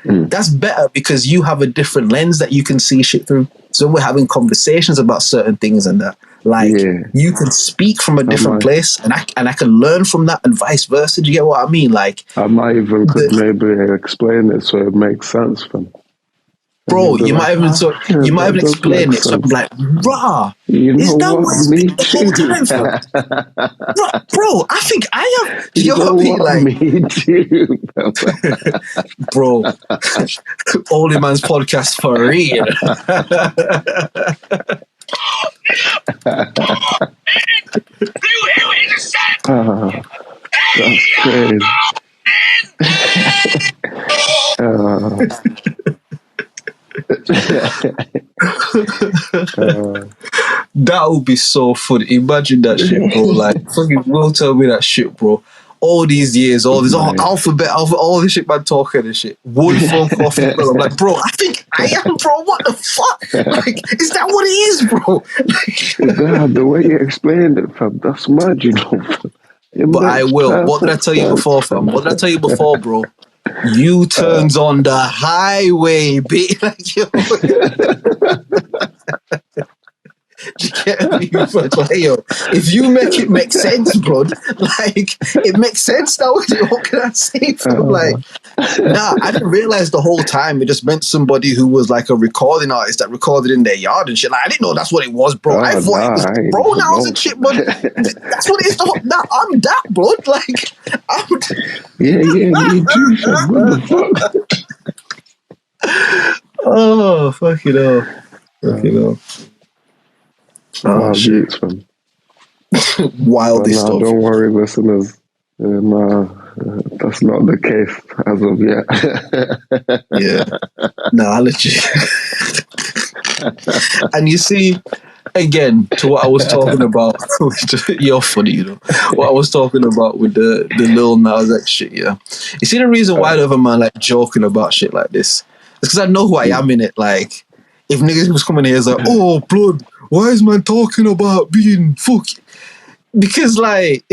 That's better because you have a different lens that you can see shit through. So when we're having conversations about certain things and that, like you can speak from a different place, and I can learn from that, and vice versa. Do you get what I mean? Like I might even could maybe explain it so it makes sense for me. Bro, you might even explain it. So I'm like, rah, you know is that what? what it's been the whole time for? Bro, I think I have. You know what? Like, me too, bro. OnlyMans podcast for real. That's crazy. That would be so funny. Imagine that shit, bro. Like, fucking Will tell me that shit, bro. All these years, all this alphabet, all this shit, man, talking and shit. One phone call from Will. I'm like, bro, I think I am, bro. What the fuck? Like, is that what it is, bro? Like, the way you explained it, fam, that's mad, you know. But I will. What did I tell you before, fam? What did I tell you before, bro? U-turns on the highway, bitch. Like, yo. Do you get me? Like, yo, if you make it make sense, bro, like, it makes sense now. What can I say? Like, nah, I didn't realize the whole time it just meant somebody who was like a recording artist that recorded in their yard and shit. Like, I didn't know that's what it was, bro. I thought it was pronouns and shit, but that's what it is. Nah, I'm that, bro. Like, me too, fam. What the fuck? Oh, fucking hell. Fucking hell. Oh, shit. Wild stuff. Don't worry, listeners. That's not the case as of yet. Yeah. Nah, legit. And you see, again, to what I was talking about, you're funny, you know. What I was talking about with the Lil Nas X shit, yeah. You see the reason why the other man like joking about shit like this? It's because I know who I am in it. Like, if niggas was coming here, it's like, oh, blood, why is man talking about being fucking? Because, like,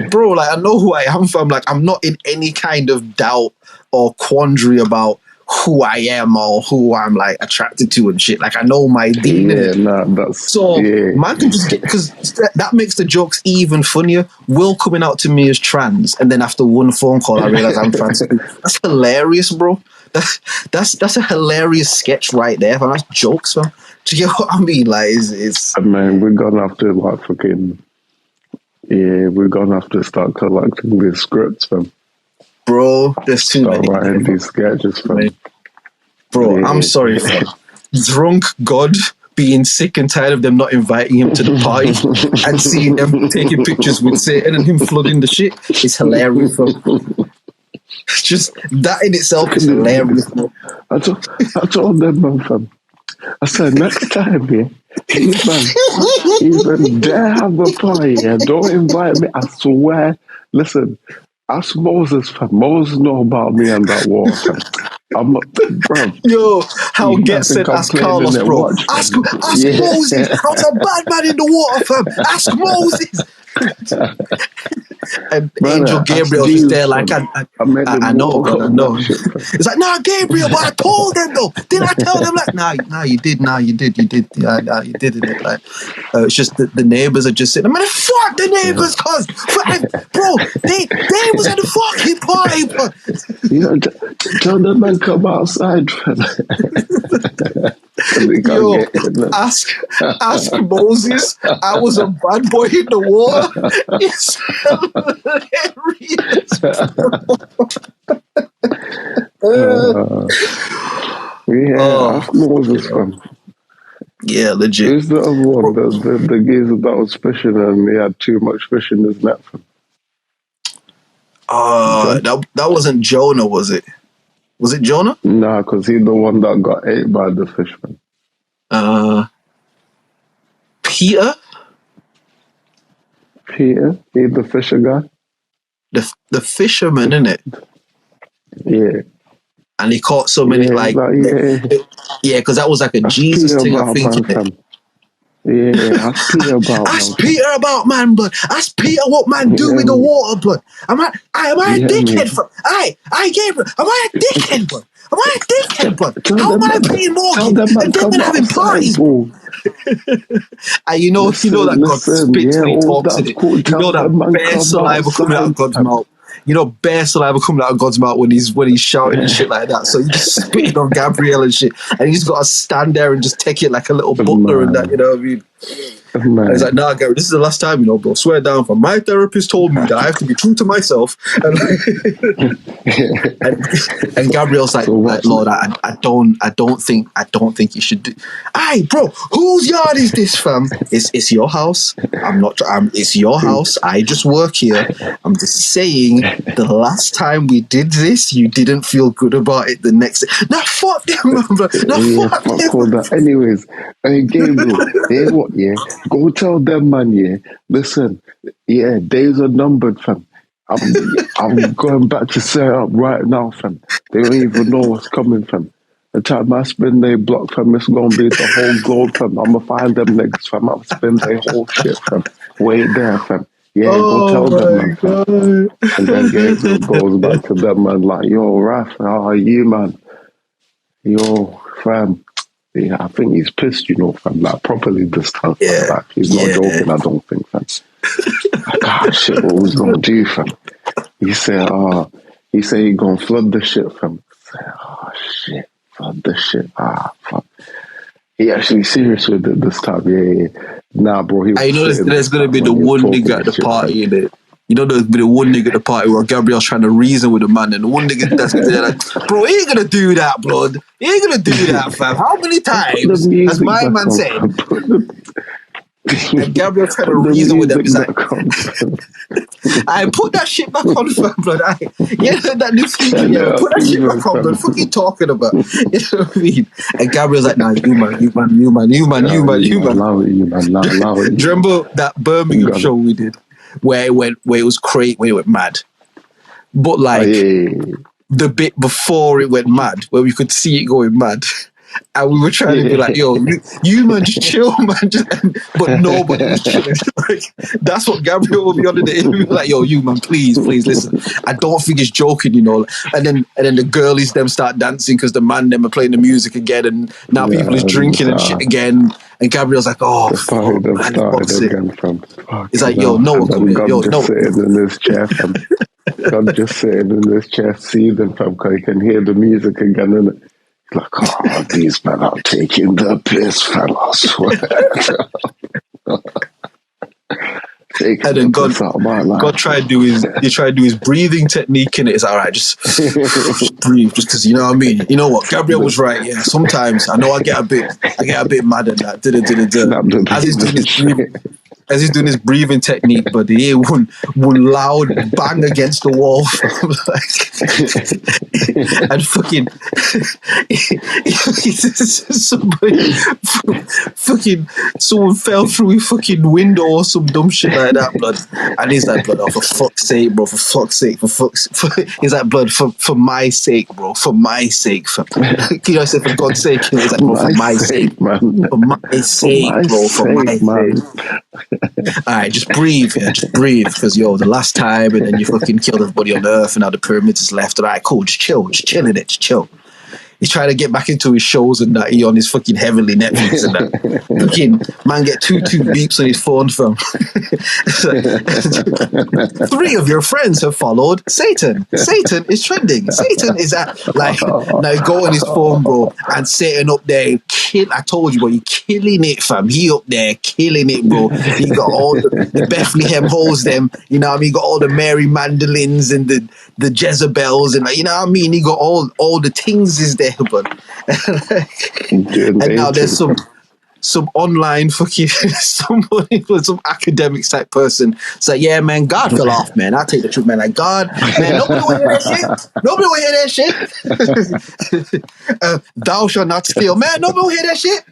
bro, like, I know who I am, fam. Like, I'm not in any kind of doubt or quandary about who I am or who I'm, like, attracted to and shit. Like, I know my DNA. Man can just get, because that makes the jokes even funnier. Will coming out to me as trans, and then after one phone call, I realize I'm trans. That's hilarious, bro. That's a hilarious sketch right there, fam. That's jokes, fam. Do you get what I mean? Like, it's... I mean, we're gonna have to, like, fucking... Yeah, we're gonna have to start collecting these scripts, fam. Bro, there's too many. Start writing these sketches, fam. Bro, I'm sorry, fam. Drunk God being sick and tired of them not inviting him to the party and seeing them taking pictures with Satan and him flooding the shit is hilarious, fam. Just that in itself is hilarious, bro. I told them, man, fam. I said, next time, yeah, even dare have a party, yeah, don't invite me. I swear. Listen, ask Moses, fam. Moses know about me and that war, fam. Bro. Yo, how Get said, ask Carlos, bro. Ask Moses. How's a bad man in the water, fam? Ask Moses. And brother, Angel Gabriel is there like, I know, brother, no. It's like, nah, Gabriel, but I told them though. Did I tell them? Like, nah, you did. Yeah, you did it. Like, it's just the neighbors are just sitting. Man, fuck the neighbors, cause bro, they was at the fucking party, bro. You know, tell them man come outside. Yo, ask Moses. I was a bad boy in the war. It's hilarious. Ask Moses, fam. Yeah, legit. Who's the other one? The geezer that was fishing and he had too much fish in his net, fam. That wasn't Jonah, was it? Was it Jonah? Nah, because he's the one that got ate by the fisherman. Peter? Peter? He's the fisher guy? The fisherman, innit? Yeah. And he caught so many, because that was like a Ask Jesus Peter thing, I think. Yeah, ask Peter about, ask Peter about, man, blood. Ask Peter what man do with the water, blood. Am I a dickhead, fam? Gabriel, am I a dickhead, blood? Am I a dickhead, blood? How am I paying mortgage and then having parties, bro? And you know that God spits when he talks in it. Cool. You know that bare saliva coming out of God's mouth. You know, bare saliva coming out of God's mouth when he's shouting and shit like that. So you just spitting on Gabrielle and shit, and you just got to stand there and just take it like a little butler and that. You know what I mean? And he's like, nah, Gary, this is the last time, bro. Swear down, for my therapist told me that I have to be true to myself. And Gabrielle's like, Lord, I don't think you should do. Aye, bro, whose yard is this, fam? It's your house. It's your house. I just work here. I'm just saying, the last time we did this, you didn't feel good about it the next day. Now fuck them, man, bro. Fuck that. Anyways, Gabriel, hear what, yeah? Go tell them, man, yeah. Listen, yeah, days are numbered, fam. I'm going back to set up right now, fam. They don't even know what's coming, fam. The time I spin their block, fam, it's gonna be the whole globe, fam. I'ma find them niggas, fam. I'ma spin their whole shit, fam. Wait there, fam. Yeah, go tell them, man, fam. And then Gabriel goes back to them, man, like, yo, Raf, how are you, man? Yo, fam. Yeah, I think he's pissed, fam. Like, properly this time. Yeah. Like, he's not joking, I don't think, fam. Like, shit, what was gonna do, fam? He said he gonna flood the shit, fam. I said, shit, flood the shit. Fuck. He actually serious with it this time, yeah. Nah, bro. I know there's gonna be the one nigga at the party, innit? You know, there's been the one nigga at the party where Gabrielle's trying to reason with the man, and the one nigga that's gonna be like, bro, he ain't gonna do that, blood. He ain't gonna do that, fam. How many times, as my man said, and Gabriel trying to reason with them, he's like, I put that shit back on, fam, blood. That new thing, put that shit back on, blood. What are you talking about? You know what I mean? And Gabriel's like, nah, you man. Allow it. Do you remember that Birmingham show we did? Where it was crazy, where it went mad. But like the bit before it went mad, where we could see it going mad, and we were trying to be like, yo, you man, just chill, man. But nobody was chilling. Like, that's what Gabriel will be on the interview. Like, yo, you man, please listen. I don't think he's joking, And then the girlies them start dancing because the man them are playing the music again, and now people is drinking and shit again. And Gabriel's like, oh, fuck, man, he's like, yo, no one come here. Yo, no. Sitting in this chair, fam. I'm just sitting in this chair, seething, fam, because you can hear the music again, innit? He's like, these men are taking the piss, fam, I swear. And then God tried to do his breathing technique in it. It's all right, just breathe, just because, you know what I mean. You know what? Gabriel was right. Yeah, sometimes I know I get a bit mad at that. As he's doing his breathing technique, but he hear one loud bang against the wall, and fucking someone fell through a fucking window or some dumb shit like that, blood. And he's like, blood, for fuck's sake, bro, he's like, blood, for my sake, bro, for my sake, I said, for God's sake, he's like, bro, for my sake, man, for my sake, bro, for my sake. All right, just breathe, because the last time, and then you fucking killed everybody on Earth, and now the pyramids is left. All right, cool, just chill in it, just chill. He's trying to get back into his shows and that. He on his fucking heavenly Netflix and that. Fucking man get two beeps on his phone from. 3 of your friends have followed Satan. Satan is trending. Satan is at now go on his phone, bro, and Satan up there. I told you, bro, he killing it, fam. He up there killing it, bro. He got all the Bethlehem hoes, them. You know what I mean? He got all the Mary Magdalens and the Jezebels, and you know what I mean? He got all the things is there, but and now there's some online fucking somebody, some academic type person say, yeah, man, God fell off, man. I'll take the truth, man. Like, God, man, nobody will hear that shit. Thou shalt not steal, man. Nobody will hear that shit.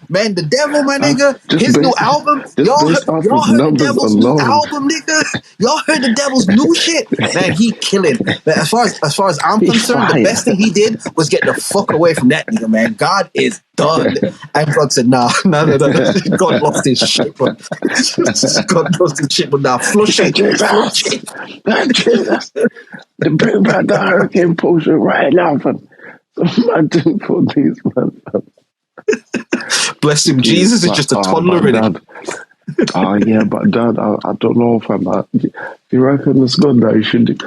Man, the devil, my nigga, his new album. Y'all heard the devil's new album, nigga. Y'all heard the devil's new shit, man. He killing. Man, as far as I'm concerned, the best thing he did was get the fuck away from that nigga, man. God is done. And God said, nah. No. God lost his shit, but God lost his shit, but now flush it. Jesus. They bring back the hurricane potion right now, fam. Man, for these, man. Bless him. Jesus is just a toddler in it. Yeah, but Dad, I don't know if I'm. You reckon it's good that you should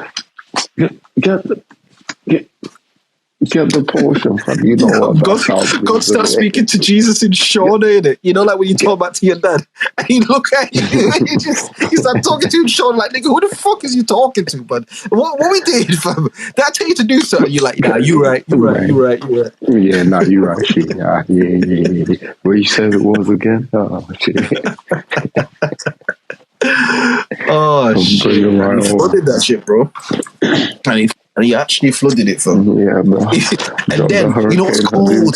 get the potion from you know what God starts speaking to Jesus in Shawnee, innit? You know, like when you talk back to your dad and you look at you, you start talking to him, Sean, like, nigga, who the fuck is you talking to, bud? What we did, fam? Did I tell you to do something? You're like, nah, you right. Yeah, nah, you right, shit. Yeah. What you said it was again? Oh, shit. Oh, shit. Right, he flooded that shit, bro. And he actually flooded it, fam. Yeah, bro. And then, you know what's cold?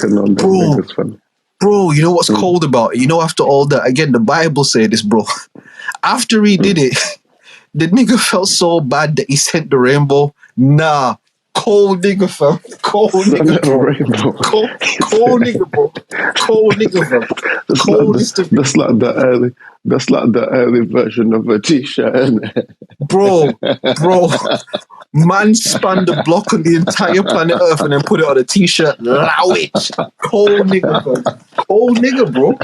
Bro, you know what's cold about it? You know, after all that, again, the Bible said this, bro. After he did it, the nigga felt so bad that he sent the rainbow. Nah. Cold nigga, fam. Cold nigga, bro. Cold nigga, bro. Cold nigga, fam. Coldest of That's like the early version of a t-shirt, isn't it? Bro. Man spanned the block on the entire planet Earth and then put it on a t-shirt. Allow it. Cold nigga, bro. Cold nigga, bro.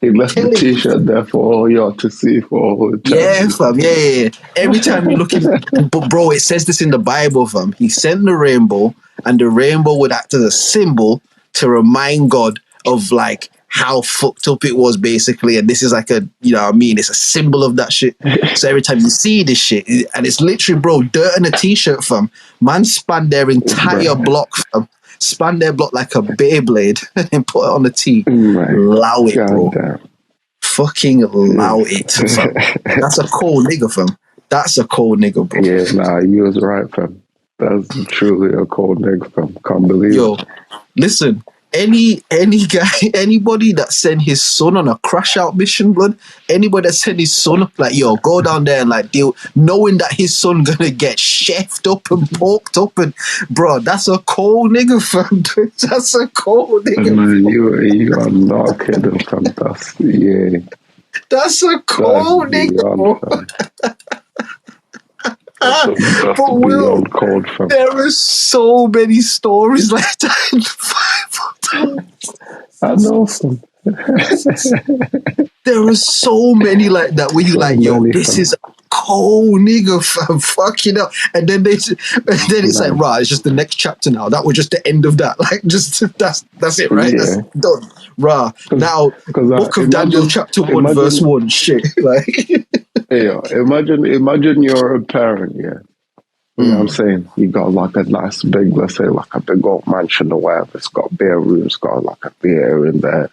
He left the t-shirt there for all y'all to see for all the time. Yeah, fam. Yeah. Every time you're looking, but bro, it says this in the Bible, fam. He sent the rainbow, and the rainbow would act as a symbol to remind God of like how fucked up it was, basically. And this is like a, you know what I mean? It's a symbol of that shit. So every time you see this shit, and it's literally, bro, dirt in a t-shirt, fam. Man spanned their entire block, fam. Span their block like a Beyblade and put it on the tee. Allow it, bro. Damn. Fucking allow it, fam. That's a cold nigga, fam. That's a cold nigga, bro. Yeah, nah, you was right, fam. That's truly a cold nigga, fam. Can't believe it. Listen, any guy, anybody that sent his son on a crash out mission, blood, anybody that sent his son, like, yo, go down there and like deal, knowing that his son gonna get chefed up and poked up, and bro, that's a cold nigga, fam. That's a cold nigga. Man, you are not kidding, fam. That's a cold nigga, bro. But Will, there are so many stories like that in the Bible. I know some. There are so many like that where you like, yo, this is a cold nigga, fam. Fucking up. And then it's like, right, it's just the next chapter now. That was just the end of that. Like, just that's it, right? Yeah. That's done. Rah. Now, Book of Daniel, chapter 1, verse 1. Shit. Like, yeah, imagine you're a parent, yeah. You know what I'm saying? You got like a nice big, let's say like a big old mansion or whatever. It's got bare rooms, it's got like a beer in there. You know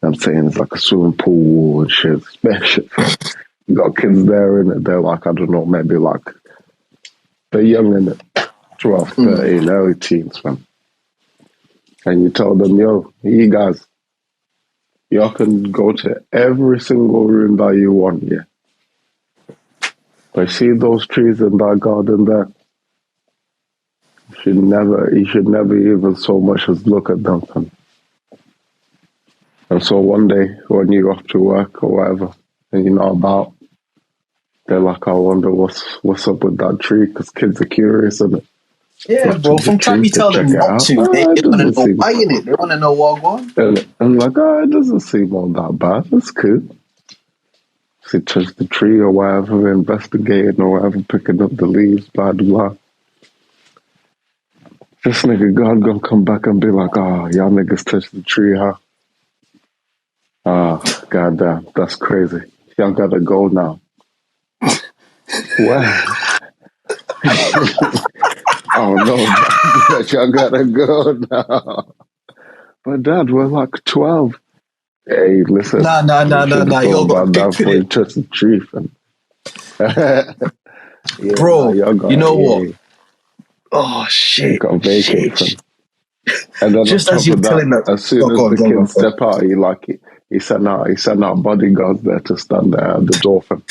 what I'm saying? It's like a swimming pool and shit. Special. You got kids there in it. They're like, I don't know, maybe like, they're young in it. 12, 13, early teens, man. And you tell them, yo, you guys, y'all can go to every single room that you want, yeah. But see those trees in that garden there? You should never even so much as look at them. And so one day, when you're off to work or whatever, and you're not about, they're like, I wonder what's up with that tree, because kids are curious, isn't it? Yeah, bro, from time you tell them not to, they want to know why in it. They want to know what going. And like, it doesn't seem all that bad. That's cool. So you touch the tree or whatever, investigating or whatever, picking up the leaves, blah, blah, blah. This nigga God gonna come back and be like, y'all niggas touched the tree, huh? Goddamn, that's crazy. Y'all gotta go now. What? Oh no, but y'all gotta go now. But Dad, we're like 12. Hey, listen. Nah. Y'all got that before you touch the tree, fam. Yeah, bro, you know what? Oh shit! Got vacate from. And then just as you're telling that, as soon as the kids step out, he sent out bodyguards there to stand there at the door for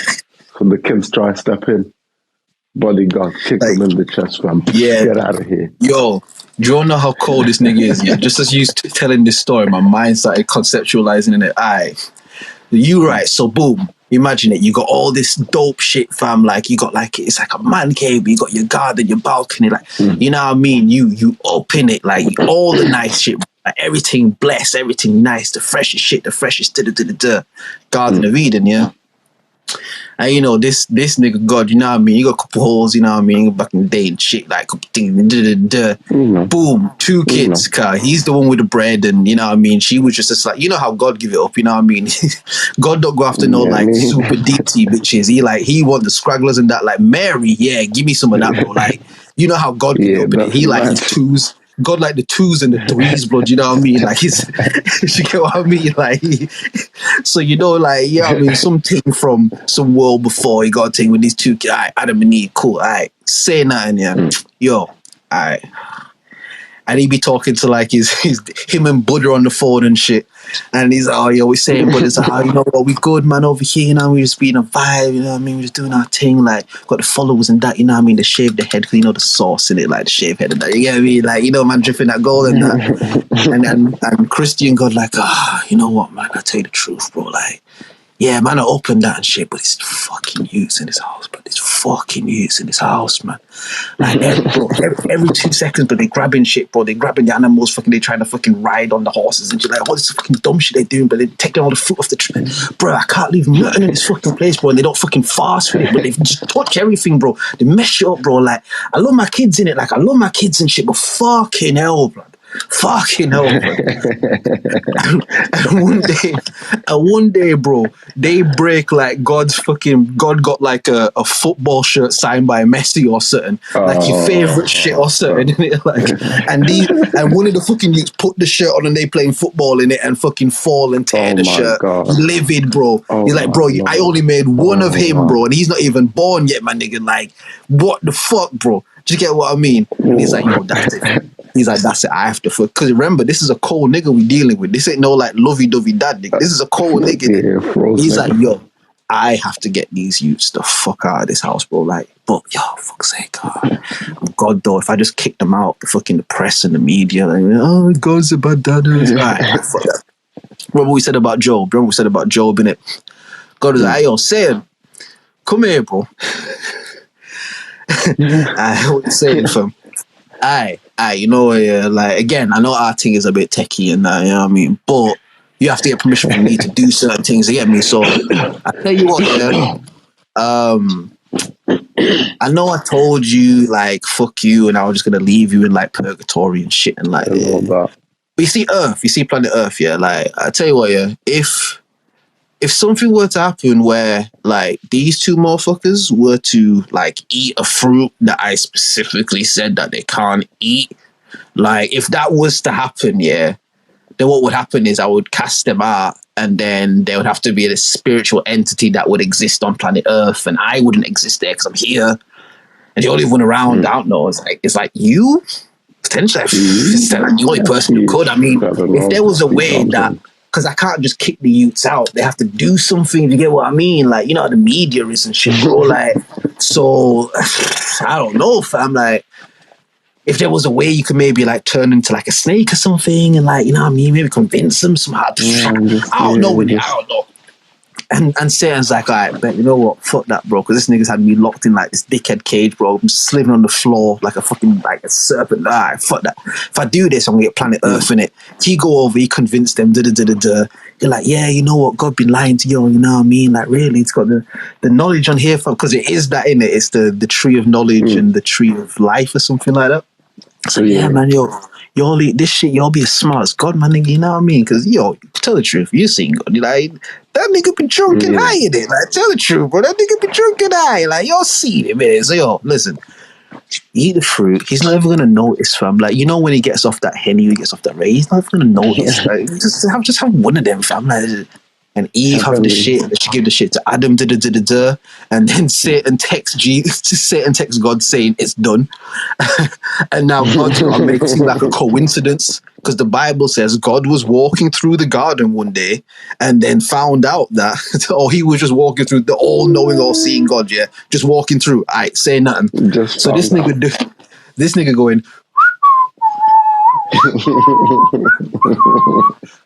the kids try to step in. Bodyguard kick them in the chest, fam. Yeah, get out of here. Yo, Do you all know how cold this nigga is? Yeah, just as you telling this story, my mind started conceptualizing in it. You right, so boom. Imagine it, you got all this dope shit, fam. Like you got like it's like a man cave. You got your garden, your balcony, like you know what I mean. You open it, like all the nice shit, like, everything blessed, everything nice, the freshest shit, the freshest Garden of Eden, yeah. And you know this nigga God, you know what I mean. You got a couple holes, you know what I mean. Back in the day and shit, like couple things, boom, 2 kids. He's the one with the bread, and you know what I mean. She was just like, you know how God give it up, you know what I mean. God don't go after no like super deep sea bitches. He want the scragglers and that. Like Mary, yeah, give me some of that, bro. Like you know how God give it up. He like his twos. God like the 2s and the 3s, blood. You know what I mean? Like he's, you get what I mean? Like, so you know, like yeah, I mean, something from some world before he got a thing with these 2 kids. Alright, Adam and Eve, cool. Alright, say nothing, yeah. Yo, alright. And he be talking to like him and Buddha on the phone and shit. And he's like, oh, yo, we're saying, but it's like, oh, you know what, we good, man, over here, you know, we just being a vibe, you know what I mean, we're just doing our thing, like, got the followers and that, you know what I mean, they shave the head, because you know the sauce in it, like, the shave head and that, you get what I mean, like, you know, man, dripping that gold and that, and Christian God, like, you know what, man, I tell you the truth, bro, like, yeah, man, I opened that and shit, but it's fucking youths in this house, but it's fucking youths in this house, man. Like, every 2 seconds, but they grabbing shit, bro. They grabbing the animals, fucking, they trying to fucking ride on the horses and shit. Like, what is fucking dumb shit they doing? But they taking all the fruit off the tree. Bro, I can't leave nothing in this fucking place, bro. And they don't fucking fast with it, but they just touch everything, bro. They mess it up, bro. Like, I love my kids in it. Like, I love my kids and shit, but fucking hell, bro. Fucking hell, bro. and one day, bro, they break like God got like a football shirt signed by Messi or something, like your favorite shit or something, like, and one of the fucking youths put the shirt on and they playing football in it and fucking fall and tear the shirt. God. Livid, bro. He's like, bro, I only made one of him, bro, and he's not even born yet, my nigga. Like, what the fuck, bro? Do you get what I mean? And he's like, yo, that's it. He's like, that's it, I have to fuck. Because remember, this is a cold nigga we dealing with. This ain't no like lovey-dovey dad nigga. This is a cold nigga. He's like, yo, I have to get these youths the fuck out of this house, bro. Like, but yo, fuck's sake, God, though, if I just kick them out, the press and the media, like, oh, God's a bad dad. Right, fuck that. Remember what we said about Job? Innit? God was like, hey, yo, Sam, come here, bro. What you saying, fam? You know, like, again, I know our thing is a bit techie and that, you know what I mean? But you have to get permission from me to do certain things, you get me? So, I tell you what, yeah, I know I told you, like, fuck you, and I was just going to leave you in, like, purgatory and shit and, like, but you see planet Earth, yeah, like, I tell you what, yeah, if something were to happen where, like, these 2 motherfuckers were to, like, eat a fruit that I specifically said that they can't eat, like, if that was to happen, yeah, then what would happen is I would cast them out, and then there would have to be a spiritual entity that would exist on planet Earth, and I wouldn't exist there because I'm here, and the only one around, I don't know, it's like you, potentially, it's like the only person who could. I mean, if there was a way that, because I can't just kick the youths out. They have to do something, you get what I mean? Like, you know how the media is and shit, bro. Like, so, I don't know, fam. Like, if there was a way you could maybe, like, turn into, like, a snake or something and, like, you know what I mean? Maybe convince them somehow. I don't know. And Satan's like, all right, but you know what? Fuck that, bro. Because this nigga's had me locked in like this dickhead cage, bro. I'm just living on the floor like a fucking, like a serpent. All right, fuck that. If I do this, I'm going to get planet Earth in it. He go over, he convinced them, You're like, yeah, you know what? God been lying to you, you know what I mean? Like, really, it's got the knowledge on here, because it is that, in it. It's the tree of knowledge and the tree of life or something like that. So, yeah, man, y'all eat this shit, y'all be as smart as God, man, nigga, you know what I mean? Because, yo, tell the truth, you seen God, you're like, that nigga be drunk and high in it, like, tell the truth, bro, that nigga be drunk and high, like, y'all seen it, man. So, yo, listen, eat the fruit, he's not ever going to notice, fam, like, you know when he gets off that Henny, he gets off that Ray, he's not ever going to notice, like, just have one of them, fam, like, and Eve have the shit, and she give the shit to Adam, and then Satan texts God saying it's done. And now God's gonna make it seem like a coincidence, because the Bible says God was walking through the garden one day and then found out that, he was just walking through, the all-knowing, all-seeing God, yeah, just walking through, say nothing. So this nigga going,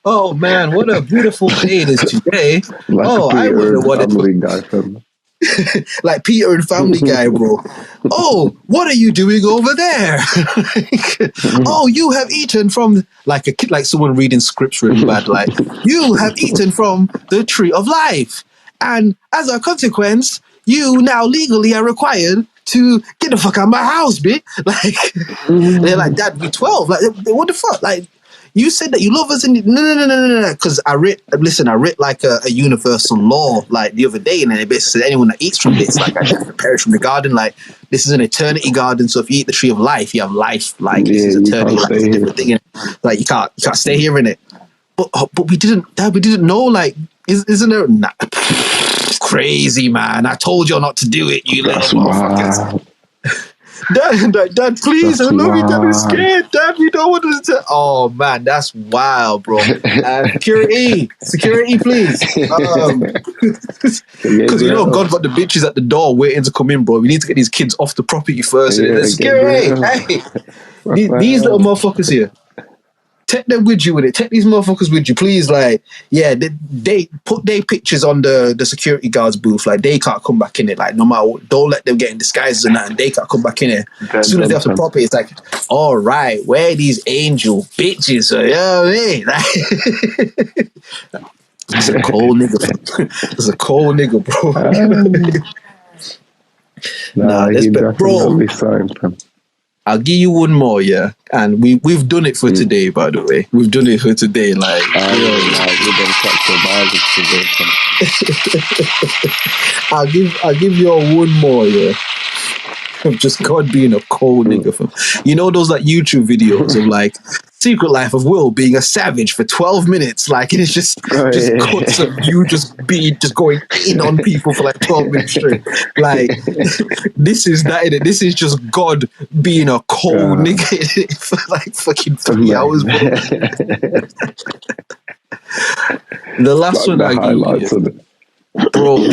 Oh man, what a beautiful day it is today. Like I wonder what Family Guy film. Like Peter and Family Guy, bro. Oh, what are you doing over there? Oh, you have eaten from like a kid, like someone reading scripts really bad. Like, you have eaten from the tree of life, and as a consequence, you now legally are required to get the fuck out of my house, bitch. Like, they're like, Dad, we 12. Like, what the fuck? Like, you said that you love us, and no. Because I read like a universal law like the other day, and then it basically said anyone that eats from this, like, I have to perish from the garden. Like, this is an eternity garden, so if you eat the tree of life, you have life. Like, this is eternity, like, it's a different thing. Like, you can't stay here in it. But we didn't, Dad. We didn't know. Like, isn't there? Nah, crazy, man. I told you not to do it. You little motherfuckers. Dad, please, I love you. Dad, I'm scared. Dad, we don't want to. Oh man, that's wild, bro. Security, please. Because God got the bitches at the door waiting to come in, bro. We need to get these kids off the property first. Security, hey, these little motherfuckers here. Take them with you with it. Take these motherfuckers with you, please. Like, yeah, they put their pictures on the security guards booth. Like, they can't come back in it. Like, no matter what, don't let them get in disguises and that, and they can't come back in it. As soon as they have the property, it's like, all right, where are these angel bitches? You know what I mean? It's a cold nigga. It's a cold nigga, bro. Nah, that's better, bro. I'll give you one more, yeah. And we've done it for today, by the way. We've done it for today, like. I'll give you one more, yeah. Of just God being a cold nigga. You know those like YouTube videos of like Secret Life of Will being a savage for 12 minutes, like, and it's just cuts of you just going in on people for like 12 minutes straight. Like, this is that. This is just God being a cold nigga for like fucking 3 hours. Bro. The last one I gave you. Bro,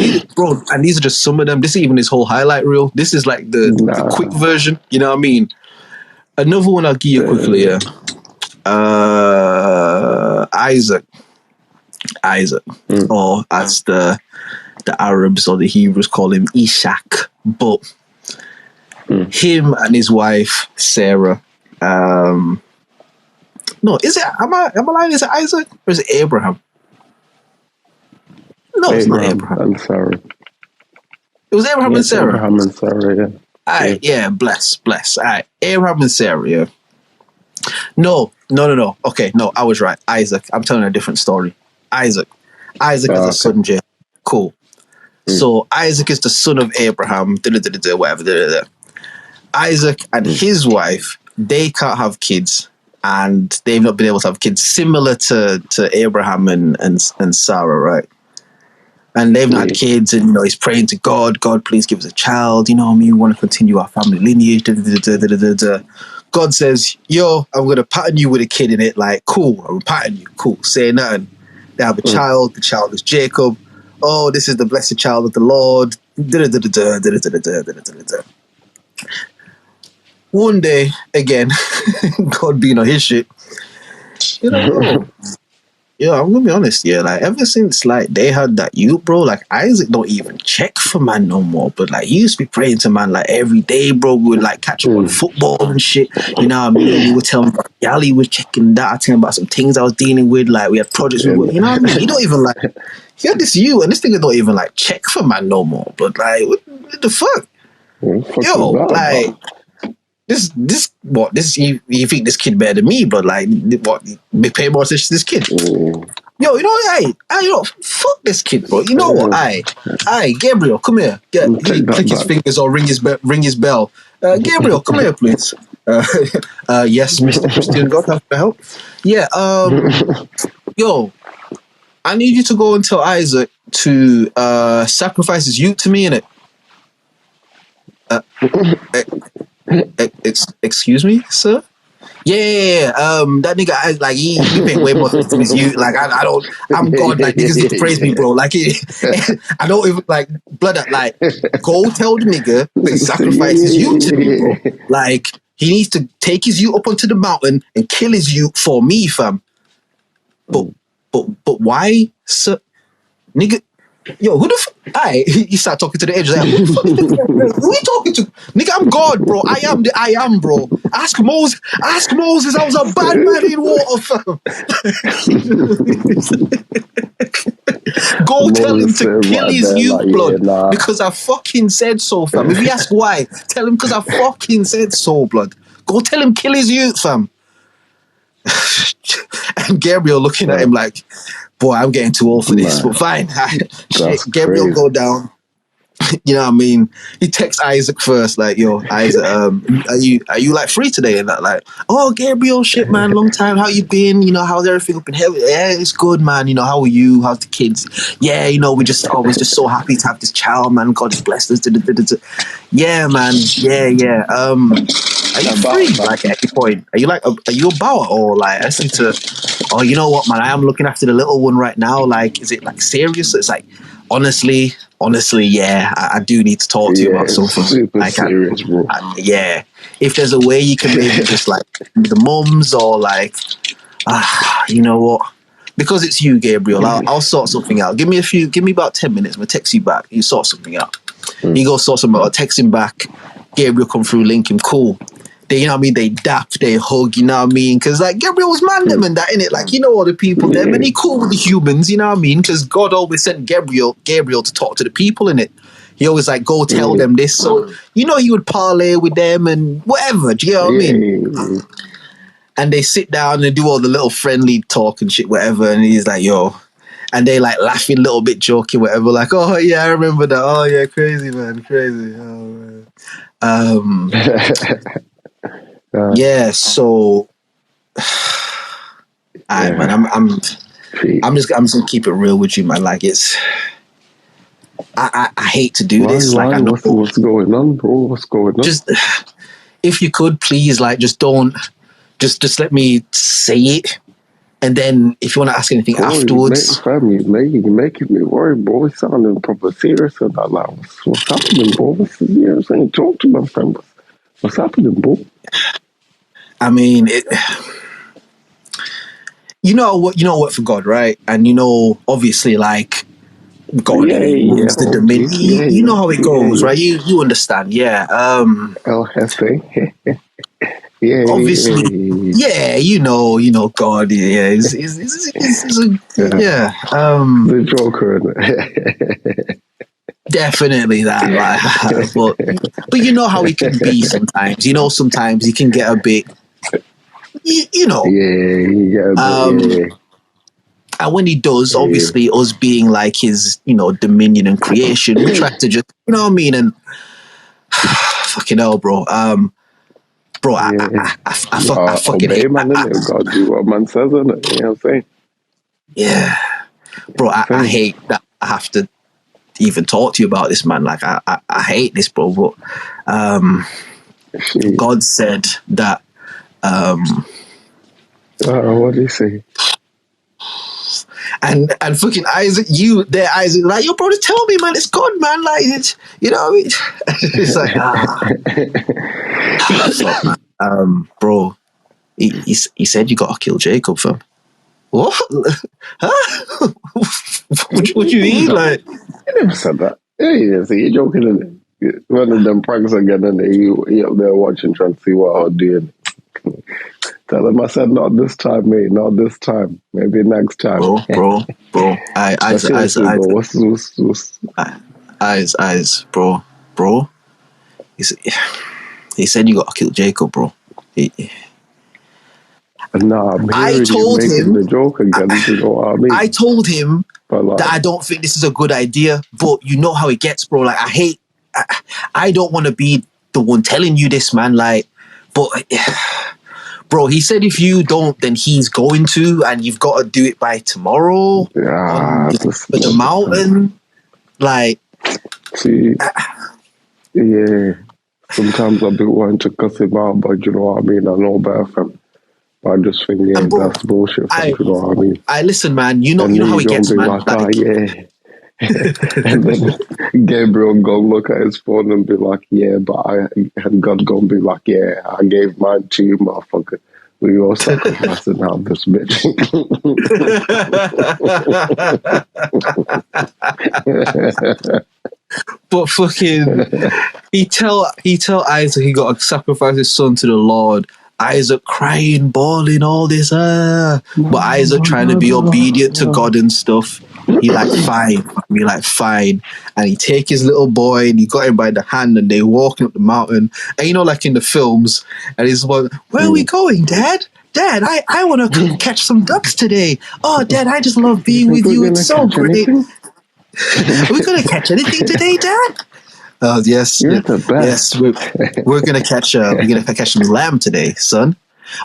and these are just some of them. This isn't even his whole highlight reel. This is like the quick version. You know what I mean? Another one I'll give you quickly. Yeah, Isaac, or as the Arabs or the Hebrews call him, Ishak. But him and his wife Sarah. No, is it? Am I lying? Is it Isaac or is it Abraham? No, it's not Abraham. And Sarah. It was Abraham and Sarah. Abraham and Sarah, yeah. All right, yeah, bless. All right, Abraham and Sarah, yeah. No. Okay, no, I was right. Isaac. I'm telling a different story. Isaac is a son, Jay. Cool. So Isaac is the son of Abraham, whatever. Isaac and his wife, they can't have kids, and they've not been able to have kids, similar to Abraham and Sarah, right? And they've not had kids, and he's praying to God, please give us a child, you know what I mean? We want to continue our family lineage. God says, yo, I'm going to pattern you with a kid in it. Like, cool, I'm patterning you, cool, say nothing. They have a child, the child is Jacob. Oh, this is the blessed child of the Lord. One day, again, God being on his shit, yeah, I'm gonna be honest, yeah, like ever since like they had that bro, like Isaac don't even check for man no more. But like he used to be praying to man like every day, bro. We would like catch up on football and shit. You know what I mean? He would tell me about Yali was checking that, I tell him about some things I was dealing with, like we had projects you know what I mean? He don't even like he had this and this thing don't even like check for man no more. But like what the fuck? Yo, like this you think this kid better than me, but like what they pay more attention to this kid. Yo, you know, fuck this kid, bro. You know what? Gabriel, come here. Click his fingers or ring his bell. Gabriel, come here, please. Yes, Mr. Christian God, how can I help? Yeah, yo, I need you to go and tell Isaac to sacrifice his youth to me, innit? Excuse me, sir? Yeah. That nigga, like he paid way more attention to his youth. Like I'm God. Like niggas need to praise me, bro. Like I don't even like blood. Like go tell the nigga to sacrifice his youth to me, bro. Like He needs to take his youth up onto the mountain and kill his youth for me, fam. But why, sir? Nigga, yo, who the fuck? He start talking to the edge. Like, who the fuck who are you talking to? Nigga, I'm God, bro. I am the I am, bro. Ask Moses. I was a bad man in water, fam. Go tell him to kill his youth, blood. Because I fucking said so, fam. If you ask why, tell him because I fucking said so, blood. Go tell him kill his youth, fam. And Gabriel looking at him like, boy, I'm getting too old for this, but fine. Gabriel go down. You know what I mean? He texts Isaac first, like, yo, Isaac, are you like free today? And that, like, oh, Gabriel, shit, man, long time. How you been? You know, how's everything up in heaven? Yeah, it's good, man. You know, how are you? How's the kids? Yeah, you know, we're just always just so happy to have this child, man. God has blessed us. Yeah, man. Yeah. Are you free? Like, at any point? Are you about, or like, I seem to, oh, you know what, man? I am looking after the little one right now. Like, is it like serious? It's like, honestly, yeah, I do need to talk to you about something. Super like, serious, bro. Yeah, if there's a way you can maybe just like the mums or like, you know what? Because it's you, Gabriel, I'll sort something out. Give me about 10 minutes. I'm gonna text you back. You sort something out. You go sort something out. I'll text him back. Gabriel come through, link him. Cool. They, you know what I mean? They dap, they hug, you know what I mean? Because like Gabriel was man them and that, innit? Like, you know all the people there, and he cool with the humans, you know what I mean? Because God always sent Gabriel to talk to the people, innit? He always like, go tell them this. So, you know, he would parlay with them and whatever, do you know what I mean? And they sit down and do all the little friendly talk and shit, whatever. And he's like, yo. And they like laughing a little bit, joking, whatever. Like, oh yeah, I remember that. Oh yeah, crazy, man, crazy. Oh, man. Yeah, so man, I'm just gonna keep it real with you, man. Like it's I hate to do this. Like I know what's going on, bro. What's going on? Just if you could please, like, just don't just let me say it. And then if you want to ask anything afterwards. You're making me worry, bro. It's sounding proper serious about like what's happening, bro. You know what I'm saying? Talk to my friend. What's happening, bro? I mean, you know what for God, right? And you know, obviously, like God owns the dominion. You know how it goes, right? You understand, yeah. El Jefe. Obviously, you know, God, yeah, the Joker. Definitely that, like, but you know how he can be sometimes. You know, sometimes he can get a bit, you know. And when he does, obviously, us being like his, you know, dominion and creation, we try to just, you know what I mean, and fucking hell, bro. I fucking hate man, God do what man says, innit? You know what I'm saying? Yeah, bro. I hate that I have to even talk to you about this, man. Like I hate this, bro. But God said that. What did he say? And fucking Isaac, Isaac, like, yo, bro, just tell me, man, it's God, man. Like, it's, you know what I mean? It's like, bro, he said you gotta kill Jacob, fam. What? Huh? what you mean? Like, I never said that. Yeah, so you're joking, isn't it? One of them pranks again, and he up there watching, trying to see what I'm doing. Tell him I said not this time, mate. Not this time. Maybe next time. Bro. Eyes, bro. He said you gotta kill Jacob, bro. I told him the joke again. You know what I mean? I told him that I don't think this is a good idea, but you know how it gets, bro. Like I don't want to be the one telling you this, man. Like, but bro, he said if you don't, then he's going to, and you've got to do it by tomorrow on the mountain. Like, see, sometimes I've been wanting to cuss him out, but you know what I mean? I know better from. I just think, that's bullshit. You know what I mean? Listen, man. You know how it gets, man. Like, And then Gabriel go look at his phone and be like, yeah, and God gonna be like, yeah, I gave mine to you, motherfucker. We all sacrificing out this bitch. But fucking, he tell Isaac he got to sacrifice his son to the Lord. Isaac crying, bawling, all this, but Isaac trying to be obedient to God and stuff. He like fine, and he take his little boy and he got him by the hand and they walking up the mountain. And you know, like in the films, and he's like, "Where are we going, Dad? Dad, I want to catch some ducks today. Oh, Dad, I just love being with you. It's so great. Are we gonna catch anything today, Dad?" Yes, yes, we're gonna catch some lamb today, son.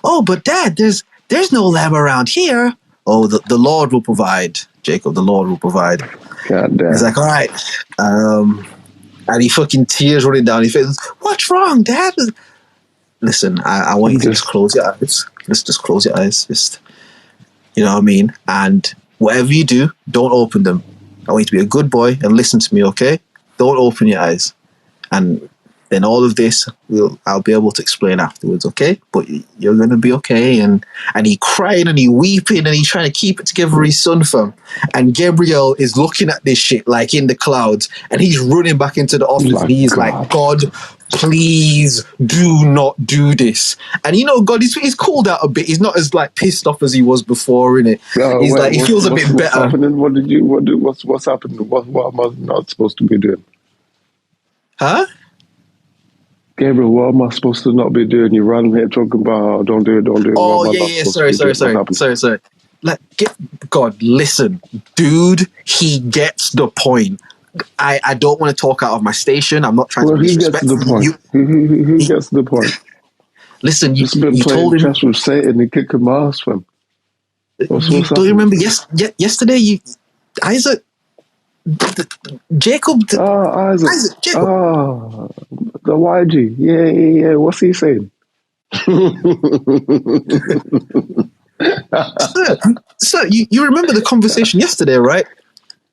Oh, but Dad, there's no lamb around here. Oh, the Lord will provide, Jacob. The Lord will provide. God damn. He's like, all right, and he fucking tears running down his face. What's wrong, Dad? Listen, I want you to just close your eyes. Just close your eyes. Just, you know what I mean. And whatever you do, don't open them. I want you to be a good boy and listen to me, okay? Don't open your eyes. And then all of this, I'll be able to explain afterwards, okay? But you're going to be okay. And he crying and he weeping and he's trying to keep it together for his son, fam. And Gabriel is looking at this shit like in the clouds and he's running back into the office and he's like, God, please do not do this. And you know, God, he's cooled out a bit. He's not as like pissed off as he was before, innit? He's like, he feels a bit better. Happening? What's happening? What am I not supposed to be doing? Huh? Gabriel, what am I supposed to not be doing? You run here talking about, don't do it. Oh, yeah. Sorry. Like, God, listen, dude, he gets the point. I don't want to talk out of my station. I'm not trying to be disrespectful. He gets the point. Listen, you told him chess with Satan and kick him ass, fam. Don't you remember yesterday? Isaac, Jacob. Isaac, Jacob. Oh, the YG. Yeah. What's he saying? Sir, you remember the conversation yesterday, right?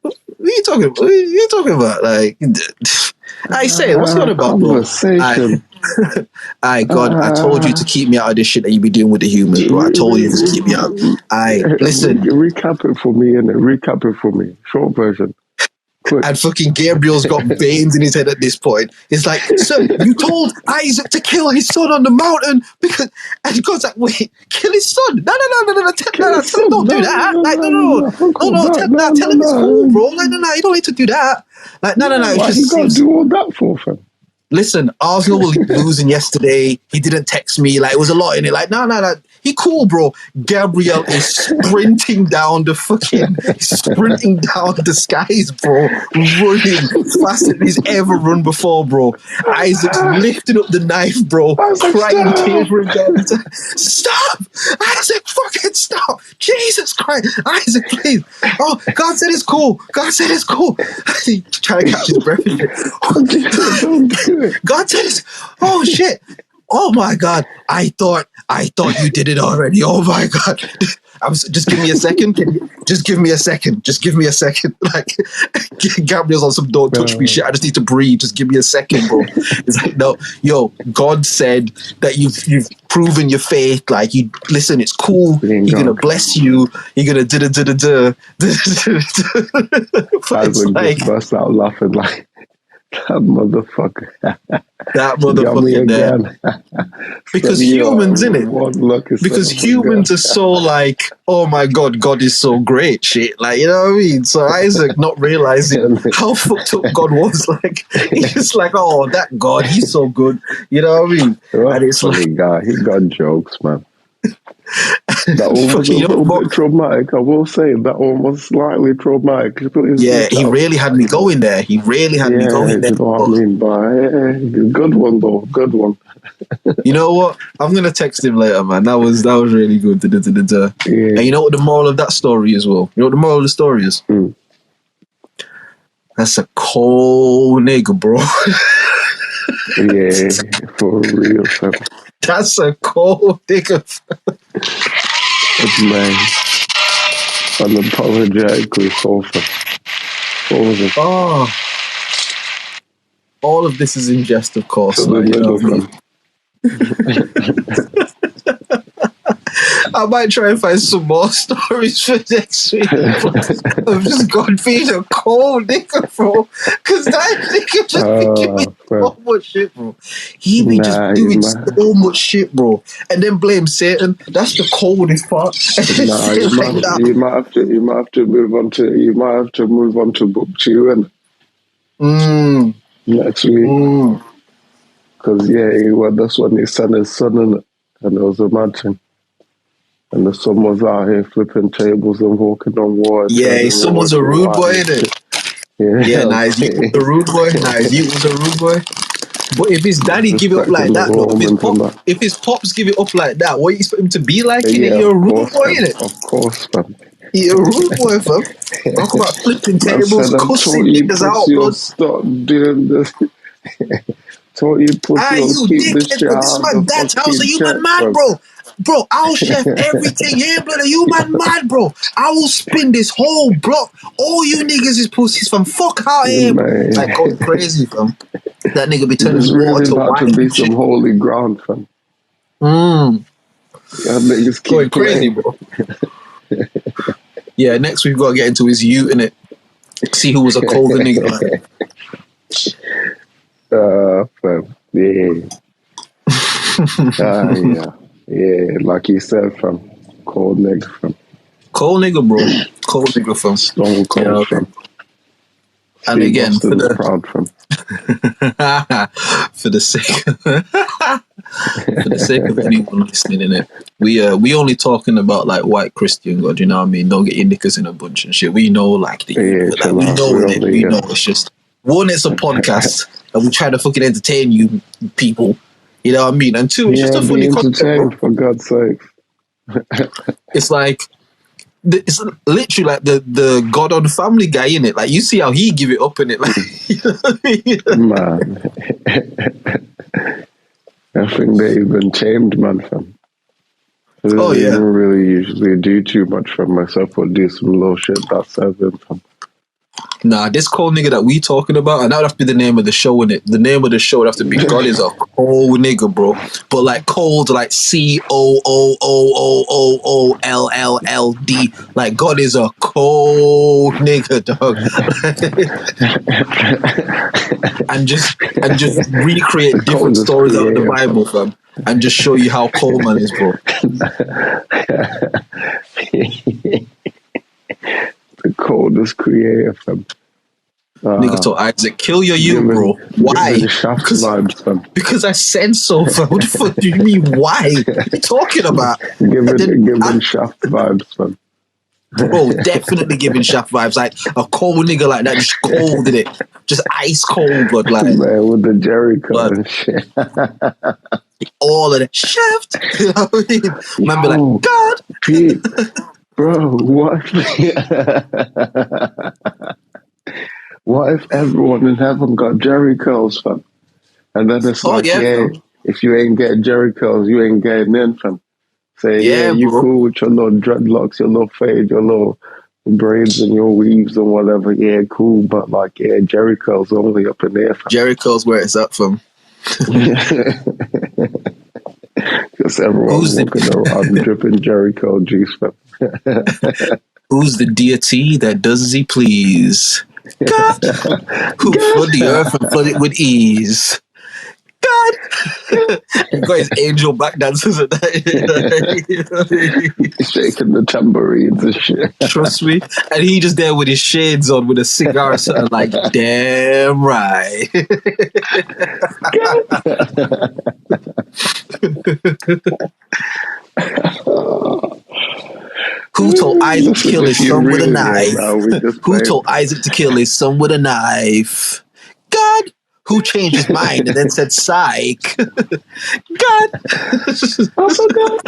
What are you talking about? Like, I say, what's going about, bro? Conversation. God, I told you to keep me out of this shit that you be doing with the humans, bro. I told you to keep me out. Listen. Recap it for me, innit? Recap it for me. Short version. Quick. And fucking Gabriel's got veins in his head at this point. It's like, sir, you told Isaac to kill his son on the mountain because, and God's like, wait, kill his son? No, tell him don't do that. Like, no, tell him it's cool, bro. Like, no, you don't need to do that. Like, no. Why you gotta do all that for, fam? Listen, Arsenal was losing yesterday. He didn't text me. Like, it was a lot in it. Like, no. He cool, bro. Gabriel is sprinting down the skies, bro. Running faster than he's ever run before, bro. Isaac's lifting up the knife, bro. Crying tears for him down. Stop! Isaac, fucking stop! Jesus Christ! Isaac, please! Oh, God said it's cool. He's trying to catch his breath. God said it's... Oh, shit! Oh my God! I thought you did it already. Oh my God! Just give me a second. Just give me a second. Like, Gabriel's on some don't touch me shit. I just need to breathe. Just give me a second, bro. It's like, no, yo, God said that you've proven your faith. Like, you listen. It's cool. He's gonna bless you. You're gonna da. I would just bust out laughing like. That motherfucker there. Because humans, innit? Because humans are so like, oh my God, God is so great, shit. Like, you know what I mean? So Isaac not realizing how fucked up God was. Like, he's just like, oh, that God, he's so good. You know what I mean? And it's like, guy, he got jokes, man. That one was a little bit traumatic. I will say that one was slightly traumatic. Yeah, he really had me going there. Me going there. You know what I mean? But good one though. Good one. You know what? I'm gonna text him later, man. That was really good. Yeah. And you know what the moral of that story is? Well, you know what the moral of the story is? That's a cold nigga, bro. Yeah, for real, fam. That's a cold nigga. Man, unapologetically so, fam. Oh, all of this is in jest, of course. To like, the middle, fam. I might try and find some more stories for next week. I've just gone being a cold nigga, bro. Because that nigga just be doing so much shit, bro. He be just doing so much shit, bro. And then blame Satan. That's the coldest part. You might have to move on to book 2 and next week. Because that's when he sent his son in it, and it was a mad thing. And the son was out here flipping tables and walking on water. Yeah, his son was a rude boy, innit? Yeah, nice. You was a rude boy. Nice. You was a rude boy. But if his daddy give it up like that, though, if his pops give it up like that, what you expect him to be like? You're a rude boy, innit? Of course, fam. You're a rude boy, fam. Talk about flipping tables, cussing niggas out, bro. Stop doing this. Told you pussy you dickhead, bro. This is my dad's house, and you man mad, bro. Bro, I'll chef everything here, brother. You man mad, bro. I will spin this whole block. All you niggas is pussies, fam. Fuck out here, bro. Like, going crazy, fam. That nigga be turning water to wine. To be some holy ground, fam. Yeah, niggas keep going crazy, bro. Yeah, next we've got to get into his ute, innit? See who was a colder nigga, man. Fam. Yeah. Yeah, like you said, from cold nigga, from cold nigga, bro. Cold nigga, from stone cold, from. And again, for the proud, from. for the sake of anyone listening, in it, we only talking about like white Christian God. You know what I mean? Don't get your knickers in a bunch and shit. We know like we know it. We know it's just one. It's a podcast, and we try to fucking entertain you people. You know what I mean? And 2, it's just a funny content, for God's sake. It's like, it's literally like the God on Family Guy, innit? Like, you see how he give it up, innit? Like, you know what I mean? Man. I think they even tamed, man, fam. I don't really usually do too much for myself, but do some little shit that says them, fam. Nah, this cold nigga that we talking about, and that would have to be the name of the show, innit? The name of the show would have to be God is a cold nigga, bro. But like cold, like COOOOOOLLLD. Like God is a cold nigga, dog. and just recreate different stories out of the Bible, fam. And just show you how cold man is, bro. The coldest creator, fam. Nigga told Isaac, kill your you, bro. Why? Because I said so, fam. What the fuck do you mean, why? What are you talking about? Giving Shaft vibes, fam. Bro, definitely giving Shaft vibes. Like a cold nigga like that, just cold in it. Just ice cold, but like. Man, with the Jericho and shit. All of that. Shaft. You know what I mean? Man be like, God. Pete, bro, what? What if everyone in heaven got Jerry curls, fam? And then it's if you ain't getting Jerry curls, you ain't getting in, fam. Say, you bro. Cool with your little dreadlocks, your little fade, your little braids and your weaves and whatever. Yeah, cool. But like, Jerry curls only up in there, fam. Jerry curls where it's up, fam. Because everyone's walking around dripping Jerry curl juice, fam. Who's the deity that does as he please? God, who flood the earth and flood it with ease. God, he got his angel back dancers at that. Shaking the tambourines and shit. Trust me. And he just there with his shades on with a cigar, sort of like, damn right. Who told Isaac to kill his son with a knife? Who told Isaac to kill his son with a knife? God. Who changed his mind and then said, psych? God. Also God.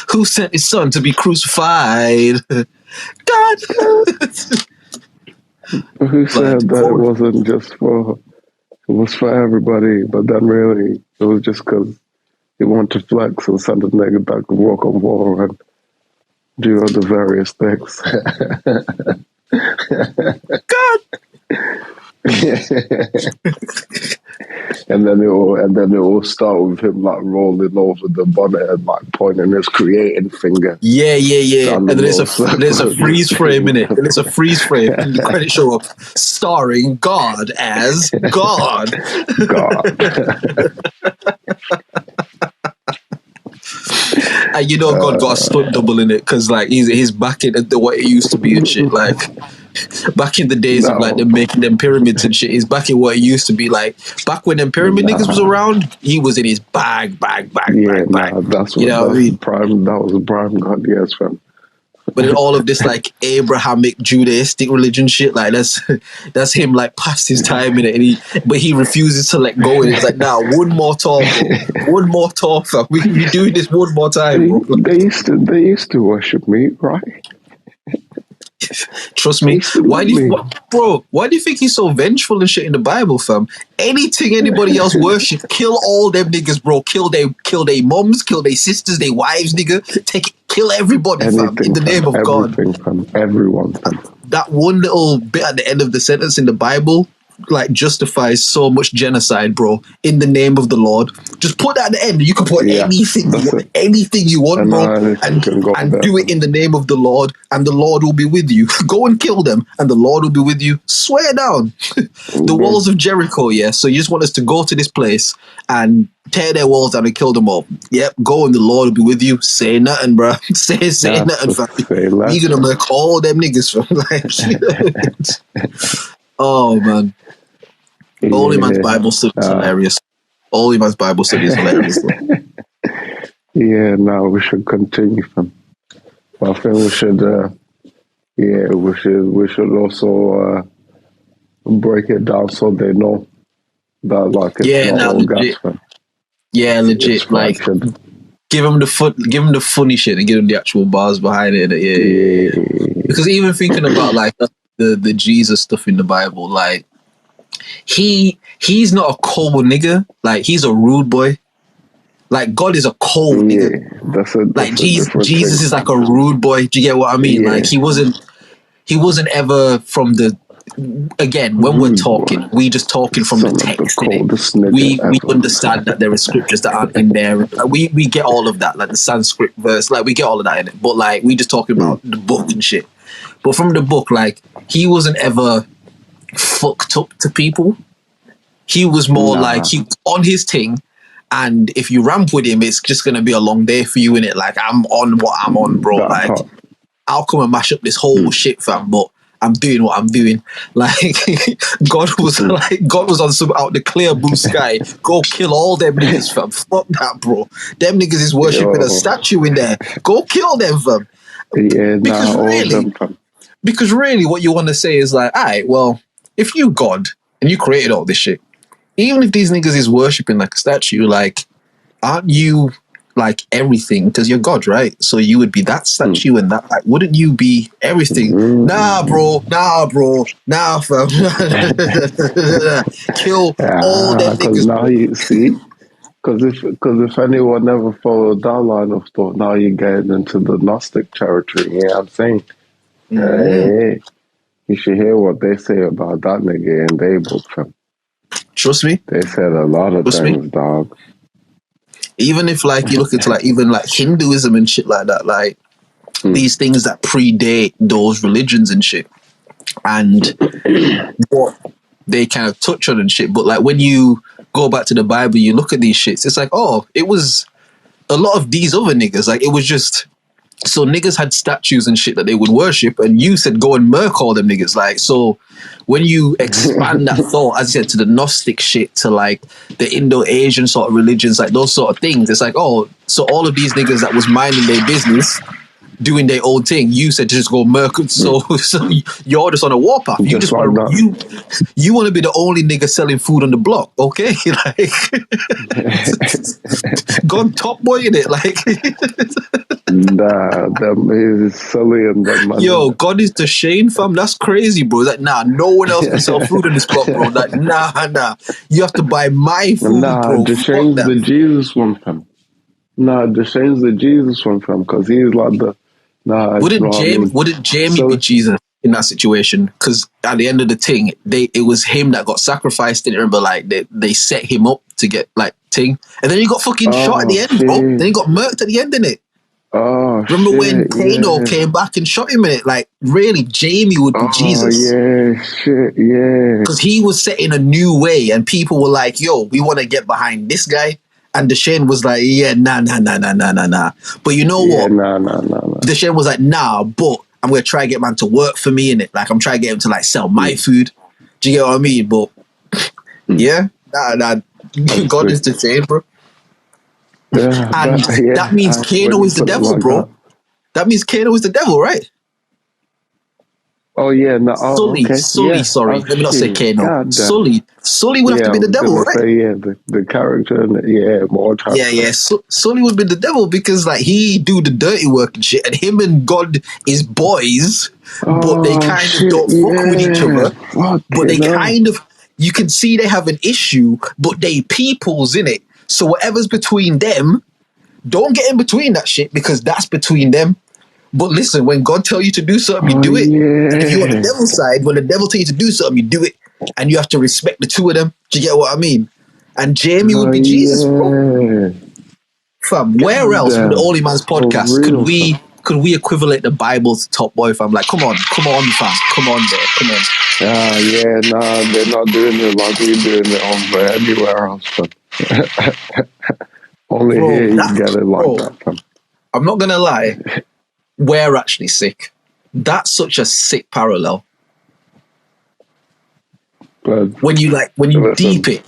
Who sent his son to be crucified? God. Who said that it wasn't just for, it was for everybody, but then really it was just because he wanted to flex and send a nigga back and walk on water and Do all the various things. God. and then it will start with him like rolling over the bonnet and like pointing his creating finger. Yeah. And then there's a freeze frame in it. And it's a freeze frame and the credits show up starring God as God. And you know God got a stunt double in it because like he's back in what it used to be and shit. Like back in the days of like them making them pyramids and shit, he's back in what it used to be. Like back when them pyramid niggas was around, he was in his bag. That's what, you know what I mean? That was a prime God, yes, fam. But in all of this like Abrahamic Judaistic religion shit, like that's him like past his time in it, but he refuses to let go. And it's like, nah, one more talk, bro. One more talk, fam. We doing this one more time, bro. They used to worship me, right? Trust me. Why do you think he's so vengeful and shit in the Bible, fam? Anything anybody else worship, kill all them niggas, bro. Kill they moms, kill they sisters, they wives, nigga. Kill everybody, fam, in the name of God. Fam. Everyone, fam. That one little bit at the end of the sentence in the Bible like justifies so much genocide, bro. In the name of the Lord, just put that at the end. You can put anything you want, bro, and do it in the name of the Lord, and the Lord will be with you. Go and kill them, and the Lord will be with you. Swear down. The walls of Jericho, yeah. So you just want us to go to this place and tear their walls down and kill them all. Yep, go and the Lord will be with you. Say nothing, bro. Say nothing, fam. You're gonna make all them niggas, fam. Oh man. OnlyMans Bible study is hilarious. OnlyMans Bible study is hilarious. Yeah, no, we should continue, fam. I think we should we should also break it down so they know that like it's not all gas, fam. Yeah, legit. Like give them the funny shit and give them the actual bars behind it. Yeah. Because even thinking about like the Jesus stuff in the Bible, like he's not a cold nigga. Like he's a rude boy. Like God is a cold nigga. That's Jesus is like a rude boy. Do you get what I mean? Like he wasn't ever from the. Again, when we're talking, we just talking from the text. We understand that there are scriptures that aren't in there. We get all of that, like the Sanskrit verse, like we get all of that in it. But like we just talking about the book and shit. But from the book, like he wasn't ever fucked up to people. He was more like he was on his thing, and if you ramp with him, it's just gonna be a long day for you, innit? Like I'm on what I'm on, bro. Like I'll come and mash up this whole shit, fam. But I'm doing what I'm doing. Like God was on some out the clear blue sky. Go kill all them niggas, fam. Fuck that, bro. Them niggas is worshipping a statue in there. Go kill them, fam. Because really what you want to say is like, all right, well, if you God and you created all this shit, even if these niggas is worshipping like a statue, like, aren't you like everything? Because you're God, right? So you would be that statue and that, like, wouldn't you be everything? Nah, bro, fam. Kill all them niggas. Now you see, because if anyone never followed that line of thought, now you're getting into the Gnostic territory. Yeah, I'm saying. Hey, you should hear what they say about that nigga in their book, fam. Trust me. They said a lot of things, dog. Even if like you look into like even like Hinduism and shit like that, like these things that predate those religions and shit, and what they kind of touch on and shit. But like when you go back to the Bible, you look at these shits, it's like, oh, it was a lot of these other niggas. Like it was just. So niggas had statues and shit that they would worship, and you said go and murk all them niggas. Like, so when you expand that thought, as you said, to the Gnostic shit, to like the Indo-Asian sort of religions, like those sort of things, it's like, oh, so all of these niggas that was minding their business, doing their own thing, you said to just go murk. So you're just on a warpath. You just want to you want to be the only nigga selling food on the block, okay? Like, God top boy in it, like. Nah, them is silly and them man. Yo, God is the Shane, fam. That's crazy, bro. Like, nah, no one else can sell food on this block, bro. Like, nah. You have to buy my food, bro. The Shane's the Jesus one, fam. Nah, the Shane's the Jesus one, fam, because he's like Nah, wouldn't Jamie be Jesus in that situation? Because at the end of the thing, it was him that got sacrificed. Didn't remember, like they set him up to get like thing, and then he got fucking shot at the end, bro. Then he got murked at the end, didn't it? Oh, remember when Kano came back and shot him in it? Like, really, Jamie would be Jesus. Yeah, shit, yeah. Because he was setting a new way, and people were like, "Yo, we want to get behind this guy." And Deshane was like, "Yeah, nah. But you know what? Nah. Deshane was like, "Nah, but I'm gonna try to get man to work for me in it. Like, I'm trying to get him to like sell my food. Do you get what I mean?" But yeah, nah. God is Deshane, bro. Yeah, and that means Kano is the devil, like bro. That means Kano is the devil, right? Oh yeah, no. Sully, okay. Sully, sorry. Let me not say Kano. God, Sully would have to be the devil, right? Say, the character, more time. Yeah. Sully would be the devil because like he do the dirty work and shit, and him and God is boys, but they kind of don't fuck with each other. But they kind of, you can see they have an issue, but they peoples in it. So whatever's between them, don't get in between that shit because that's between them. But listen, when God tell you to do something, you do it. Yeah. And if you're on the devil's side, when the devil tell you to do something, you do it. And you have to respect the two of them. Do you get what I mean? And Jamie would be Jesus, bro. Fam, where else with the OnlyMans podcast could we equivalent the Bible to Top Boy, fam? Like, come on, fam. Come on there. Come on. They're not doing it like we're doing it over anywhere else, fam. Only here you get it like that, fam. I'm not gonna lie. We're actually sick. That's such a sick parallel. But when you deep it,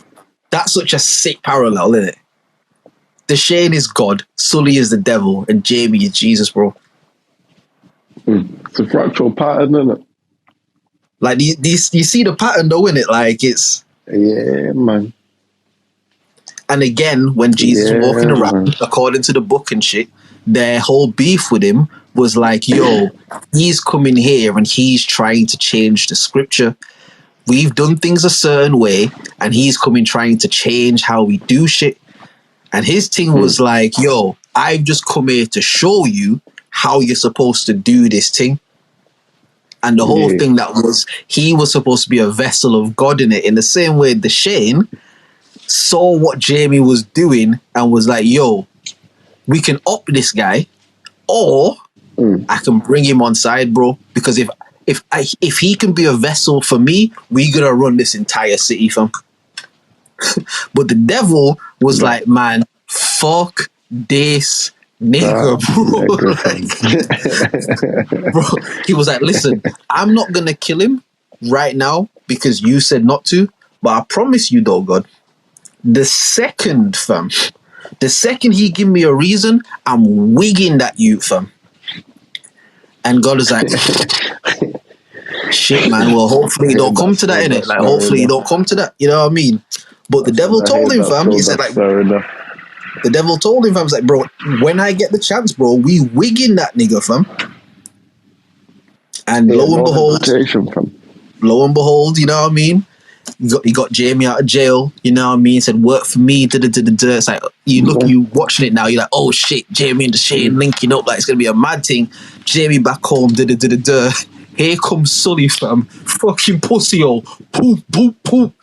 that's such a sick parallel, isn't it? Deshane is God, Sully is the devil, and Jamie is Jesus, bro. It's a fractal pattern, isn't it? Like, you see the pattern though, innit? Like, it's... Yeah, man. And again, when Jesus was walking around, according to the book and shit, their whole beef with him was like, yo, he's coming here and he's trying to change the scripture. We've done things a certain way, and he's coming trying to change how we do shit. And his thing was like, yo, I've just come here to show you how you're supposed to do this thing. And the whole thing that was, he was supposed to be a vessel of God in it. In the same way, Deshane saw what Jamie was doing and was like, yo, we can up this guy, or I can bring him on side, bro. Because if he can be a vessel for me, we gonna run this entire city, fam. But the devil was like, man, fuck this nigga, bro. Bro, he was like, listen, I'm not gonna kill him right now because you said not to, but I promise you though, God, the second he give me a reason, I'm wigging that youth, fam. And God is like, shit, man. Well, hopefully you don't come to that, innit? Like, hopefully you don't come to that. You know what I mean? But the devil told him, fam. He said, like, the devil told him, fam. He's like, bro, when I get the chance, bro, we wigging that nigga, fam. And lo and behold, you know what I mean? He got Jamie out of jail, you know what I mean? Said, work for me, It's like, you watching it now, you're like, oh shit, Jamie and Deshane linking up, like it's gonna be a mad thing. Jamie back home, Here comes Sully, fam. Fucking pussy hole. Poop, poop, poop.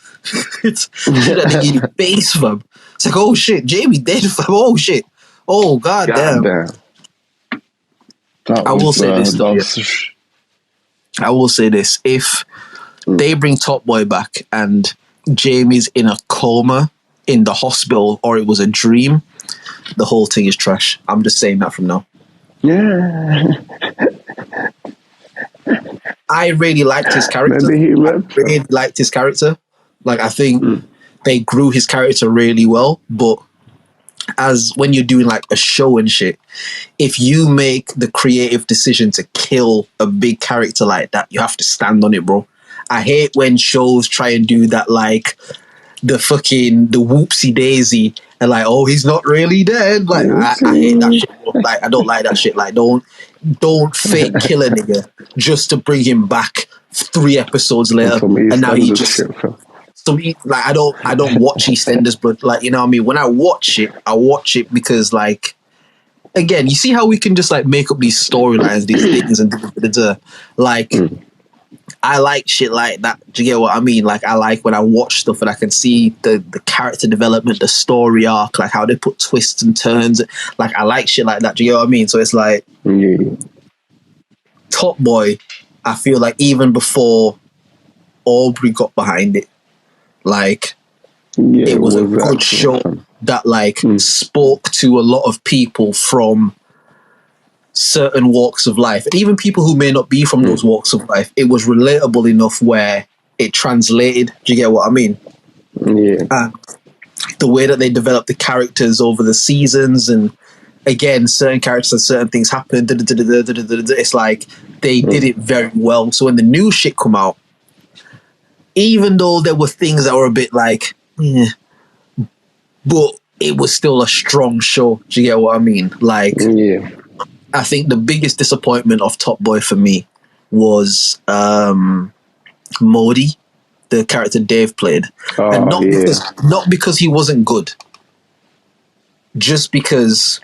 It's that nigga in the face, fam. It's like, oh shit, Jamie dead, fam. Oh shit. Oh, god damn. I will say this, though. Yeah. I will say this. If they bring Top Boy back and Jamie's in a coma in the hospital, or it was a dream, the whole thing is trash. I'm just saying that from now. Yeah. I really liked his character. Like, I think they grew his character really well. But as when you're doing like a show and shit, if you make the creative decision to kill a big character like that, you have to stand on it, bro. I hate when shows try and do that, like the whoopsie daisy and like, oh, he's not really dead. Like, I hate that shit, bro. Like, I don't like that shit. Like, don't fake kill a nigga just to bring him back 3 episodes later, and now he just. Like, I don't watch EastEnders, but like, you know what I mean. When I watch it because like again, you see how we can just like make up these storylines, these things, and like. I like shit like that. Do you get what I mean? Like, I like when I watch stuff and I can see the character development, the story arc, like how they put twists and turns. Like, I like shit like that. Do you get what I mean? So it's like, Top Boy, I feel like even before Aubrey got behind it, like, it was a good show that, like, spoke to a lot of people from certain walks of life, and even people who may not be from those walks of life. It was relatable enough where it translated. Do you get what I mean? Yeah. And the way that they developed the characters over the seasons, and again, certain characters and certain things happened. It's like they did it very well. So when the new shit come out, even though there were things that were a bit like, but it was still a strong show. Do you get what I mean? Like, I think the biggest disappointment of Top Boy for me was Modi, the character Dave played, and not because he wasn't good, just because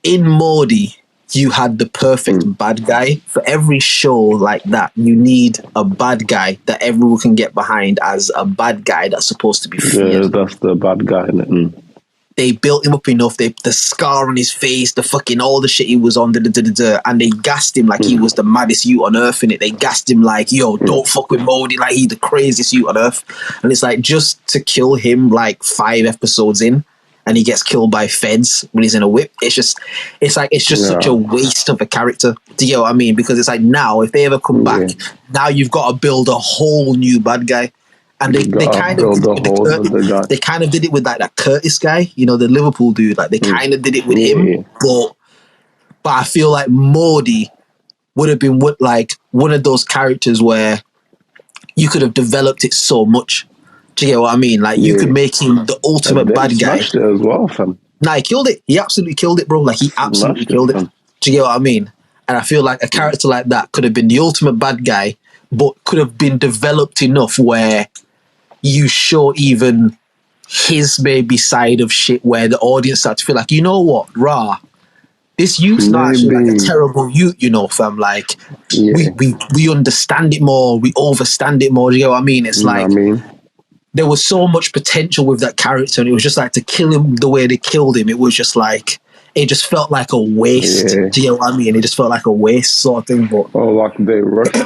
in Modi you had the perfect bad guy. For every show like that, you need a bad guy that everyone can get behind as a bad guy that's supposed to be feared. Yeah, that's the bad guy. They built him up enough. The scar on his face, the fucking all the shit he was on, and they gassed him like he was the maddest youth on earth in it. They gassed him like, yo, don't fuck with Modi, like he's the craziest youth on earth. And it's like, just to kill him like 5 episodes in, and he gets killed by feds when he's in a whip. It's just such a waste of a character. Do you get what I mean? Because it's like, now if they ever come back, now you've got to build a whole new bad guy. And they kind of did it with like that Curtis guy, you know, the Liverpool dude. Like they kind of did it with him, but I feel like Modi would have been like one of those characters where you could have developed it so much. Do you get what I mean? Like you could make him the ultimate bad guy. Smashed it as well, fam. Nah, he killed it. He absolutely killed it, bro. Like he absolutely killed it. Do you get what I mean? And I feel like a character like that could have been the ultimate bad guy, but could have been developed enough where you show even his maybe side of shit where the audience starts to feel like, you know what, this youth's not actually like a terrible youth, you know, fam. Like we understand it more, we overstand it more. Do you know what I mean? It's like there was so much potential with that character, and it was just like to kill him the way they killed him. It was just like, it just felt like a waste. Do you know what I mean? It just felt like a waste sort of thing. But like they rushed.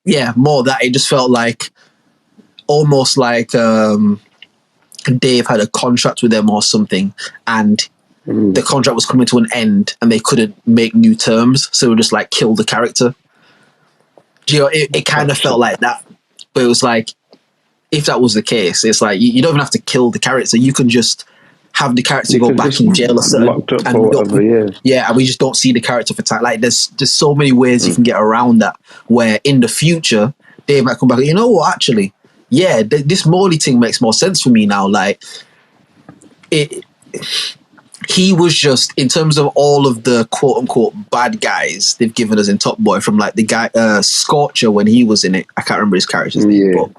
Yeah, more that it just felt like almost like Dave had a contract with them or something, and the contract was coming to an end and they couldn't make new terms, so they would just like kill the character. Do you know, it kind of felt like that. But it was like, if that was the case, it's like you don't even have to kill the character. You can just have the character go back in jail or something, and we just don't see the character for time. Like there's so many ways you can get around that, where in the future Dave might come back, you know what, actually, this Morley thing makes more sense for me now. Like he was just, in terms of all of the quote unquote bad guys they've given us in Top Boy, from like the guy Scorcher when he was in it, I can't remember his character's name, but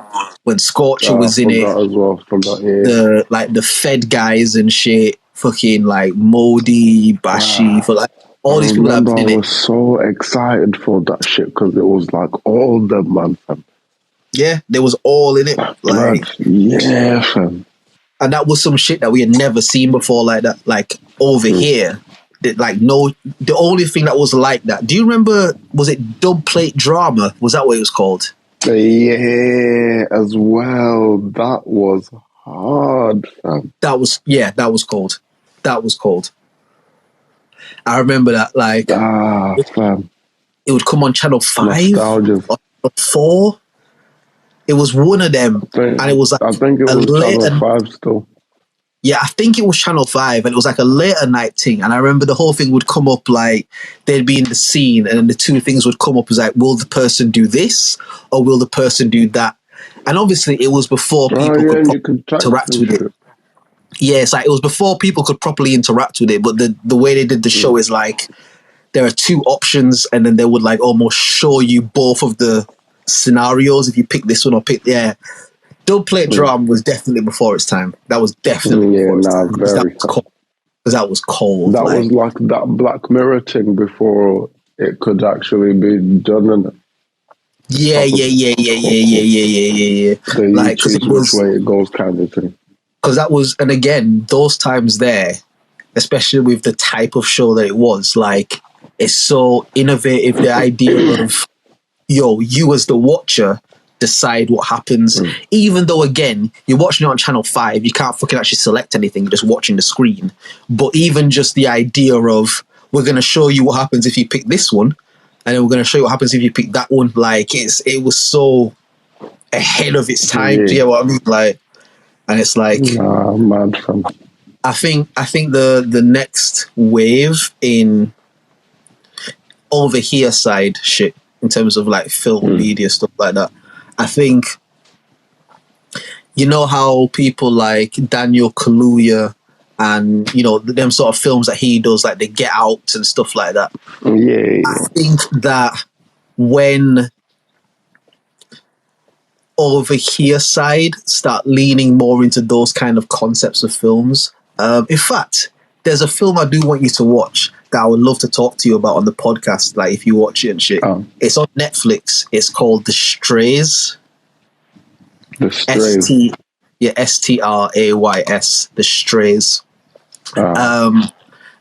when Scorcher was in it as well, the Fed guys and shit, fucking like Modi, Bashi, for like all these people that have been in it. I was so excited for that shit because it was like all the man, fam. Yeah, there was all in it. Like, fam. And that was some shit that we had never seen before like that. Like over here, the only thing that was like that. Do you remember, was it Dub Plate Drama? Was that what it was called? Yeah, as well. That was hard, fam. That was cold. That was cold. I remember that, like, fam. It would come on Channel 5 or 4. It was one of them, and it was like, I think it was Channel 5 still. Yeah, I think it was Channel 5, and it was like a later night thing. And I remember the whole thing would come up, like, they'd be in the scene, and then the two things would come up as like, will the person do this, or will the person do that? And obviously, it was before people could interact with it. Yeah, it's like, it was before people could properly interact with it, but the way they did the show is like, there are two options, and then they would like almost show you both of the scenarios if you pick this one or pick dubplate drama was definitely before its time. That was definitely before its time. Because that was cold. That was like that Black Mirror thing before it could actually be done in it. Yeah. The YouTube, which way it goes kind of thing. Because that was, and again, those times there, especially with the type of show that it was, like, it's so innovative, the idea of, you as the watcher decide what happens. Even though, again, you're watching it on Channel 5, you can't fucking actually select anything, you're just watching the screen. But even just the idea of, we're going to show you what happens if you pick this one, and then we're going to show you what happens if you pick that one. Like, it was so ahead of its time. Do you get what I mean? Like, and it's like, mad fun. I think the next wave in over here side shit in terms of like film media stuff like that. I think, you know how people like Daniel Kaluuya and them sort of films that he does, like the Get Out and stuff like that. Yeah. I think that when over here side start leaning more into those kind of concepts of films. In fact, there's a film I do want you to watch that I would love to talk to you about on the podcast, like if you watch it and shit. It's on Netflix. It's called The Strays. The Strays. STRAYS. The Strays. I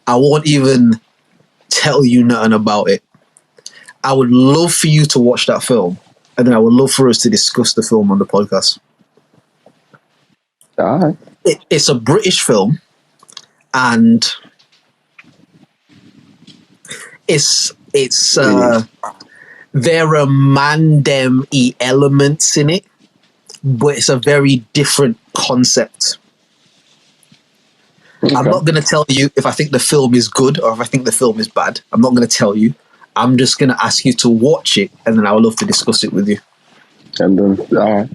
won't even tell you nothing about it. I would love for you to watch that film, and then I would love for us to discuss the film on the podcast. All right. It's a British film, and there are Mandem-y elements in it, but it's a very different concept. Okay. I'm not going to tell you if I think the film is good or if I think the film is bad. I'm not going to tell you. I'm just going to ask you to watch it, and then I would love to discuss it with you. And then,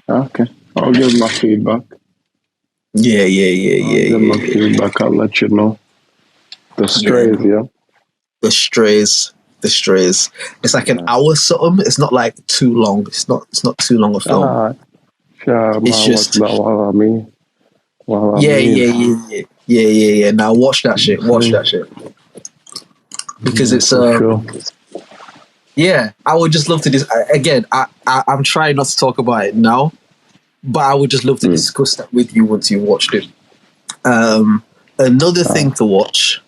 okay. I'll give my feedback. I'll give my feedback. I'll let you know. The Strays, The Strays. It's like an hour something. It's not like too long. It's not too long a film. It's just that while Yeah. Now watch that shit. Because it's yeah, I would just love to again, I'm trying not to talk about it now, but I would just love to discuss that with you once you watched it. Another thing to watch,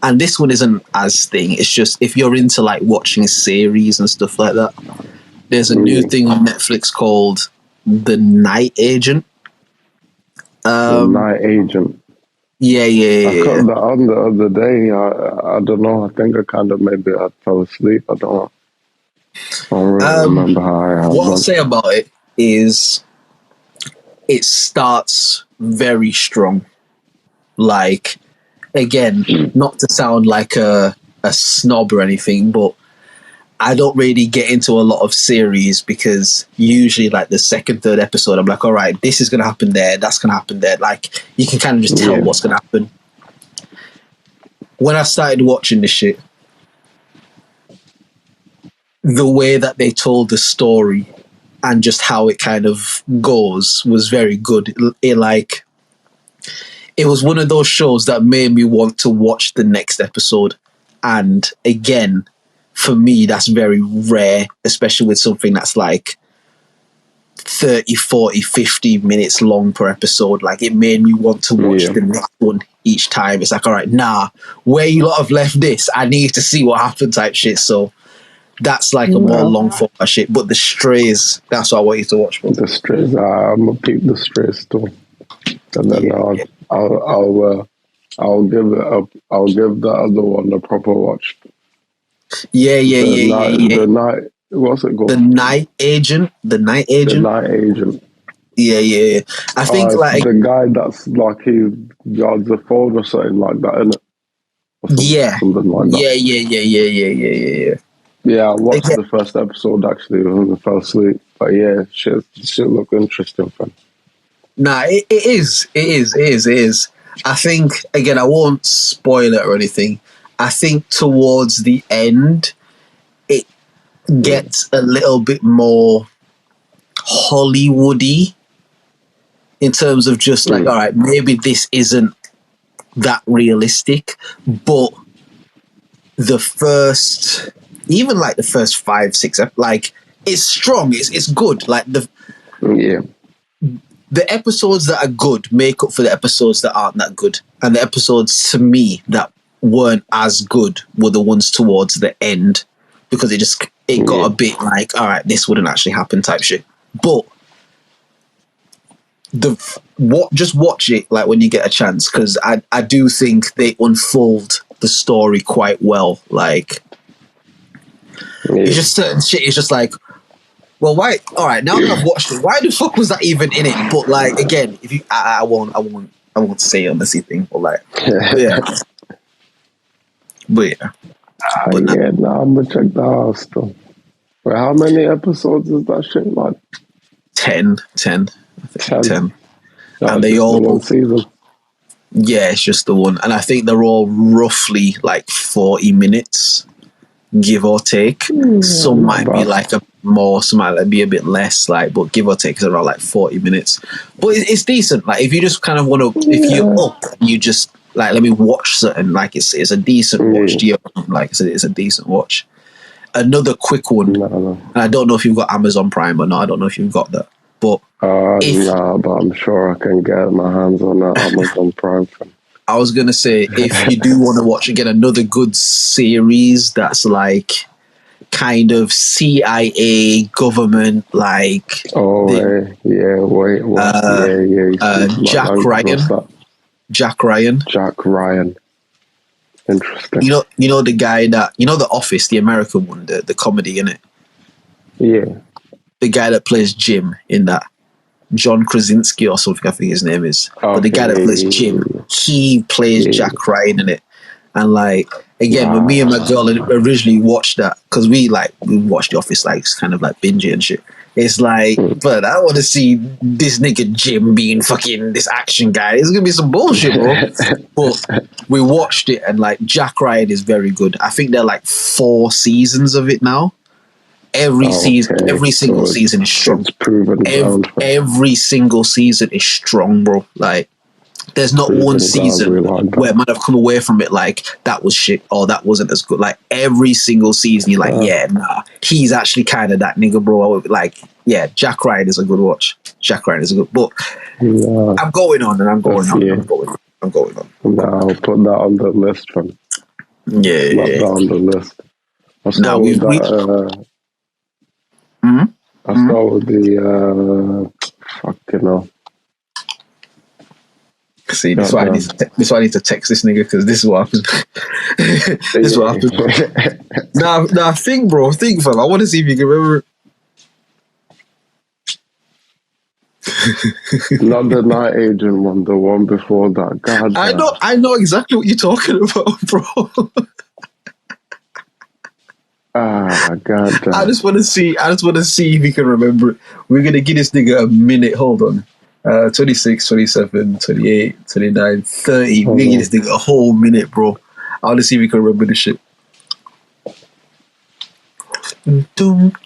and this one isn't as thing, it's just if you're into like watching series and stuff like that, there's a new thing on Netflix called The Night Agent. The Night Agent. Yeah. I caught that on the other day. I don't know. I think I kind of maybe I fell asleep. I don't really remember how what I'll say about it is it starts very strong. Like, again, not to sound like a snob or anything, but I don't really get into a lot of series because usually like the second, third episode, I'm like, all right, this is going to happen there. That's going to happen there. Like you can kind of just tell what's going to happen. When I started watching this shit, the way that they told the story and just how it kind of goes was very good. It was one of those shows that made me want to watch the next episode. And again, for me, that's very rare, especially with something that's like 30, 40, 50 minutes long per episode. Like it made me want to watch the next one each time. It's like, all right, where you lot have left this, I need to see what happened type shit. So that's like a more long format shit. But The Strays, that's what I want you to watch. Bro. The Strays, I'm gonna keep The Strays too. And then I'll give the other one a proper watch. Yeah. The night. What's it called? The Night Agent. The Night Agent. Yeah. I think like the guy that's like he guards the phone or something like that, isn't it? Something like that. Yeah. Yeah, I watched the first episode actually when I fell asleep. But yeah, shit look interesting, fam. Nah, it is. I think again, I won't spoil it or anything. I think towards the end, it gets a little bit more Hollywoody in terms of just like, all right, maybe this isn't that realistic, but the first, even like the first 5, 6, like it's strong, it's good. Like the episodes that are good make up for the episodes that aren't that good, and the episodes to me that weren't as good were the ones towards the end, because it got a bit like, all right, this wouldn't actually happen type shit. But just watch it like when you get a chance, because I do think they unfold the story quite well. Like it's just certain shit. It's just like, well, why? All right, now that I've watched it, why the fuck was that even in it? But like again, if you, I won't say on this thing, but like, yeah, but yeah. I'm gonna check the house though. Wait, how many episodes is that shit? Like 10. I think 10. And they all one season. Yeah, it's just the one, and I think they're all roughly like 40 minutes, give or take. Some might be like a more, some might be a bit less, like, but give or take is around like 40 minutes. But it's decent. Like if you just kind of want to, if you're up, you just like, let me watch something. Like it's a decent watch. Like I said, it's a decent watch. Another quick one, and I don't know if you've got Amazon Prime or not. I don't know if you've got that, but but I'm sure I can get my hands on that Amazon Prime. I was gonna say, if you do want to watch again, another good series that's like kind of CIA government, like Jack Ryan. Interesting. You know the guy that, you know, The Office, the American one, the comedy in it. Yeah. The guy that plays Jim in that, John Krasinski or something, I think his name is. But the guy that plays Jim, he plays Jack Ryan in it. And like, again, when me and my girl originally watched that, because we watched The Office like kind of like binging and shit. It's like, but I want to see this nigga Jim being fucking this action guy. It's gonna be some bullshit, bro. But we watched it, and like Jack Ryan is very good. I think there are like 4 seasons of it now. Every single season is strong. Every single season is strong, bro. Like, there's not one season where I might have come away from it like that was shit or that wasn't as good. Like every single season, you're like, he's actually kind of that nigga, bro. Like, yeah, Jack Ryan is a good watch. Jack Ryan is a good. But I'm going on. I'll put that on the list, fam. Yeah. On the list. I start with the fucking hell. See, this is why I need to text this nigga, because this is what happened. This is what happened. Nah, think, fam. I want to see if you can remember it. Not the Night Agent one, the one before that. God, I know exactly what you're talking about, bro. God. I just want to see if you can remember it. We're gonna give this nigga a minute. Hold on. 26, 27, 28, 29, 30. We're gonna give this nigga a whole minute, bro. I want to see if you can remember this shit. Blank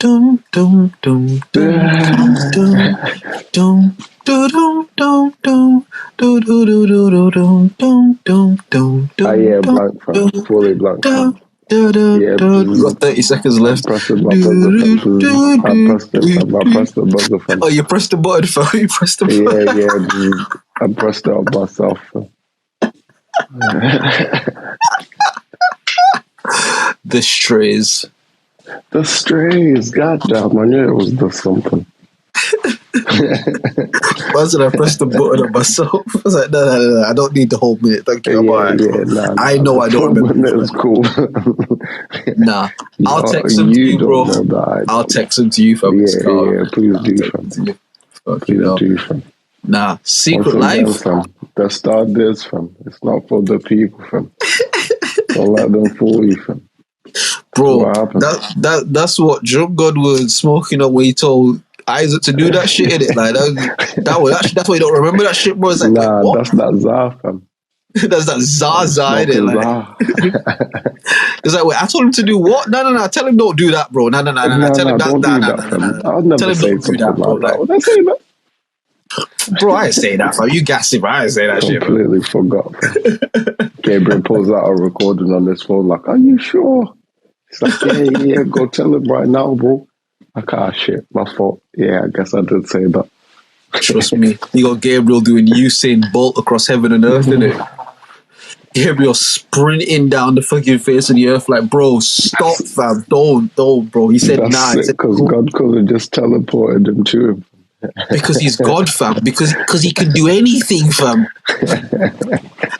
from fully blank from. You got 30 seconds left. I pressed the buzzer from. Oh, you pressed the button, fam. You pressed the button. Yeah. I pressed it on myself. The Strays. Goddamn, I knew it was the something. Why did I press the button on myself? I was like, no, I don't need the whole minute. Thank you. I know I don't remember. It was cool. Nah, I'll text them to you, bro. I'll text them to you, fam. Please do, fam. Please do, fam. Nah, Secret Life. Fam. The start this, fam. It's not for the people, fam. Don't let them fool you, fam. Bro, that's what Drunk God was smoking up when he told Isaac to do that shit, innit? Like that's why you don't remember that shit, bro. It's like, that's that Zah, fam. That's that Zaza, innit? Like, it's like, wait, I told him to do what? No. Tell him don't do that, bro. No. Tell him that. I'll never say something like that. Would I say that? Bro, I ain't say that, fam. You gassed it, bro. I ain't say that shit, bro. Completely forgot, fam. Gabriel pulls out a recording on his phone like, are you sure? He's like, yeah, go tell him right now, bro. Like, shit, my fault. Yeah, I guess I did say that. Trust me. You got Gabriel doing Usain Bolt across heaven and earth, didn't it? Gabriel sprinting down the fucking face of the earth like, bro, stop, fam. Don't, bro. He said, nah. Because God could have just teleported him to him. Because he's God, fam. Because he can do anything, fam.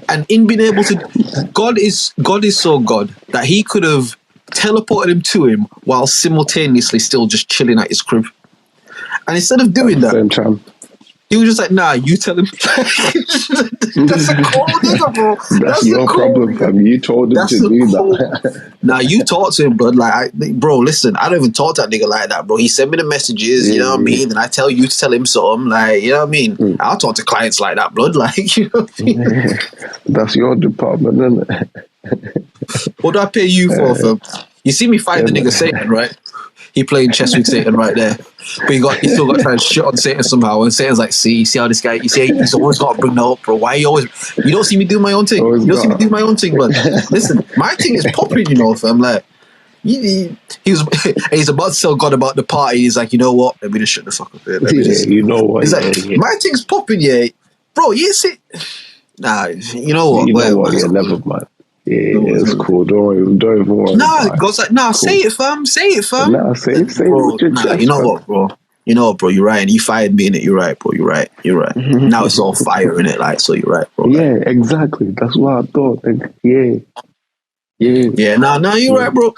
And in being able to, God is so God that he could have teleported him to him while simultaneously still just chilling at his crib. And instead of doing that, same time, he was just like, nah, you tell him. That's a cold nigga, bro. That's your problem, fam. You told him to do that. Nah, you talk to him, bud. Like, bro, listen, I don't even talk to that nigga like that, bro. He sent me the messages, you know what I mean? And I tell you to tell him something, like, you know what I mean? I'll talk to clients like that, blood. Like, you know what I mean? That's your department, isn't it? What do I pay you for, fam? You see me fight the nigga Satan, right? He playing chess with Satan right there. But he still got to try and shit on Satan somehow. And Satan's like, see how this guy, you see, he's always got to bring that up, bro. Why you don't see me do my own thing? You don't see me do my own thing, but listen, my thing is popping, you know, fam. Like, he's about to tell God about the party. He's like, you know what? Let me just shut the fuck up here. You know what? He's like, my thing's popping, yeah. Bro, you see? Nah, you know what? Yeah, never mind. Yeah, it's cool. Don't even worry. Nah, God's like, nah, cool. Say it, fam. Nah, say it. Nah, you know what, bro? You know what, bro? You're right. And he fired me in it. You're right, bro. You're right. Now it's all fire in it, like, so you're right, bro. Yeah, exactly. That's what I thought. Like, yeah. Nah, you're right, bro.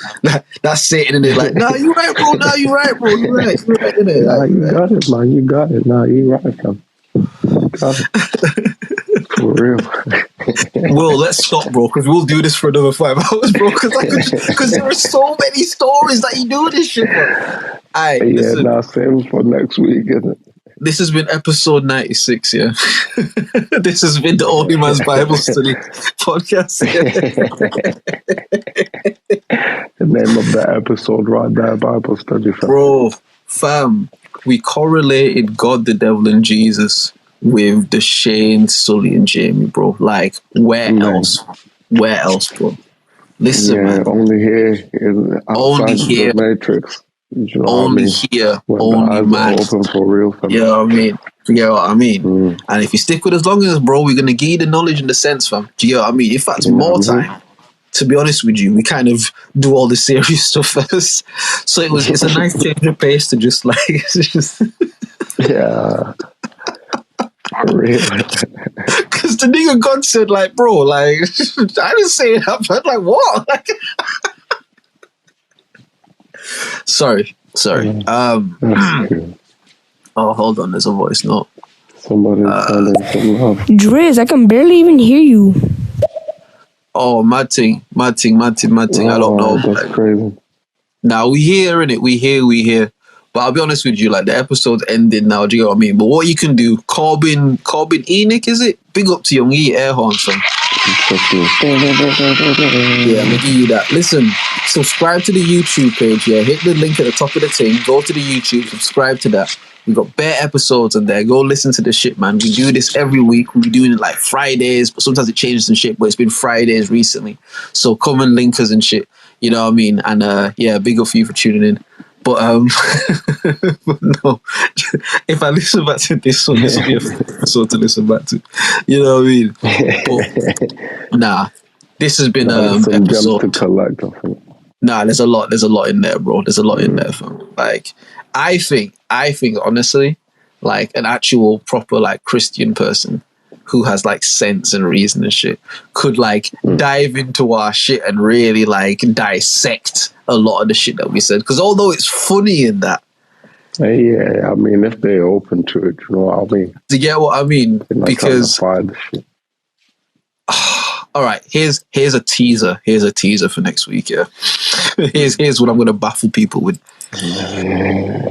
That's Satan in it. Like, nah, you're right, bro. Nah, you're right, bro. You're right, innit? Nah, you got it, man. You got it. Nah, you're right, fam. You got it. For real. Well, let's stop, bro, because we'll do this for another 5 hours, bro. Because there are so many stories that you do this shit, bro. Save for next week, isn't it? This has been episode 96, yeah. This has been the OnlyMans Bible Study podcast. The name of that episode right there, Bible Study. Bro, fam, we correlated God, the devil, and Jesus with the Shane, Sully, and Jamie, bro. Like, where else? Where else, bro? Listen, man. Only here. Only here. The Matrix. You know only here. Only man. Open for real. You know what I mean? And if you stick with us long as, bro, we're going to give you the knowledge and the sense, fam. Do you know what I mean? In fact, more time. To be honest with you, we kind of do all the serious stuff first. So it's a nice change of pace to just like... Yeah. For real. Because the nigga God said, like, bro, like, I didn't say that, but like, what? Like, sorry. Oh, hold on, there's a voice note. Somebody sending some love. Driz, I can barely even hear you. Oh, mad thing. I don't know. That's like, crazy. Now we hear, innit? We hear. But I'll be honest with you, like, the episode's ended now, do you know what I mean? But what you can do, Corbin Enoch, is it? Big up to Young E air horn, son. Yeah, I'm gonna give you that. Listen, subscribe to the YouTube page, yeah. Hit the link at the top of the thing. Go to the YouTube, subscribe to that. We've got bare episodes on there. Go listen to the shit, man. We do this every week. We're doing it like Fridays, but sometimes it changes and shit, but it's been Fridays recently. So come and link us and shit. You know what I mean? And big up for you for tuning in. But but no, if I listen back to this one, this will be a episode to listen back to. You know what I mean? But, nah, this has been an episode. To collect, I think. Nah, there's a lot in there, bro. There's a lot in there, fam. Like, I think honestly, like an actual proper like Christian person who has like sense and reason and shit could like dive into our shit and really like dissect a lot of the shit that we said. Because although it's funny in that, yeah, I mean, if they're open to it, you know what I mean. Do you get what I mean? Because all right, here's a teaser. Here's a teaser for next week. Yeah, here's what I'm gonna baffle people with.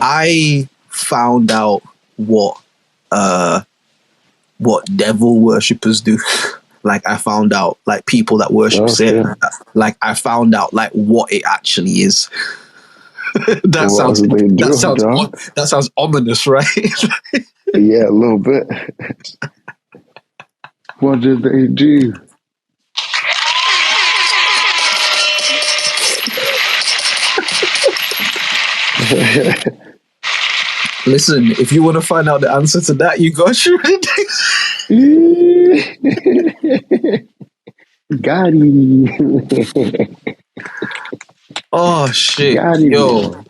I found out what devil worshippers do. Like, I found out, like, people that worship Satan. Like, I found out, like, what it actually is. That sounds ominous, right? Yeah, a little bit. What did they do? Listen, if you want to find out the answer to that, you got to Got him. Oh shit. Got him. Yo.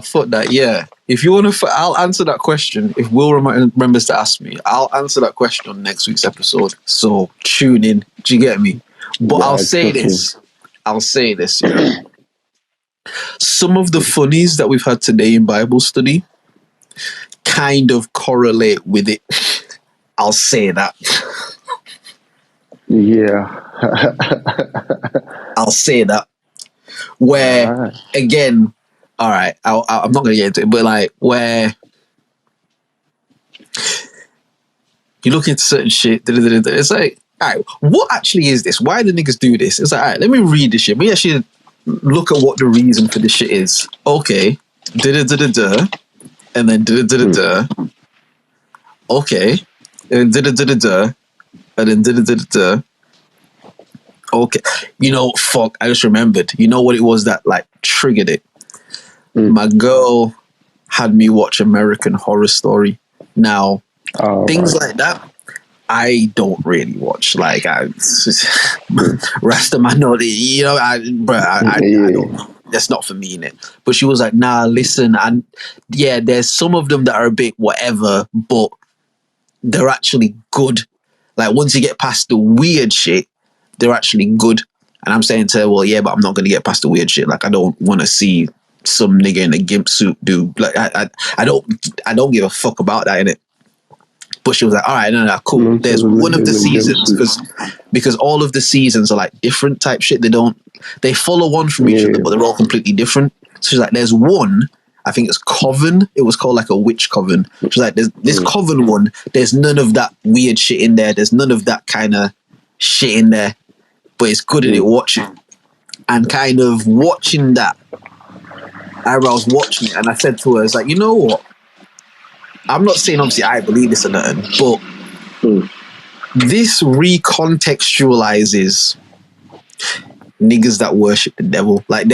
Fuck that, yeah. If you want to, I'll answer that question. If Will remembers to ask me, I'll answer that question on next week's episode. So tune in. Do you get me? But yeah, I'll say this. Yeah. Some of the funnies that we've had today in Bible study kind of correlate with it. I'll say that. Yeah. I'll say that. Where, again, all right, I'm not going to get into it, but like where you look into certain shit, it's like, all right, what actually is this? Why do niggas do this? It's like, all right, let me read this shit. Let me actually look at what the reason for this shit is. Okay. And then okay. And then okay. You know, fuck, I just remembered. You know what it was that like triggered it? My girl had me watch American Horror Story. Now, things like that, I don't really watch. Like, rest of my knowledge, you know, I don't know. That's not for me, innit? But she was like, nah, listen, and yeah, there's some of them that are a bit whatever, but they're actually good. Like, once you get past the weird shit, they're actually good. And I'm saying to her, well, yeah, but I'm not going to get past the weird shit. Like, I don't want to see some nigga in a gimp suit do, like, I don't give a fuck about that, innit? But she was like, all right, no, cool. There's one of the seasons, because all of the seasons are like different type shit. They follow one from each other, but they're all completely different. So she's like, there's one, I think it's Coven. It was called like a witch coven. She's like, there's this Coven one, there's none of that weird shit in there. There's none of that kind of shit in there, but it's good at it watching. And kind of watching that, I was watching it and I said to her, it's like, you know what? I'm not saying obviously I believe this or nothing, but this recontextualizes niggas that worship the devil. Like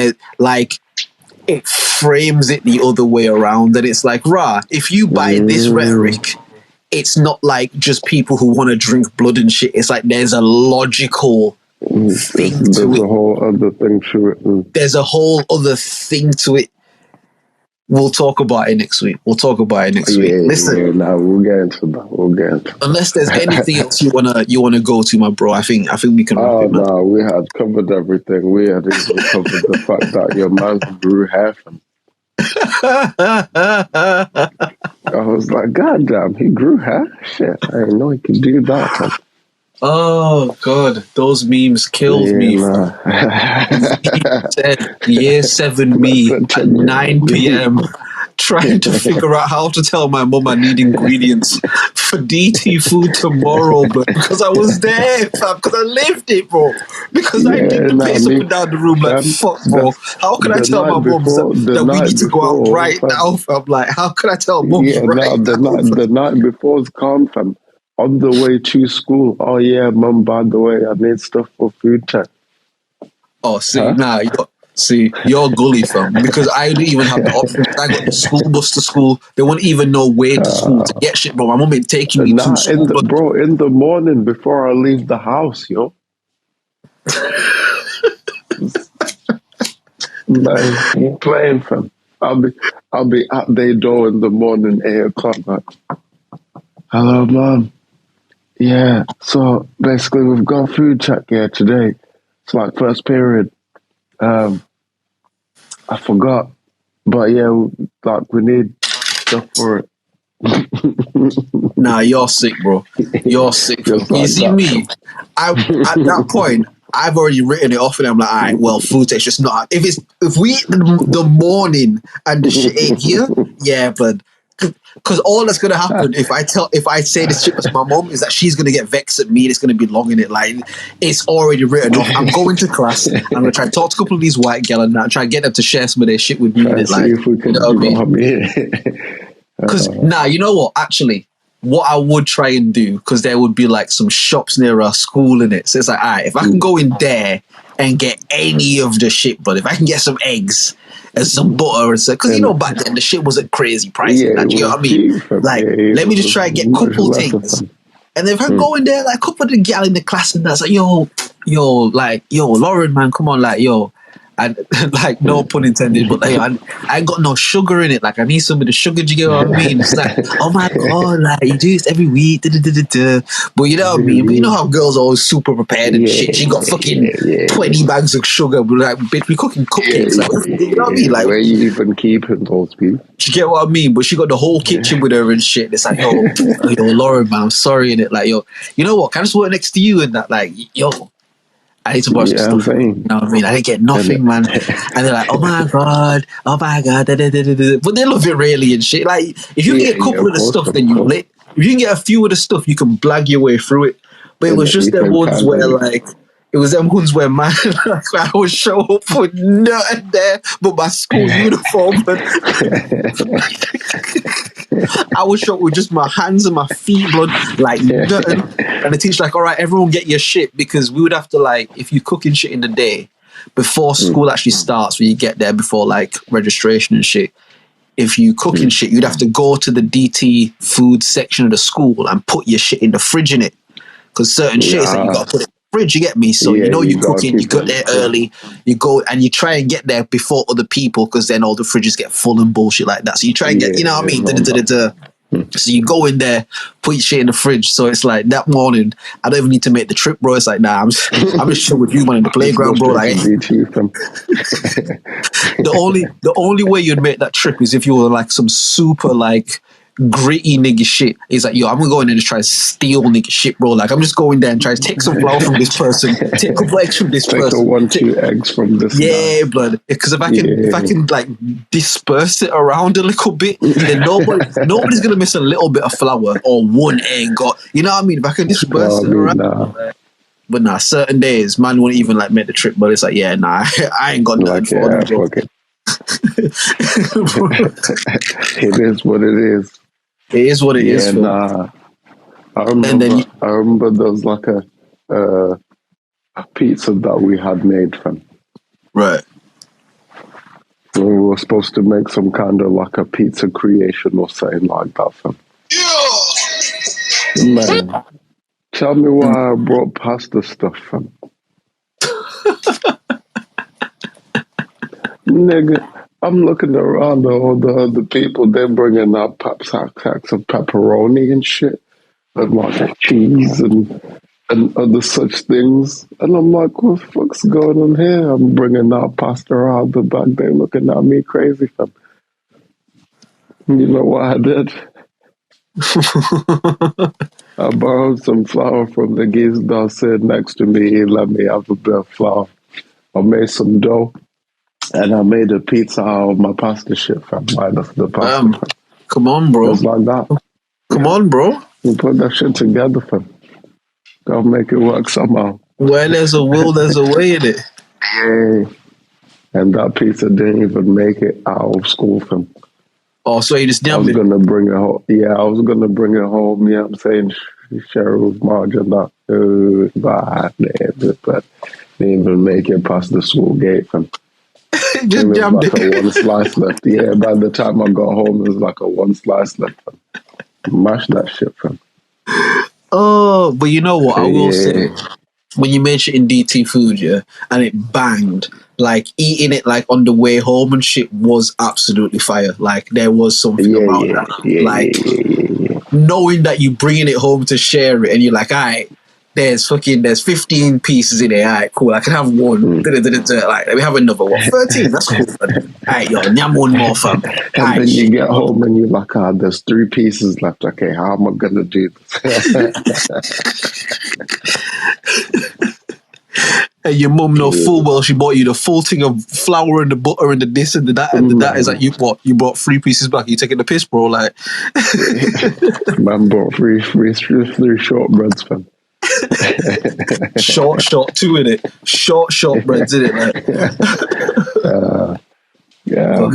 it frames it the other way around. That it's like, if you buy this rhetoric, it's not like just people who want to drink blood and shit. It's like there's a logical thing to it. There's a whole other thing to it. There's a whole other thing to it. We'll talk about it next week. Week. Listen, we'll get into that. Unless there's anything else you wanna go to, my bro. I think we can wrap it, man. No, we had covered everything. We had even covered the fact that your man grew hair from. I was like, God damn, he grew hair? Shit, I didn't know he could do that. Man. Oh God, those memes killed me. Said year 7 me at 9 p.m. trying to figure out how to tell my mum I need ingredients for DT food tomorrow, but because I was there, fam, because I lived it, bro. Because I did the pace up and down the room like, fuck, bro. How can I tell my mum that we need to go out right now, fam? Like, how can I tell mum the night before's calm, fam. On the way to school, oh yeah, mum, by the way, I need stuff for food tech. Oh, see, you're gully, fam. Because I didn't even have the option. I got the school bus to school. They wouldn't even know where to school to get shit, bro. My mum ain't taking me to school. In the morning before I leave the house, yo. Like, you playing, fam. I'll be at their door in the morning, 8 o'clock. Like, hello, mum. Yeah, so basically we've got food check here today. It's like first period. I forgot, but yeah, like we need stuff for it. Nah, you're sick, bro. You're sick. Bro. You see me? At that point, I've already written it off, and I'm like, all right, well, food tech's just not. If we eat the morning and the shit ain't here, yeah, but Because all that's gonna happen if I say this shit to my mom is that she's gonna get vexed at me and it's gonna be long in it. Like it's already written off. I'm going to class. I'm gonna try to talk to a couple of these white girls and try to get them to share some of their shit with me. Like, see if we can, you know what I mean? Because you know what? Actually, what I would try and do, because there would be like some shops near our school in it. So it's like, all right, if I can go in there and get any of the shit, but if I can get some eggs and some butter and stuff, because you know back then the shit wasn't crazy pricey. Like, you know what I mean? Like, let me just try and get a couple things. And then if I go in there, like a couple of the gal in the class and that's like, yo, Lauren, man, come on, like, yo. And like, no pun intended, but like, I ain't got no sugar in it. Like, I need some of the sugar. Do you get what I mean? It's like, oh my god, like you do this every week. But you know what I mean? But you know how girls are always super prepared and shit. She got fucking 20 bags of sugar, but like, bitch, we cooking cupcakes. Like, you know what I mean? Like, where you even keeping those people? Do you get what I mean? But she got the whole kitchen with her and shit. It's like, yo, Lauren, man, I'm sorry in it. Like, yo, you know what? Can I just work next to you and that? Like, yo. I need to borrow some stuff. You know what I mean? I didn't get nothing, man. And they're like, oh my god. But they love it really and shit. Like, if you get a couple of the stuff, then you lit. If you can get a few of the stuff, you can blag your way through it. But it was just them ones where, like, man, like, I would show up with nothing there but my school uniform. I would show up with just my hands and my feet, blood, like nothing. And the teacher's like, all right, everyone get your shit, because we would have to, like, if you're cooking shit in the day, before school actually starts, when you get there before, like, registration and shit, if you cooking shit, you'd have to go to the DT food section of the school and put your shit in the fridge in it. Because certain shit is that you got to put it in the fridge, you get me? So you know you're cooking, you got there early, you go and you try and get there before other people, because then all the fridges get full and bullshit like that. So you try and get, you know what I mean? So you go in there, put your shit in the fridge. So it's like that morning, I don't even need to make the trip, bro. It's like, nah, I'm just chill with you, man, in the playground, bro. Like, the only way you'd make that trip is if you were like some super like gritty nigga shit. It's like, yo, I'm gonna go in there and just try to steal nigga shit, bro. Like, I'm just going there and try to take some flour from this person, take a couple eggs from this person, take 2 eggs from this blood. Because if I can like disperse it around a little bit, then nobody's gonna miss a little bit of flour or 1 egg, or you know what I mean? If I can disperse it around. But nah, certain days, man won't even like make the trip. But it's like, yeah, nah, I ain't got nothing for them, bro. It is what it is. It is what it is. Nah. I remember there was like a pizza that we had made from. Right. We were supposed to make some kind of like a pizza creation or something like that from. Yeah. Man, tell me why I brought pasta stuff from. Nigga. I'm looking around all the other people, they're bringing out sacks of pepperoni and shit, and like cheese and other such things. And I'm like, what the fuck's going on here? I'm bringing out pasta out the back. They're looking at me crazy. Fam. You know what I did? I borrowed some flour from the geese that sitting next to me. He let me have a bit of flour. I made some dough. And I made a pizza out of my pasta shit, fam. Minus the pasta. Come on, bro. Just like that. Come on, bro. We put that shit together, fam. Gotta make it work somehow. Where there's a will, there's a way in it. Yeah. And that pizza didn't even make it out of school, fam. Oh, so you just I was going to bring it home. Yeah, I was going to bring it home. You know what I'm saying? Share it with Marge and that. But they didn't even make it past the school gate, fam. Just jammed like a 1 slice left. Yeah, by the time I got home, it was like a 1 slice left. Mash that shit, fam. Oh, but you know what? I will say, when you made shit in DT food, yeah, and it banged, like eating it like on the way home and shit was absolutely fire. Like there was something about that. Knowing that you bringing it home to share it and you're like, all right, there's 15 pieces in there. All right, cool. I can have one. Like, we have another one. 13. That's cool. All right, yo, nyam one more, fam. And then you get home and you're like, there's 3 pieces left. Okay, how am I gonna do this? And your mum know full well she bought you the full thing of flour and the butter and the this and the that and the that. Is like, you bought 3 pieces back. You taking the piss, bro? Like, man bought three shortbreads, fam. short 2 in it. Shortbreads in it. Like.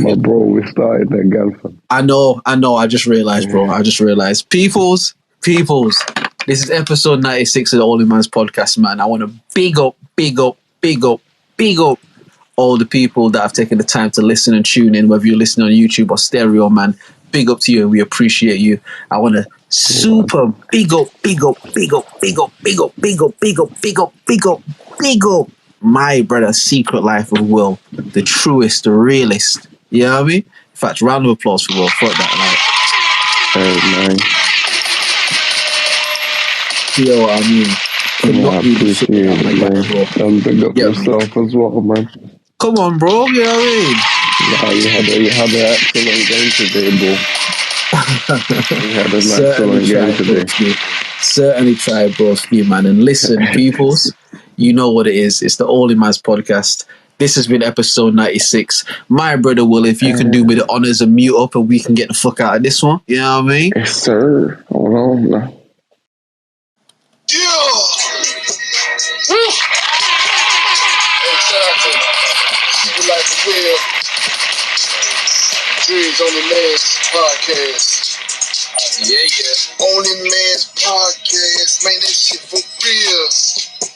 My bro, we started again, fam. I know. I just realized, bro. Peoples. This is episode 96 of the OnlyMans podcast, man. I want to big up all the people that have taken the time to listen and tune in, whether you're listening on YouTube or stereo, man. Big up to you, and we appreciate you. I want to super big up my brother, Secret Life of Will, the truest, the realest. You know what I mean? In fact, round of applause for Will. Fuck that, like. Man. You know what I mean? I appreciate it, man. And big up yourself as well, man. Come on, bro. You know what I mean? Nah, you had an excellent game today, bro. You had an excellent game today. Certainly tried, broski, man. And listen, peoples, you know what it is. It's the OnlyMans podcast. This has been episode 96. My brother Will, if you can do me the honors and mute up and we can get the fuck out of this one. You know what I mean? Yes, sir. Hold on now. Yeah! Woo! Hey, shout out to Secret Life of Will. Dreams OnlyMans podcast. Yeah. OnlyMans podcast. Man, this shit for real.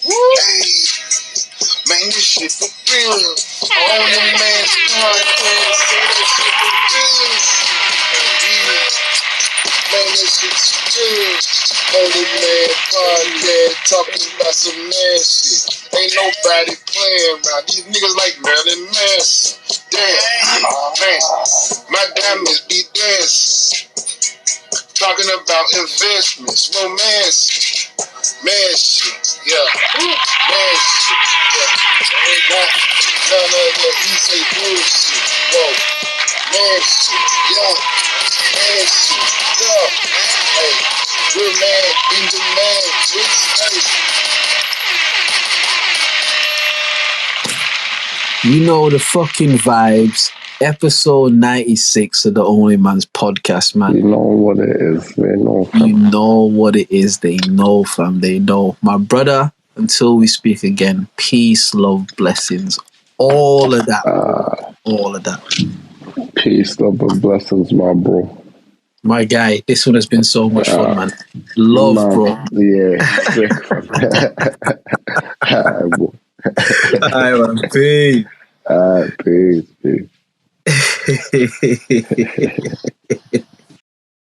Woo! Hey. Man, this shit for real. OnlyMans podcast. Say that shit for real. Man, this shit's real. OnlyMans podcast. Talking about some man shit. Ain't nobody playing around. These niggas like Marilyn Manson. Damn. Man, my diamonds be dancing. Talking about investments, romance, man shit, yeah, man shit, yeah. Ain't got none of that easy bullshit, whoa, man shit, yeah, man shit, yeah. Hey, real man in the man, real space. You know the fucking vibes. Episode 96 of the OnlyMans podcast, man. You know what it is. They know, fam. You know what it is. They know, fam. They know. My brother, until we speak again, peace, love, blessings. All of that. All of that. Peace, love, and blessings, my bro. My guy, this one has been so much fun, man. Love, man. Bro. Yeah. Alright, bro. Alright, man. Peace. Alright, peace.